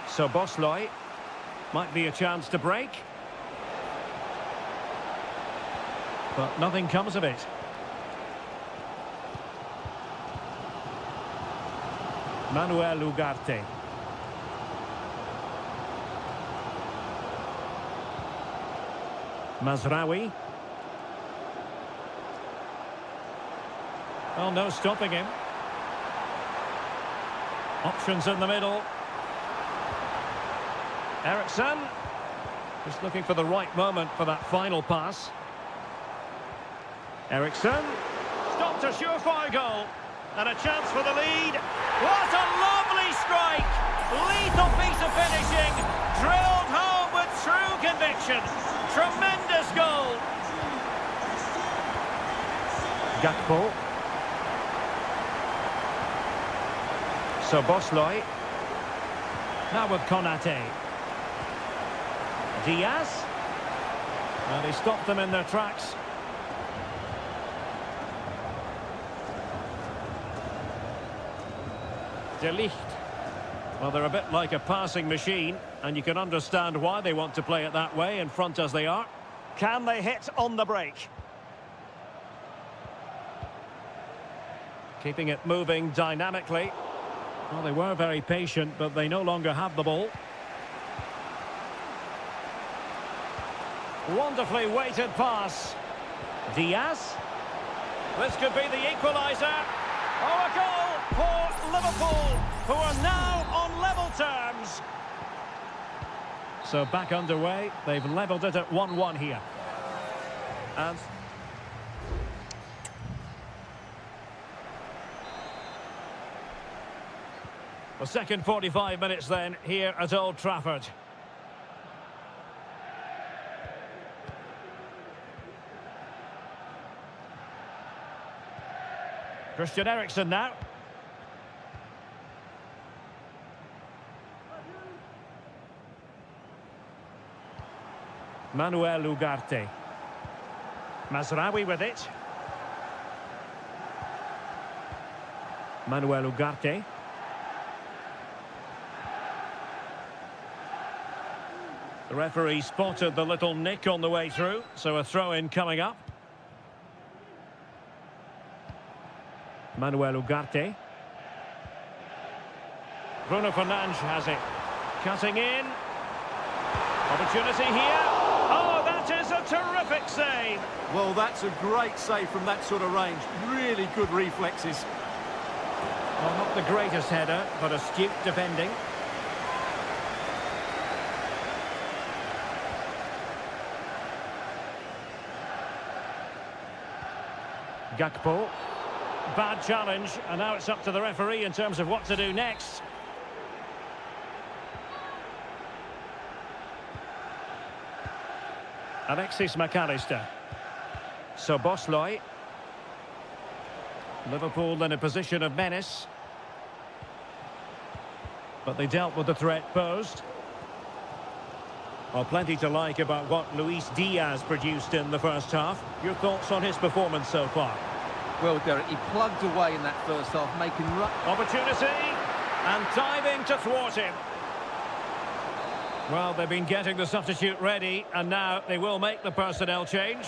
So Bosley might be a chance to break. But nothing comes of it. Manuel Ugarte. Masraoui. Well, no stopping him. Options in the middle. Eriksen, just looking for the right moment for that final pass. Eriksen, stopped a surefire goal, and a chance for the lead. What a lovely strike! Lethal piece of finishing, drilled home with true conviction. Tremendous goal. Gakpo. So Bosley. Now with Konate. Diaz. And he stopped them in their tracks. De Ligt. Well, they're a bit like a passing machine, and you can understand why they want to play it that way, in front as they are. Can they hit on the break? Keeping it moving dynamically. Well, they were very patient, but they no longer have the ball. Wonderfully weighted pass. Diaz. This could be the equaliser. Oh, a goal for Liverpool, who are now on level terms. So back underway. They've levelled it at 1-1 here. And the second 45 minutes then here at Old Trafford. Christian Eriksen now. Manuel Ugarte. Mazraoui with it. Manuel Ugarte. The referee spotted the little nick on the way through, so a throw-in coming up. Manuel Ugarte. Bruno Fernandes has it. Cutting in. Opportunity here. Oh, that is a terrific save. Well, that's a great save from that sort of range. Really good reflexes. Well, not the greatest header, but astute defending. Gakpo. Bad challenge, and now it's up to the referee in terms of what to do next. Alexis McAllister. Soboslai. Liverpool in a position of menace. But they dealt with the threat posed. Well, plenty to like about what Luis Diaz produced in the first half. Your thoughts on his performance so far? Well, Derek, he plugged away in that first half, making... Opportunity, and diving to thwart him. Well, they've been getting the substitute ready, and now they will make the personnel change.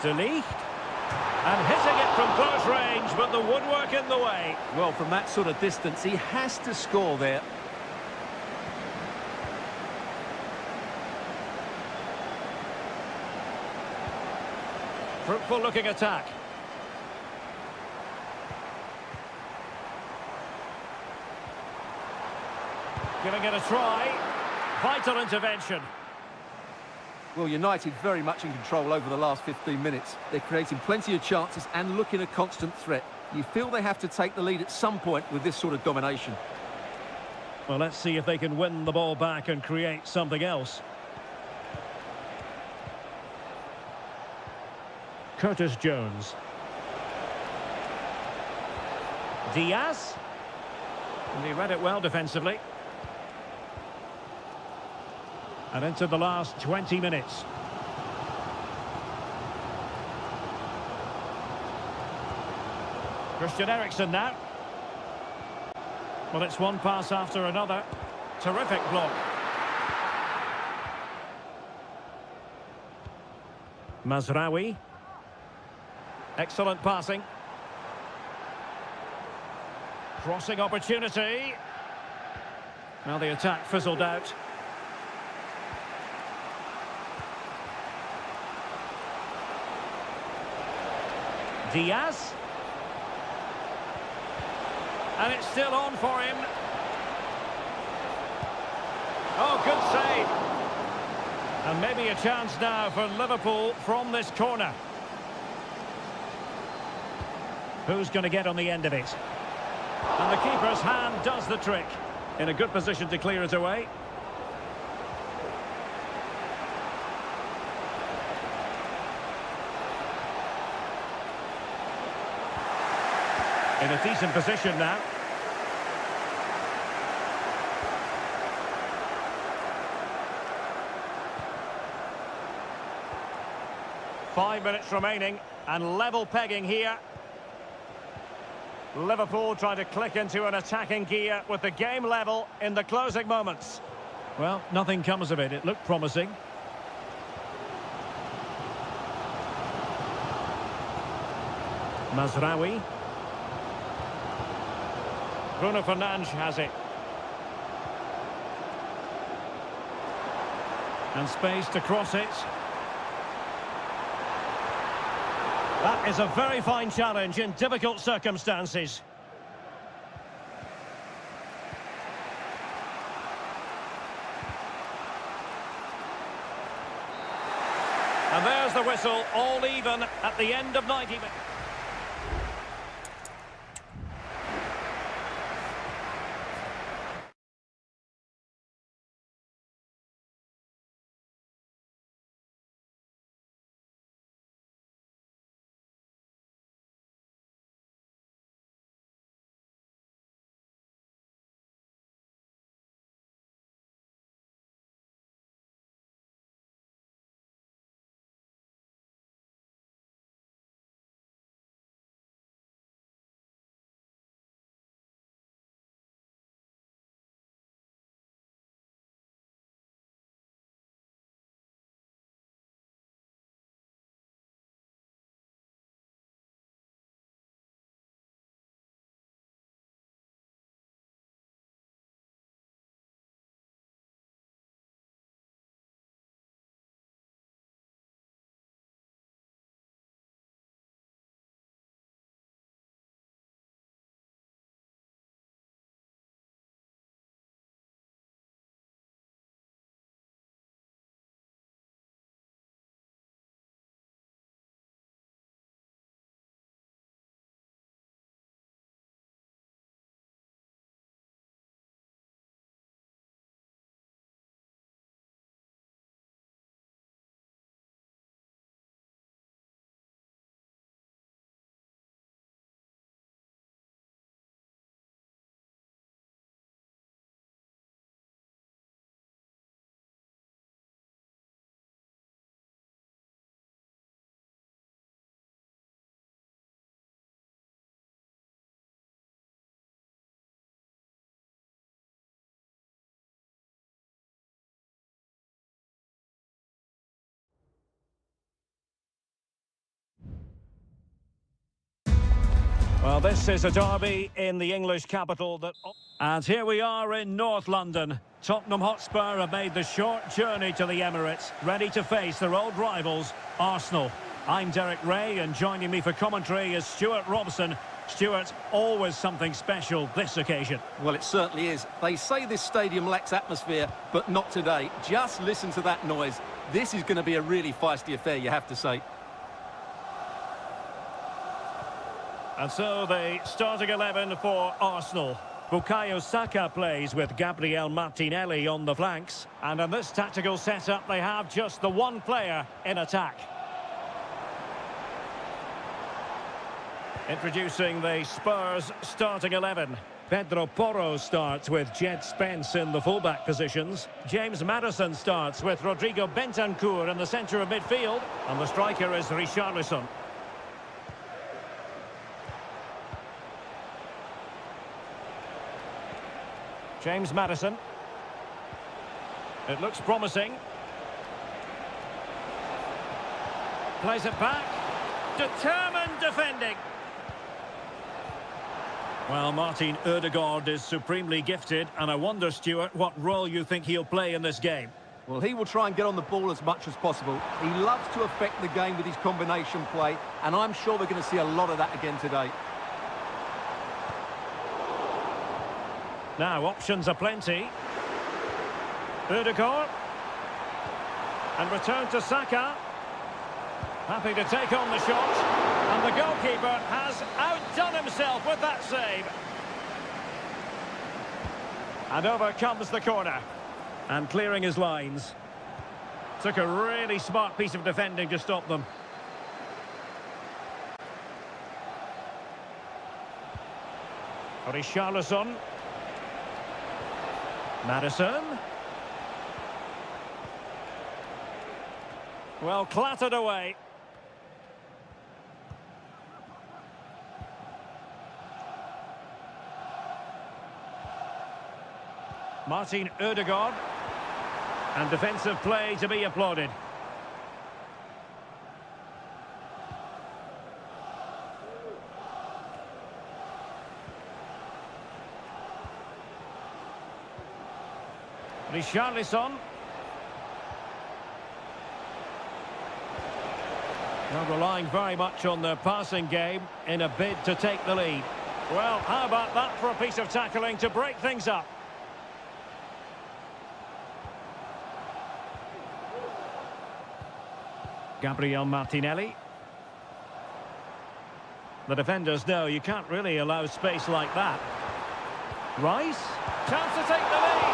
De Ligt. And hitting it from close range, but the woodwork in the way. Well, from that sort of distance, he has to score there. Fruitful looking attack. Giving it a try. Vital intervention. Well, United very much in control over the last 15 minutes. They're creating plenty of chances and looking a constant threat. You feel they have to take the lead at some point with this sort of domination. Well, let's see if they can win the ball back and create something else. Curtis Jones. Diaz. And he read it well defensively. And into the last 20 minutes. Christian Eriksen now. Well, it's one pass after another. Terrific block. Mazraoui. Excellent passing. Crossing opportunity. Well, the attack fizzled out. Diaz. And it's still on for him. Oh, good save. And maybe a chance now for Liverpool from this corner. Who's going to get on the end of it? And the keeper's hand does the trick. In a good position to clear it away. In a decent position now. Five minutes remaining and level pegging here. Liverpool trying to click into an attacking gear with the game level in the closing moments. Well, nothing comes of it. It looked promising. Mazraoui. Bruno Fernandes has it. And space to cross it. That is a very fine challenge in difficult circumstances. And there's the whistle, all even at the end of 90 minutes. Well, this is a derby in the English capital that... And here we are in North London. Tottenham Hotspur have made the short journey to the Emirates, ready to face their old rivals, Arsenal. I'm Derek Ray, and joining me for commentary is Stuart Robson. Stuart, always something special this occasion. Well, it certainly is. They say this stadium lacks atmosphere, but not today. Just listen to that noise. This is going to be a really feisty affair, you have to say. And so the starting 11 for Arsenal. Bukayo Saka plays with Gabriel Martinelli on the flanks. And in this tactical setup, they have just the one player in attack. Introducing the Spurs starting 11. Pedro Porro starts with Jed Spence in the fullback positions. James Maddison starts with Rodrigo Bentancur in the centre of midfield. And the striker is Richarlison. James Maddison. It looks promising. Plays it back. Determined defending. Well, Martin Ødegaard is supremely gifted, and I wonder, Stuart, what role you think he'll play in this game? Well, he will try and get on the ball as much as possible. He loves to affect the game with his combination play, and I'm sure we're going to see a lot of that again today. Now, options are plenty. Ødegaard. And return to Saka. Happy to take on the shot. And the goalkeeper has outdone himself with that save. And over comes the corner. And clearing his lines. Took a really smart piece of defending to stop them. Richarlison. Maddison. Well, clattered away. Martin Ødegaard. And defensive play to be applauded. Richarlison. Not relying very much on their passing game in a bid to take the lead. Well, how about that for a piece of tackling to break things up? Gabriel Martinelli. The defenders know you can't really allow space like that. Rice. Chance to take the lead.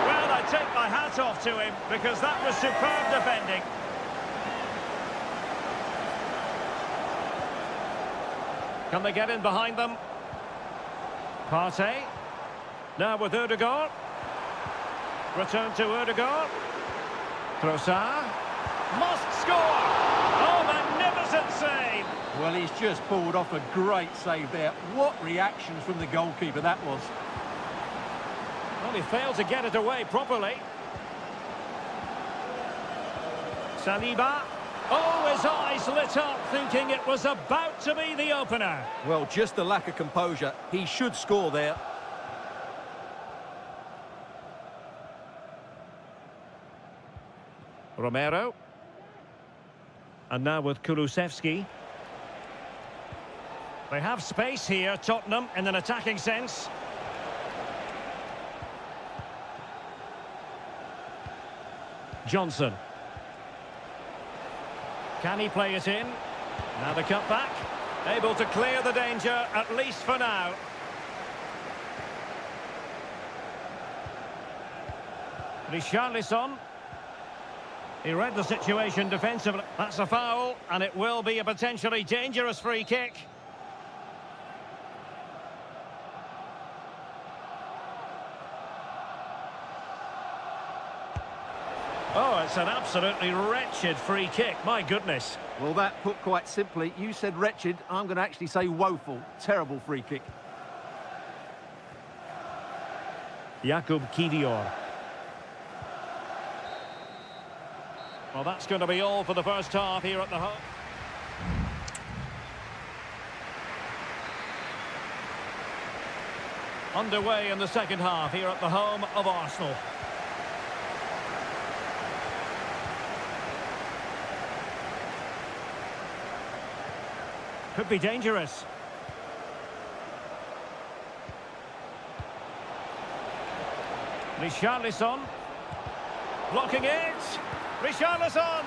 Well, I take my hat off to him because that was superb defending. Can they get in behind them? Partey. Now with Ødegaard. Return to Ødegaard. Trossard. Must score! Oh, magnificent save! Well, he's just pulled off a great save there. What reactions from the goalkeeper that was. Well, he failed to get it away properly. Saliba. Oh, his eyes lit up, thinking it was about to be the opener. Well, just the lack of composure. He should score there. Romero. And now with Kulusevski. They have space here, Tottenham, in an attacking sense. Johnson. Can he play it in? Now the cutback. Able to clear the danger, at least for now. Richarlison. He read the situation defensively. That's a foul, and it will be a potentially dangerous free kick. Oh, it's an absolutely wretched free kick, my goodness. Well, that put quite simply, you said wretched, I'm going to actually say woeful. Terrible free kick. Jakub Kivior. Well, that's going to be all for the first half here at the home. Underway in the second half here at the home of Arsenal. Could be dangerous. Richarlison. Blocking it. Richarlison.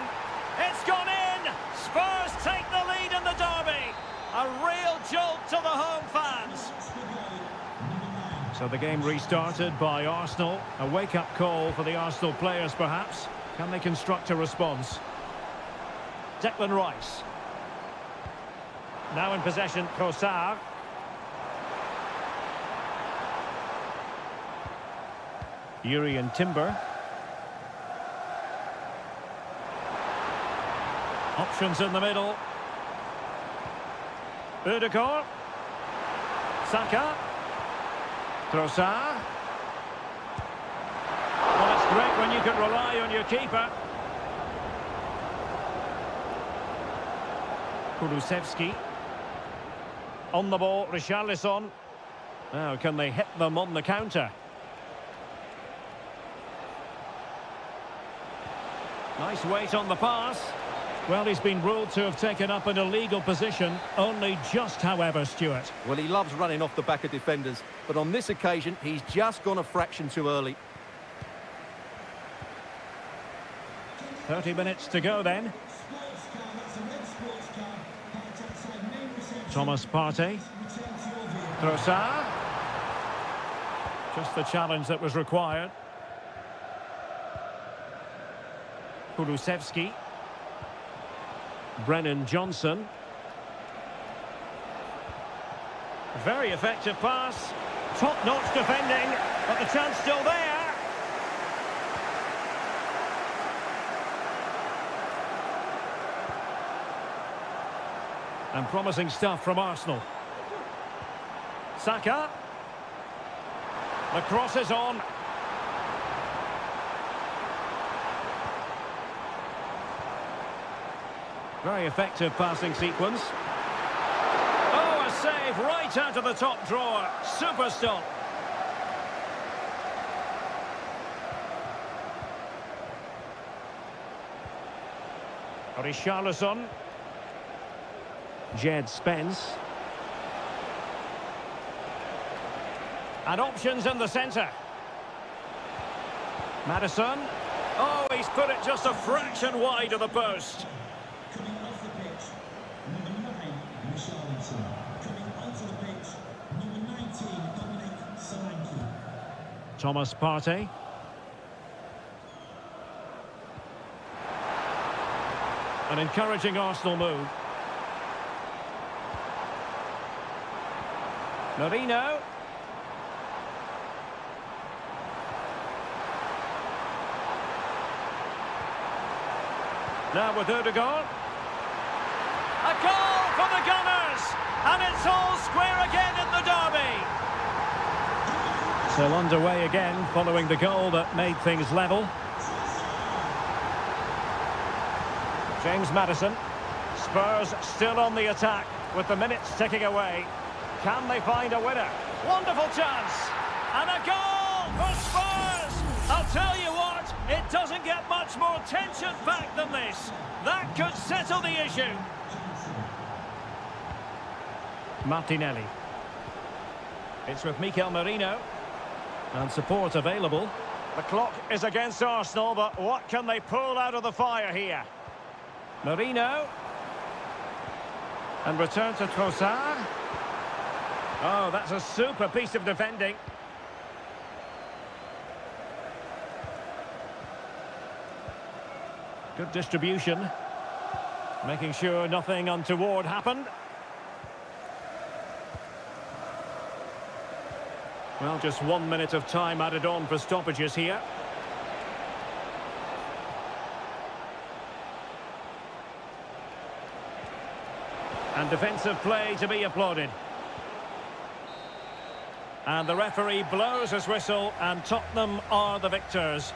It's gone in. Spurs take the lead in the derby. A real jolt to the home fans. So the game restarted by Arsenal. A wake-up call for the Arsenal players, perhaps. Can they construct a response? Declan Rice. Now in possession, Trossard. Yuri and Timber. Options in the middle. Ødegaard. Saka. Trossard. Well, it's great when you can rely on your keeper. Kulusevski. On the ball, Richarlison. Now, can they hit them on the counter? Nice weight on the pass. Well, he's been ruled to have taken up an illegal position. Only just, however, Stuart. Well, he loves running off the back of defenders, but on this occasion, he's just gone a fraction too early. 30 minutes to go then. Thomas Partey. Trossard. Just the challenge that was required. Kulusevski. Brennan Johnson. Very effective pass. Top-notch defending, but the chance still there. And promising stuff from Arsenal. Saka. The cross is on. Very effective passing sequence. Oh, a save right out of the top drawer. Super stop. Richarlison. Jed Spence. And options in the centre. Maddison. Oh, he's put it just a fraction wide of the post. Coming off the pitch, number 9, Richarlison. Coming onto the pitch, number 19, Dominic Solanke. Thomas Partey. An encouraging Arsenal move. Marino. Now with Ødegaard. A goal for the Gunners! And it's all square again in the derby. Still underway again following the goal that made things level. James Maddison. Spurs still on the attack with the minutes ticking away. Can they find a winner? Wonderful chance! And a goal for Spurs! I'll tell you what, it doesn't get much more tension-packed than this. That could settle the issue. Martinelli. It's with Mikel Merino. And support available. The clock is against Arsenal, but what can they pull out of the fire here? Merino. And return to Trossard. Oh, that's a super piece of defending. Good distribution. Making sure nothing untoward happened. Well, just 1 minute of time added on for stoppages here. And defensive play to be applauded. And the referee blows his whistle, and Tottenham are the victors.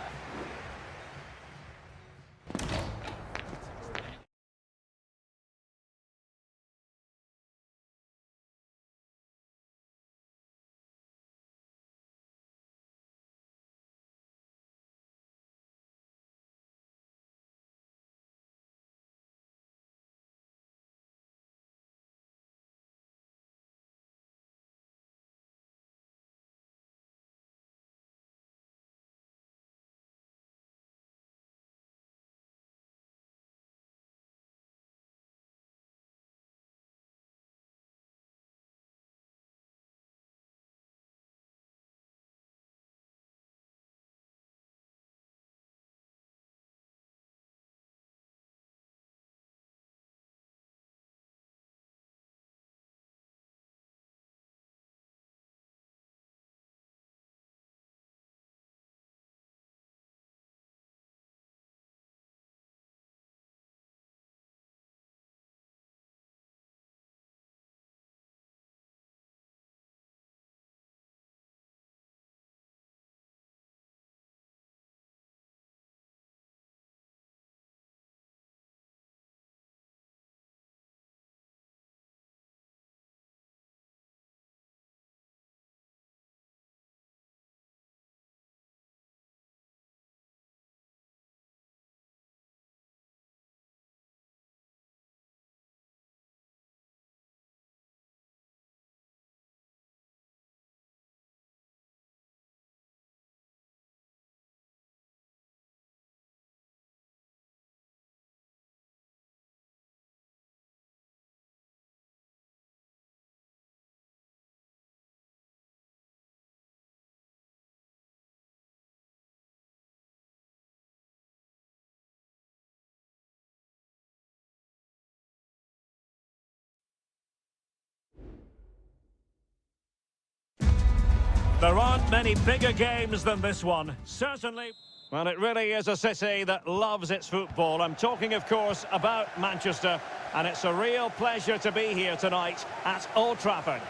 There aren't many bigger games than this one, certainly. Well, it really is a city that loves its football. I'm talking, of course, about Manchester, and it's a real pleasure to be here tonight at Old Trafford.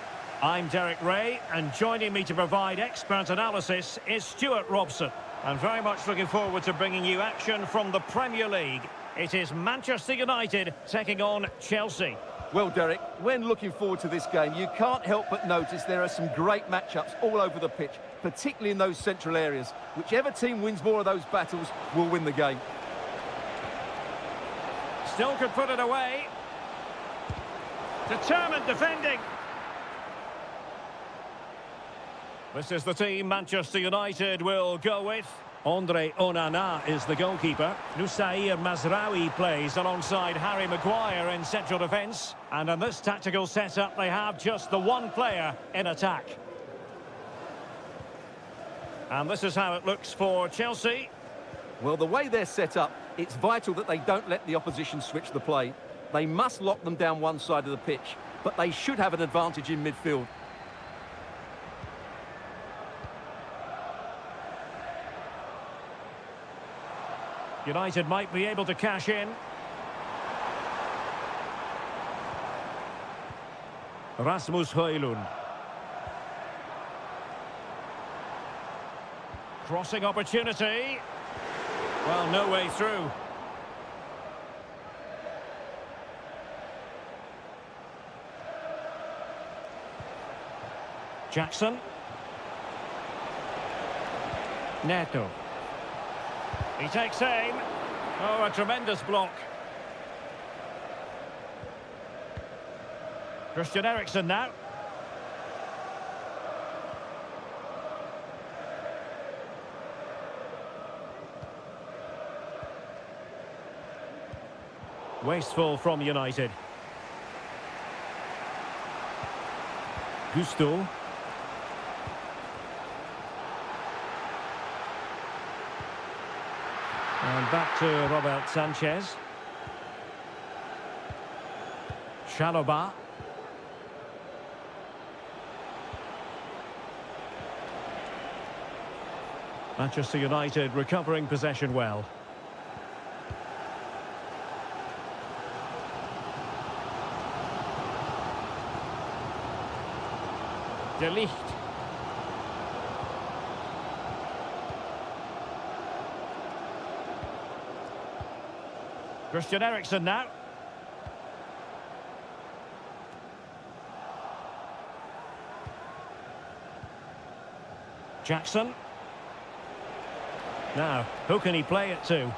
I'm Derek Ray, and joining me to provide expert analysis is Stuart Robson. I'm very much looking forward to bringing you action from the Premier League. It is Manchester United taking on Chelsea. Well, Derek, when looking forward to this game, you can't help but notice there are some great matchups all over the pitch, particularly in those central areas. Whichever team wins more of those battles will win the game. Still could put it away. Determined defending. This is the team Manchester United will go with. Andre Onana is the goalkeeper. Nusair Mazraoui plays alongside Harry Maguire in central defence. And in this tactical setup, they have just the one player in attack. And this is how it looks for Chelsea. Well, the way they're set up, it's vital that they don't let the opposition switch the play. They must lock them down one side of the pitch, but they should have an advantage in midfield. United might be able to cash in. Rasmus Højlund. Crossing opportunity. Well, no way through. Jackson. Neto. He takes aim. Oh, a tremendous block. Christian Eriksen now. Wasteful from United. Gusto. And back to Robert Sanchez. Chalobah. Manchester United recovering possession well. De Ligt. Christian Eriksen now. Jackson. Now, who can he play it to?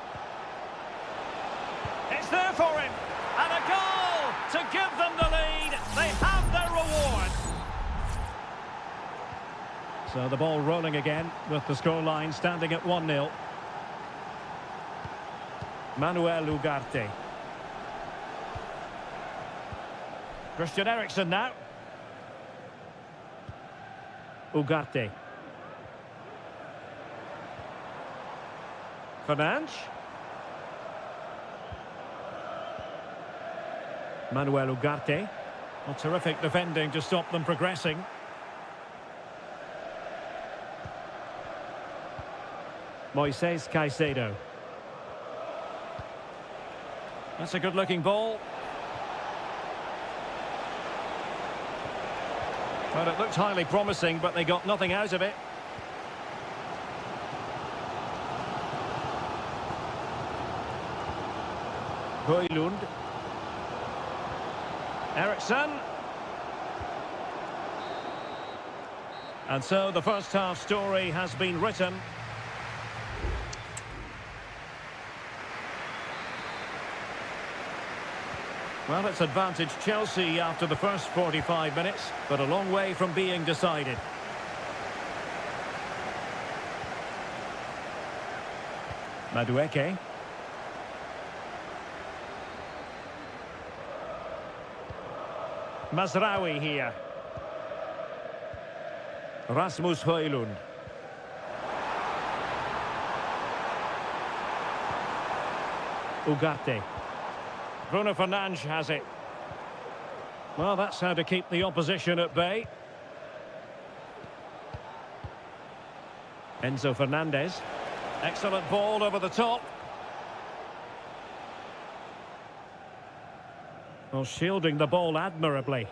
It's there for him! And a goal to give them the lead! They have their reward! So the ball rolling again with the scoreline standing at 1-0. Manuel Ugarte. Christian Eriksen now. Ugarte. Fernandes. Manuel Ugarte. Well, terrific defending to stop them progressing. Moises Caicedo. That's a good-looking ball. Well, it looked highly promising, but they got nothing out of it. Højlund. Eriksen. And so the first half story has been written. Well, it's advantage Chelsea after the first 45 minutes, but a long way from being decided. Madueke. Mazraoui here. Rasmus Højlund. Ugarte. Bruno Fernandes has it. Well, that's how to keep the opposition at bay. Enzo Fernandez. Excellent ball over the top. Well, shielding the ball admirably.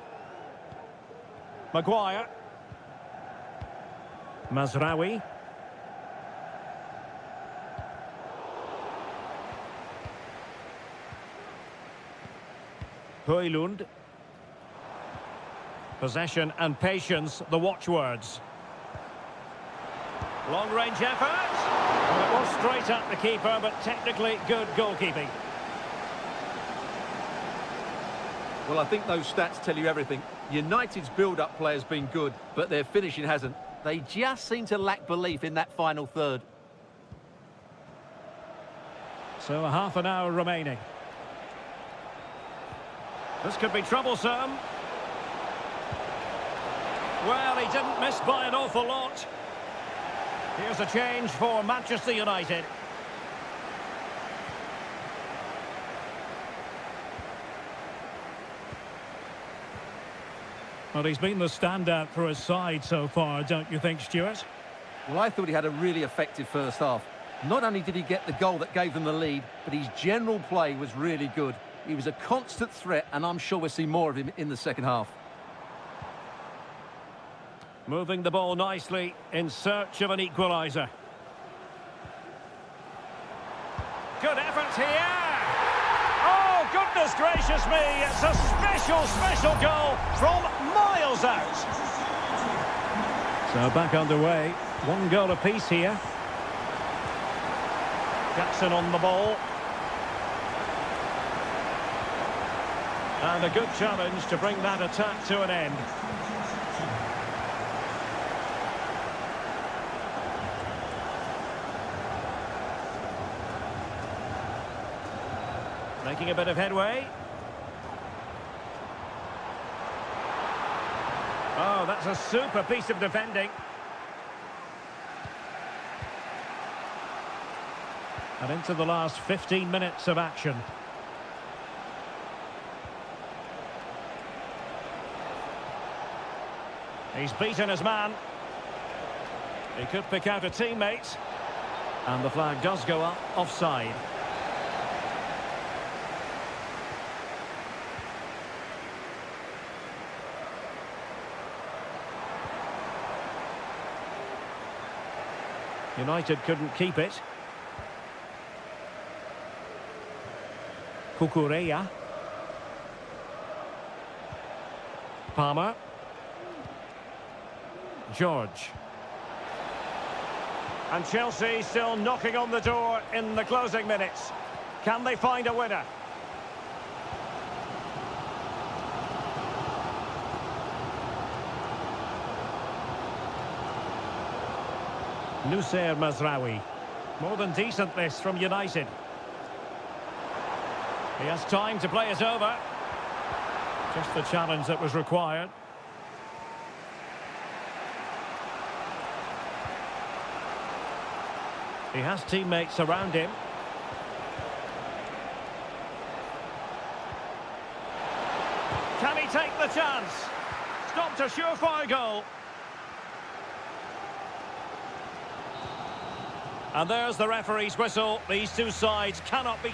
Maguire. Mazraoui. Højlund. Possession and patience, the watchwords. Long-range effort. Well, it was straight at the keeper, but technically good goalkeeping. Well, I think those stats tell you everything. United's build-up play has been good, but their finishing hasn't. They just seem to lack belief in that final third. So a half an hour remaining. This could be troublesome. Well, he didn't miss by an awful lot. Here's a change for Manchester United. Well, he's been the standout for his side so far, don't you think, Stuart? Well, I thought he had a really effective first half. Not only did he get the goal that gave them the lead, but his general play was really good. He was a constant threat, and I'm sure we'll see more of him in the second half. Moving the ball nicely in search of an equaliser. Good effort here. Oh, goodness gracious me. It's a special, special goal from miles out. So back underway. One goal apiece here. Jackson on the ball. And a good challenge to bring that attack to an end. Making a bit of headway. Oh, that's a super piece of defending. And into the last 15 minutes of action. He's beaten his man. He could pick out a teammate. And the flag does go up offside. United couldn't keep it. Cucurella. Palmer. George. And Chelsea still knocking on the door in the closing minutes. Can they find a winner? Nusayr Mazraoui. More than decent this from United. He has time to play it over. Just the challenge that was required. He has teammates around him. Can he take the chance? Stopped a surefire goal. And there's the referee's whistle. These two sides cannot be...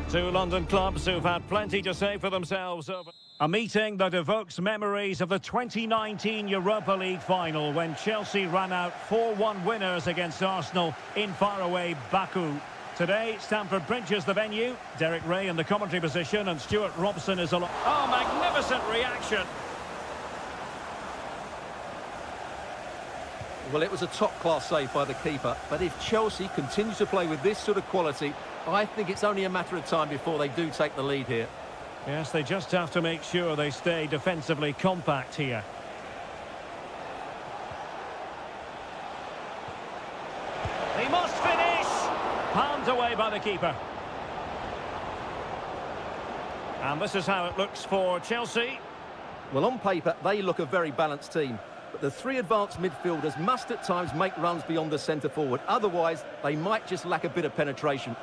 Two London clubs who've had plenty to say for themselves over a meeting that evokes memories of the 2019 Europa League final when Chelsea ran out 4-1 winners against Arsenal in faraway Baku. Today, Stamford Bridge is the venue. Derek Ray in the commentary position and Stuart Robson is along. Oh, magnificent reaction. Well, it was a top-class save by the keeper, but if Chelsea continue to play with this sort of quality, I think it's only a matter of time before they do take the lead here. Yes, they just have to make sure they stay defensively compact here. He must finish! Palmed away by the keeper. And this is how it looks for Chelsea. Well, on paper, they look a very balanced team. But the three advanced midfielders must at times make runs beyond the centre-forward. Otherwise, they might just lack a bit of penetration.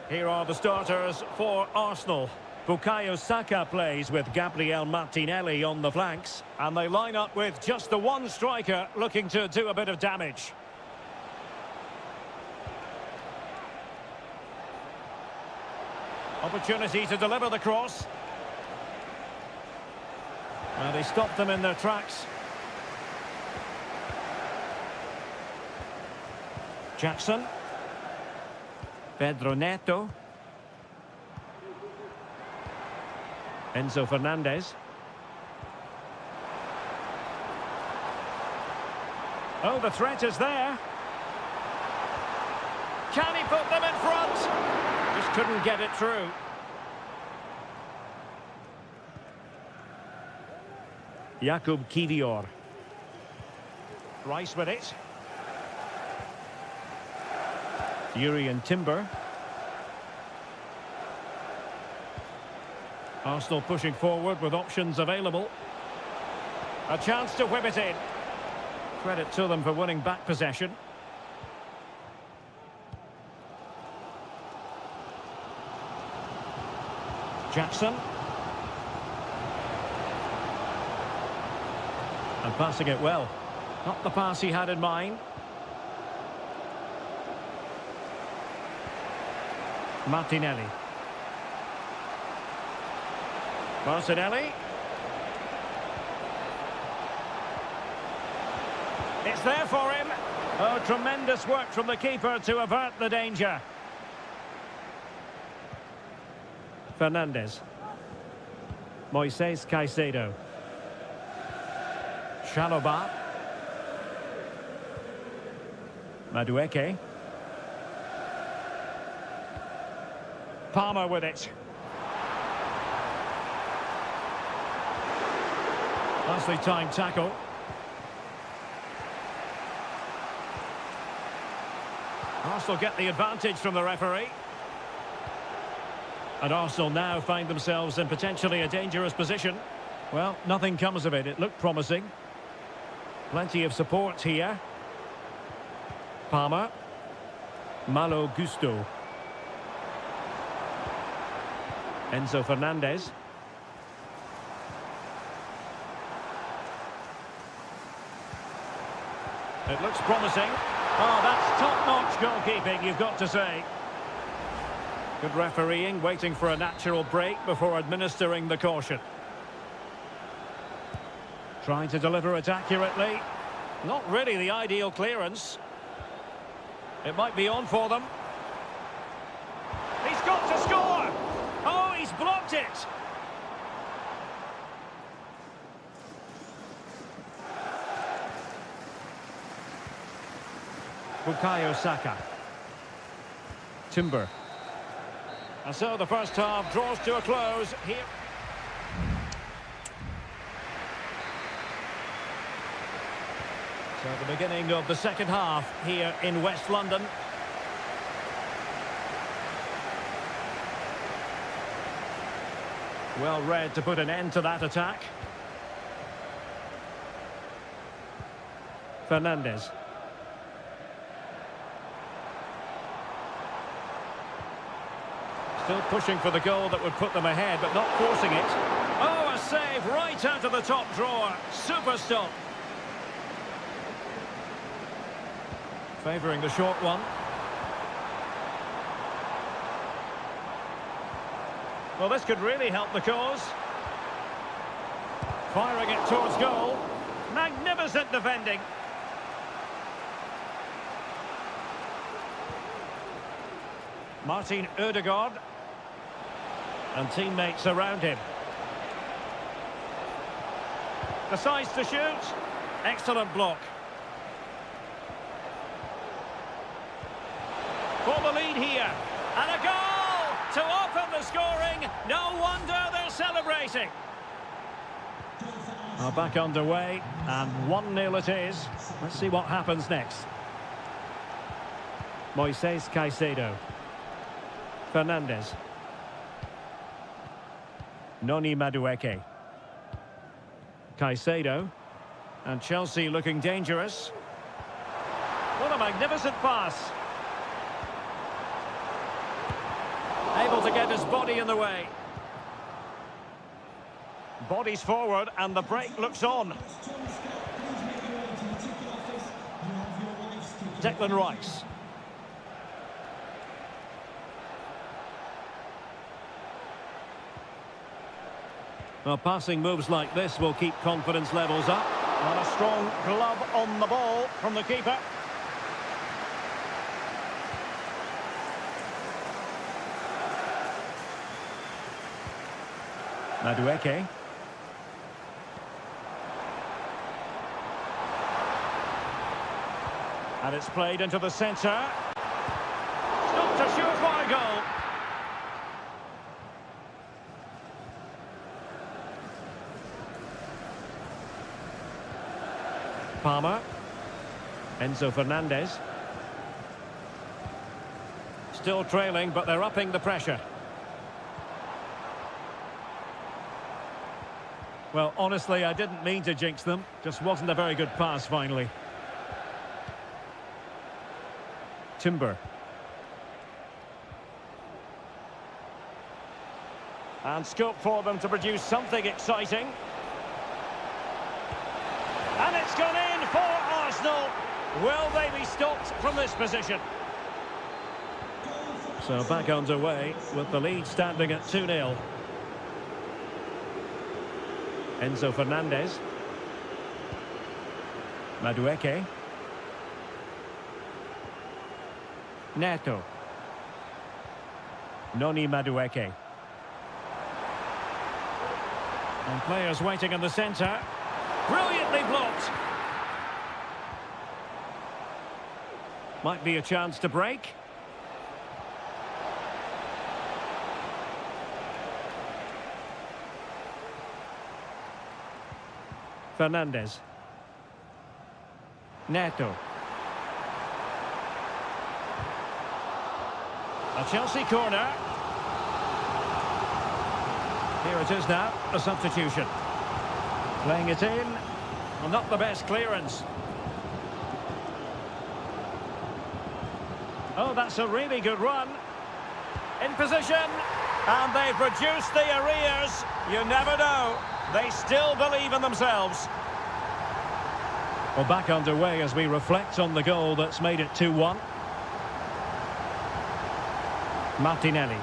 Here are the starters for Arsenal. Bukayo Saka plays with Gabriel Martinelli on the flanks. And they line up with just the one striker looking to do a bit of damage. Opportunity to deliver the cross. And he stopped them in their tracks. Jackson. Pedro Neto. Enzo Fernandez. Oh, the threat is there. Can he put them in front? Just couldn't get it through. Jakub Kivior. Rice with it. Jurriën Timber. Arsenal pushing forward with options available. A chance to whip it in. Credit to them for winning back possession. Jackson. And passing it well. Not the pass he had in mind. Martinelli. Martinelli. It's there for him. Oh, tremendous work from the keeper to avert the danger. Fernandez. Moises Caicedo. Chalobah. Madueke. Palmer with it. Nicely timed tackle. Arsenal get the advantage from the referee. And Arsenal now find themselves in potentially a dangerous position. Well, nothing comes of it. It looked promising. Plenty of support here. Palmer. Malo Gusto. Enzo Fernandez. It looks promising. Oh, that's top-notch goalkeeping, you've got to say. Good refereeing, waiting for a natural break before administering the caution. Trying to deliver it accurately. Not really the ideal clearance. It might be on for them. He's got to score! Oh, he's blocked it! Bukayo Saka. Timber. And so the first half draws to a close here. So the beginning of the second half here in West London. Well read to put an end to that attack. Fernandez. Still pushing for the goal that would put them ahead, but not forcing it. Oh, a save right out of the top drawer. Super stop. Favouring the short one. Well, this could really help the cause. Firing it towards goal. Magnificent defending. Martin Ødegaard. And teammates around him. Decides to shoot. Excellent block. For the lead here. And a goal to open the scoring. No wonder they're celebrating. Are back underway, and 1-0 it is. Let's see what happens next. Moises Caicedo. Fernandes. Noni Madueke. Caicedo. And Chelsea looking dangerous. What a magnificent pass. Able to get his body in the way. Bodies forward and the break looks on. Declan Rice. Well, passing moves like this will keep confidence levels up. And a strong glove on the ball from the keeper. Madueke. And it's played into the centre. Stopped a surefire goal. Palmer. Enzo Fernandez. Still trailing, but they're upping the pressure. Well, honestly, I didn't mean to jinx them. Just wasn't a very good pass, finally. Timber. And scope for them to produce something exciting. And it's gone in for Arsenal. Will they be stopped from this position? So back underway with the lead standing at 2-0. Enzo Fernandez. Madueke. Neto. Noni Madueke. And players waiting in the centre. Brilliantly blocked. Might be a chance to break. Fernandez. Neto. A Chelsea corner. Here it is now, a substitution. Playing it in. Well, not the best clearance. Oh, that's a really good run. In position. And they've reduced the arrears. You never know. They still believe in themselves. Well, back underway as we reflect on the goal that's made it 2-1. Martinelli.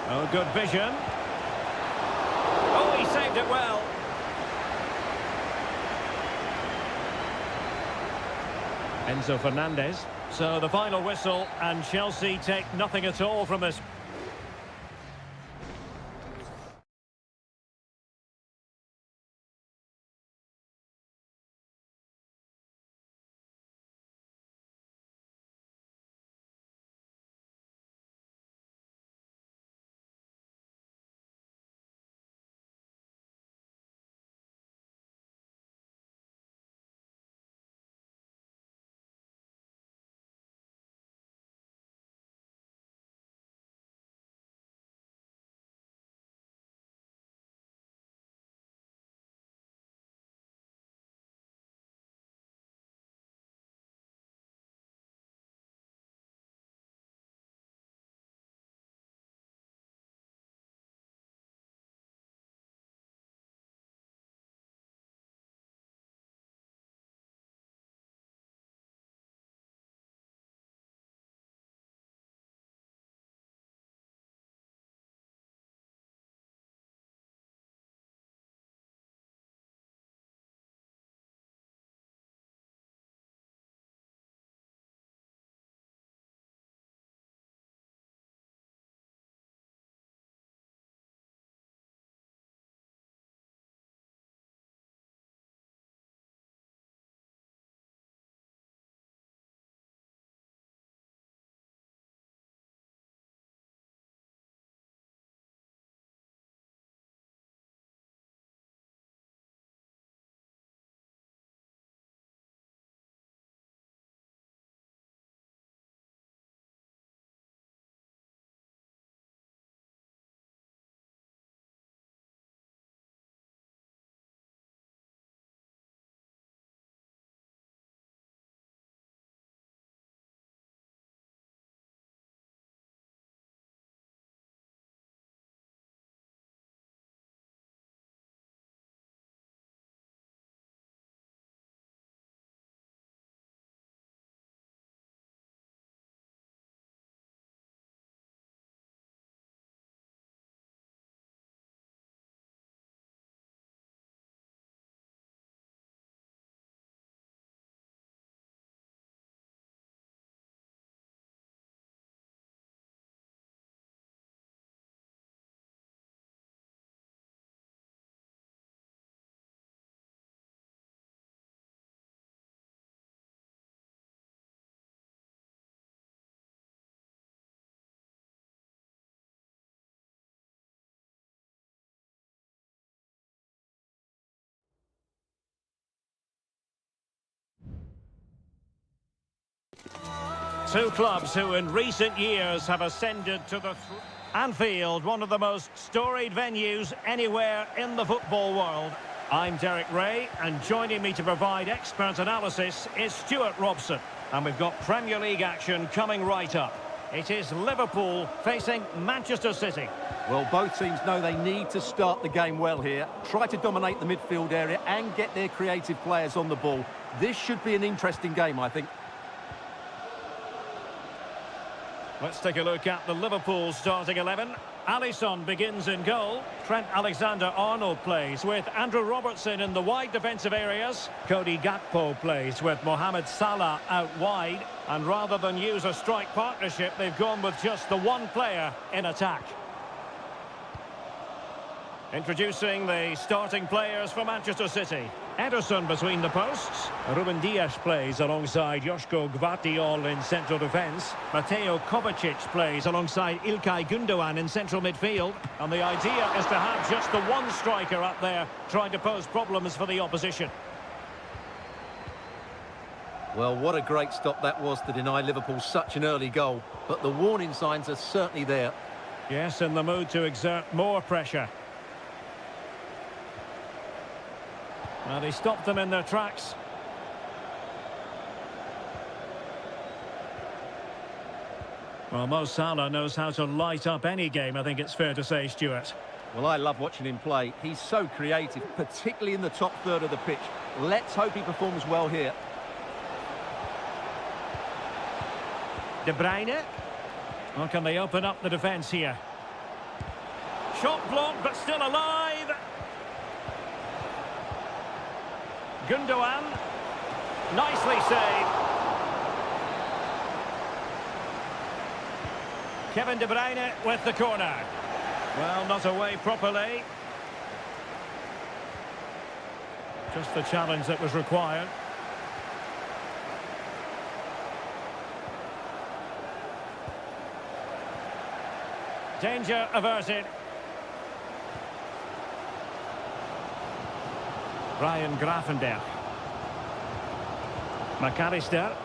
Oh, good vision. Oh, he saved it well. Enzo Fernandez. So the final whistle, and Chelsea take nothing at all from this. Two clubs who in recent years have ascended to the Anfield, one of the most storied venues anywhere in the football world. I'm Derek Ray, and joining me to provide expert analysis is Stuart Robson. And we've got Premier League action coming right up. It is Liverpool facing Manchester City. Well, both teams know they need to start the game well here. Try to dominate the midfield area and get their creative players on the ball. This should be an interesting game, I think. Let's take a look at the Liverpool starting 11. Alisson begins in goal. Trent Alexander-Arnold plays with Andrew Robertson in the wide defensive areas. Cody Gakpo plays with Mohamed Salah out wide. And rather than use a strike partnership, they've gone with just the one player in attack. Introducing the starting players for Manchester City. Ederson between the posts. Ruben Dias plays alongside Joško Gvardiol in central defence. Mateo Kovacic plays alongside İlkay Gündoğan in central midfield. And the idea is to have just the one striker up there trying to pose problems for the opposition. Well, what a great stop that was to deny Liverpool such an early goal. But the warning signs are certainly there. Yes, in the mood to exert more pressure. Well, he stopped them in their tracks. Well, Mo Salah knows how to light up any game, I think it's fair to say, Stuart. Well, I love watching him play. He's so creative, particularly in the top third of the pitch. Let's hope he performs well here. De Bruyne. Well, can they open up the defence here? Shot blocked, but still alive. Gündoğan, nicely saved. Kevin De Bruyne with the corner. Well, not away properly. Just the challenge that was required. Danger averted. Ryan Gravenberch. McAllister.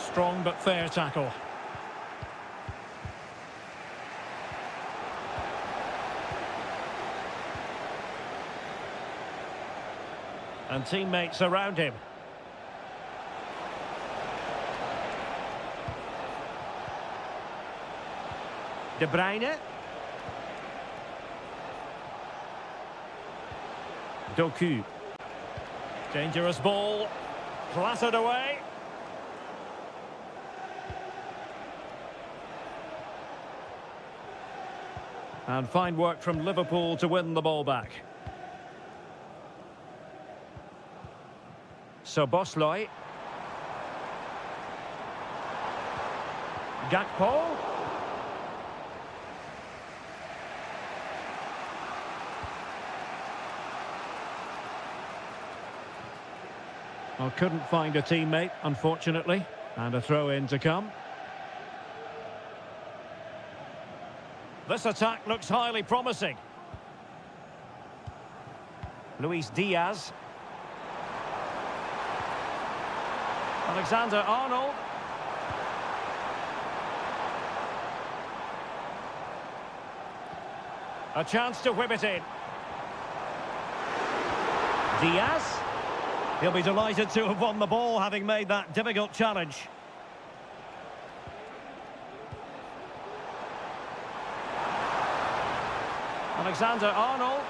Strong but fair tackle. And teammates around him. De Bruyne. Doku. Dangerous ball. Clattered away. And fine work from Liverpool to win the ball back. So Bosley. Gakpo. Well, couldn't find a teammate, unfortunately. And a throw-in to come. This attack looks highly promising. Luis Diaz. Alexander-Arnold. A chance to whip it in. Diaz. He'll be delighted to have won the ball, having made that difficult challenge. Alexander-Arnold.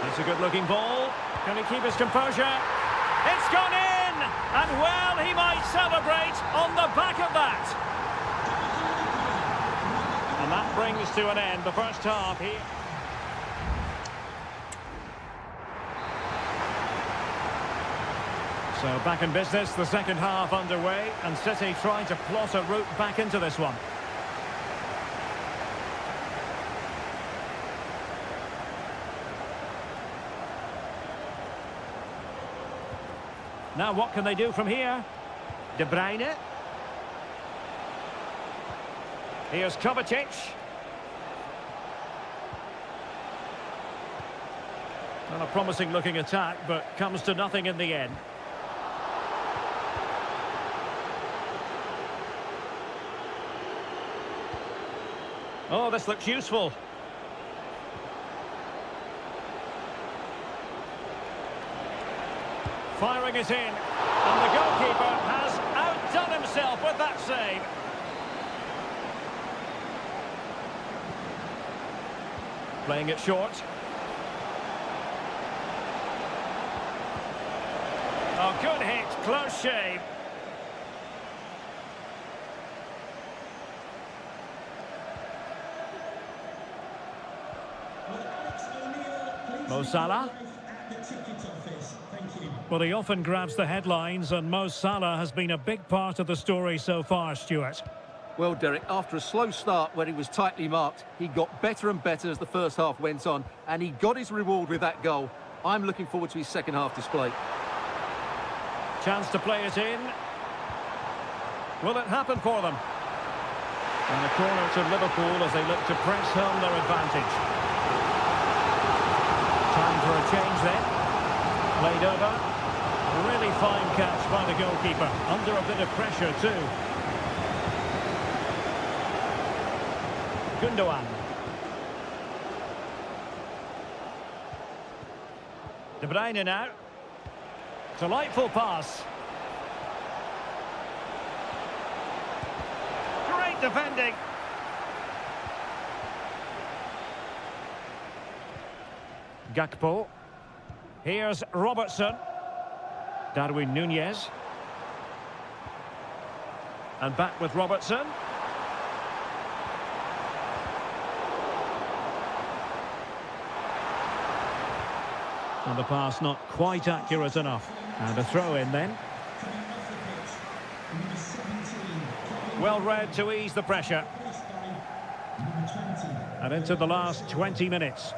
That's a good-looking ball. Can he keep his composure? It's gone in! And well, he might celebrate on the back of that. And that brings to an end the first half here. So back in business, the second half underway, and City trying to plot a route back into this one. Now what can they do from here? De Bruyne. Here's Kovacic. And a promising looking attack, but comes to nothing in the end. Oh, this looks useful. Firing it in. And the goalkeeper has outdone himself with that save. Playing it short. Oh, good hit. Close shave. Mo Salah. Well, he often grabs the headlines, and Mo Salah has been a big part of the story so far, Stuart. Well, Derek, after a slow start where he was tightly marked, he got better and better as the first half went on, and he got his reward with that goal. I'm looking forward to his second half display. Chance to play it in. Will it happen for them? And a corner to Liverpool as they look to press home their advantage. Time for a change then. Played over. Really fine catch by the goalkeeper. Under a bit of pressure too. Gundogan. De Bruyne now. Delightful pass. Great defending. Gakpo. Here's Robertson. Darwin Nunez. And back with Robertson. And the pass not quite accurate enough. And a throw in then. Well read to ease the pressure. And into the last 20 minutes.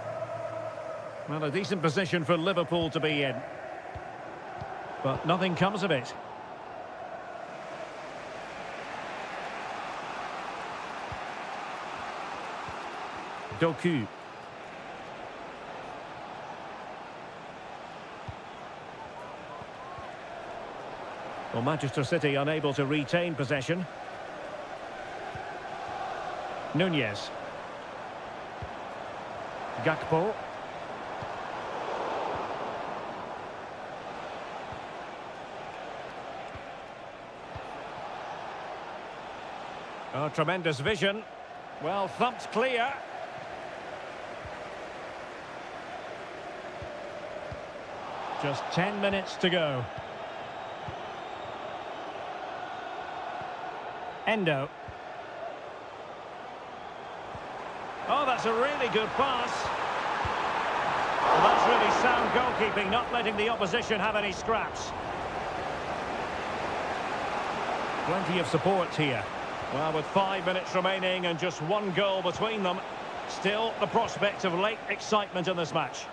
Well, a decent position for Liverpool to be in. But nothing comes of it. Doku. Well, Manchester City unable to retain possession. Nunez. Gakpo. Oh, tremendous vision. Well, thumped clear. Just 10 minutes to go. Endo. Oh, that's a really good pass. Well, that's really sound goalkeeping, not letting the opposition have any scraps. Plenty of support here. Well, with 5 minutes remaining and just one goal between them, still the prospect of late excitement in this match.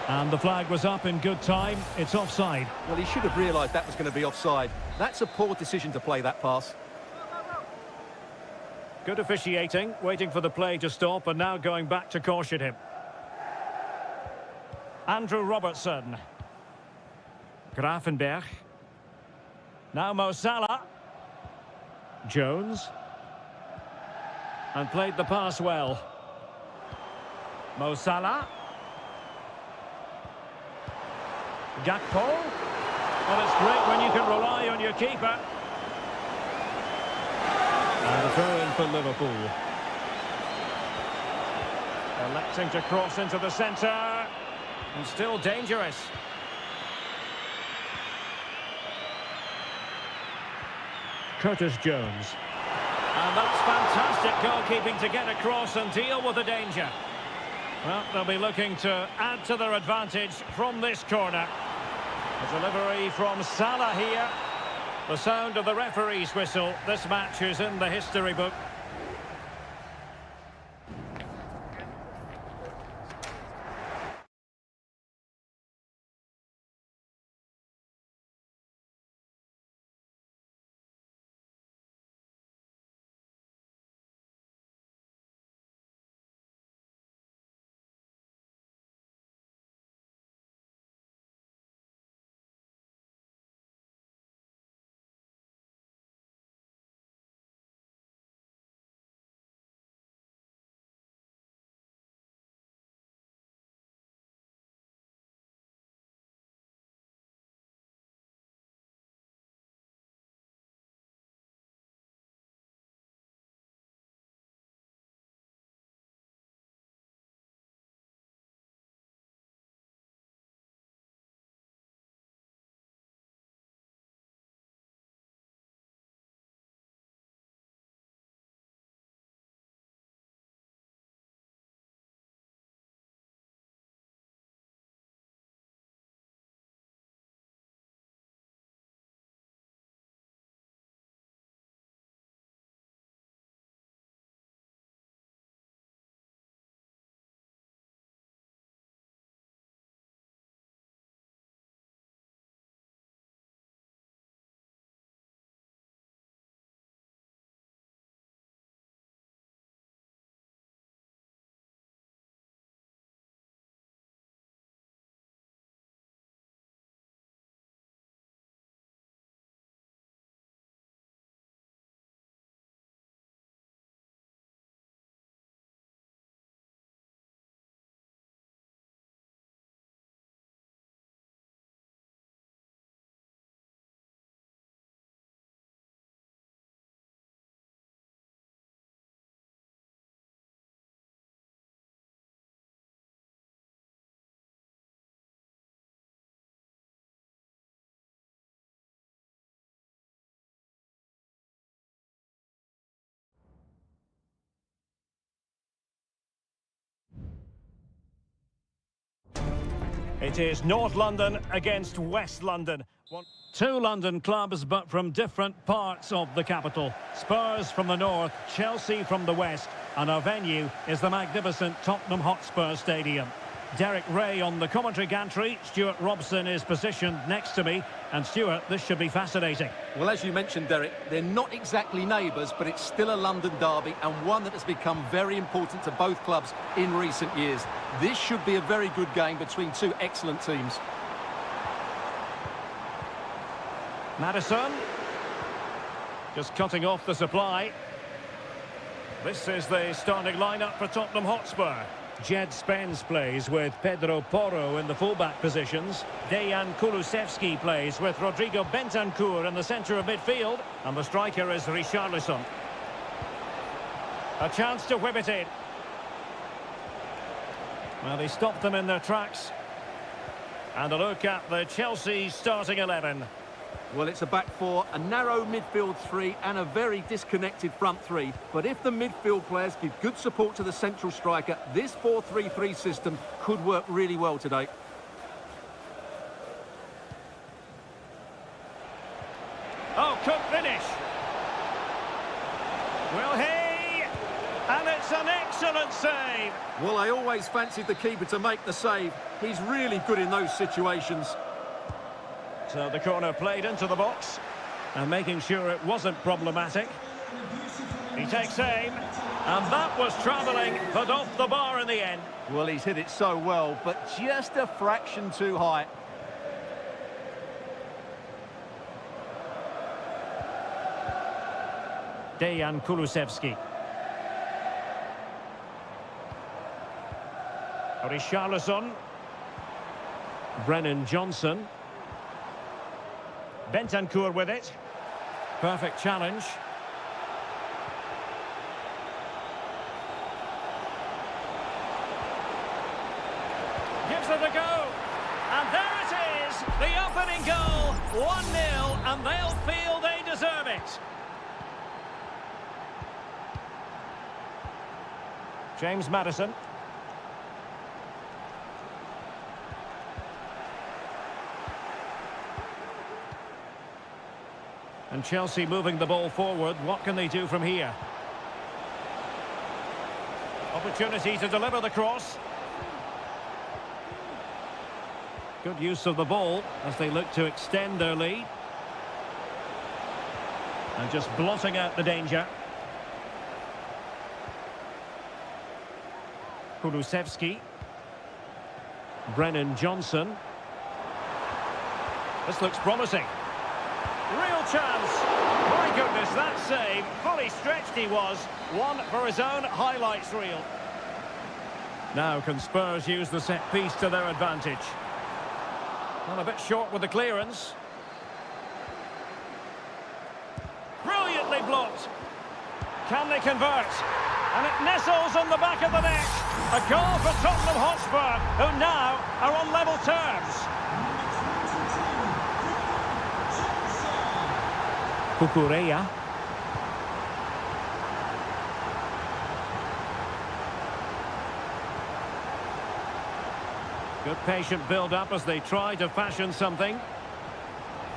And the flag was up in good time. It's offside. Well, he should have realised that was going to be offside. That's a poor decision to play that pass. Good officiating, waiting for the play to stop and now going back to caution him. Andrew Robertson. Gravenberch. Now Mo Salah. Jones. And played the pass well. Mo Salah. Gakpo. Well, it's great when you can rely on your keeper. And a throw in for Liverpool. Electing to cross into the centre. And still dangerous. Curtis Jones. And that's fantastic goalkeeping to get across and deal with the danger. Well, they'll be looking to add to their advantage from this corner. A delivery from Salah here. The sound of the referee's whistle. This match is in the history book. It is North London against West London. Two London clubs, but from different parts of the capital. Spurs from the north, Chelsea from the west, and our venue is the magnificent Tottenham Hotspur Stadium. Derek Ray on the commentary gantry. Stuart Robson is positioned next to me. And Stuart, this should be fascinating. Well, as you mentioned, Derek, they're not exactly neighbours, but it's still a London derby and one that has become very important to both clubs in recent years. This should be a very good game between two excellent teams. Maddison. Just cutting off the supply. This is the starting lineup for Tottenham Hotspur. Jed Spence plays with Pedro Porro in the fullback positions. Dejan Kulusevski plays with Rodrigo Bentancur in the centre of midfield. And the striker is Richarlison. A chance to whip it in. Well, they stopped them in their tracks. And a look at the Chelsea starting 11. Well, it's a back four, a narrow midfield three and a very disconnected front three. But if the midfield players give good support to the central striker, this 4-3-3 system could work really well today. Oh, could finish. Will he? And it's an excellent save. Well, I always fancied the keeper to make the save. He's really good in those situations. So the corner played into the box and making sure it wasn't problematic. He takes aim, and that was travelling, but off the bar in the end. Well, he's hit it so well, but just a fraction too high. Dejan Kulusevski. Richarlison. Brennan Johnson. Bentancur with it. Perfect challenge. Gives it a go. And there it is. The opening goal. 1-0. And they'll feel they deserve it. James Maddison. And Chelsea moving the ball forward. What can they do from here? Opportunity to deliver the cross. Good use of the ball as they look to extend their lead. And just blotting out the danger. Kulusevski. Brennan Johnson. This looks promising. Real chance. My goodness, that save. Fully stretched he was. One for his own highlights reel. Now can Spurs use the set piece to their advantage? Well, a bit short with the clearance. Brilliantly blocked. Can they convert? And it nestles on the back of the net. A goal for Tottenham Hotspur, who now are on level terms. Kukureya. Good patient build-up as they try to fashion something.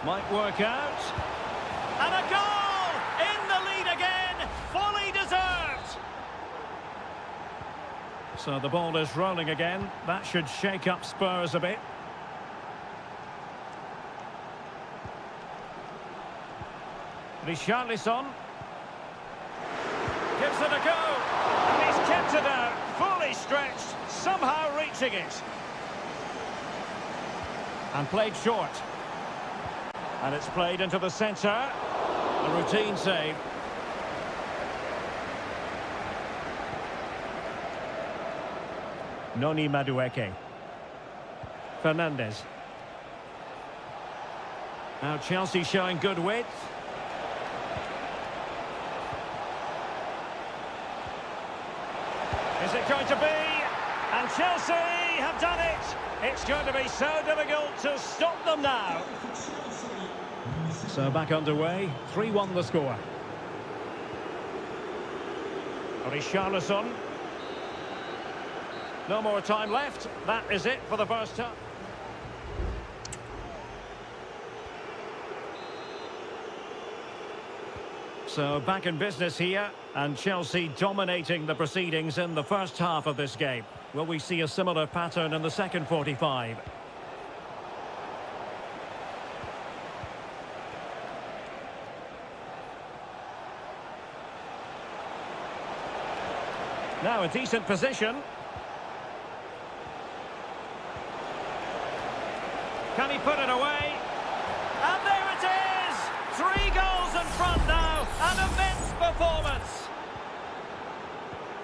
Might work out. And a goal! In the lead again! Fully deserved! So the ball is rolling again. That should shake up Spurs a bit. Richarlison gives it a go, and he's kept it out, fully stretched, somehow reaching it. And played short. And it's played into the centre. A routine save. Noni Madueke. Fernandes. Now Chelsea showing good width. Is it going to be? And Chelsea have done it. It's going to be so difficult to stop them now. So back underway. 3-1 the score. Richarlison. No more time left. That is it for the first time. So back in business here, and Chelsea dominating the proceedings in the first half of this game. Will we see a similar pattern in the second 45? Now a decent position. Can he put it away? And there it is! 3 goals in front now. An immense performance.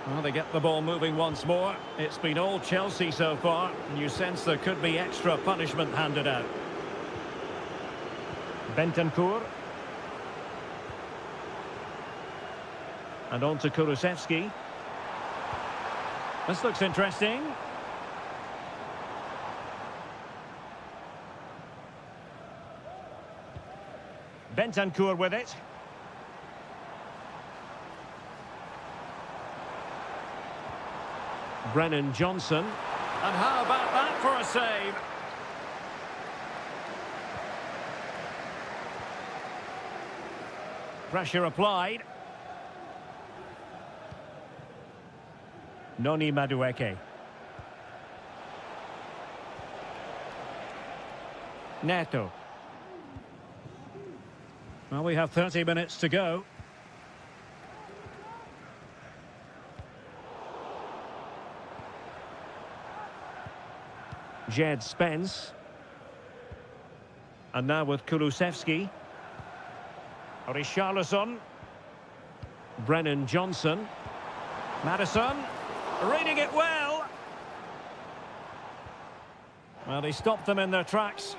Well, they get the ball moving once more. It's been all Chelsea so far, and you sense there could be extra punishment handed out. Bentancur. And on to Kulusevski. This looks interesting. Bentancur with it. Brennan Johnson. And how about that for a save? Pressure applied. Noni Madueke. Neto. Well, we have 30 minutes to go. Jed Spence. And now with Kulusevski. Richarlison. Brennan Johnson. Maddison. Reading it well. Well, they stopped them in their tracks.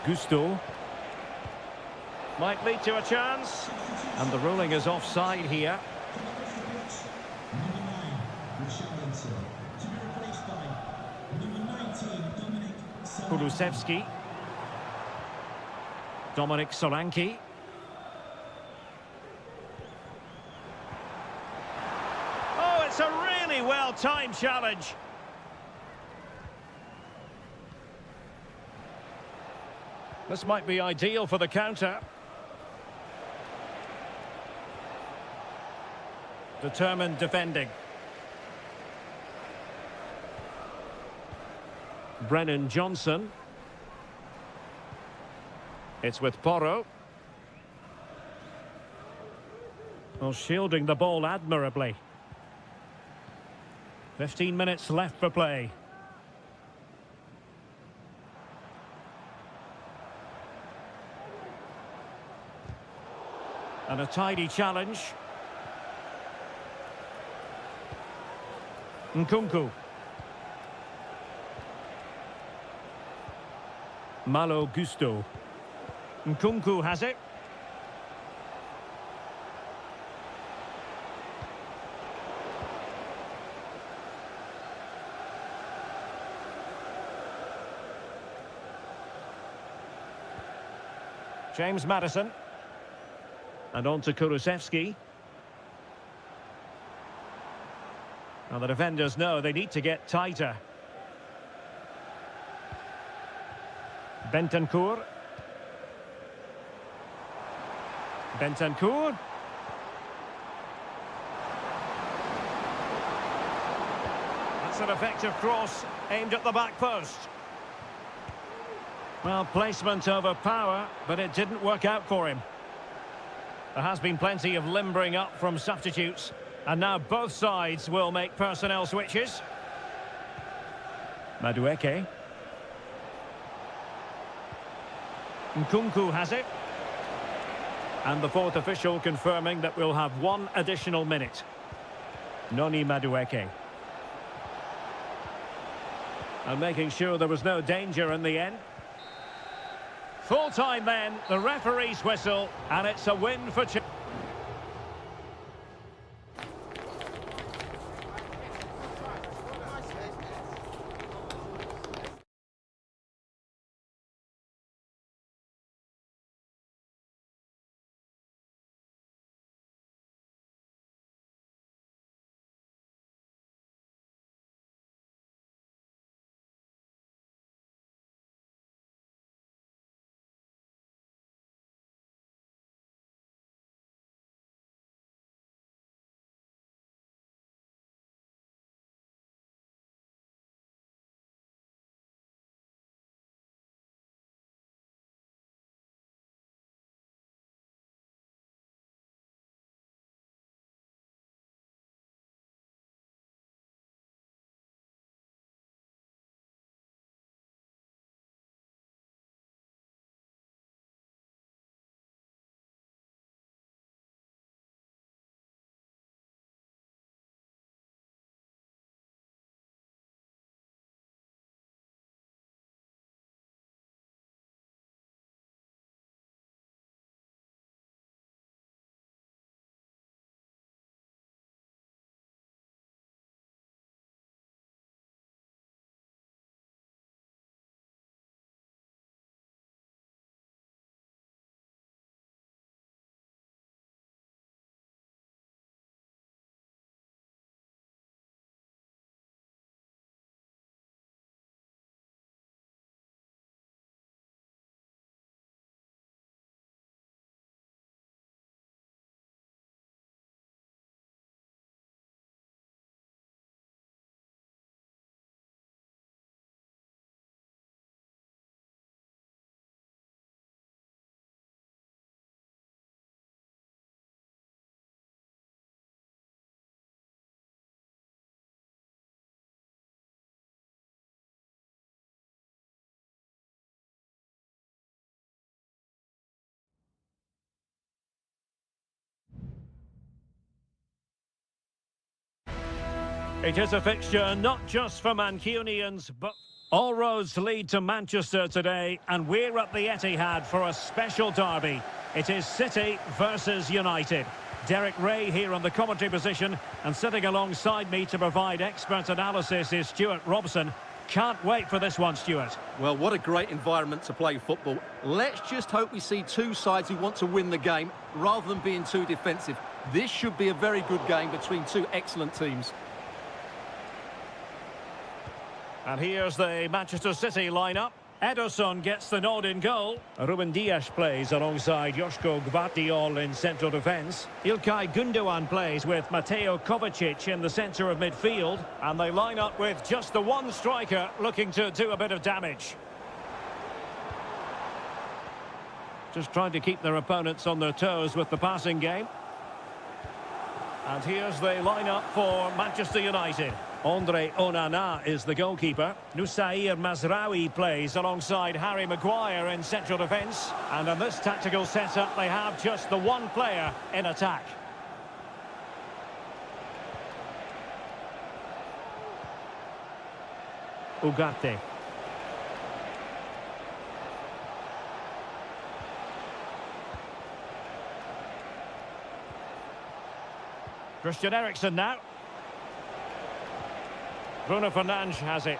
Gusto. Might lead to a chance. And the ruling is offside here. Number 9, Richarlison. To be replaced by number 19, Dominic Kulusevski. Dominic Solanke. Oh, it's a really well-timed challenge. This might be ideal for the counter. Determined defending. Brennan Johnson. It's with Porro. Well, shielding the ball admirably. 15 minutes left for play. And a tidy challenge. Nkunku. Malo Gusto. Nkunku has it. James Maddison. And on to Kulusevski. Now the defenders know they need to get tighter. Bentancur. Bentancur. That's an effective cross aimed at the back post. Well, placement over power, but it didn't work out for him. There has been plenty of limbering up from substitutes, and now both sides will make personnel switches. Madueke. Nkunku has it. And the fourth official confirming that we'll have 1 additional minute. Noni Madueke. And making sure there was no danger in the end. Full time then, the referee's whistle, and it's a win for Chelsea. It is a fixture not just for Mancunians, but all roads lead to Manchester today, and we're at the Etihad for a special derby. It is City versus United. Derek Ray here on the commentary position, and sitting alongside me to provide expert analysis is Stuart Robson. Can't wait for this one, Stuart. Well, what a great environment to play football. Let's just hope we see two sides who want to win the game rather than being too defensive. This should be a very good game between two excellent teams. And here's the Manchester City lineup. Ederson gets the nod in goal. Ruben Dias plays alongside Joško Gvardiol in central defence. İlkay Gündoğan plays with Mateo Kovacic in the centre of midfield. And they line up with just the one striker looking to do a bit of damage. Just trying to keep their opponents on their toes with the passing game. And here's the lineup for Manchester United. Andre Onana is the goalkeeper. Nusair Mazraoui plays alongside Harry Maguire in central defence. And in this tactical setup, they have just the one player in attack. Ugarte. Christian Eriksen now. Bruno Fernandes has it.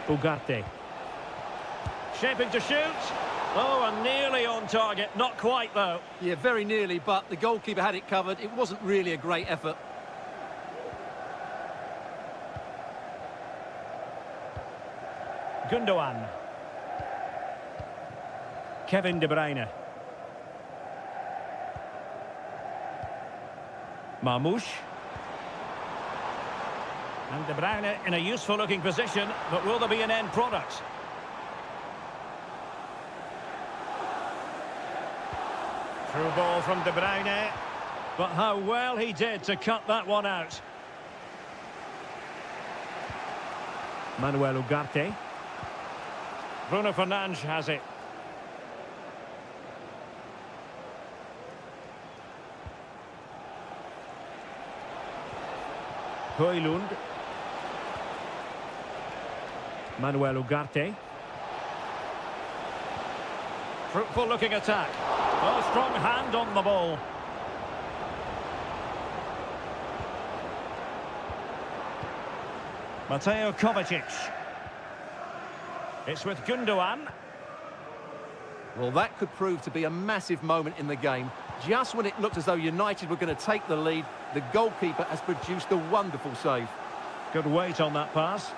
Ugarte. Shaping to shoot. Oh, and nearly on target. Not quite, though. Yeah, very nearly, but the goalkeeper had it covered. It wasn't really a great effort. Gündoğan. Kevin De Bruyne. Marmoush. And De Bruyne in a useful-looking position, but will there be an end product? Through ball from De Bruyne, but how well he did to cut that one out. Manuel Ugarte. Bruno Fernandes has it. Højlund. Manuel Ugarte. Fruitful looking attack. Oh, strong hand on the ball. Mateo Kovacic. It's with Gündoğan. Well, that could prove to be a massive moment in the game. Just when it looked as though United were going to take the lead, the goalkeeper has produced a wonderful save. Good weight on that pass.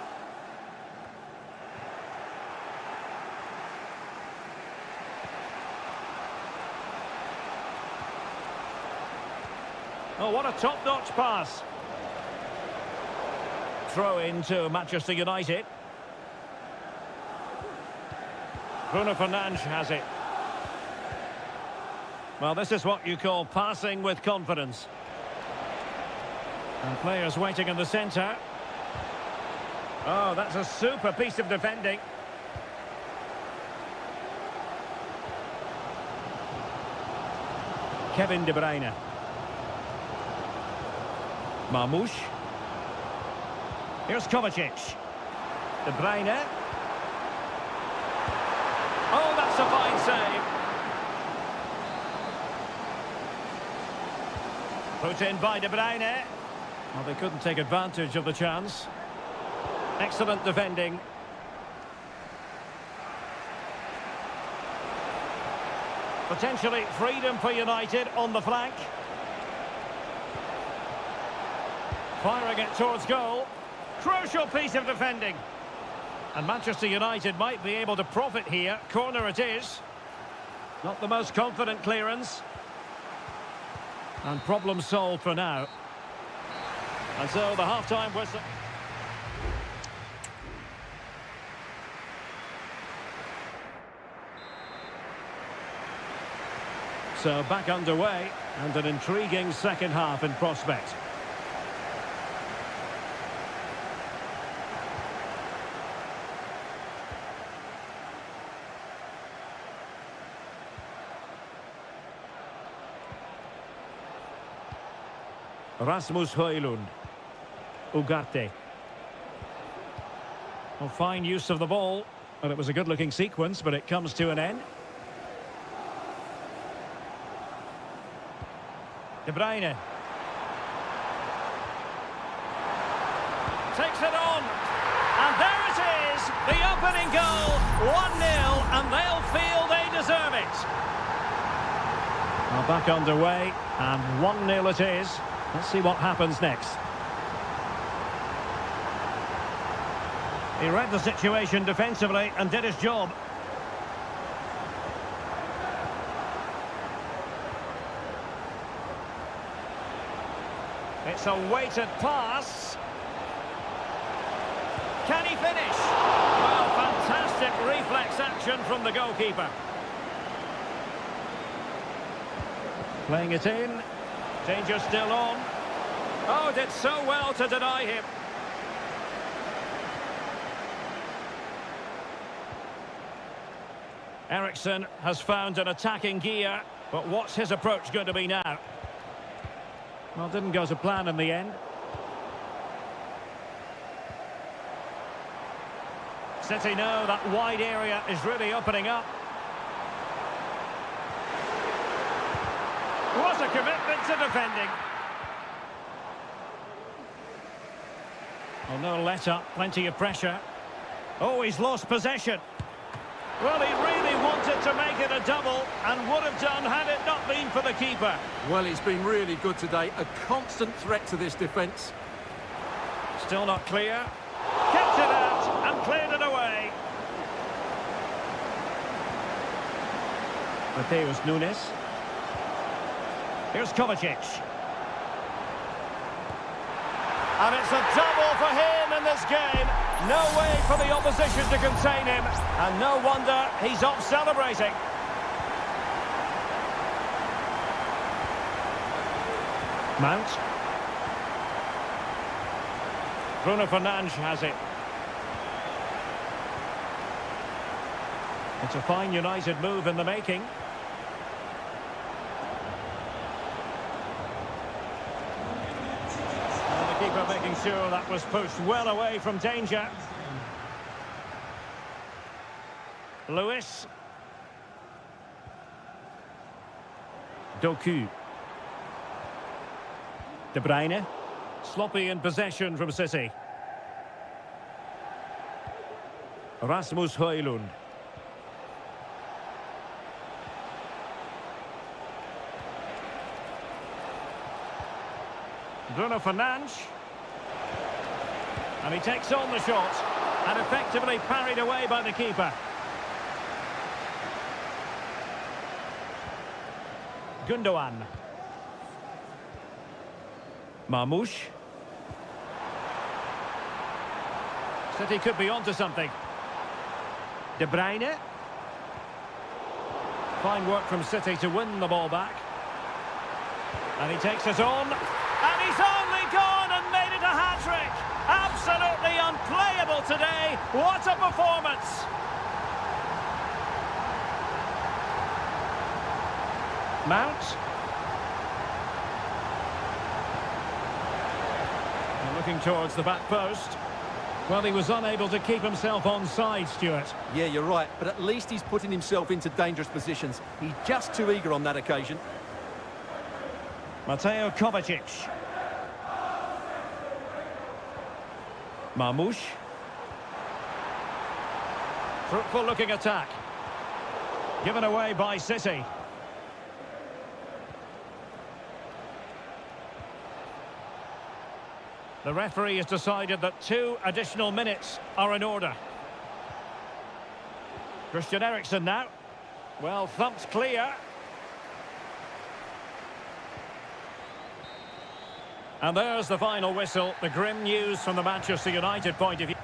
Oh, what a top-notch pass. Throw into Manchester United. Bruno Fernandes has it. Well, this is what you call passing with confidence. And players waiting in the centre. Oh, that's a super piece of defending. Kevin De Bruyne. Marmoush. Here's Kovacic. De Bruyne. Oh, that's a fine save. Put in by De Bruyne. Well, they couldn't take advantage of the chance. Excellent defending. Potentially freedom for United on the flank. Firing it towards goal. Crucial piece of defending. And Manchester United might be able to profit here. Corner it is. Not the most confident clearance. And problem solved for now. And so the half-time whistle. So back underway, and an intriguing second half in prospect. Rasmus Højlund. Ugarte. Well, fine use of the ball. And it was a good-looking sequence, but it comes to an end. De Bruyne. Takes it on. And there it is, the opening goal. 1-0, and they'll feel they deserve it. Well, back underway, and 1-0 it is. Let's see what happens next. He read the situation defensively and did his job. It's a weighted pass. Can he finish? Well, fantastic reflex action from the goalkeeper. Playing it in. Danger still on. Oh, did so well to deny him. Eriksson has found an attacking gear, but what's his approach going to be now? Well, didn't go to plan in the end. City know that wide area is really opening up. What a commitment to defending. Well, no let-up, plenty of pressure. Oh, he's lost possession. Well, he really wanted to make it a double and would have done had it not been for the keeper. Well, he's been really good today. A constant threat to this defence. Still not clear. Kept it out and cleared it away. Mateus Nunes. Here's Kovacic. And it's a double for him in this game. No way for the opposition to contain him. And no wonder he's off celebrating. Mount. Bruno Fernandes has it. It's a fine United move in the making. Keeper making sure that was pushed well away from danger. Lewis. Doku. De Bruyne. Sloppy in possession from City. Rasmus Højlund. Bruno Fernandes. And he takes on the shot and effectively parried away by the keeper. Gundogan. Marmoush. City could be onto something. De Bruyne. Fine work from City to win the ball back. And he takes it on. And he's only gone and made it a hat-trick. Absolutely unplayable today. What a performance. Mount. And looking towards the back post. Well, he was unable to keep himself onside, Stuart. Yeah, you're right, but at least he's putting himself into dangerous positions. He's just too eager on that occasion. Mateo Kovacic. Marmoush. Fruitful looking attack. Given away by City. The referee has decided that 2 additional minutes are in order. Christian Eriksen now. Well, thumped clear. And there's the final whistle. The grim news from the Manchester United point of view.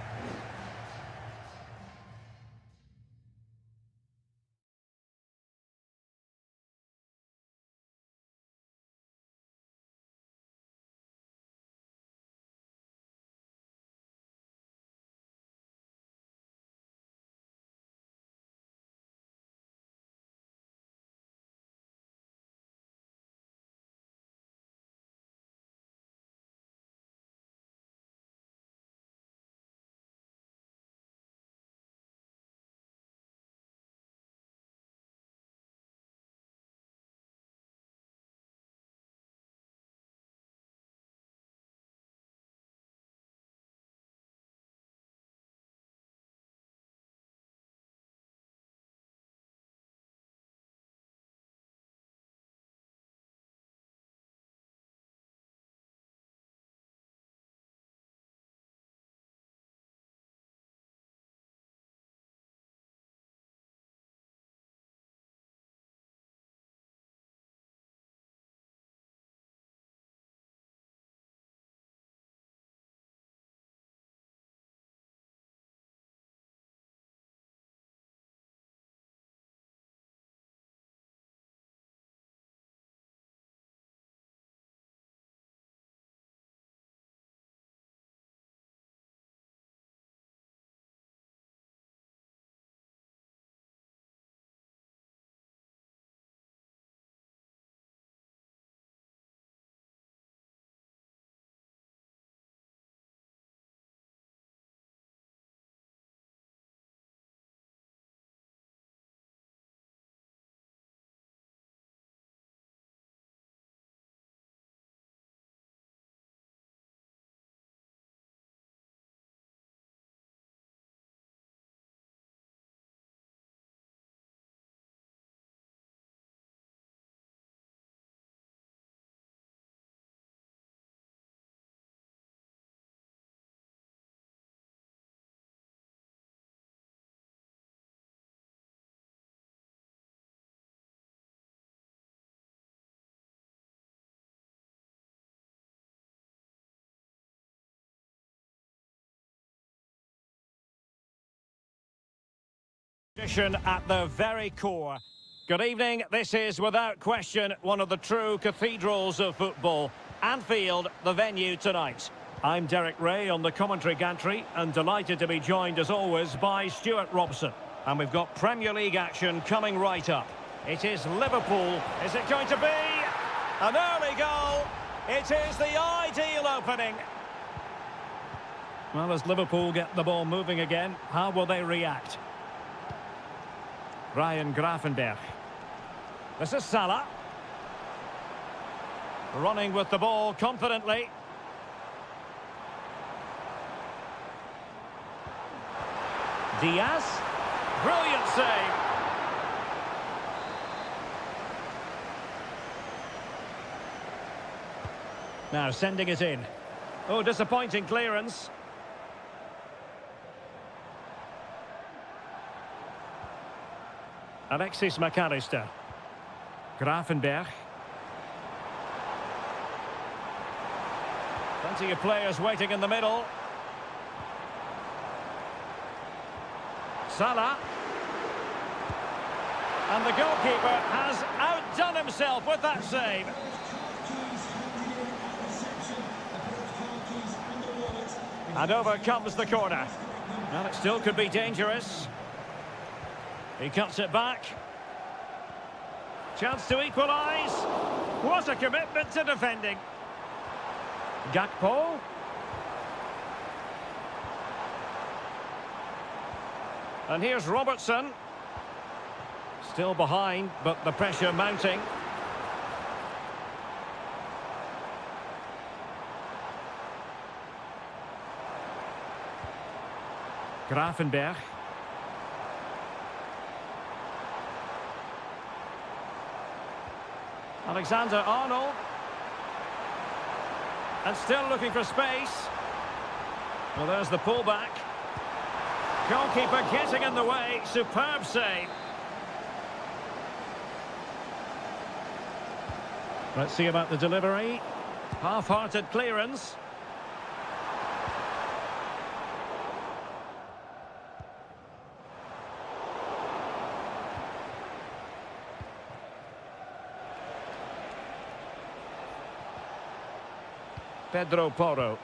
At the very core. Good evening. This is, without question, one of the true cathedrals of football. Anfield, the venue tonight. I'm Derek Ray on the commentary gantry and delighted to be joined, as always, by Stuart Robson. And we've got Premier League action coming right up. It is Liverpool. Is it going to be an early goal? It is the ideal opening. Well, as Liverpool get the ball moving again, how will they react? Ryan Gravenberch. This is Salah. Running with the ball confidently. Diaz. Brilliant save. Now sending it in. Oh, disappointing clearance. Alexis McAllister. Gravenberch. Plenty of players waiting in the middle. Salah. And the goalkeeper has outdone himself with that save. And over comes the corner. Well, it still could be dangerous. He cuts it back. Chance to equalise. What a commitment to defending. Gakpo. And here's Robertson. Still behind, but the pressure mounting. Gravenberch. Alexander-Arnold. And still looking for space. Well, there's the pullback. Goalkeeper getting in the way. Superb save. Let's see about the delivery. Half-hearted clearance. Pedro Porro.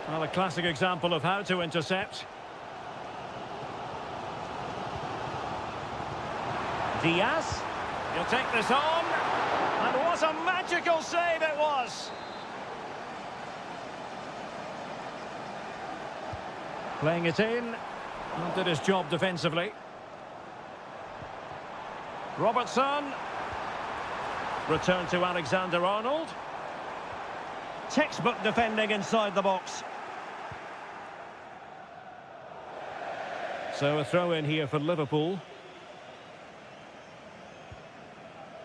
Well, a classic example of how to intercept. Diaz. He'll take this on. And what a magical save it was. Playing it in. And did his job defensively. Robertson. Return to Alexander-Arnold. Textbook defending inside the box. So a throw in here for Liverpool.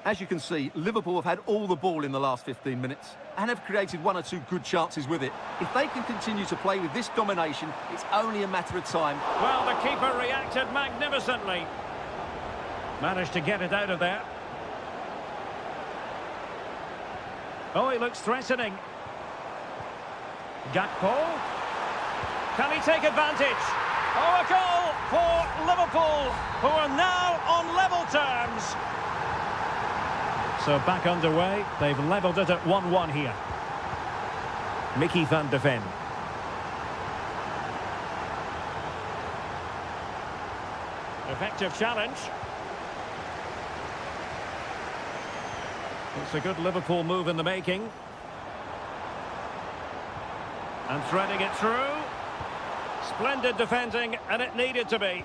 As you can see, Liverpool have had all the ball in the last 15 minutes and have created one or two good chances with it. If they can continue to play with this domination, it's only a matter of time. Well, the keeper reacted magnificently. Managed to get it out of there. Oh, he looks threatening. Gakpo. Can he take advantage? Oh, a goal for Liverpool, who are now on level terms. So back underway. They've levelled it at 1-1 here. Mickey van de Ven. Effective challenge. It's a good Liverpool move in the making. And threading it through. Splendid defending, and it needed to be.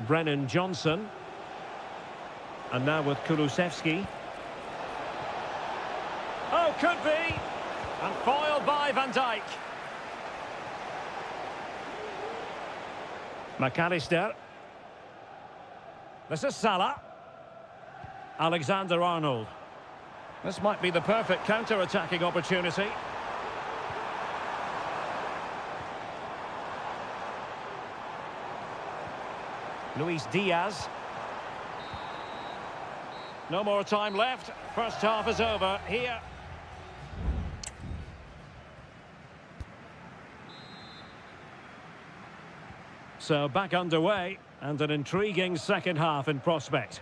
Brennan Johnson. And now with Kulusevski. Oh, could be. And foiled by Van Dijk. McAllister. This is Salah. Alexander-Arnold. This might be the perfect counter-attacking opportunity. Luis Diaz. No more time left. First half is over here. So back underway and an intriguing second half in prospect.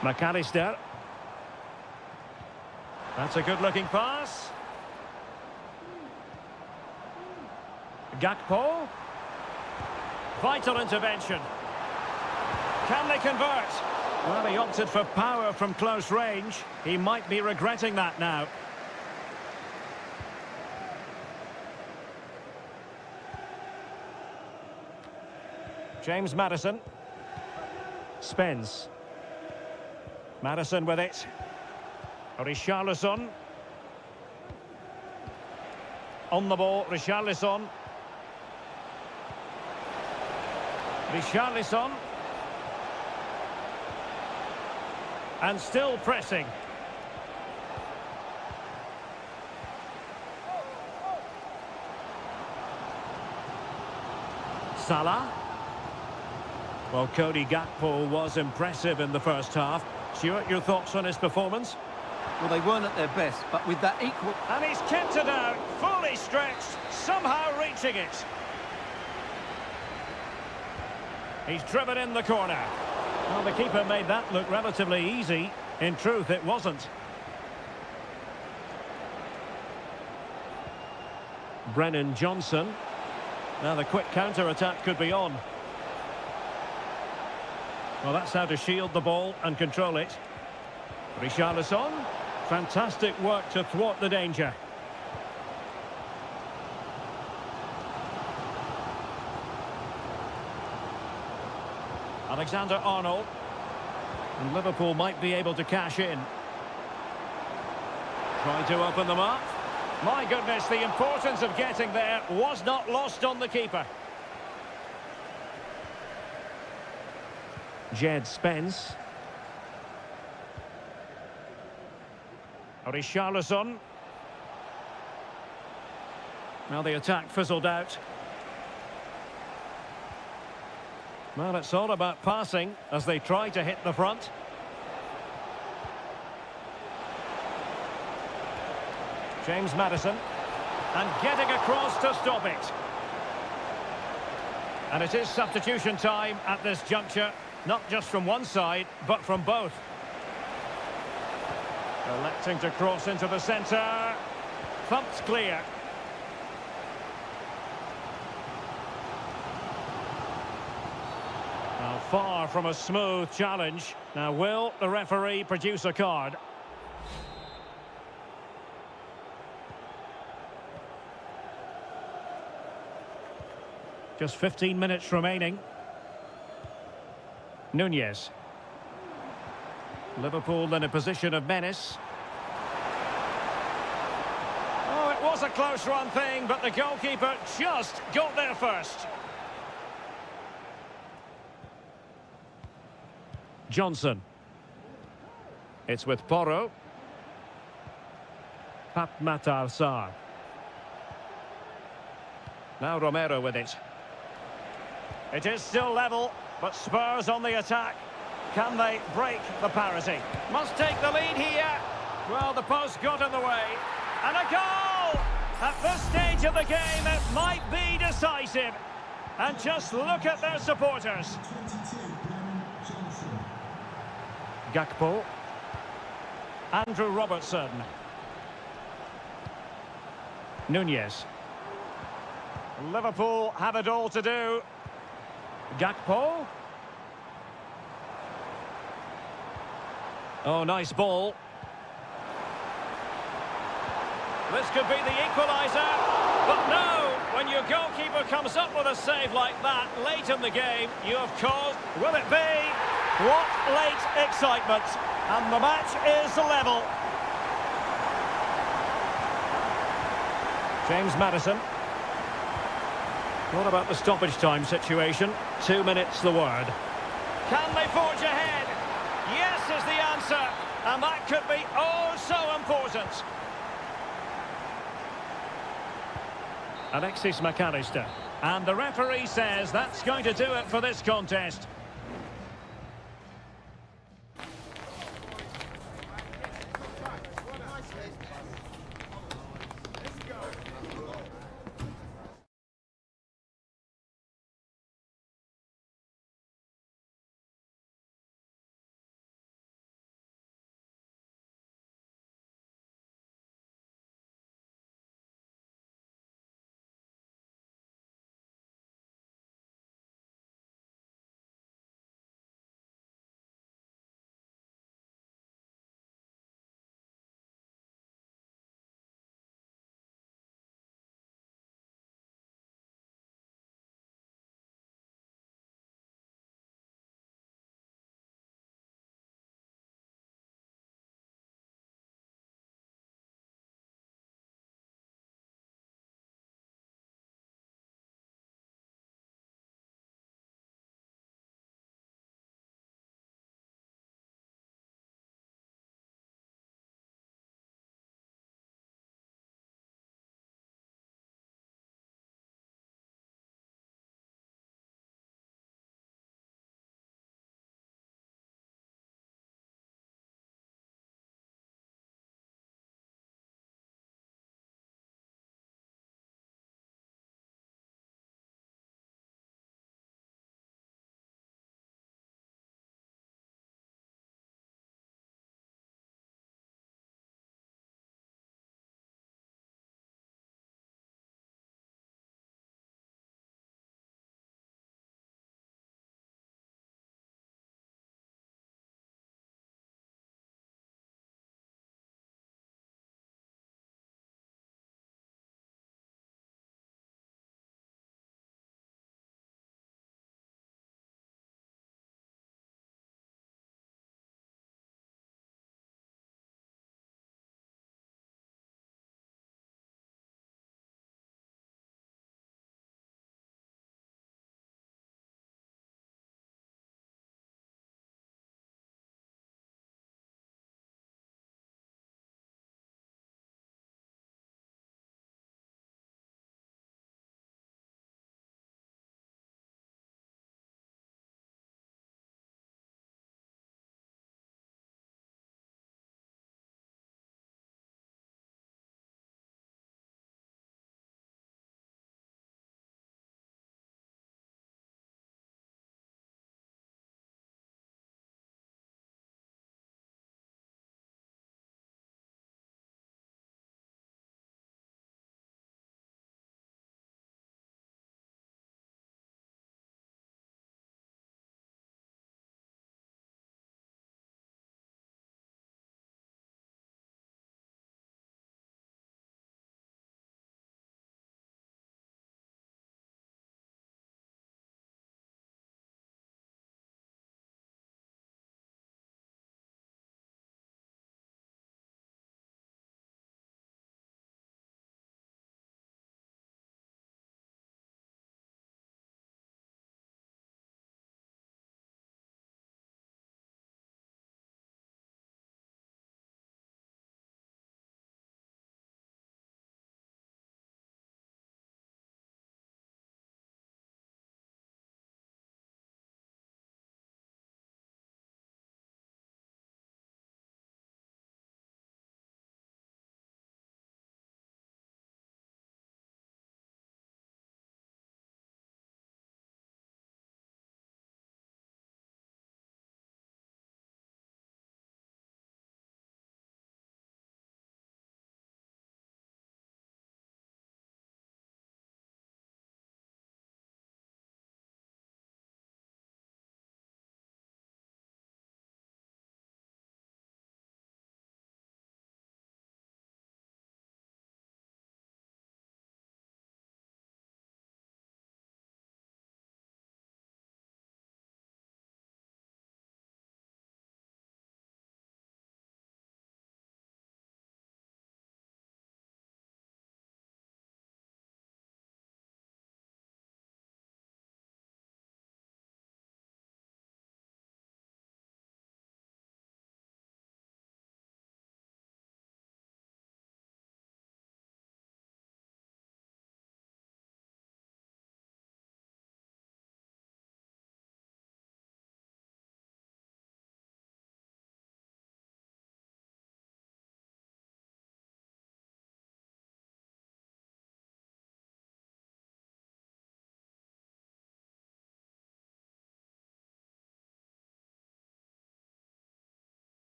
McAllister. That's a good-looking pass. Gakpo. Vital intervention. Can they convert? Well, he opted for power from close range. He might be regretting that now. James Maddison. Spence. Maddison with it. Richarlison. On the ball, Richarlison. Richarlison. And still pressing. Salah. Well, Cody Gakpo was impressive in the first half. Stuart, your thoughts on his performance? Well, they weren't at their best, but with that equal... And he's kept it out, fully stretched, somehow reaching it. He's driven in the corner. Well, the keeper made that look relatively easy. In truth, it wasn't. Brennan Johnson. Now the quick counter-attack could be on. Well, that's how to shield the ball and control it. Richarlison. Fantastic work to thwart the danger. Alexander-Arnold. And Liverpool might be able to cash in. Trying to open them up. My goodness, the importance of getting there was not lost on the keeper. Jed Spence. Richarlison. Now the attack fizzled out. Well, it's all about passing as they try to hit the front. James Maddison. And getting across to stop it. And it is substitution time at this juncture. Not just from one side, but from both. Electing to cross into the centre. Thumped clear. Now far from a smooth challenge. Now will the referee produce a card? Just 15 minutes remaining. Nunez. Liverpool in a position of menace. Oh, it was a close run thing, but the goalkeeper just got there first. Johnson. It's with Porro. Pap Matar Sarr. Now Romero with it. It is still level, but Spurs on the attack. Can they break the parity? Must take the lead here. Well, the post got in the way. And a goal! At this stage of the game, it might be decisive. And just look at their supporters. Gakpo. Andrew Robertson. Nunez. Liverpool have it all to do. Gakpo. Oh, nice ball. This could be the equaliser. But no, when your goalkeeper comes up with a save like that late in the game, you have caused... Will it be? What late excitement. And the match is level. James Maddison. What about the stoppage time situation? 2 minutes the word. Can they forge ahead? Yes is the answer. And that could be oh so important. Alexis McAllister. And the referee says that's going to do it for this contest.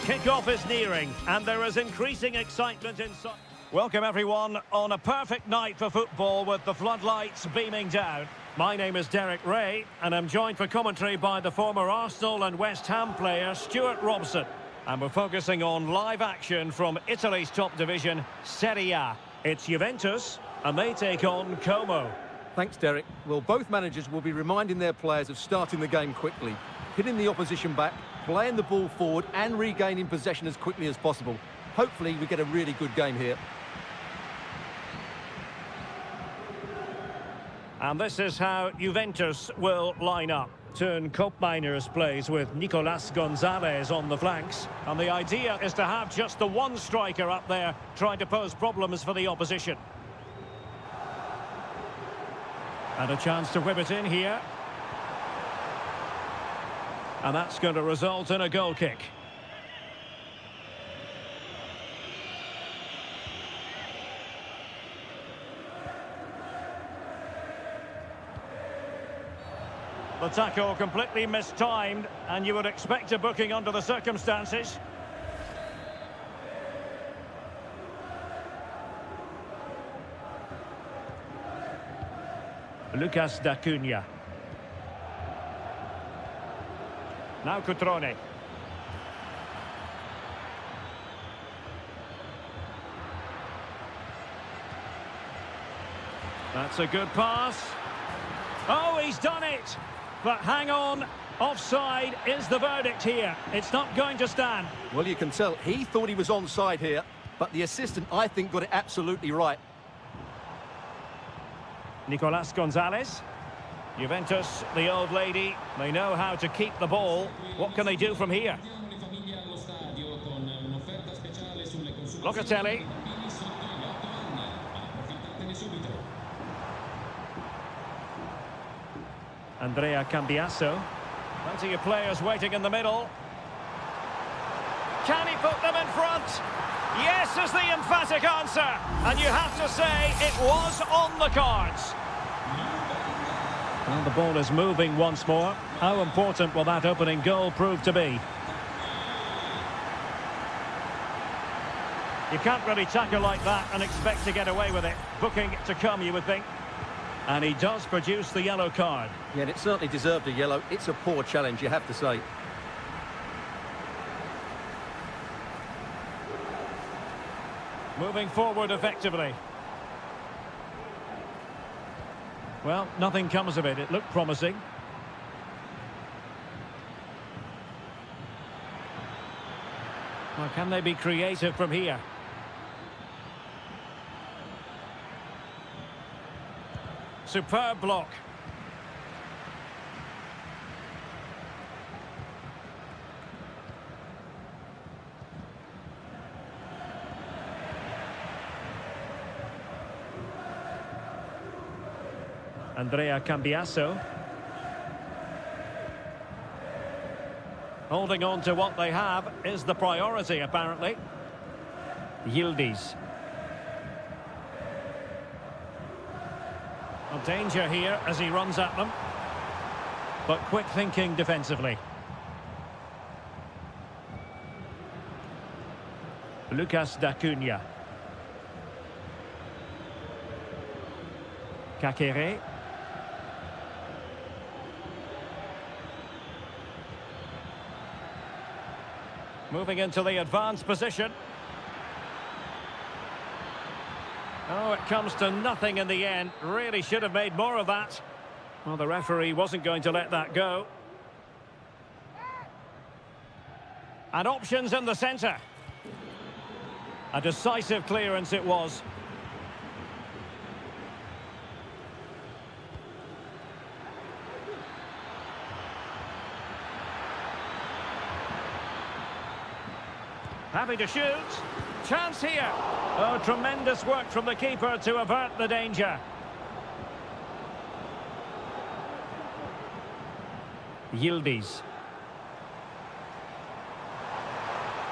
Kick-off is nearing, and there is increasing excitement inside. Welcome, everyone, on a perfect night for football with the floodlights beaming down. My name is Derek Ray, and I'm joined for commentary by the former Arsenal and West Ham player Stuart Robson. And we're focusing on live action from Italy's top division, Seria. It's Juventus, and they take on Como. Thanks, Derek. Well, both managers will be reminding their players of starting the game quickly, hitting the opposition back, playing the ball forward and regaining possession as quickly as possible. Hopefully we get a really good game here. And this is how Juventus will line up. Turn Koopmeiners plays with Nicolas Gonzalez on the flanks. And the idea is to have just the one striker up there trying to pose problems for the opposition. And a chance to whip it in here. And that's going to result in a goal kick. The tackle completely mistimed, and you would expect a booking under the circumstances. Lucas D'Acunha. Now Cutrone. That's a good pass. Oh, he's done it! But hang on, offside is the verdict here. It's not going to stand. Well, you can tell he thought he was onside here, but the assistant, I think, got it absolutely right. Nicolas Gonzalez. Juventus, the old lady, they know how to keep the ball. What can they do from here? Locatelli. Andrea Cambiasso. Plenty of players waiting in the middle. Can he put them in front? Yes is the emphatic answer. And you have to say it was on the cards. And the ball is moving once more. How important will that opening goal prove to be? You can't really tackle like that and expect to get away with it. Booking to come, you would think. And he does produce the yellow card. Yeah, and it certainly deserved a yellow. It's a poor challenge, you have to say. Moving forward effectively. Well, nothing comes of it. It looked promising. Well, can they be creative from here? Superb block. Andrea Cambiasso. Holding on to what they have is the priority, apparently. Yildiz. Well, danger here as he runs at them. But quick thinking defensively. Lucas D'Acunha. Kakere. Moving into the advanced position. Oh, it comes to nothing in the end. Really should have made more of that. Well, the referee wasn't going to let that go. And options in the centre. A decisive clearance it was. Happy to shoot. Chance here. Oh, tremendous work from the keeper to avert the danger. Yildiz.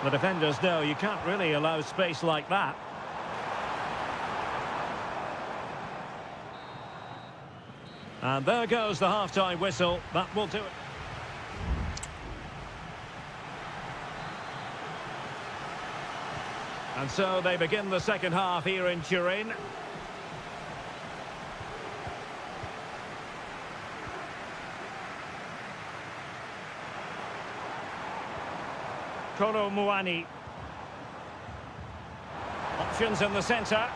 The defenders know you can't really allow space like that. And there goes the half-time whistle. That will do it. And so they begin the second half here in Turin. Kolo Muani. Options in the centre.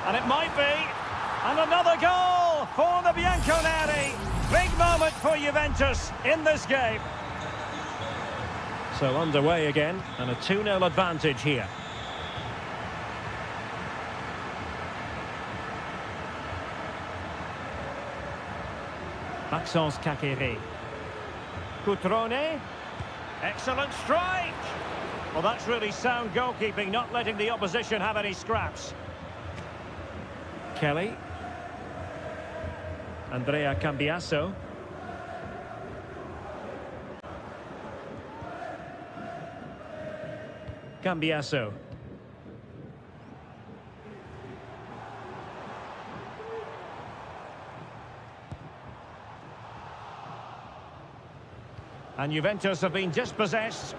And it might be. And another goal for the Bianconeri. Big moment for Juventus in this game. So underway again, and a 2-0 advantage here. Maxence Kakere. Cutrone. Excellent strike. Well, that's really sound goalkeeping, not letting the opposition have any scraps. Kelly. Andrea Cambiaso. Cambiaso. And Juventus have been dispossessed.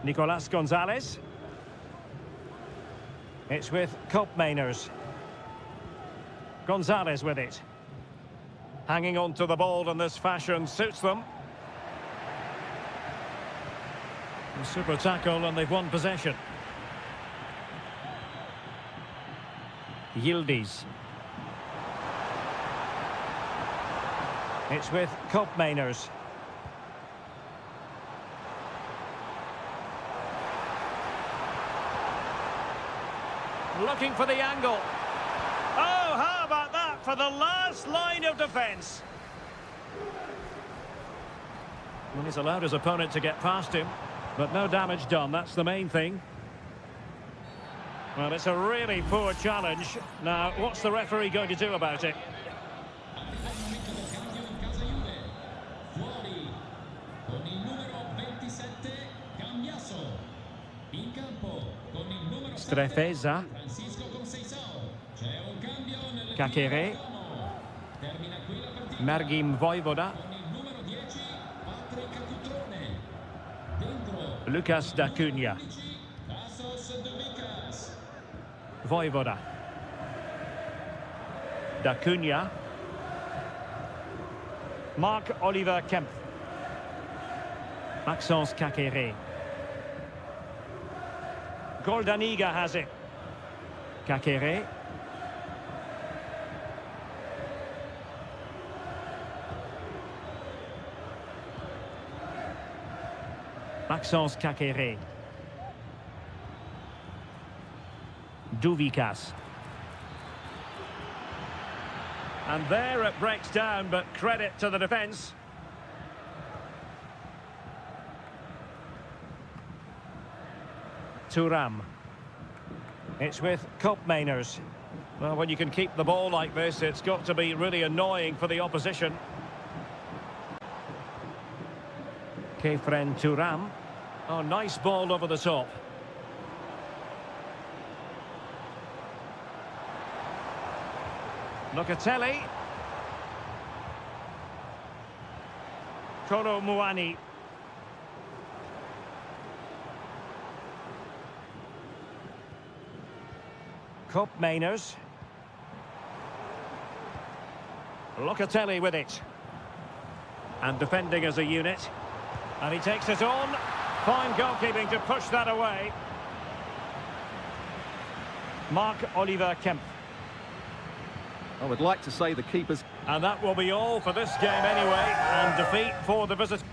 Nicolas Gonzalez. It's with Koopmeiners. Gonzalez with it. Hanging on to the ball in this fashion suits them. A super tackle and they've won possession. Yildiz. It's with Koopmeiners. Looking for the angle. Oh, how about that for the last line of defence? Well, he's allowed his opponent to get past him, but no damage done. That's the main thing. Well, it's a really poor challenge. Now, what's the referee going to do about it? Strefeza. Kakere. Mergim Vojvoda. Lucas D'Acunha. Vojvoda. D'Acunha. Marc-Oliver Kempf. Maxence Kakere. Goldaniga has it. Kakere. Maxence Kakere. Douvikas. And there it breaks down, but credit to the defence. Thuram. It's with Koopmeiners. Well, when you can keep the ball like this, it's got to be really annoying for the opposition. Kefren Thuram. Oh, nice ball over the top. Locatelli. Kolo Muani. Koopmeiners. Locatelli with it. And defending as a unit. And he takes it on. Fine goalkeeping to push that away. Marc-Oliver Kempf. I would like to say the keepers... And that will be all for this game anyway. And defeat for the visitors.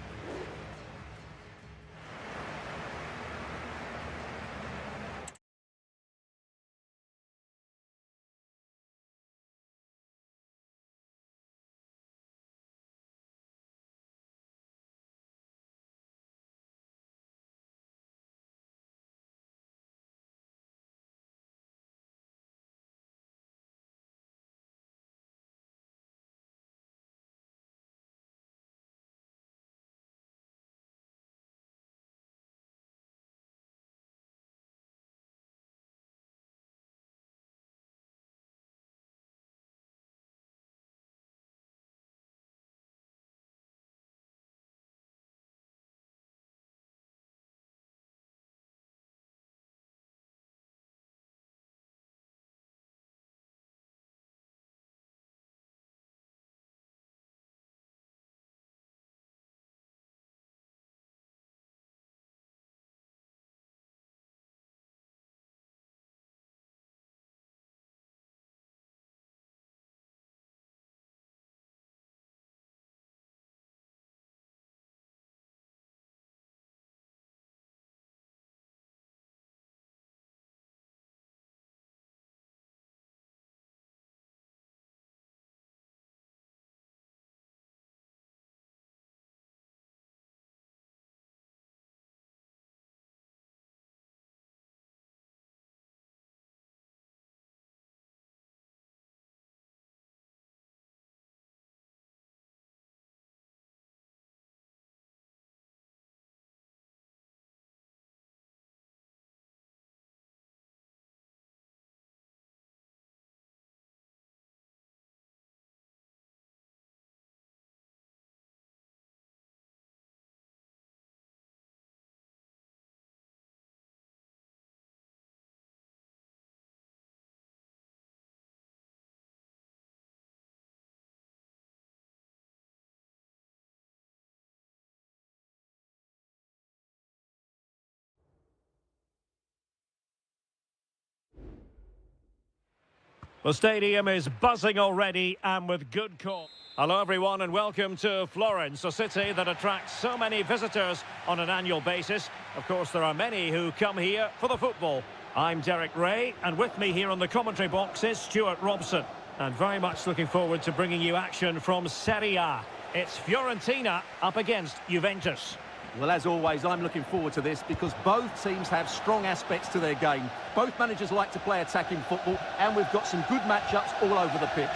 The stadium is buzzing already and with good cause. Hello everyone and welcome to Florence, a city that attracts so many visitors on an annual basis. Of course, there are many who come here for the football. I'm Derek Ray, and with me here on the commentary box is Stuart Robson. And very much looking forward to bringing you action from Seria. It's Fiorentina up against Juventus. Well, as always, I'm looking forward to this because both teams have strong aspects to their game. Both managers like to play attacking football, and we've got some good matchups all over the pitch.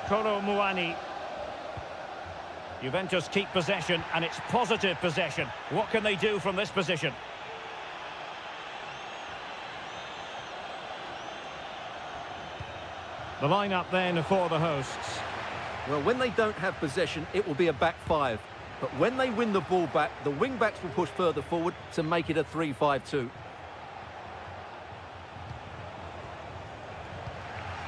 Kolo Muani. Juventus keep possession, and it's positive possession. What can they do from this position? The lineup then for the hosts. Well, when they don't have possession, it will be a back five. But when they win the ball back, the wing-backs will push further forward to make it a 3-5-2.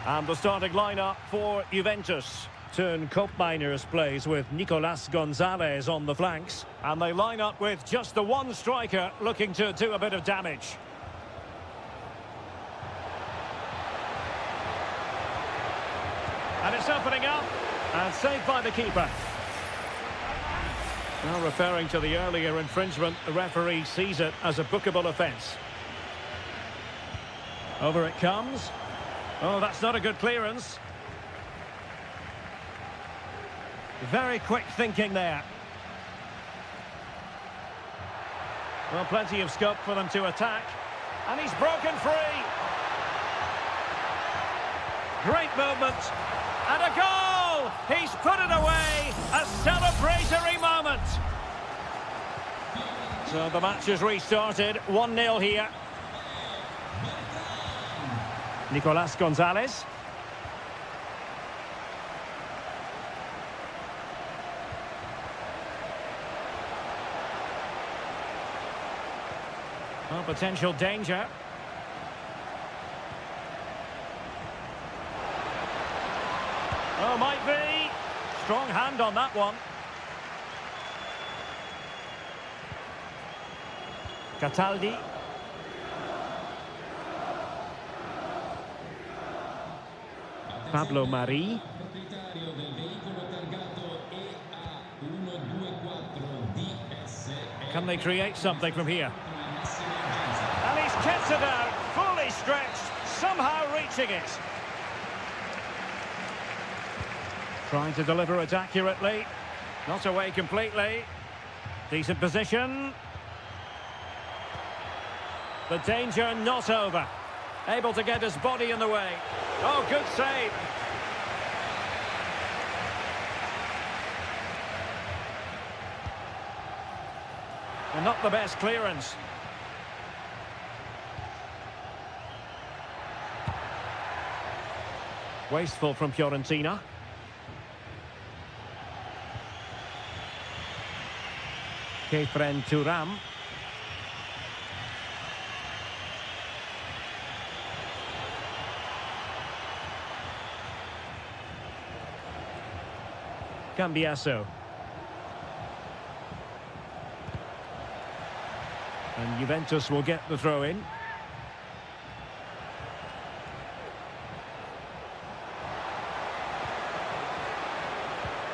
And the starting lineup for Juventus. Turn Koopmeiners plays with Nicolas Gonzalez on the flanks. And they line up with just the one striker looking to do a bit of damage. And it's opening up. And saved by the keeper. Now referring to the earlier infringement, the referee sees it as a bookable offence. Over it comes. Oh, that's not a good clearance. Very quick thinking there. Well, plenty of scope for them to attack. And he's broken free. Great movement. And a goal! He's put it away. A celebratory moment. So the match has restarted. 1-0 here. Nicolas Gonzalez. Well, potential danger. Oh, might be. Strong hand on that one. Cataldi. Pablo Mari. Can they create something from here? And he's kept it out, fully stretched, somehow reaching it. Trying to deliver it accurately. Not away completely. Decent position. The danger not over. Able to get his body in the way. Oh, good save. And not the best clearance. Wasteful from Fiorentina. Kefren Turam. Cambiaso. And Juventus will get the throw in.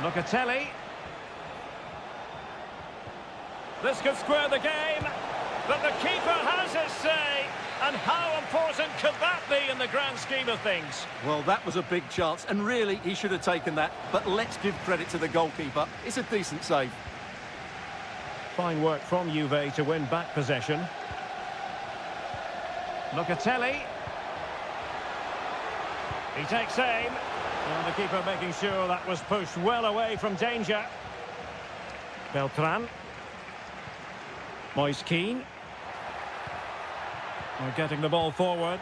Locatelli. This could square the game, but the keeper has his say. And how important could that be in the grand scheme of things? Well, that was a big chance, and really, he should have taken that. But let's give credit to the goalkeeper. It's a decent save. Fine work from Juve to win back possession. Locatelli. He takes aim. And the keeper making sure that was pushed well away from danger. Beltran. Moise Keane. They're getting the ball forward.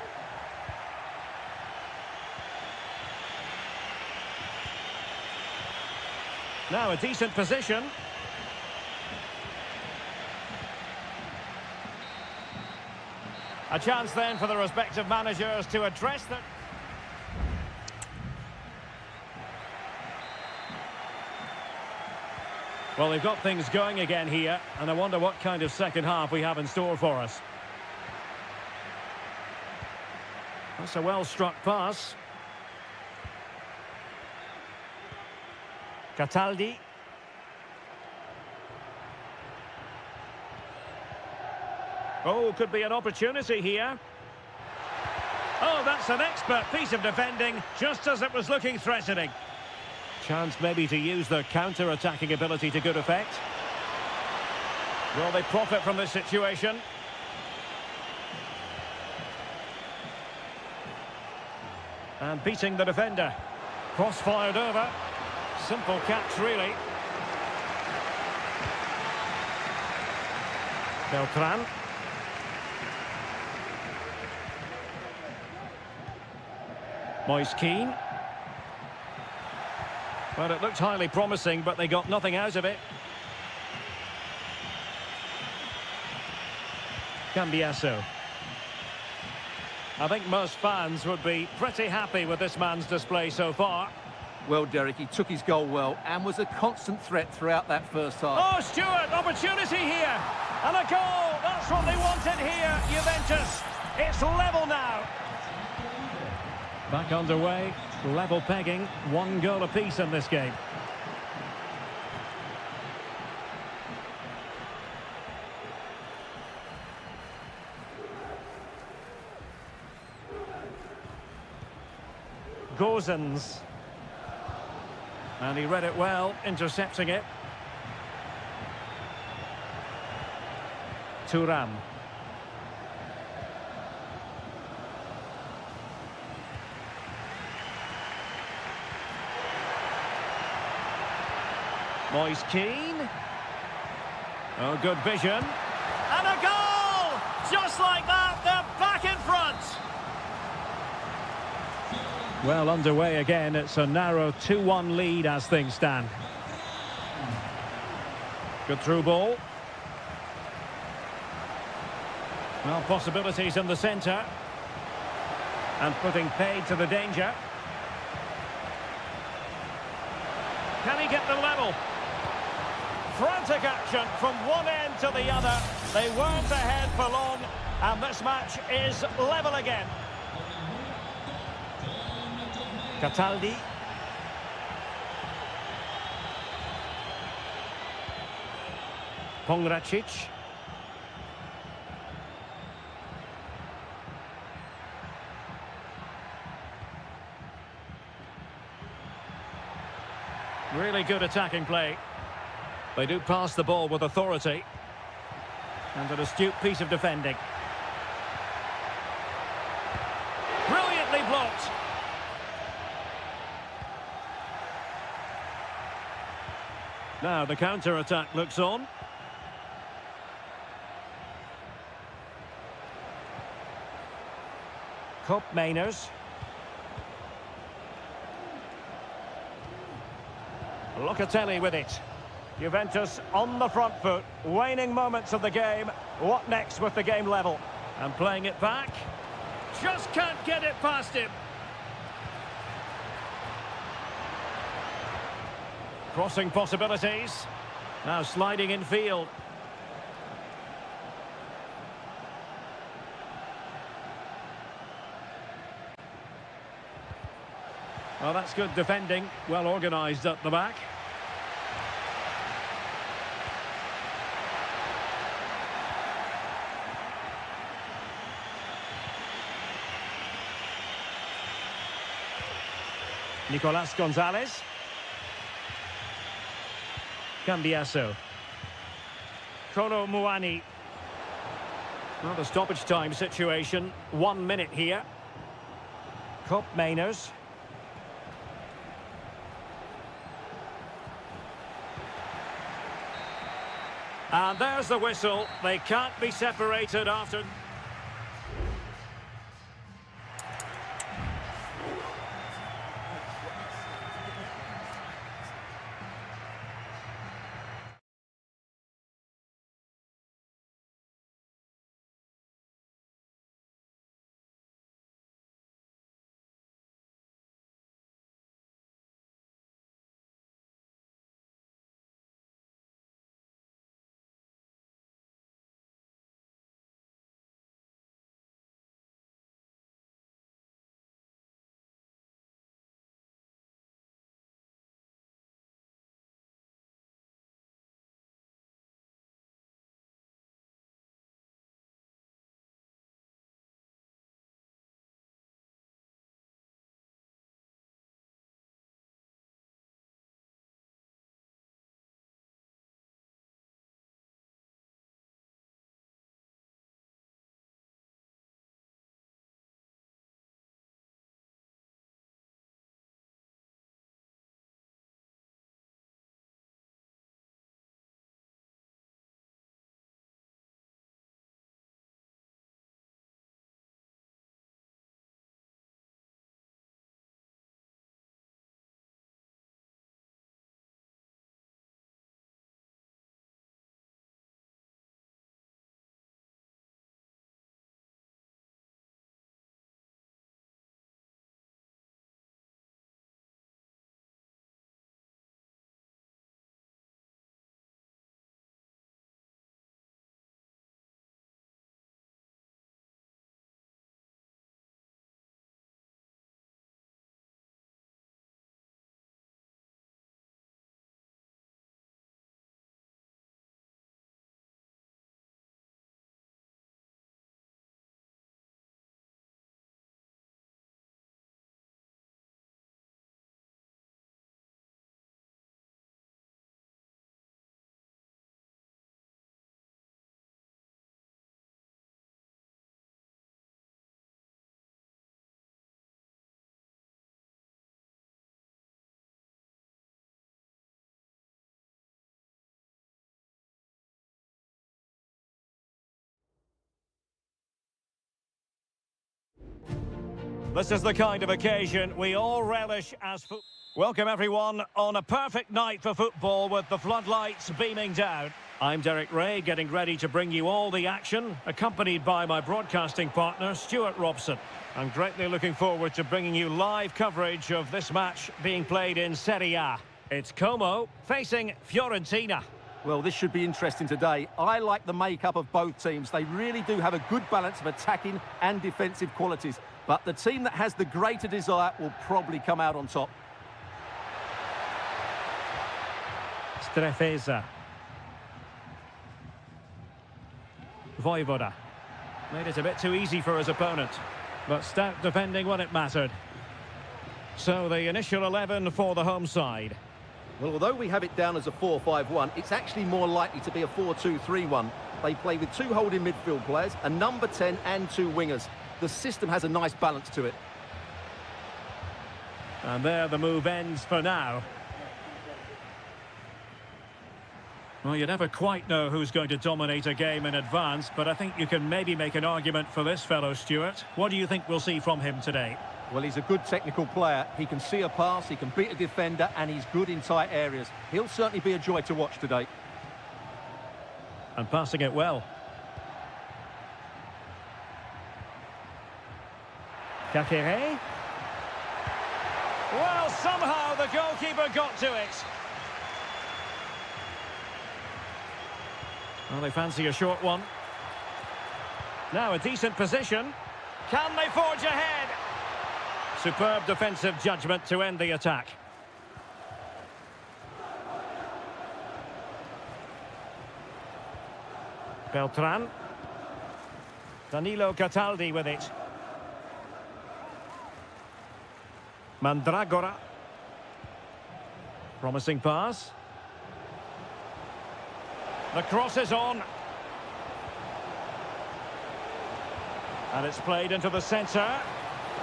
Now a decent position. A chance then for the respective managers to address them. Well, they've got things going again here, and I wonder what kind of second half we have in store for us. That's a well-struck pass. Cataldi. Oh, could be an opportunity here. Oh, that's an expert piece of defending, just as it was looking threatening. Chance maybe to use their counter-attacking ability to good effect. Will they profit from this situation? And beating the defender. Cross-fired over. Simple catch, really. Beltran. Moise Keane. Well, it looked highly promising, but they got nothing out of it. Cambiasso. I think most fans would be pretty happy with this man's display so far. Well, Derek, he took his goal well and was a constant threat throughout that first half. Oh, Stewart, opportunity here. And a goal. That's what they wanted here, Juventus. It's level now. Back underway, level pegging, 1 goal apiece in this game. Gozens. And he read it well, intercepting it. Thuram. Moise Keane. Oh, good vision. And a goal! Just like that, they're back in front. Well, underway again. It's a narrow 2-1 lead as things stand. Good through ball. Well, possibilities in the centre. And putting paid to the danger. Can he get the level? Frantic action from one end to the other. They weren't ahead for long, and this match is level again. Cataldi. Pongracic. Really good attacking play. They do pass the ball with authority. And an astute piece of defending. Brilliantly blocked. Now the counter-attack looks on. Koopmeiners. Locatelli with it. Juventus on the front foot. Waning moments of the game. What next with the game level? And playing it back. Just can't get it past him. Crossing possibilities. Now sliding in field. Well, that's good defending. Well organised at the back. Nicolas Gonzalez. Cambiasso. Kolo Muani. Well, the stoppage time situation. 1 minute here. Koopmeiners. And there's the whistle. They can't be separated after... This is the kind of occasion we all relish as Welcome everyone on a perfect night for football with the floodlights beaming down. I'm Derek Ray, getting ready to bring you all the action, accompanied by my broadcasting partner, Stuart Robson. I'm greatly looking forward to bringing you live coverage of this match being played in Seria. It's Como facing Fiorentina. Well, this should be interesting today. I like the makeup of both teams. They really do have a good balance of attacking and defensive qualities. But the team that has the greater desire will probably come out on top. Strefeza. Vojvoda. Made it a bit too easy for his opponent. But stout defending when it mattered. So the initial 11 for the home side. Well, although we have it down as a 4-5-1, it's actually more likely to be a 4-2-3-1. They play with two holding midfield players, a number 10 and two wingers. The system has a nice balance to it. And there the move ends for now. Well, you never quite know who's going to dominate a game in advance, but I think you can maybe make an argument for this fellow, Stuart. What do you think we'll see from him today? Well, he's a good technical player. He can see a pass, he can beat a defender, and he's good in tight areas. He'll certainly be a joy to watch today. And passing it well. Kakere. Well, somehow the goalkeeper got to it. Well, they fancy a short one. Now a decent position. Can they forge ahead? Superb defensive judgment to end the attack. Beltran. Danilo Cataldi with it. Mandragora. Promising pass. The cross is on. And it's played into the centre.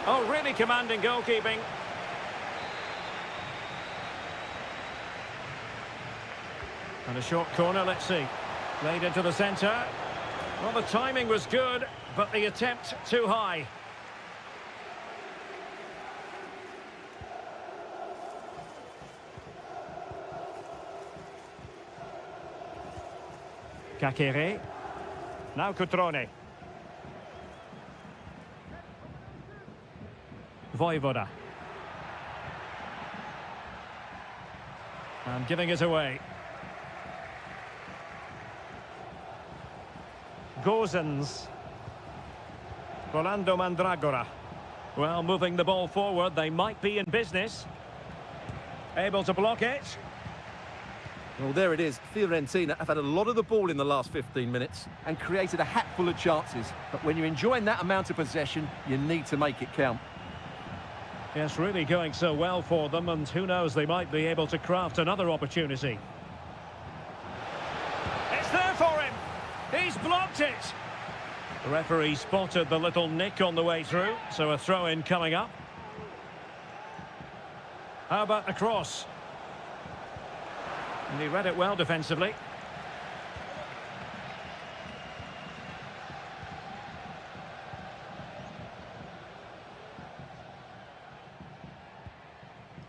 Oh, really commanding goalkeeping. And a short corner, let's see. Played into the centre. Well, the timing was good, but the attempt too high. Kakere. Now Cutrone. Vojvoda. And giving it away. Gozens. Rolando Mandragora. Well, moving the ball forward, they might be in business. Able to block it. Well, there it is. Fiorentina have had a lot of the ball in the last 15 minutes and created a hatful of chances. But when you're enjoying that amount of possession, you need to make it count. Yes, really going so well for them, and who knows, they might be able to craft another opportunity. It's there for him! He's blocked it! The referee spotted the little nick on the way through, so a throw-in coming up. How about the cross? And he read it well defensively.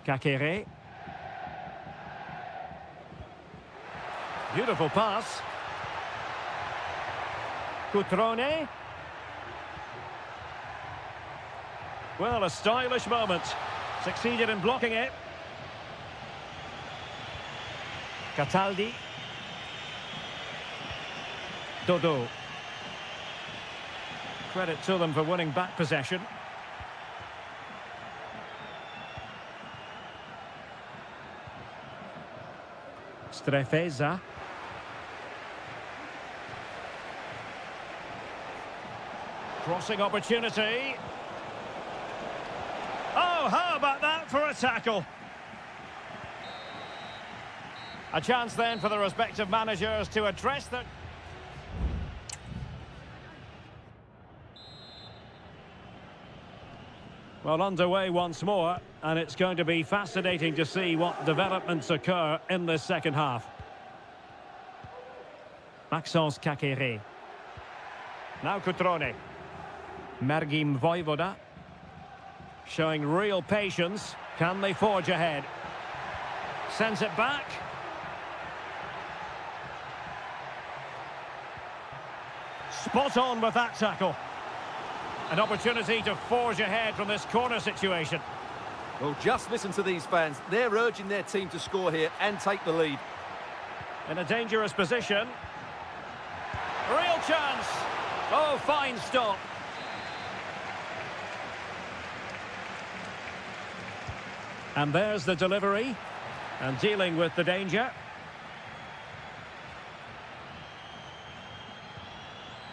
Kakere. Beautiful pass. Cutrone. Well, a stylish moment. Succeeded in blocking it. Cataldi. Dodo. Credit to them for winning back possession. Strefeza. Crossing opportunity. Oh, how about that for a tackle? A chance then for the respective managers to address the... Well, underway once more, and it's going to be fascinating to see what developments occur in this second half. Maxence Kakere. Now Cutrone. Mergim Vojvoda. Showing real patience. Can they forge ahead? Sends it back. Spot on with that tackle. An opportunity to forge ahead from this corner situation. Well, just listen to these fans. They're urging their team to score here and take the lead. In a dangerous position. Real chance. Oh, fine stop. And there's the delivery. And dealing with the danger.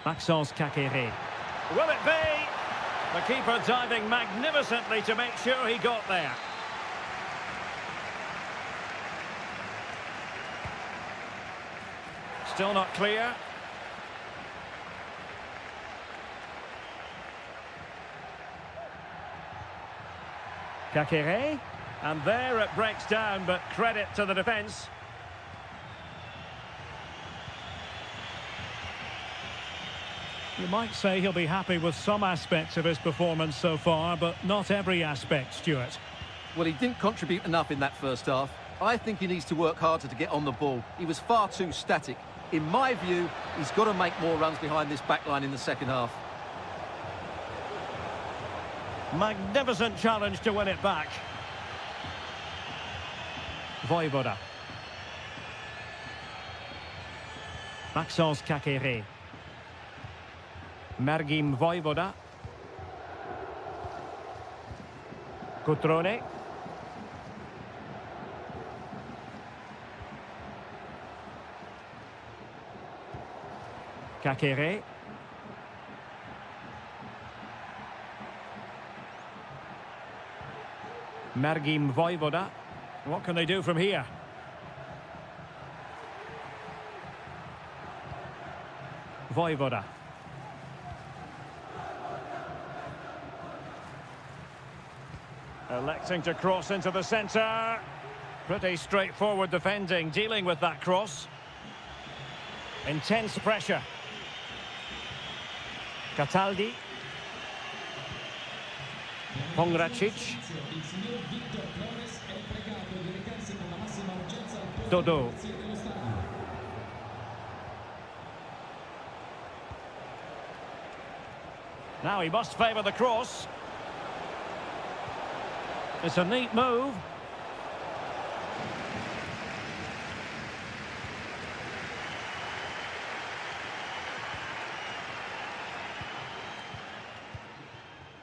Maxence Kakere. Will it be? The keeper diving magnificently to make sure he got there. Still not clear. Kakere. And there it breaks down, but credit to the defence. You might say he'll be happy with some aspects of his performance so far, but not every aspect, Stuart. Well, he didn't contribute enough in that first half. I think he needs to work harder to get on the ball. He was far too static. In my view, he's got to make more runs behind this backline in the second half. Magnificent challenge to win it back. Voivoda. Maxence Kakere. Mergim Voivoda. Cutrone. Kakere. Mergim Voivoda. What can they do from here? Voivoda. Electing to cross into the centre. Pretty straightforward defending, dealing with that cross. Intense pressure. Cataldi. Pongracic. Dodo. Now he must favour the cross. It's a neat move.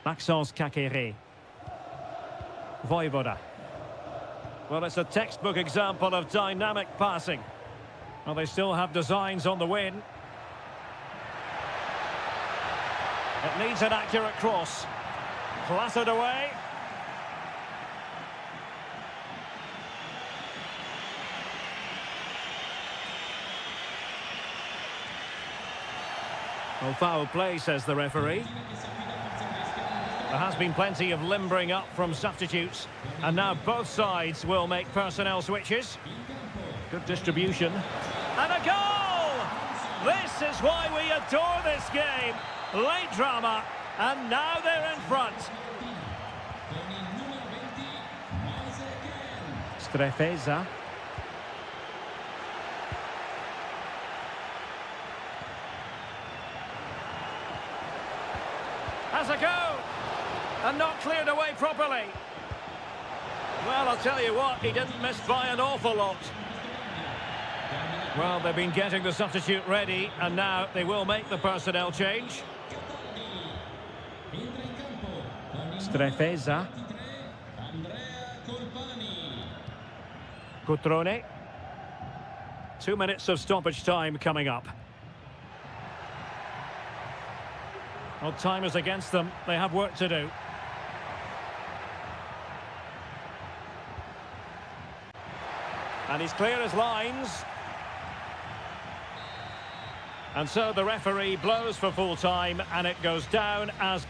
Maxence Kakere. Voivoda. Well, it's a textbook example of dynamic passing. Well, they still have designs on the win. It needs an accurate cross. Clattered away. Well, foul play, says the referee. There has been plenty of limbering up from substitutes. And now both sides will make personnel switches. Good distribution. And a goal! This is why we adore this game. Late drama. And now they're in front. Strefeza. Has a go. And not cleared away properly. Well, I'll tell you what, he didn't miss by an awful lot. Well, they've been getting the substitute ready, and now they will make the personnel change. Strefeza. Cutrone. 2 minutes of stoppage time coming up. Well, time is against them. They have work to do. And he's clear as lines. And so the referee blows for full time, and it goes down as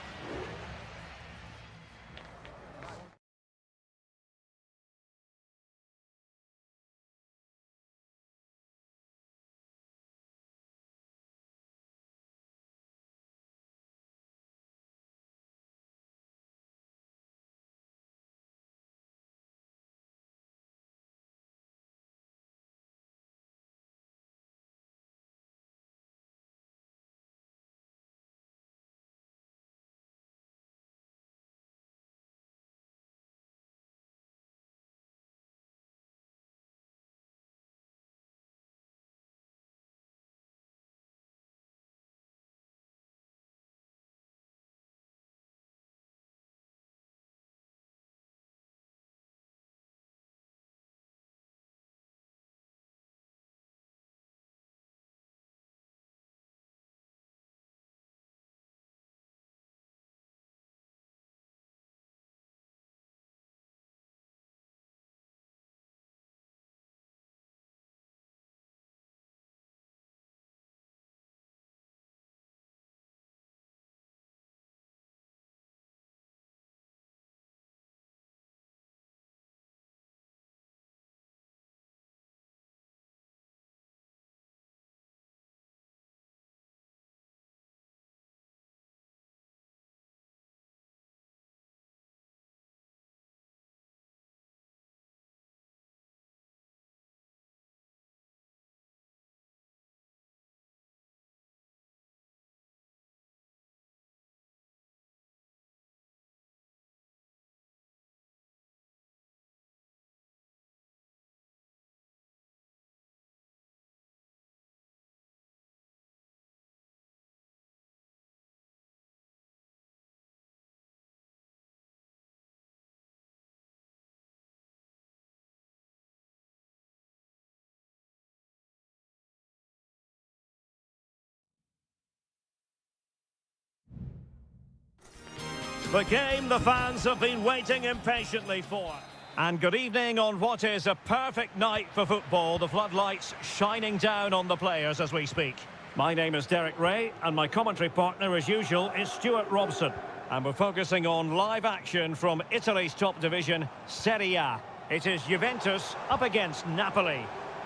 The game the fans have been waiting impatiently for. And good evening on what is a perfect night for football. The floodlights shining down on the players as we speak. My name is Derek Ray, and my commentary partner, as usual, is Stuart Robson. And we're focusing on live action from Italy's top division, Seria. It is Juventus up against Napoli.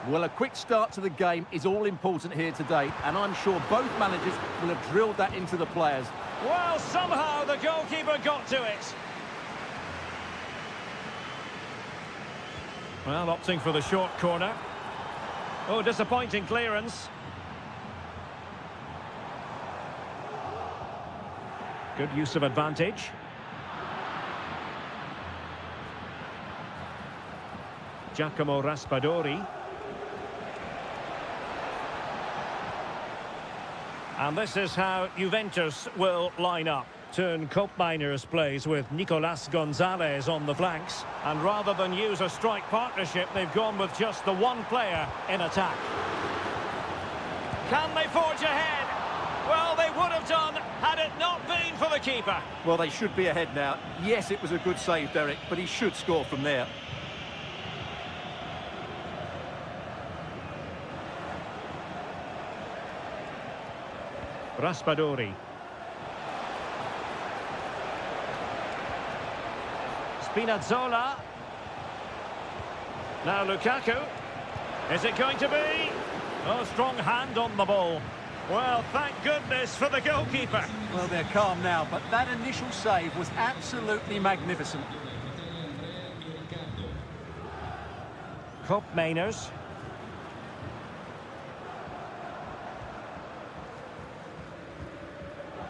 Well, a quick start to the game is all important here today, and I'm sure both managers will have drilled that into the players. Well, somehow the goalkeeper got to it. Well, opting for the short corner. Oh, disappointing clearance. Good use of advantage. Giacomo Raspadori. And this is how Juventus will line up. Turn Koopmeiners plays with Nicolas Gonzalez on the flanks. And rather than use a strike partnership, they've gone with just the one player in attack. Can they forge ahead? Well, they would have done had it not been for the keeper. Well, they should be ahead now. Yes, it was a good save, Derek, but he should score from there. Raspadori. Spinazzola. Now Lukaku. Is it going to be? Oh, strong hand on the ball. Well, thank goodness for the goalkeeper. Well, they're calm now, but that initial save was absolutely magnificent. Koopmeiners.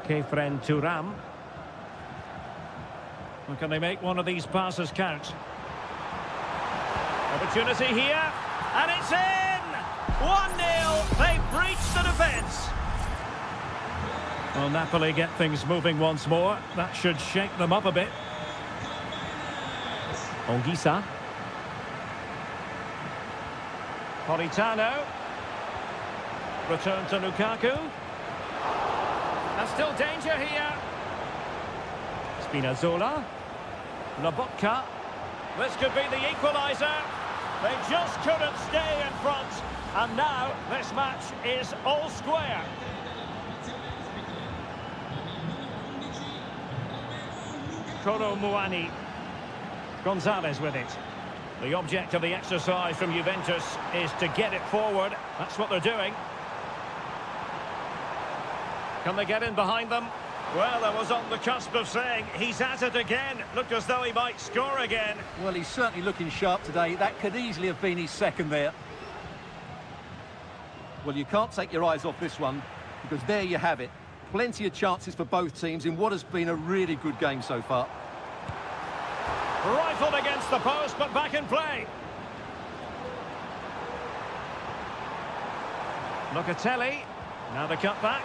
Kefren Thuram. Well, can they make one of these passes count? Opportunity here, and it's in! 1-0, they've breached the defence. Well, Napoli get things moving once more. That should shake them up a bit. Ongisa. Politano. Return to Lukaku. And still danger here. Spinazzola. Lobotka. This could be the equaliser. They just couldn't stay in front. And now this match is all square. Kolo Muani. Gonzalez with it. The object of the exercise from Juventus is to get it forward. That's what they're doing. Can they get in behind them? Well, I was on the cusp of saying he's at it again. Looked as though he might score again. Well, he's certainly looking sharp today. That could easily have been his second there. Well, you can't take your eyes off this one, because there you have it. Plenty of chances for both teams in what has been a really good game so far. Rifled against the post, but back in play. Locatelli. Now the cut back.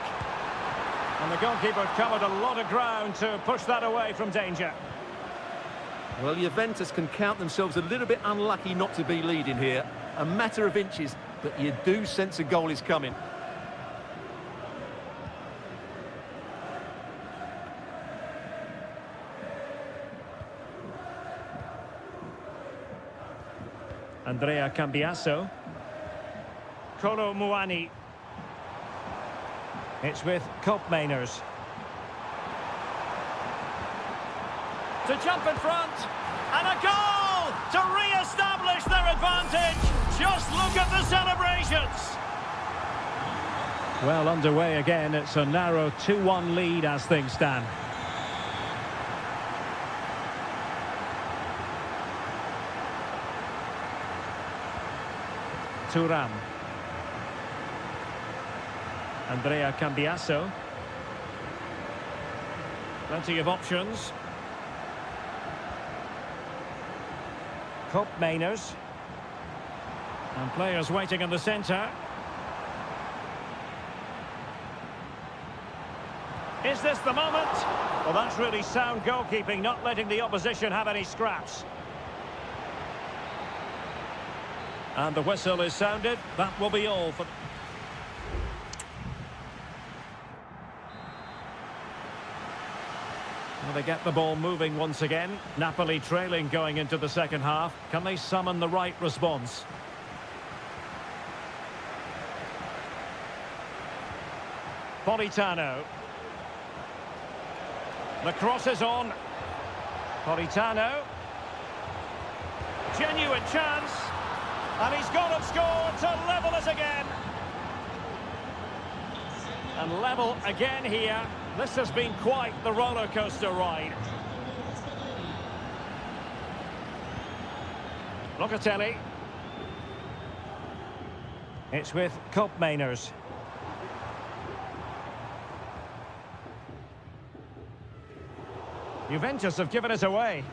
And the goalkeeper covered a lot of ground to push that away from danger. Well, Juventus can count themselves a little bit unlucky not to be leading here. A matter of inches, but you do sense a goal is coming. Andrea Cambiasso. Kolo Muani. It's with Koopmeiners. To jump in front. And a goal to re-establish their advantage. Just look at the celebrations. Well, underway again. It's a narrow 2-1 lead as things stand. Thuram. Andrea Cambiasso. Plenty of options. Koopmeiners. And players waiting in the centre. Is this the moment? Well, that's really sound goalkeeping, not letting the opposition have any scraps. And the whistle is sounded. That will be all for... Well, they get the ball moving once again. Napoli trailing going into the second half. Can they summon the right response? Politano. The cross is on. Politano. Genuine chance. And he's gone and scored to level us again. And level again here. This has been quite the roller coaster ride. Locatelli. It's with Koopmeiners. Juventus have given us away.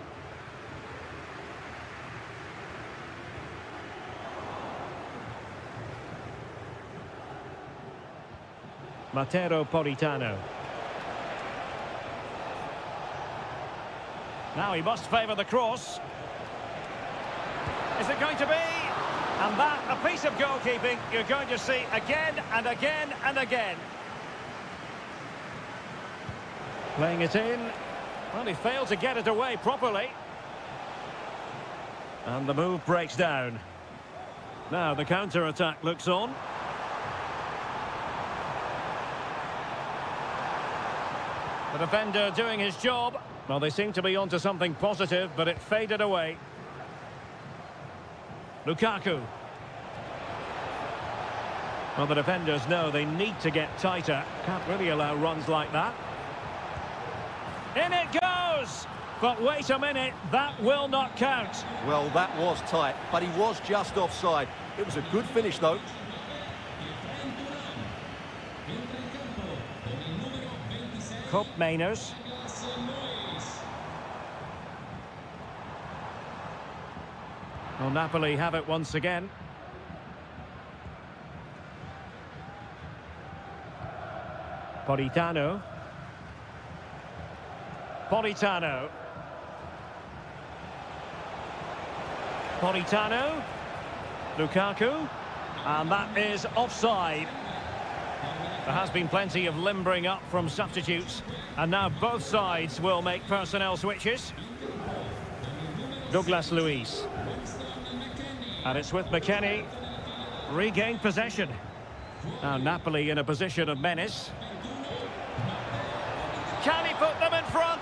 Matteo Politano. Now he must favour the cross. Is it going to be? And that, a piece of goalkeeping you're going to see again and again and again. Playing it in. Well, he failed to get it away properly. And the move breaks down. Now the counter-attack looks on. The defender doing his job. Well, they seem to be onto something positive, but it faded away. Lukaku. Well, the defenders know they need to get tighter. Can't really allow runs like that. In it goes! But wait a minute, that will not count. Well, that was tight, but he was just offside. It was a good finish, though. Koopmeiners. Well, Napoli have it once again. Politano. Politano. Politano. Lukaku. And that is offside. There has been plenty of limbering up from substitutes. And now both sides will make personnel switches. Douglas Luiz. And it's with McKennie. Regained possession. Now Napoli in a position of menace. Can he put them in front?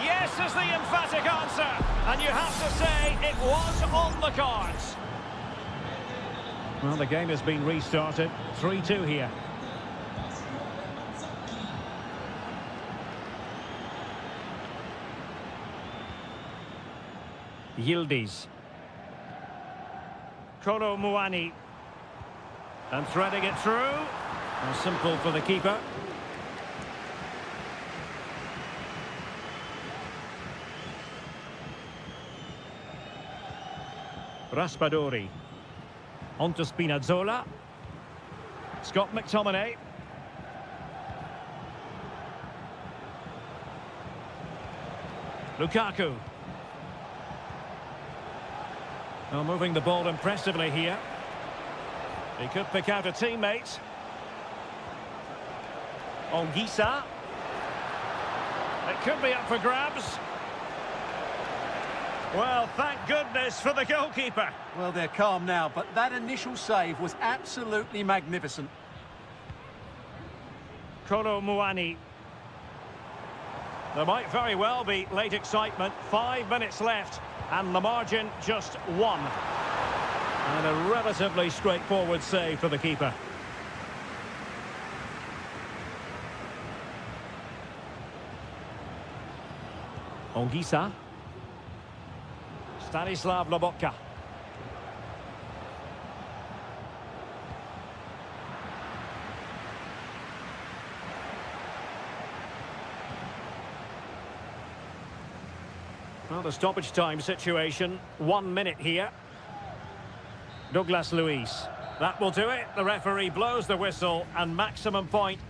Yes is the emphatic answer. And you have to say it was on the cards. Well, the game has been restarted. 3-2 here. Yildiz. Kolo Muani. And threading it through. And simple for the keeper. Raspadori. On to Spinazzola. Scott McTominay. Lukaku. Well, moving the ball impressively here. He could pick out a teammate. Ongisa. It could be up for grabs. Well, thank goodness for the goalkeeper. Well, they're calm now, but that initial save was absolutely magnificent. Kolo Muani. There might very well be late excitement. 5 minutes left, and the margin just 1. And a relatively straightforward save for the keeper. Ongisa. Stanislav Lobotka. Well, the stoppage time situation, 1 minute here. Douglas Luiz. That will do it. The referee blows the whistle and maximum point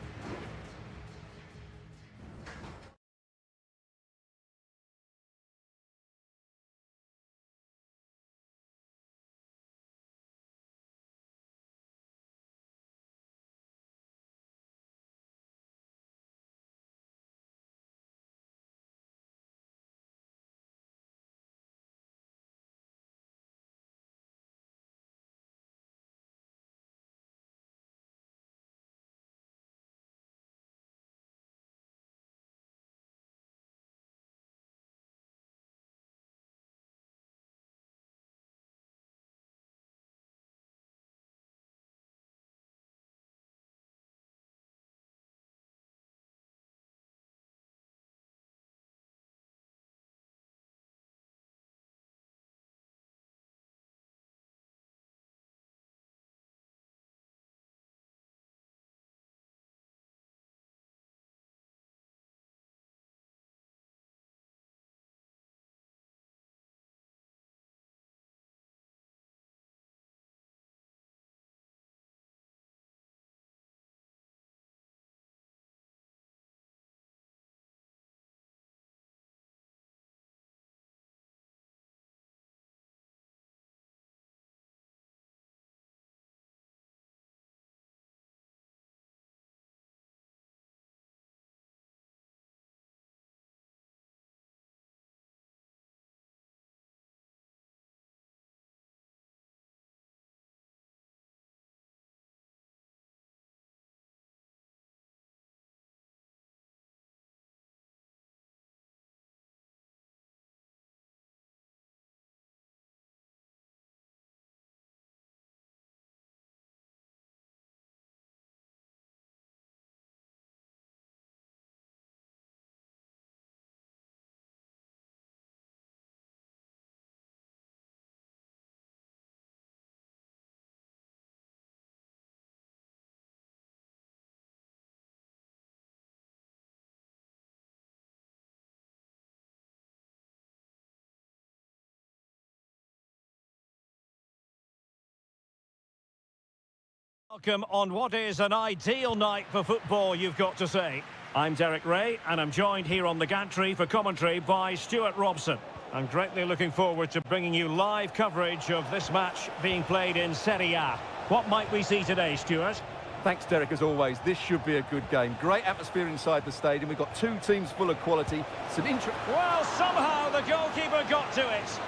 Welcome on what is an ideal night for football, you've got to say. I'm Derek Ray, and I'm joined here on the gantry for commentary by Stuart Robson. I'm greatly looking forward to bringing you live coverage of this match being played in Seria. What might we see today, Stuart? Thanks, Derek, as always. This should be a good game. Great atmosphere inside the stadium. We've got two teams full of quality. Some interest. Well, somehow the goalkeeper got to it.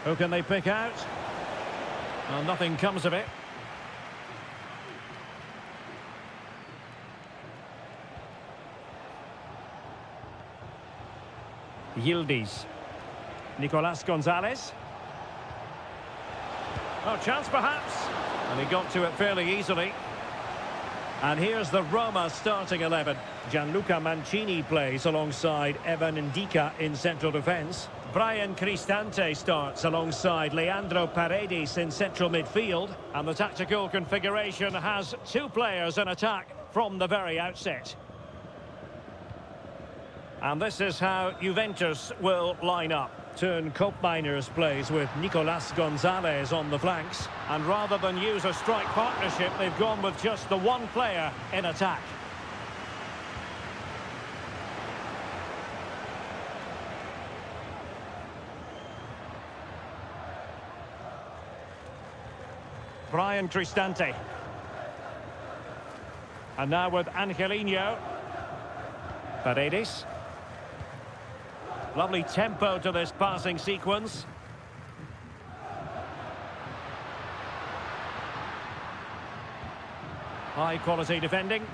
Who can they pick out? Well, nothing comes of it. Yildiz. Nicolas Gonzalez. Oh, chance perhaps. And he got to it fairly easily. And here's the Roma starting 11. Gianluca Mancini plays alongside Evan Ndika in central defence. Brian Cristante starts alongside Leandro Paredes in central midfield. And the tactical configuration has two players in attack from the very outset. And this is how Juventus will line up. Turn Koopmeiners plays with Nicolas Gonzalez on the flanks. And rather than use a strike partnership, they've gone with just the one player in attack. Brian Cristante. And now with Angelino. Paredes. Lovely tempo to this passing sequence. High quality defending.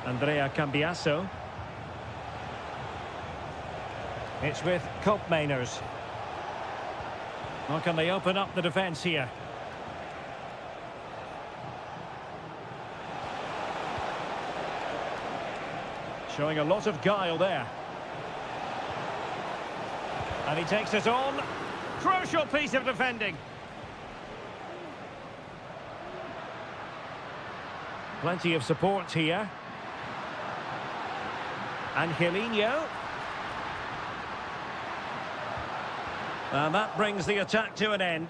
Andrea Cambiaso. It's with Koopmeiners. How can they open up the defence here? Showing a lot of guile there. And he takes it on. Crucial piece of defending. Plenty of support here. Angelino. And that brings the attack to an end.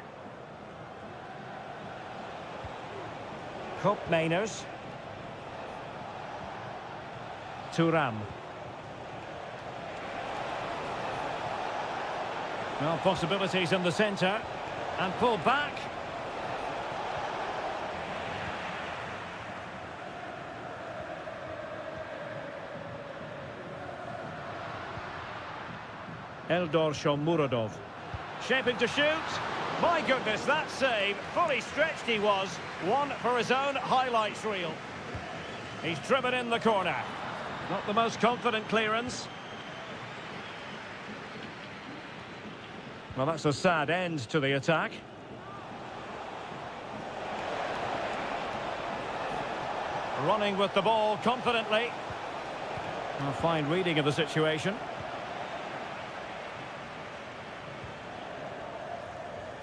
Koopmeiners. Thuram. Well, possibilities in the centre. And pull back. Eldor Shomurodov. Shaping to shoot. My goodness, that save. Fully stretched he was. One for his own highlights reel. He's driven in the corner. Not the most confident clearance. Well, that's a sad end to the attack. Running with the ball confidently. A fine reading of the situation.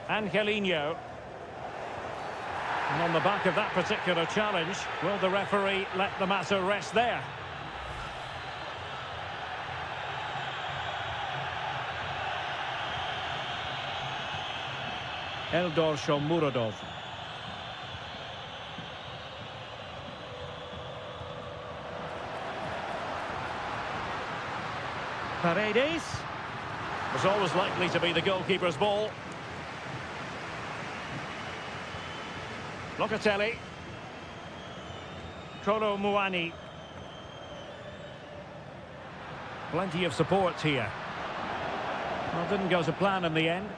Angelino. And on the back of that particular challenge, will the referee let the matter rest there? Eldor Shomurodov. Paredes. Was always likely to be the goalkeeper's ball. Locatelli. Kolo Muani. Plenty of support here. Well, didn't go to plan in the end.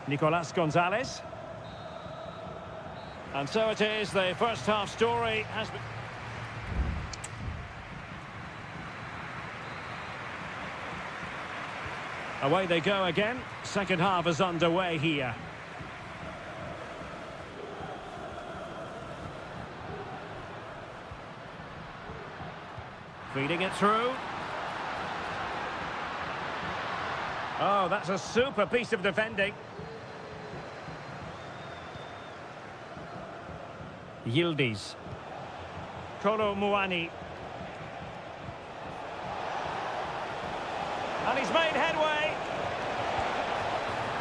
Nicolas Gonzalez. And so it is, the first half story has been... Away they go again. Second half is underway here. Feeding it through. Oh, that's a super piece of defending. Yildiz. Kolo Muani. And he's made headway.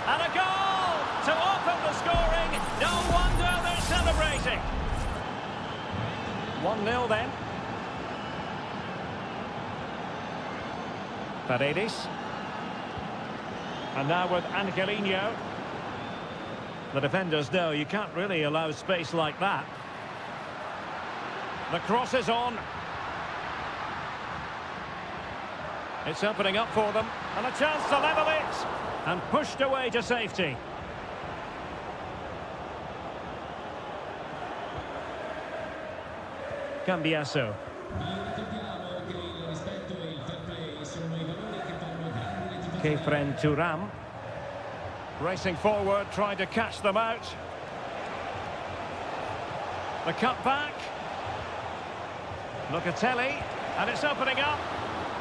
And a goal to open the scoring. No wonder they're celebrating. 1-0 then. Paredes. And now with Angelino. The defenders know you can't really allow space like that. The cross is on. It's opening up for them. And a chance to level it. And pushed away to safety. Cambiasso. Kefren Turam. Racing forward, trying to catch them out. The cut back. Locatelli. And it's opening up.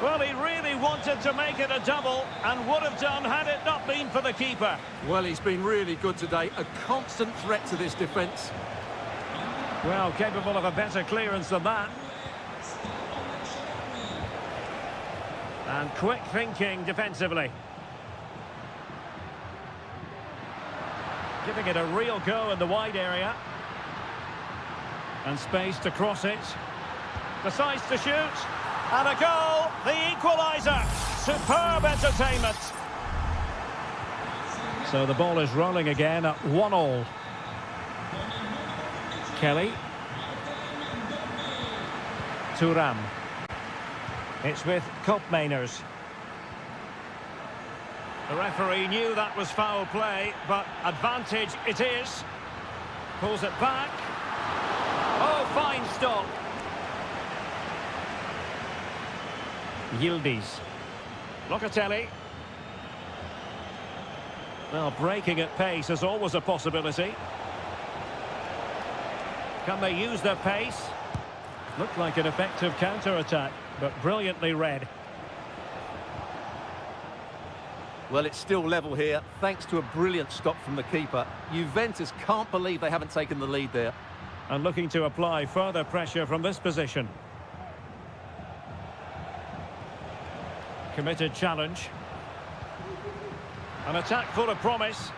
Well, he really wanted to make it a double and would have done had it not been for the keeper. Well, he's been really good today. A constant threat to this defence. Well, capable of a better clearance than that. And quick thinking defensively. Giving it a real go in the wide area. And space to cross it. Decides to shoot. And a goal, the equaliser. Superb entertainment. So the ball is rolling again at 1-1. Kelly. Turam. It's with Koopmeiners. The referee knew that was foul play, but advantage it is. Pulls it back. Oh, fine stop. Yildiz. Locatelli. Well, breaking at pace is always a possibility. Can they use their pace? Looked like an effective counter-attack, but brilliantly read. Well, it's still level here, thanks to a brilliant stop from the keeper. Juventus can't believe they haven't taken the lead there. And looking to apply further pressure from this position. Committed challenge. An attack full of promise.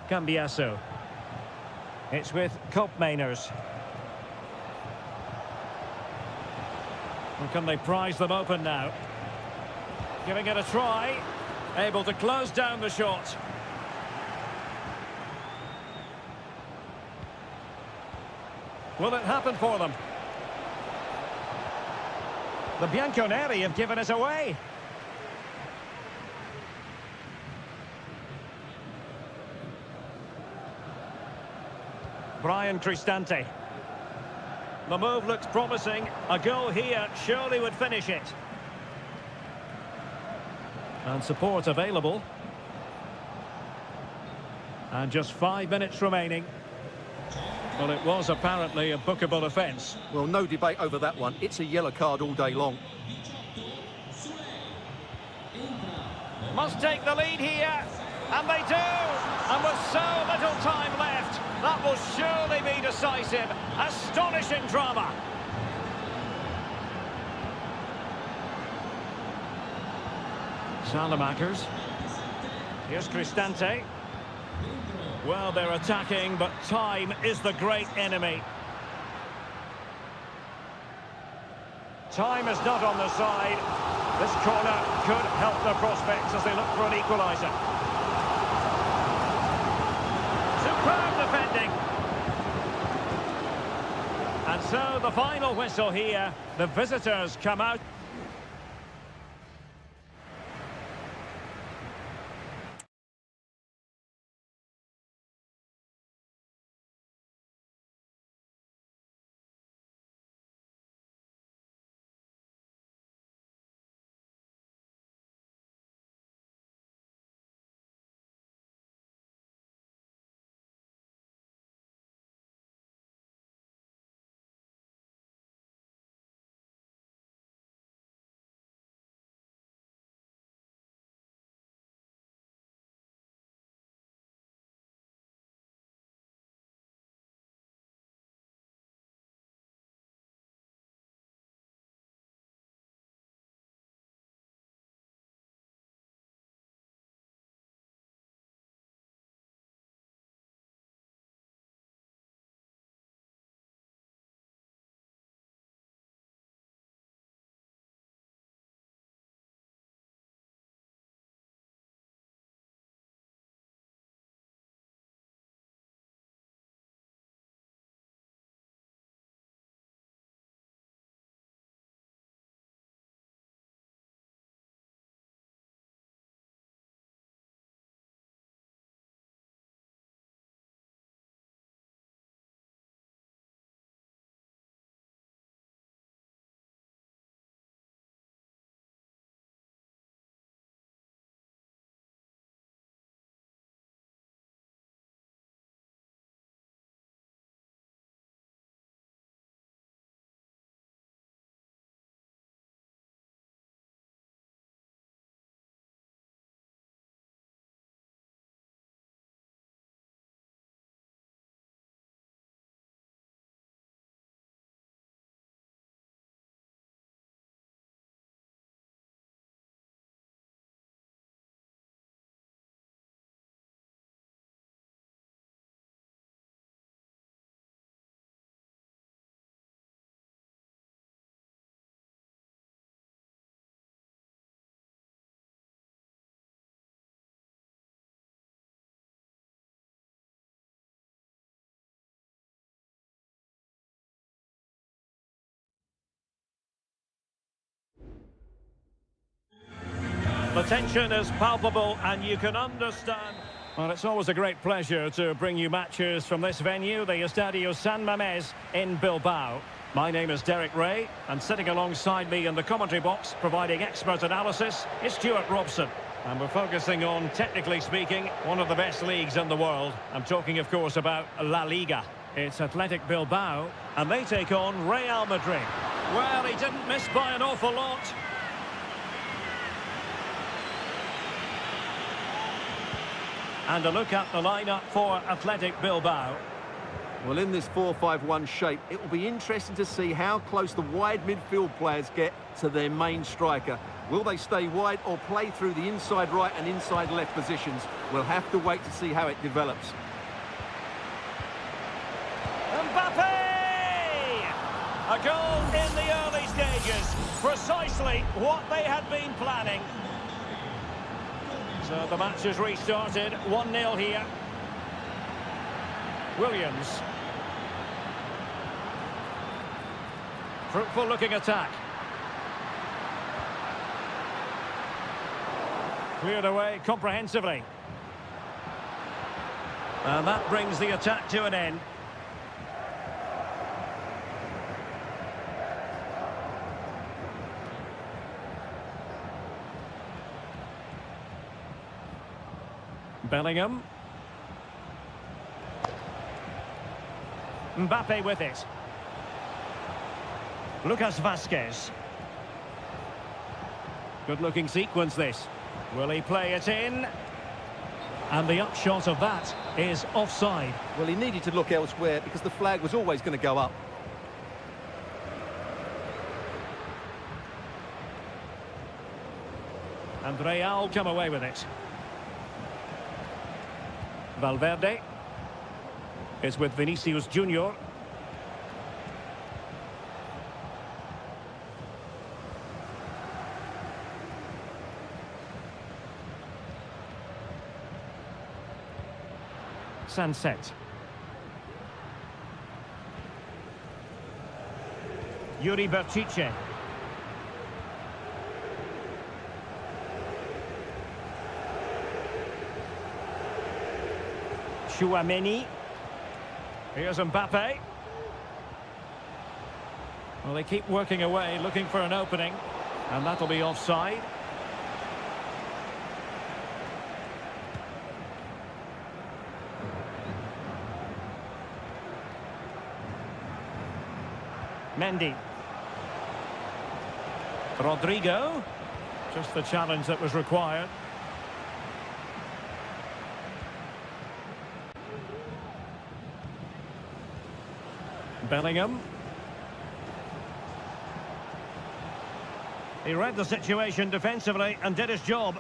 Cambiasso. It's with Koopmeiners. And can they prize them open now? Giving it a try. Able to close down the shot. Will it happen for them? The Bianconeri have given it away. Brian Cristante. The move looks promising. A goal here surely would finish it. And support available. And just 5 minutes remaining. Well, it was apparently a bookable offence. Well, no debate over that one. It's a yellow card all day long. Must take the lead here. And they do. And with so little time left, that will surely be decisive. Astonishing drama. Salamakers. Here's Cristante. Well, they're attacking, but time is the great enemy. Time is not on their side. This corner could help their prospects as they look for an equaliser. Superb defending. And so the final whistle here. The visitors come out. The tension is palpable and you can understand. Well, it's always a great pleasure to bring you matches from this venue, the Estadio San Mamés in Bilbao. My name is Derek Ray, and sitting alongside me in the commentary box, providing expert analysis, is Stuart Robson. And we're focusing on, technically speaking, one of the best leagues in the world. I'm talking, of course, about La Liga. It's Athletic Bilbao, and they take on Real Madrid. Well, he didn't miss by an awful lot. And a look at the lineup for Athletic Bilbao. Well, in this 4-5-1 shape, it will be interesting to see how close the wide midfield players get to their main striker. Will they stay wide or play through the inside right and inside left positions? We'll have to wait to see how it develops. Mbappe! A goal in the early stages. Precisely what they had been planning. So the match has restarted. 1-0 here. Williams. Fruitful looking attack. Cleared away comprehensively. And that brings the attack to an end. Bellingham. Mbappe with it. Lucas Vazquez. Good-looking sequence, this. Will he play it in? And the upshot of that is offside. Well, he needed to look elsewhere because the flag was always going to go up. And Real come away with it. Valverde is with Vinicius Junior. Sunset. Yuri Berchiche. Chouameni. Here's Mbappe. Well, they keep working away, looking for an opening. And that'll be offside. Mendy. Rodrigo. Just the challenge that was required. Bellingham. He read the situation defensively and did his job.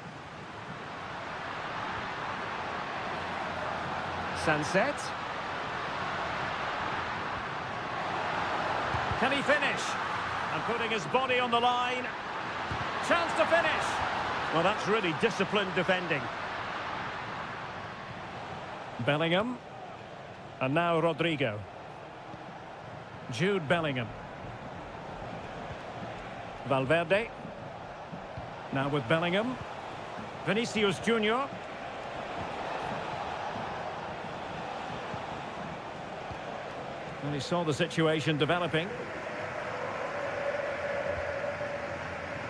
Sunset. Can he finish? And putting his body on the line. Chance to finish. Well, that's really disciplined defending. Bellingham. And now Rodrigo. Jude Bellingham. Valverde. Now with Bellingham. Vinicius Junior. And he saw the situation developing.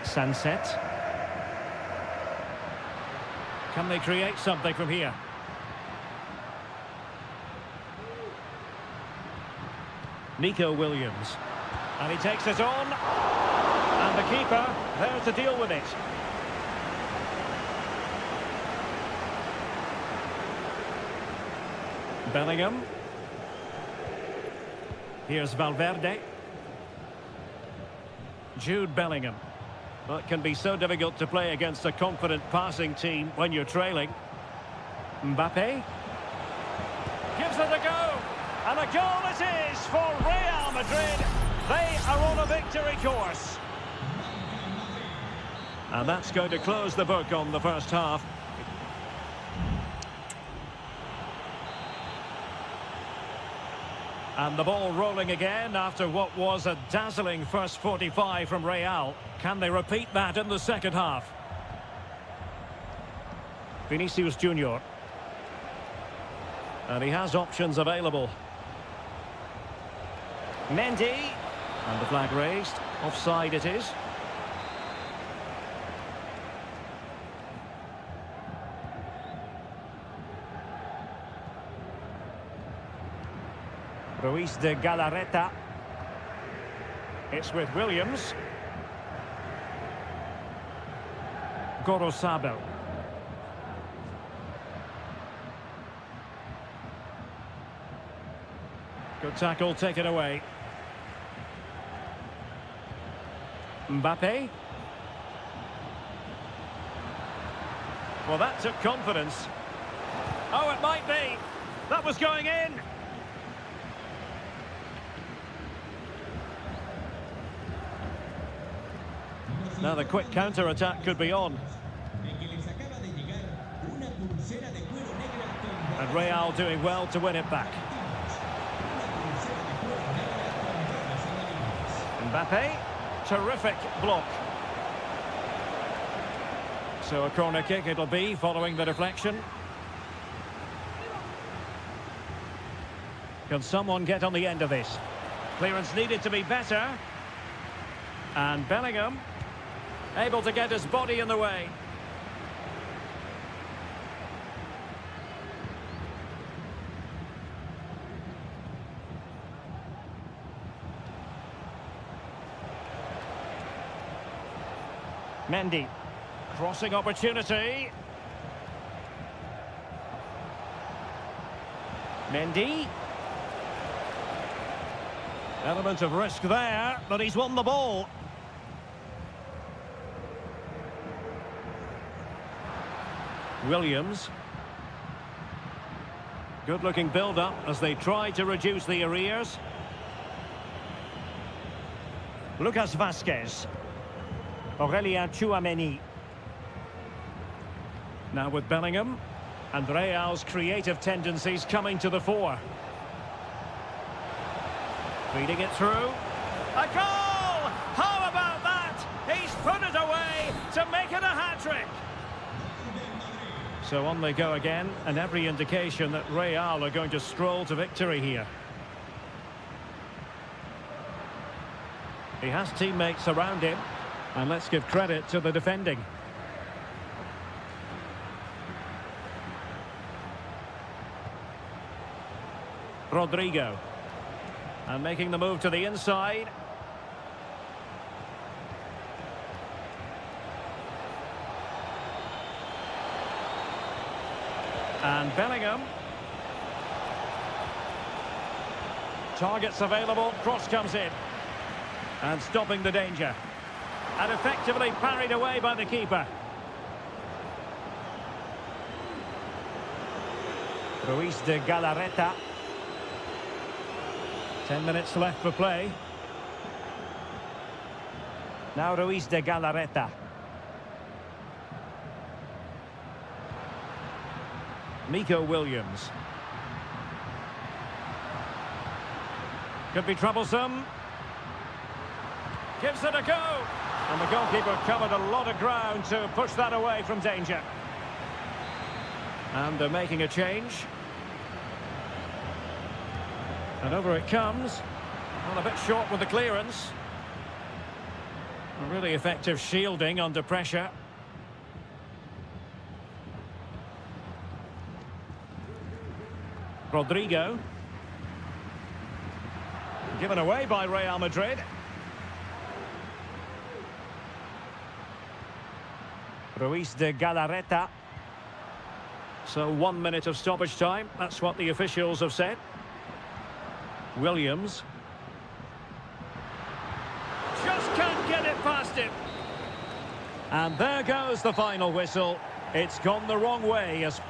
Sunset. Can they create something from here? Nico Williams. And he takes it on. And the keeper there to deal with it. Bellingham. Here's Valverde. Jude Bellingham. Well, it can be so difficult to play against a confident passing team when you're trailing. Mbappe. Gives it a go. And a goal it is for Real Madrid. They are on a victory course. And that's going to close the book on the first half. And the ball rolling again after what was a dazzling first 45 from Real. Can they repeat that in the second half? Vinicius Junior. And he has options available. Mendy. And the flag raised. Offside it is. Ruiz de Galarreta. It's with Williams. Gorosabel. Good tackle taken away. Mbappe. Well, that took confidence. Oh, it might be. That was going in. Now the quick counter-attack could be on. And Real doing well to win it back. Mbappe, terrific block. So a corner kick it'll be following the deflection. Can someone get on the end of this? Clearance needed to be better. And Bellingham, able to get his body in the way. Mendy, crossing opportunity. Mendy. Element of risk there, but he's won the ball. Williams. Good-looking build-up as they try to reduce the arrears. Lucas Vazquez. Aurelien Tchouameni. Now with Bellingham. And Real's creative tendencies coming to the fore. Feeding it through. A goal! How about that? He's put it away to make it a hat-trick. So on they go again, and every indication that Real are going to stroll to victory here. He has teammates around him, and let's give credit to the defending. Rodrigo. And making the move to the inside. And Bellingham. Targets available, cross comes in. And stopping the danger. And effectively parried away by the keeper. Ruiz de Galarreta. 10 minutes left for play. Now Ruiz de Galarreta. Nico Williams. Could be troublesome. Gives it a go. And the goalkeeper covered a lot of ground to push that away from danger. And they're making a change. And over it comes. Well, a bit short with the clearance. A really effective shielding under pressure. Rodrigo. Given away by Real Madrid. Ruiz de Galarreta. So 1 minute of stoppage time. That's what the officials have said. Williams. Just can't get it past him. And there goes the final whistle. It's gone the wrong way as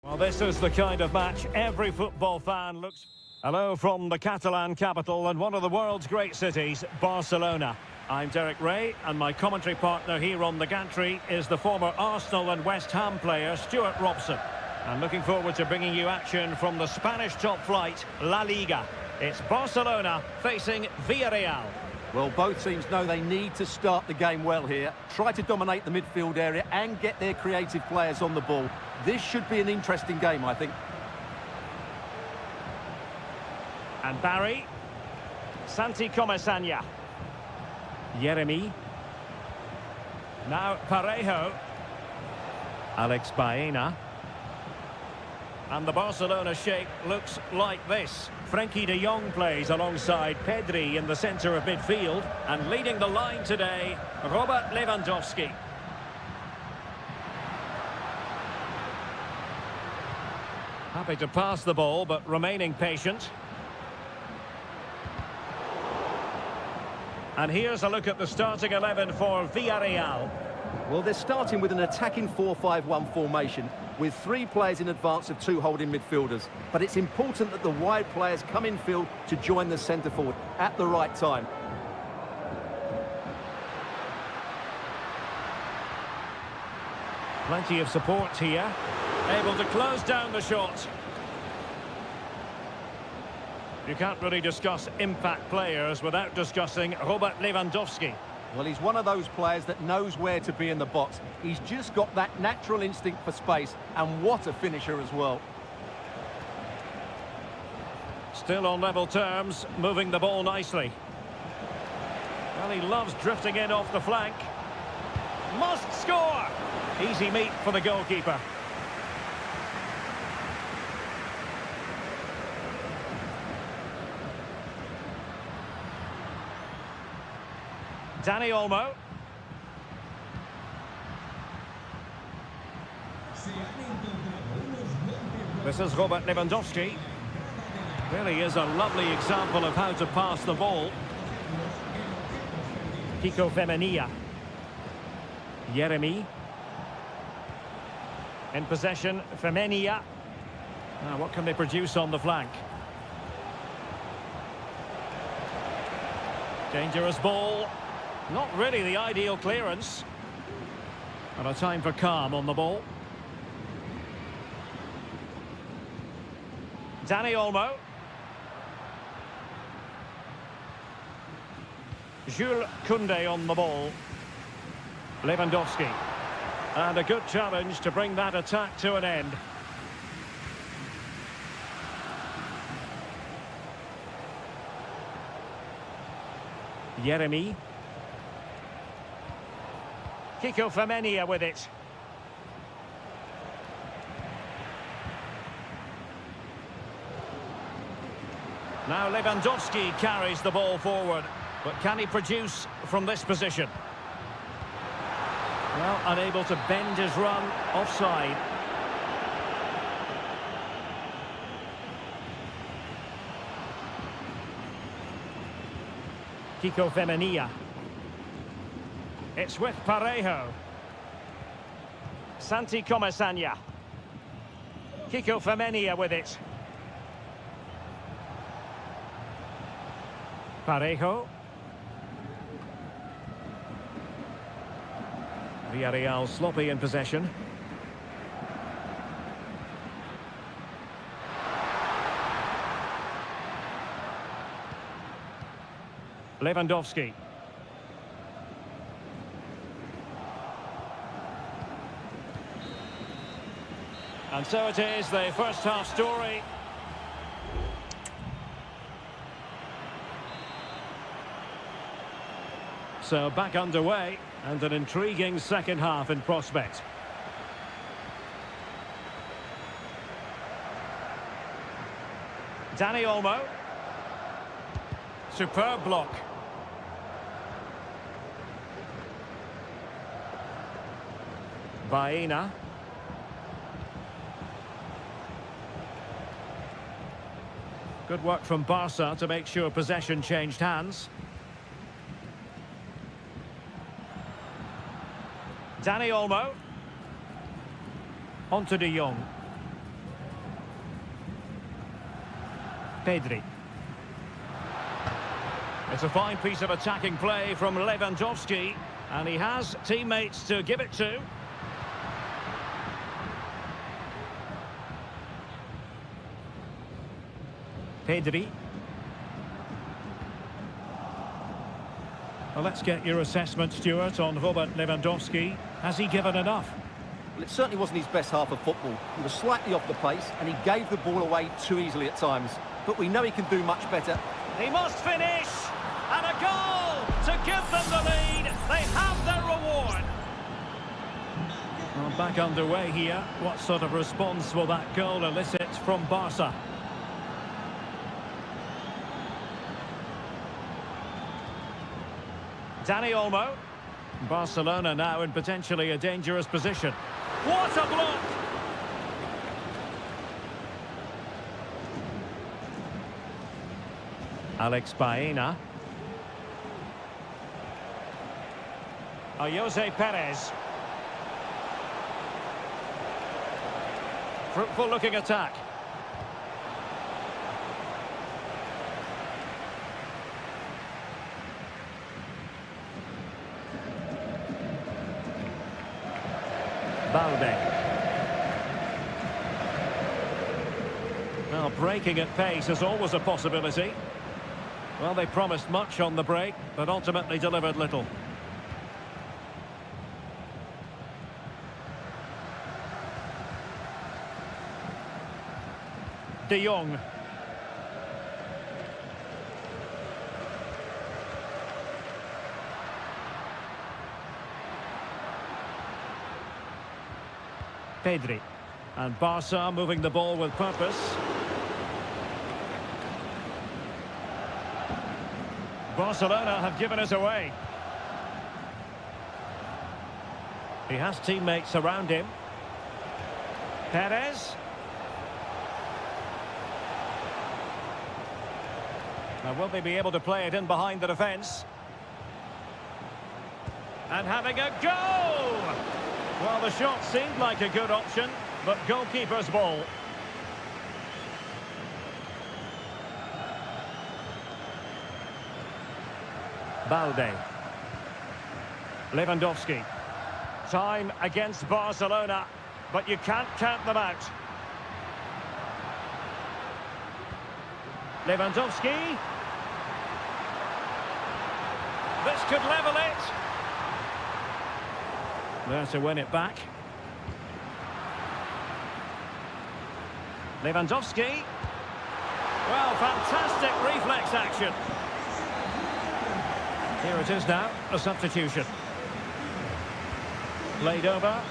Well, this is the kind of match every football fan looks... Hello from the Catalan capital and one of the world's great cities, Barcelona. I'm Derek Ray, and my commentary partner here on the gantry is the former Arsenal and West Ham player, Stuart Robson. I'm looking forward to bringing you action from the Spanish top flight, La Liga. It's Barcelona facing Villarreal. Well, both teams know they need to start the game well here, try to dominate the midfield area and get their creative players on the ball. This should be an interesting game, I think. And Barry. Santi Comesaña. Yeremy. Now Parejo. Alex Baena. And the Barcelona shape looks like this. Frenkie de Jong plays alongside Pedri in the centre of midfield. And leading the line today, Robert Lewandowski. Happy to pass the ball, but remaining patient. And here's a look at the starting 11 for Villarreal. Well, they're starting with an attacking 4-5-1 formation with 3 players in advance of 2 holding midfielders. But it's important that the wide players come in field to join the centre forward at the right time. Plenty of support here. Able to close down the shot. You can't really discuss impact players without discussing Robert Lewandowski. Well, he's one of those players that knows where to be in the box. He's just got that natural instinct for space, and what a finisher as well. Still on level terms, moving the ball nicely. Well, he loves drifting in off the flank. Must score! Easy meat for the goalkeeper. Dani Olmo. This is Robert Lewandowski. Really is a lovely example of how to pass the ball. Kiko Femenia. Yeremy. In possession, Femenia. Now, what can they produce on the flank? Dangerous ball. Not really the ideal clearance. And a time for calm on the ball. Dani Olmo. Jules Koundé on the ball. Lewandowski. And a good challenge to bring that attack to an end. Yeremy. Kiko Femenia with it. Now Lewandowski carries the ball forward, but can he produce from this position? Well, unable to bend his run, offside. Kiko Femenia. It's with Parejo. Santi Comesaña. Kiko Femenia with it. Parejo. Villarreal sloppy in possession. Lewandowski. And so it is, the first half story. So back underway, and an intriguing second half in prospect. Dani Olmo. Superb block. Baena. Good work from Barca to make sure possession changed hands. Dani Olmo. On to De Jong. Pedri. It's a fine piece of attacking play from Lewandowski, and he has teammates to give it to. Pedri. Well, let's get your assessment, Stuart, on Robert Lewandowski. Has he given enough? Well, it certainly wasn't his best half of football. He was slightly off the pace, and he gave the ball away too easily at times. But we know he can do much better. He must finish! And a goal to give them the lead. They have their reward. Well, back underway here. What sort of response will that goal elicit from Barca? Dani Olmo. Barcelona now in potentially a dangerous position. What a block! Alex Baena. Jose Perez. Fruitful looking attack. Balde. Well, breaking at pace is always a possibility. Well, they promised much on the break, but ultimately delivered little. De Jong. Pedri. And Barca moving the ball with purpose. Barcelona have given us away. He has teammates around him. Perez. Now, will they be able to play it in behind the defence? And having a go! Well, the shot seemed like a good option, but goalkeeper's ball. Balde. Lewandowski. Time against Barcelona, but you can't count them out. Lewandowski. This could level it. There to win it back. Lewandowski. Well, fantastic reflex action. Here it is now, a substitution. Played over.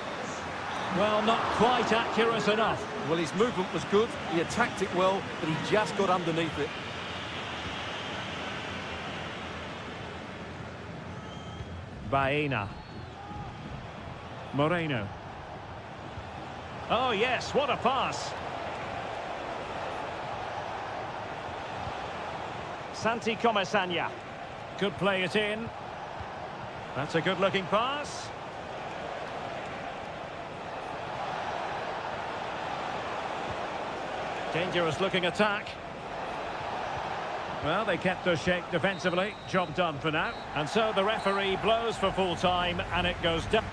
Well, not quite accurate enough. Well, his movement was good, he attacked it well, but he just got underneath it. Baena. Moreno. Oh, yes, what a pass. Santi Comesaña. Could play it in. That's a good-looking pass. Dangerous-looking attack. Well, they kept their shape defensively. Job done for now. And so the referee blows for full time, and it goes down.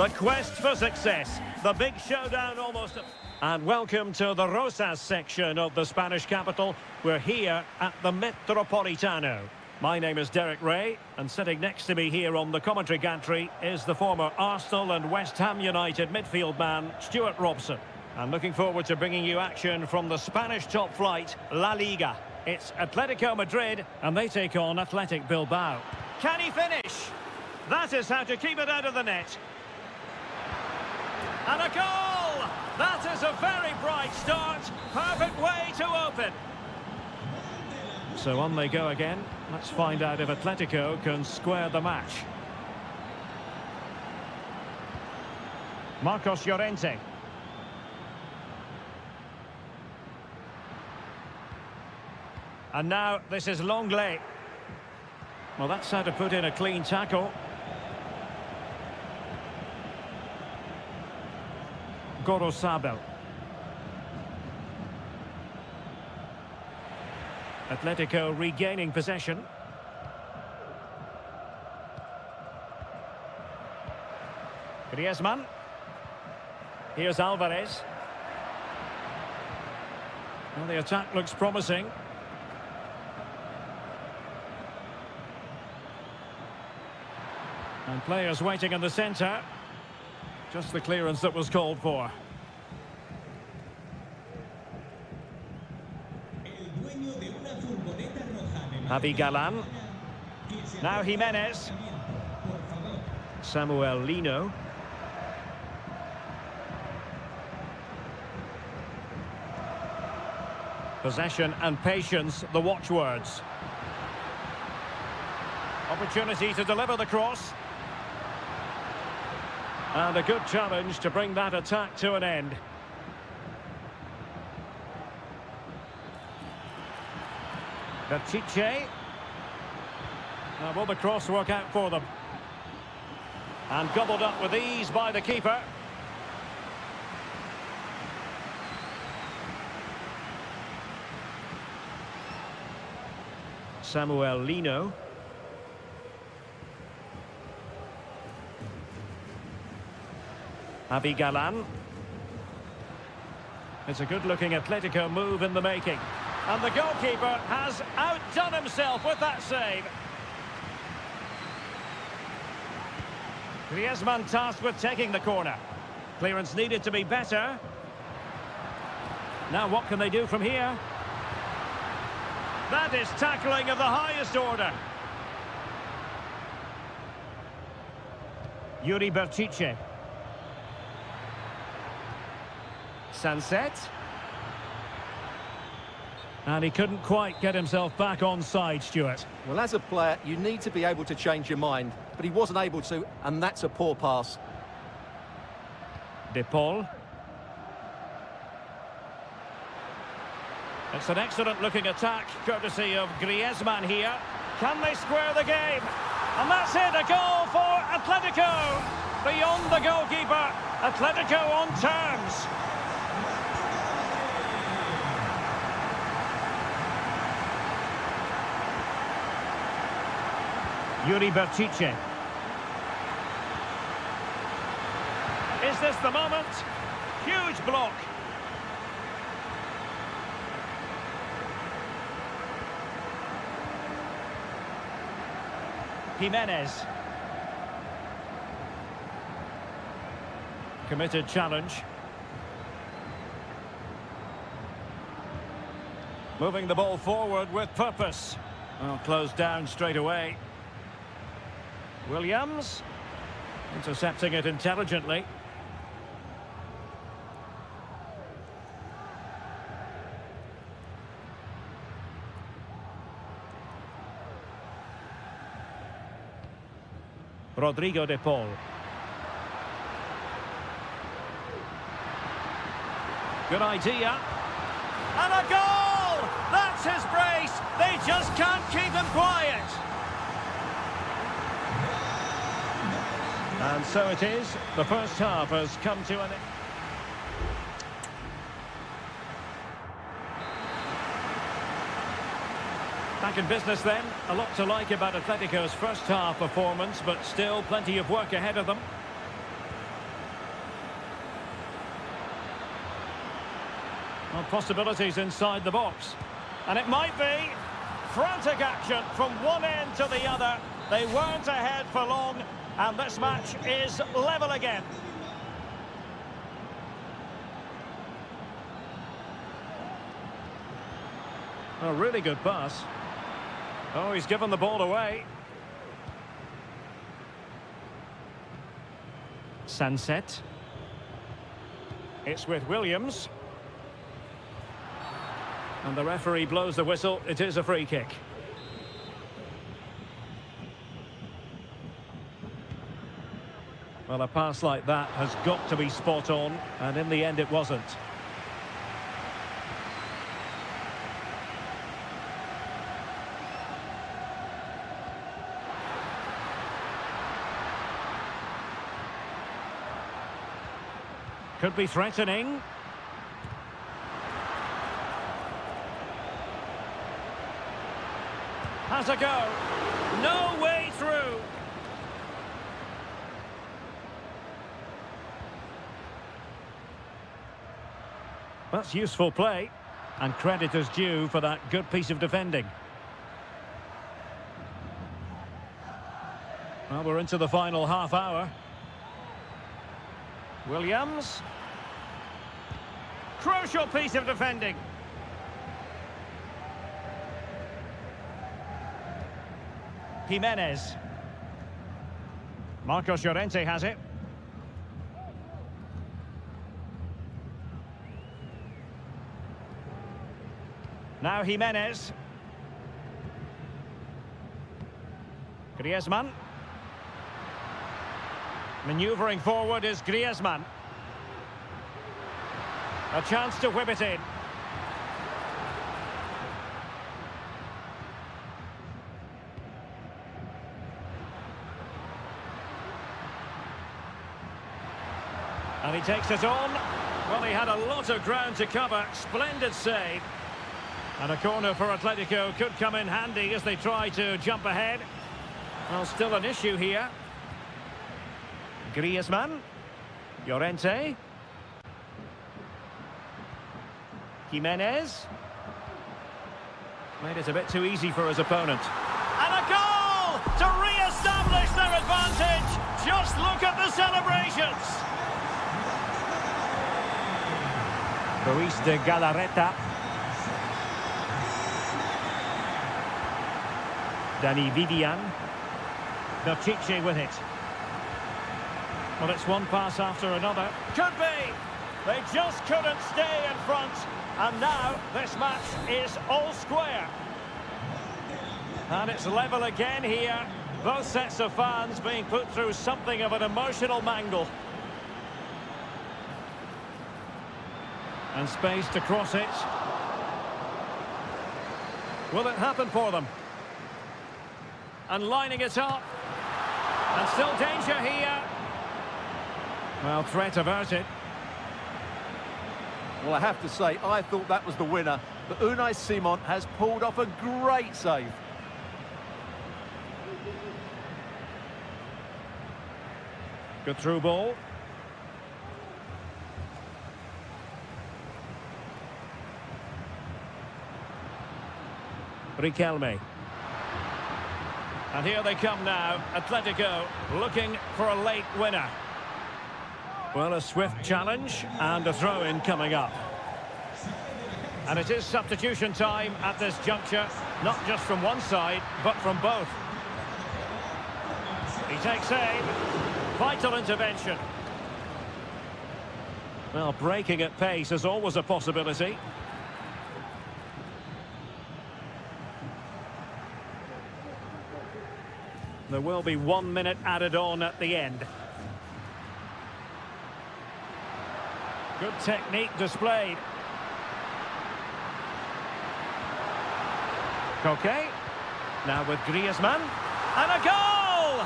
The quest for success. The big showdown almost. And welcome to the Rosas section of the Spanish capital. We're here at the Metropolitano. My name is Derek Ray, and sitting next to me here on the commentary gantry is the former Arsenal and West Ham United midfield man, Stuart Robson. And looking forward to bringing you action from the Spanish top flight, La Liga. It's Atletico Madrid, and they take on Athletic Bilbao. Can he finish? That is how to keep it out of the net. And a goal! That is a very bright start. Perfect way to open. So on they go again. Let's find out if Atletico can square the match. Marcos Llorente. And now this is Longley. Well, that's how to put in a clean tackle. Gorosabel. Atletico regaining possession. Griezmann. Here's Alvarez. Well, the attack looks promising. And players waiting in the centre. Just the clearance that was called for. Javi Galán. Now Jimenez. Samuel Lino. Possession and patience, the watchwords. Opportunity to deliver the cross. And a good challenge to bring that attack to an end. Pírat's. Now will the cross work out for them? And gobbled up with ease by the keeper. Samuel Lino. Javi Galán. It's a good-looking Atletico move in the making. And the goalkeeper has outdone himself with that save. Griezmann tasked with taking the corner. Clearance needed to be better. Now what can they do from here? That is tackling of the highest order. Yuri Berchiche. Sunset. And he couldn't quite get himself back on side, Stuart. Well, as a player, you need to be able to change your mind, but he wasn't able to, and that's a poor pass. De Paul. It's an excellent-looking attack, courtesy of Griezmann here. Can they square the game? And that's it, a goal for Atletico. Beyond the goalkeeper, Atletico on terms. Yuri Berchiche. Is this the moment? Huge block. Jimenez. Committed challenge. Moving the ball forward with purpose. Well, closed down straight away. Williams. Intercepting it intelligently. Rodrigo de Paul. Good idea. And a goal! That's his brace! They just can't keep him quiet. And so it is. The first half has come to an end. Back in business then. A lot to like about Atletico's first half performance, but still plenty of work ahead of them. Well, possibilities inside the box. And it might be frantic action from one end to the other. They weren't ahead for long, and this match is level again. A really good pass. Oh, he's given the ball away. Sunset. It's with Williams. And the referee blows the whistle. It is a free kick. Well, a pass like that has got to be spot on, and in the end it wasn't. Could be threatening. Has a go. No way through. That's useful play, and credit is due for that good piece of defending. Well, we're into the final half hour. Williams. Crucial piece of defending. Jimenez. Marcos Llorente has it. Now Jimenez. Griezmann. Manoeuvring forward is Griezmann. A chance to whip it in. And he takes it on. Well, he had a lot of ground to cover. Splendid save. And a corner for Atletico could come in handy as they try to jump ahead. Well, still an issue here. Griezmann. Llorente. Jimenez. Made it a bit too easy for his opponent. And a goal to re-establish their advantage. Just look at the celebrations. Ruiz de Galarreta. Dani Vidian. Nochiche with it. Well, it's one pass after another. Could be. They just couldn't stay in front. And now this match is all square. And it's level again here. Both sets of fans being put through something of an emotional mangle. And space to cross it. Will it happen for them? And lining it up. And still danger here. Well, threat averted. Well, I have to say, I thought that was the winner. But Unai Simon has pulled off a great save. Good through ball. Riquelme. And here they come now. Atletico looking for a late winner. Well, a swift challenge and a throw-in coming up. And it is substitution time at this juncture, not just from one side, but from both. He takes aim. Vital intervention. Well, breaking at pace is always a possibility. There will be 1 minute added on at the end. Good technique displayed. Koke. Now with Griezmann. And a goal!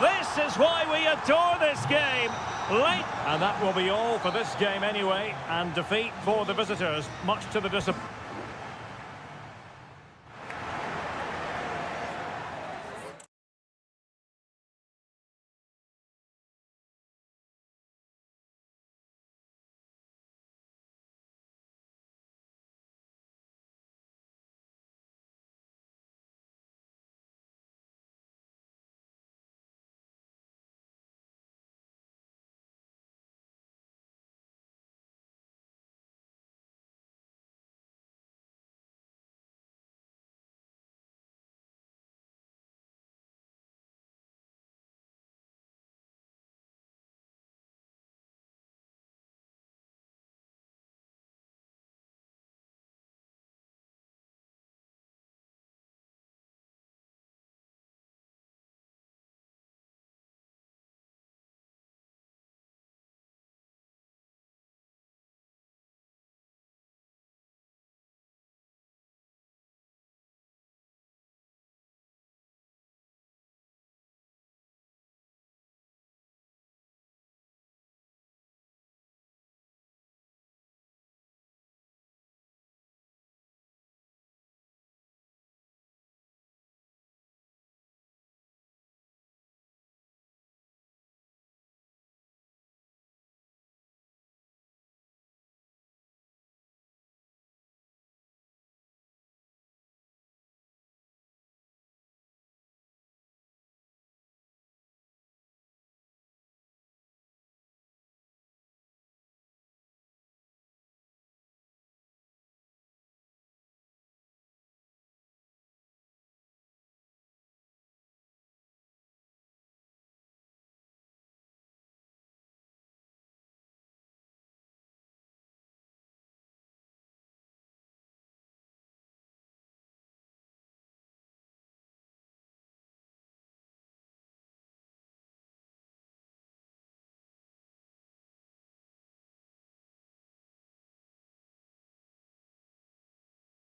This is why we adore this game. Late. And that will be all for this game anyway. And defeat for the visitors, much to the disappointment.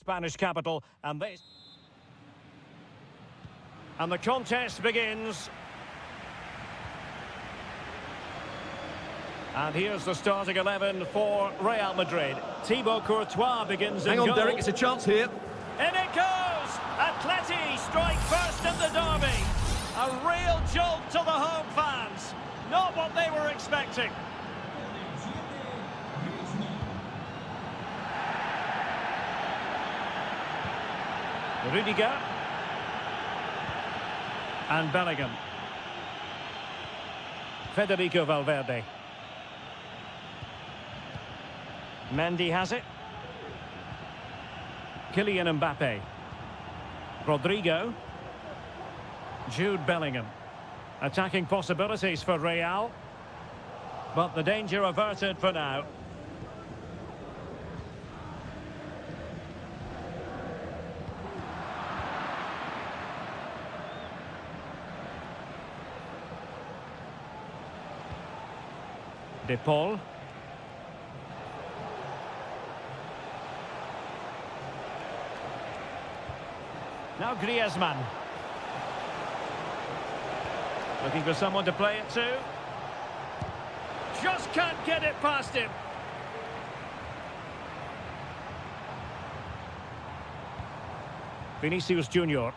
Spanish capital, and this. And the contest begins. And here's the starting 11 for Real Madrid. Thibaut Courtois begins in Hang on, goal. Derek, it's a chance here. In it goes! Atleti strike first in the derby. A real jolt to the home fans. Not what they were expecting. Rudiger. And Bellingham. Federico Valverde. Mendy has it. Kylian Mbappe. Rodrigo. Jude Bellingham. Attacking possibilities for Real. But the danger averted for now. De Paul. Now Griezmann. Looking for someone to play it to. Just can't get it past him. Vinicius Junior.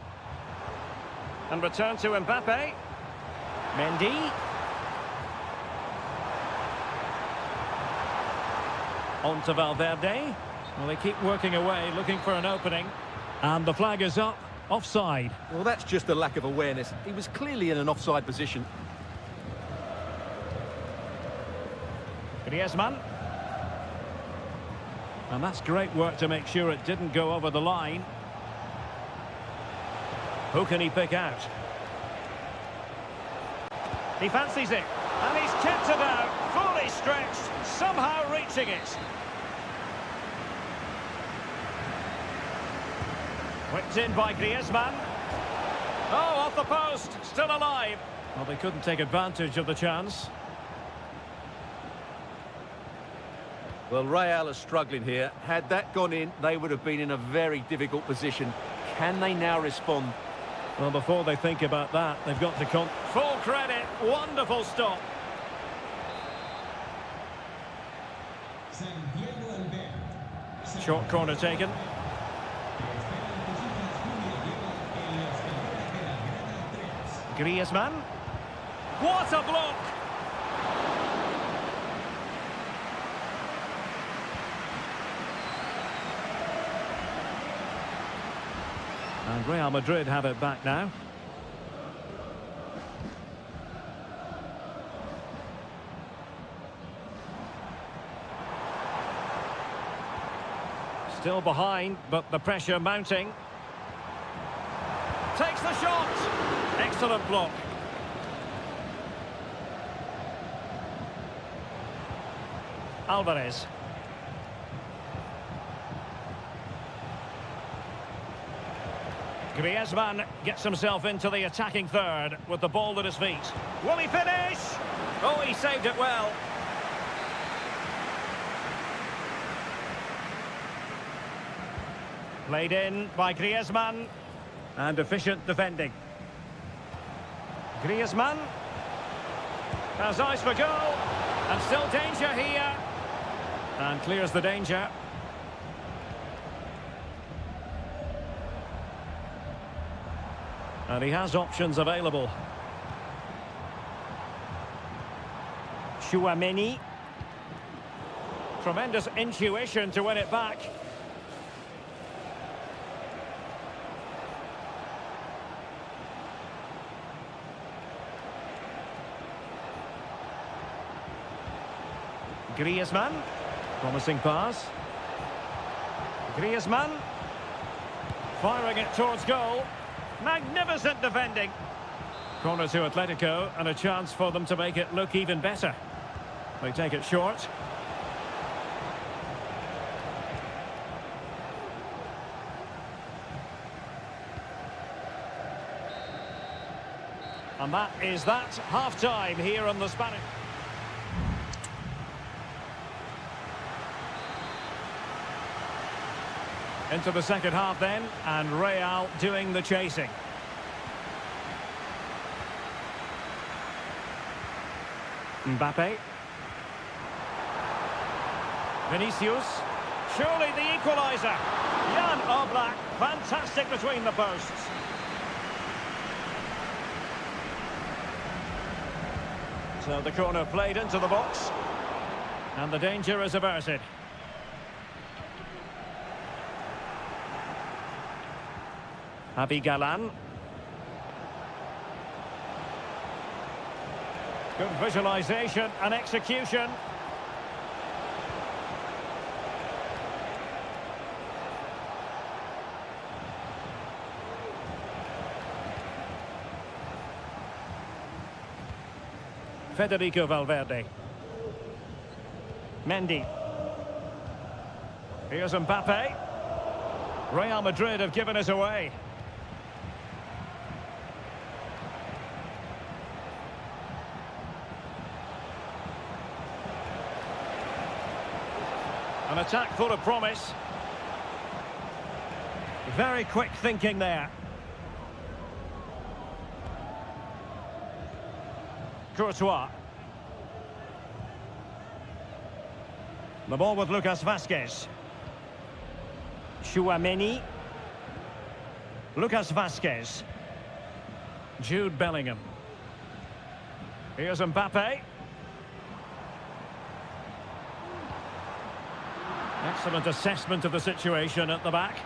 And return to Mbappe. Mendy. On to Valverde. Well, they keep working away, looking for an opening. And the flag is up. Offside. Well, that's just a lack of awareness. He was clearly in an offside position. Griezmann. And that's great work to make sure it didn't go over the line. Who can he pick out? He fancies it. And he's kept it out. Fully stretched. Somehow reaching it. Whipped in by Griezmann. Oh, off the post. Still alive. Well, they couldn't take advantage of the chance. Well, Real are struggling here. Had that gone in, they would have been in a very difficult position. Can they now respond? Well, before they think about that, they've got to full credit. Wonderful stop. Short corner taken. Griezmann. What a block! And Real Madrid have it back now. Still behind, but the pressure mounting. Takes the shot! Excellent block. Alvarez. Griezmann gets himself into the attacking third with the ball at his feet. Will he finish? Oh, he saved it well. Played in by Griezmann. And efficient defending. Griezmann has eyes for goal, and still danger here, and clears the danger. And he has options available. Chouameni. Tremendous intuition to win it back. Griezmann, promising pass. Griezmann, firing it towards goal. Magnificent defending. Corner to Atletico, and a chance for them to make it look even better. They take it short. And that is that half-time here on the Spanish. Into the second half then, and Real doing the chasing. Mbappe. Vinicius. Surely the equaliser. Jan Oblak. Fantastic between the posts. So the corner played into the box. And the danger is averted. Javi Galan. Good visualisation and execution. Federico Valverde. Mendy. Here's Mbappe. Real Madrid have given us away. An attack full of promise. Very quick thinking there. Courtois. The ball with Lucas Vazquez. Chouameni. Lucas Vazquez. Jude Bellingham. Here's Mbappe. Excellent assessment of the situation at the back.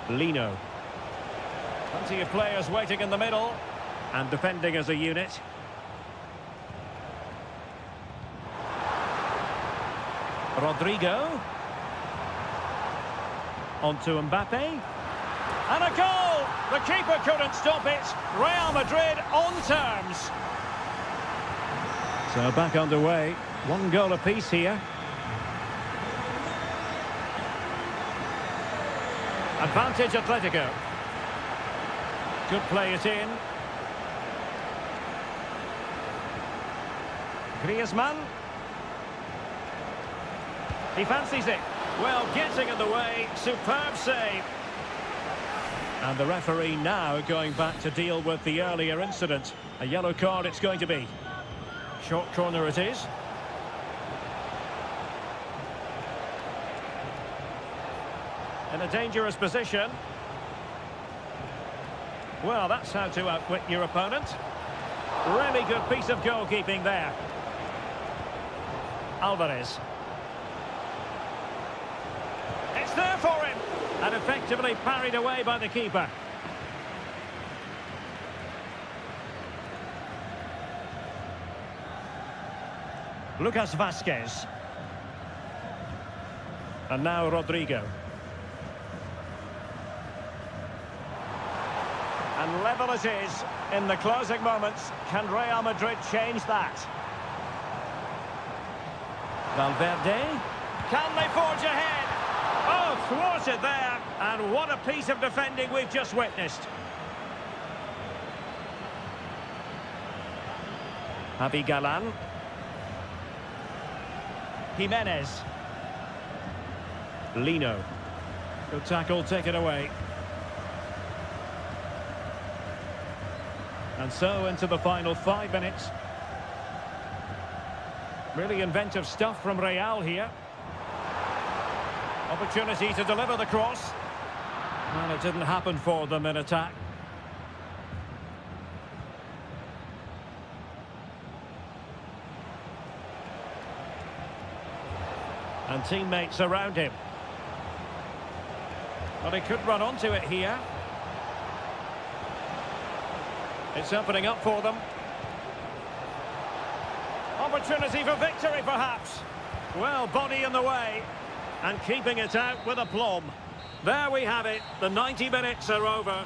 Lino. Plenty of players waiting in the middle and defending as a unit. Rodrigo. On to Mbappe. And a goal! The keeper couldn't stop it. Real Madrid on terms. So back underway. One goal apiece here. Advantage Atletico. Good play it in. Griezmann. He fancies it. Well, getting in the way. Superb save. And the referee now going back to deal with the earlier incident. A yellow card it's going to be. Short corner it is. In a dangerous position. Well, that's how to outwit your opponent. Really good piece of goalkeeping there. Alvarez. It's there for him. And effectively parried away by the keeper. Lucas Vazquez. And now Rodrigo. And level it is in the closing moments. Can Real Madrid change that? Valverde. Can they forge ahead? Oh, thwarted there. And what a piece of defending we've just witnessed. Javi Galan. Jimenez. Lino. Good tackle, take it away. And so into the final 5 minutes. Really inventive stuff from Real here. Opportunity to deliver the cross. Well, it didn't happen for them in attack. And teammates around him. But he could run onto it here. It's opening up for them. Opportunity for victory, perhaps. Well, body in the way. And keeping it out with aplomb. There we have it. The 90 minutes are over.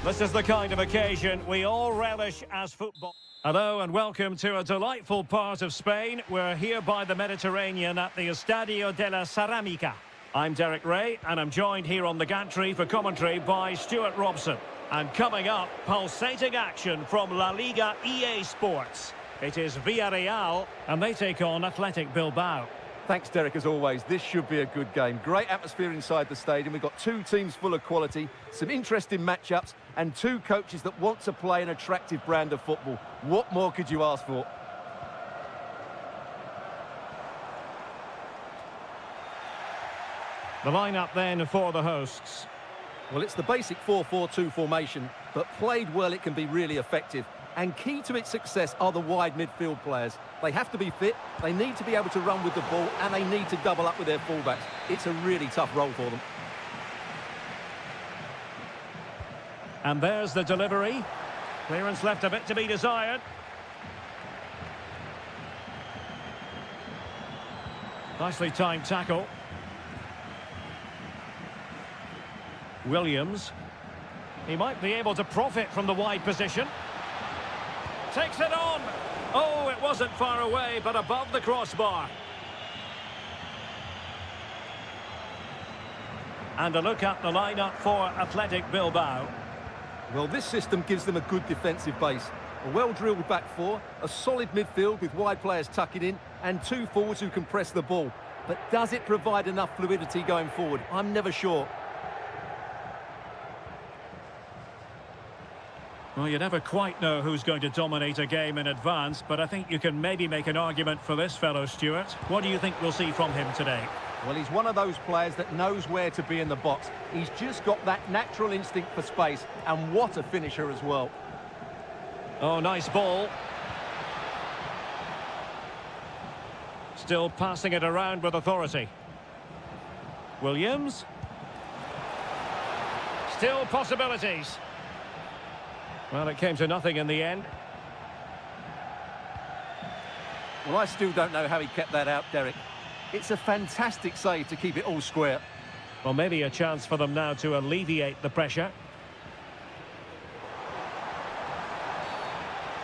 This is the kind of occasion we all relish as football. Hello and welcome to a delightful part of Spain. We're here by the Mediterranean at the Estadio de la Ceramica. I'm Derek Ray and I'm joined here on the gantry for commentary by Stuart Robson. And coming up, pulsating action from La Liga EA Sports. It is Villarreal and they take on Athletic Bilbao. Thanks, Derek, as always. This should be a good game. Great atmosphere inside the stadium. We've got two teams full of quality, some interesting matchups, and two coaches that want to play an attractive brand of football. What more could you ask for? The lineup then for the hosts. Well, it's the basic 4-4-2 formation, but played well, it can be really effective. And key to its success are the wide midfield players. They have to be fit, they need to be able to run with the ball, and they need to double up with their fullbacks. It's a really tough role for them. And there's the delivery. Clearance left a bit to be desired. Nicely timed tackle. Williams. He might be able to profit from the wide position. Takes it on. Oh, it wasn't far away, but above the crossbar. And a look at the lineup for Athletic Bilbao. Well, this system gives them a good defensive base. A well-drilled back four, a solid midfield with wide players tucking in, and two forwards who can press the ball. But does it provide enough fluidity going forward? I'm never sure. Well, you never quite know who's going to dominate a game in advance, but I think you can maybe make an argument for this fellow, Stuart. What do you think we'll see from him today? Well, he's one of those players that knows where to be in the box. He's just got that natural instinct for space, and what a finisher as well. Oh, nice ball. Still passing it around with authority. Williams. Still possibilities. Well, it came to nothing in the end. Well, I still don't know how he kept that out, Derek. It's a fantastic save to keep it all square. Well, maybe a chance for them now to alleviate the pressure.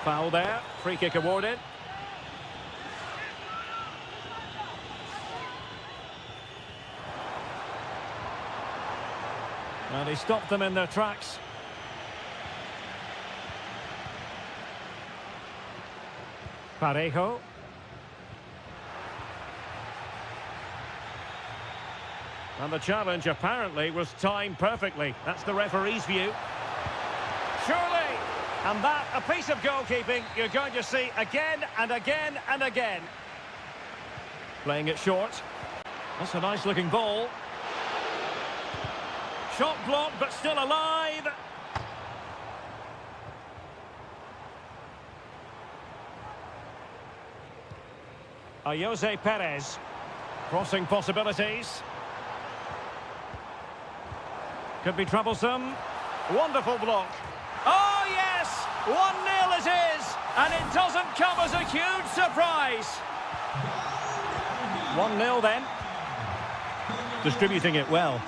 Foul there. Free kick awarded. And he stopped them in their tracks. Parejo. And the challenge apparently was timed perfectly. That's the referee's view. Surely! And that, a piece of goalkeeping you're going to see again and again and again. Playing it short. That's a nice looking ball. Shot blocked but still alive. Jose Perez. Crossing possibilities. Could be troublesome. Wonderful block. Oh, yes! 1-0 it is! And it doesn't come as a huge surprise. 1-0 then. Distributing it well.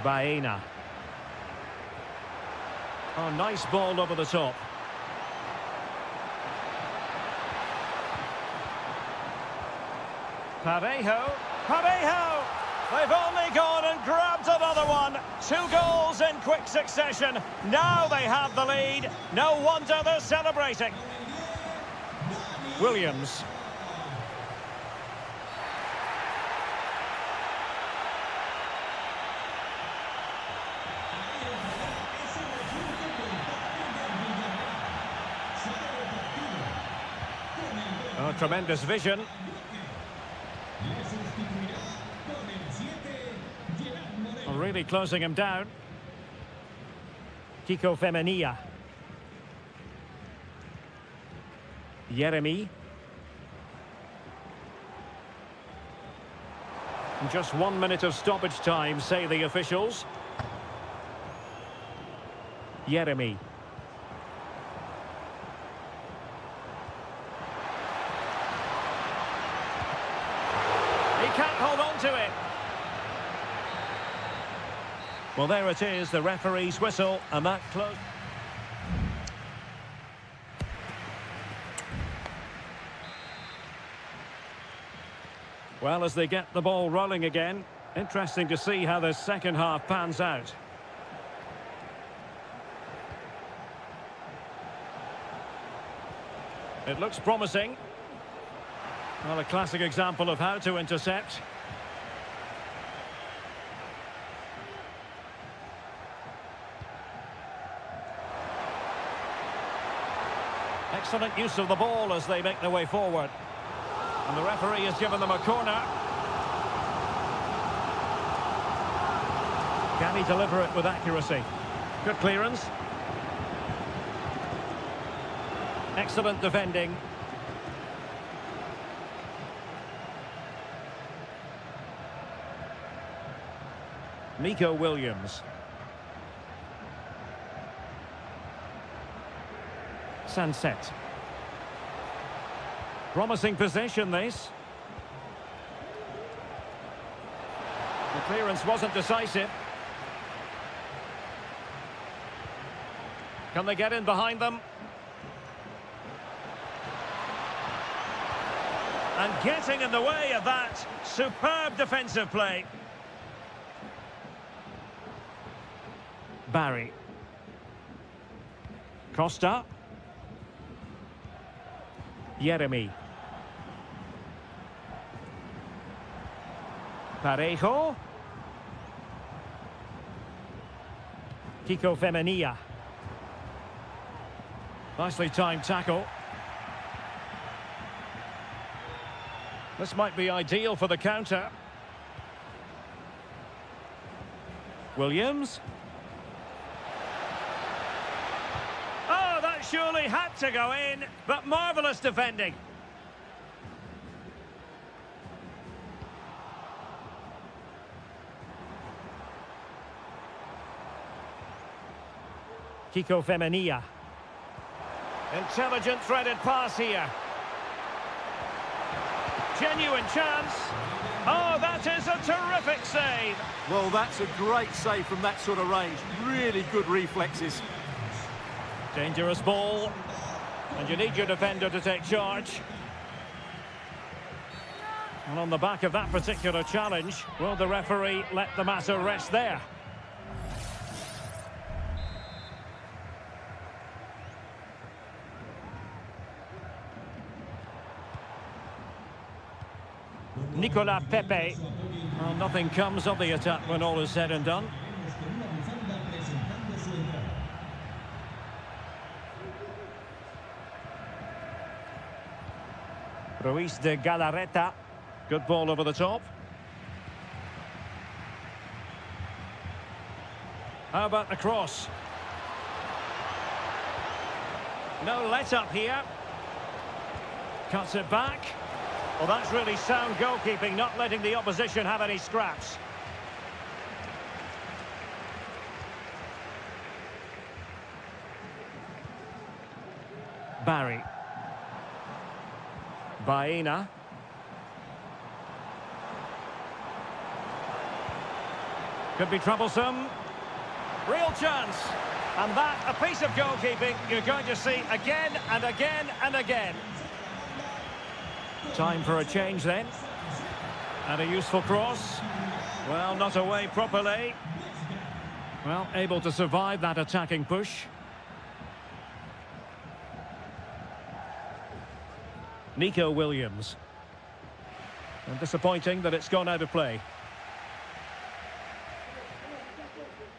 Baena. Oh, nice ball over the top. Parejo. Parejo! They've only gone and grabbed another one. 2 goals in quick succession. Now they have the lead. No wonder they're celebrating. Williams. Oh, tremendous vision. Oh, really closing him down. Kiko Femenia. Jeremy. Just 1 minute of stoppage time, say the officials. Jeremy. can't hold on to it. Well, there it is, the referee's whistle, and that close. Well, as they get the ball rolling again, interesting to see how the second half pans out. It looks promising. Well, a classic example of how to intercept. Excellent use of the ball as they make their way forward. And the referee has given them a corner. Can he deliver it with accuracy? Good clearance. Excellent defending. Nico Williams. Sunset. Promising possession, this. The clearance wasn't decisive. Can they get in behind them? And getting in the way of that superb defensive play. Barry. Costa. Jeremy. Parejo. Kiko Femenia. Nicely timed tackle. This might be ideal for the counter. Williams. Oh, that surely had to go in, but marvellous defending. Kiko Femenia. Intelligent threaded pass here. Genuine chance. Oh, that is a terrific save. Well, that's a great save from that sort of range. Really good reflexes. Dangerous ball. And you need your defender to take charge. And on the back of that particular challenge, will the referee let the matter rest there? Nicola Pepe. Well, nothing comes of the attack when all is said and done. Ruiz de Galarreta. Good ball over the top. How about the cross? No let-up here. Cuts it back. Well, that's really sound goalkeeping, not letting the opposition have any scraps. Barry. Baena. Could be troublesome. Real chance. And that, a piece of goalkeeping you're going to see again and again and again. Time for a change then. And a useful cross. Well, not away properly. Well, able to survive that attacking push. Nico Williams. And disappointing that it's gone out of play.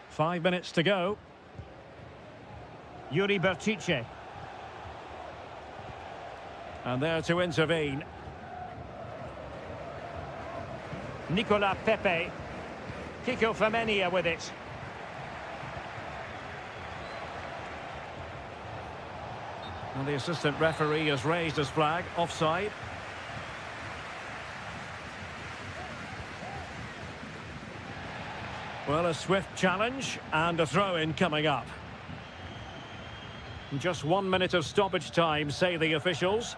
5 minutes to go. Yuri Bertice. And there to intervene. Nicola Pepe. Kiko Femenia with it. And the assistant referee has raised his flag, offside. Well, a swift challenge and a throw-in coming up. Just 1 minute of stoppage time, say the officials.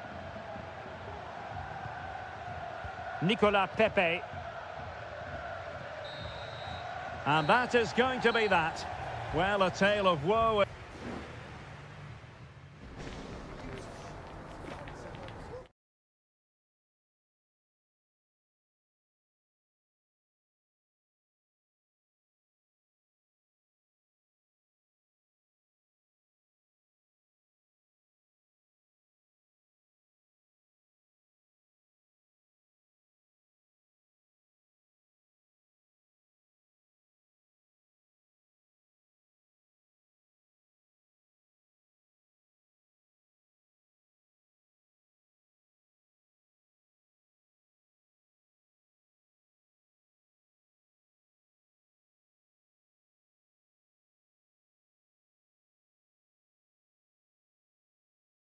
Nicolas Pepe. And that is going to be that. Well, a tale of woe.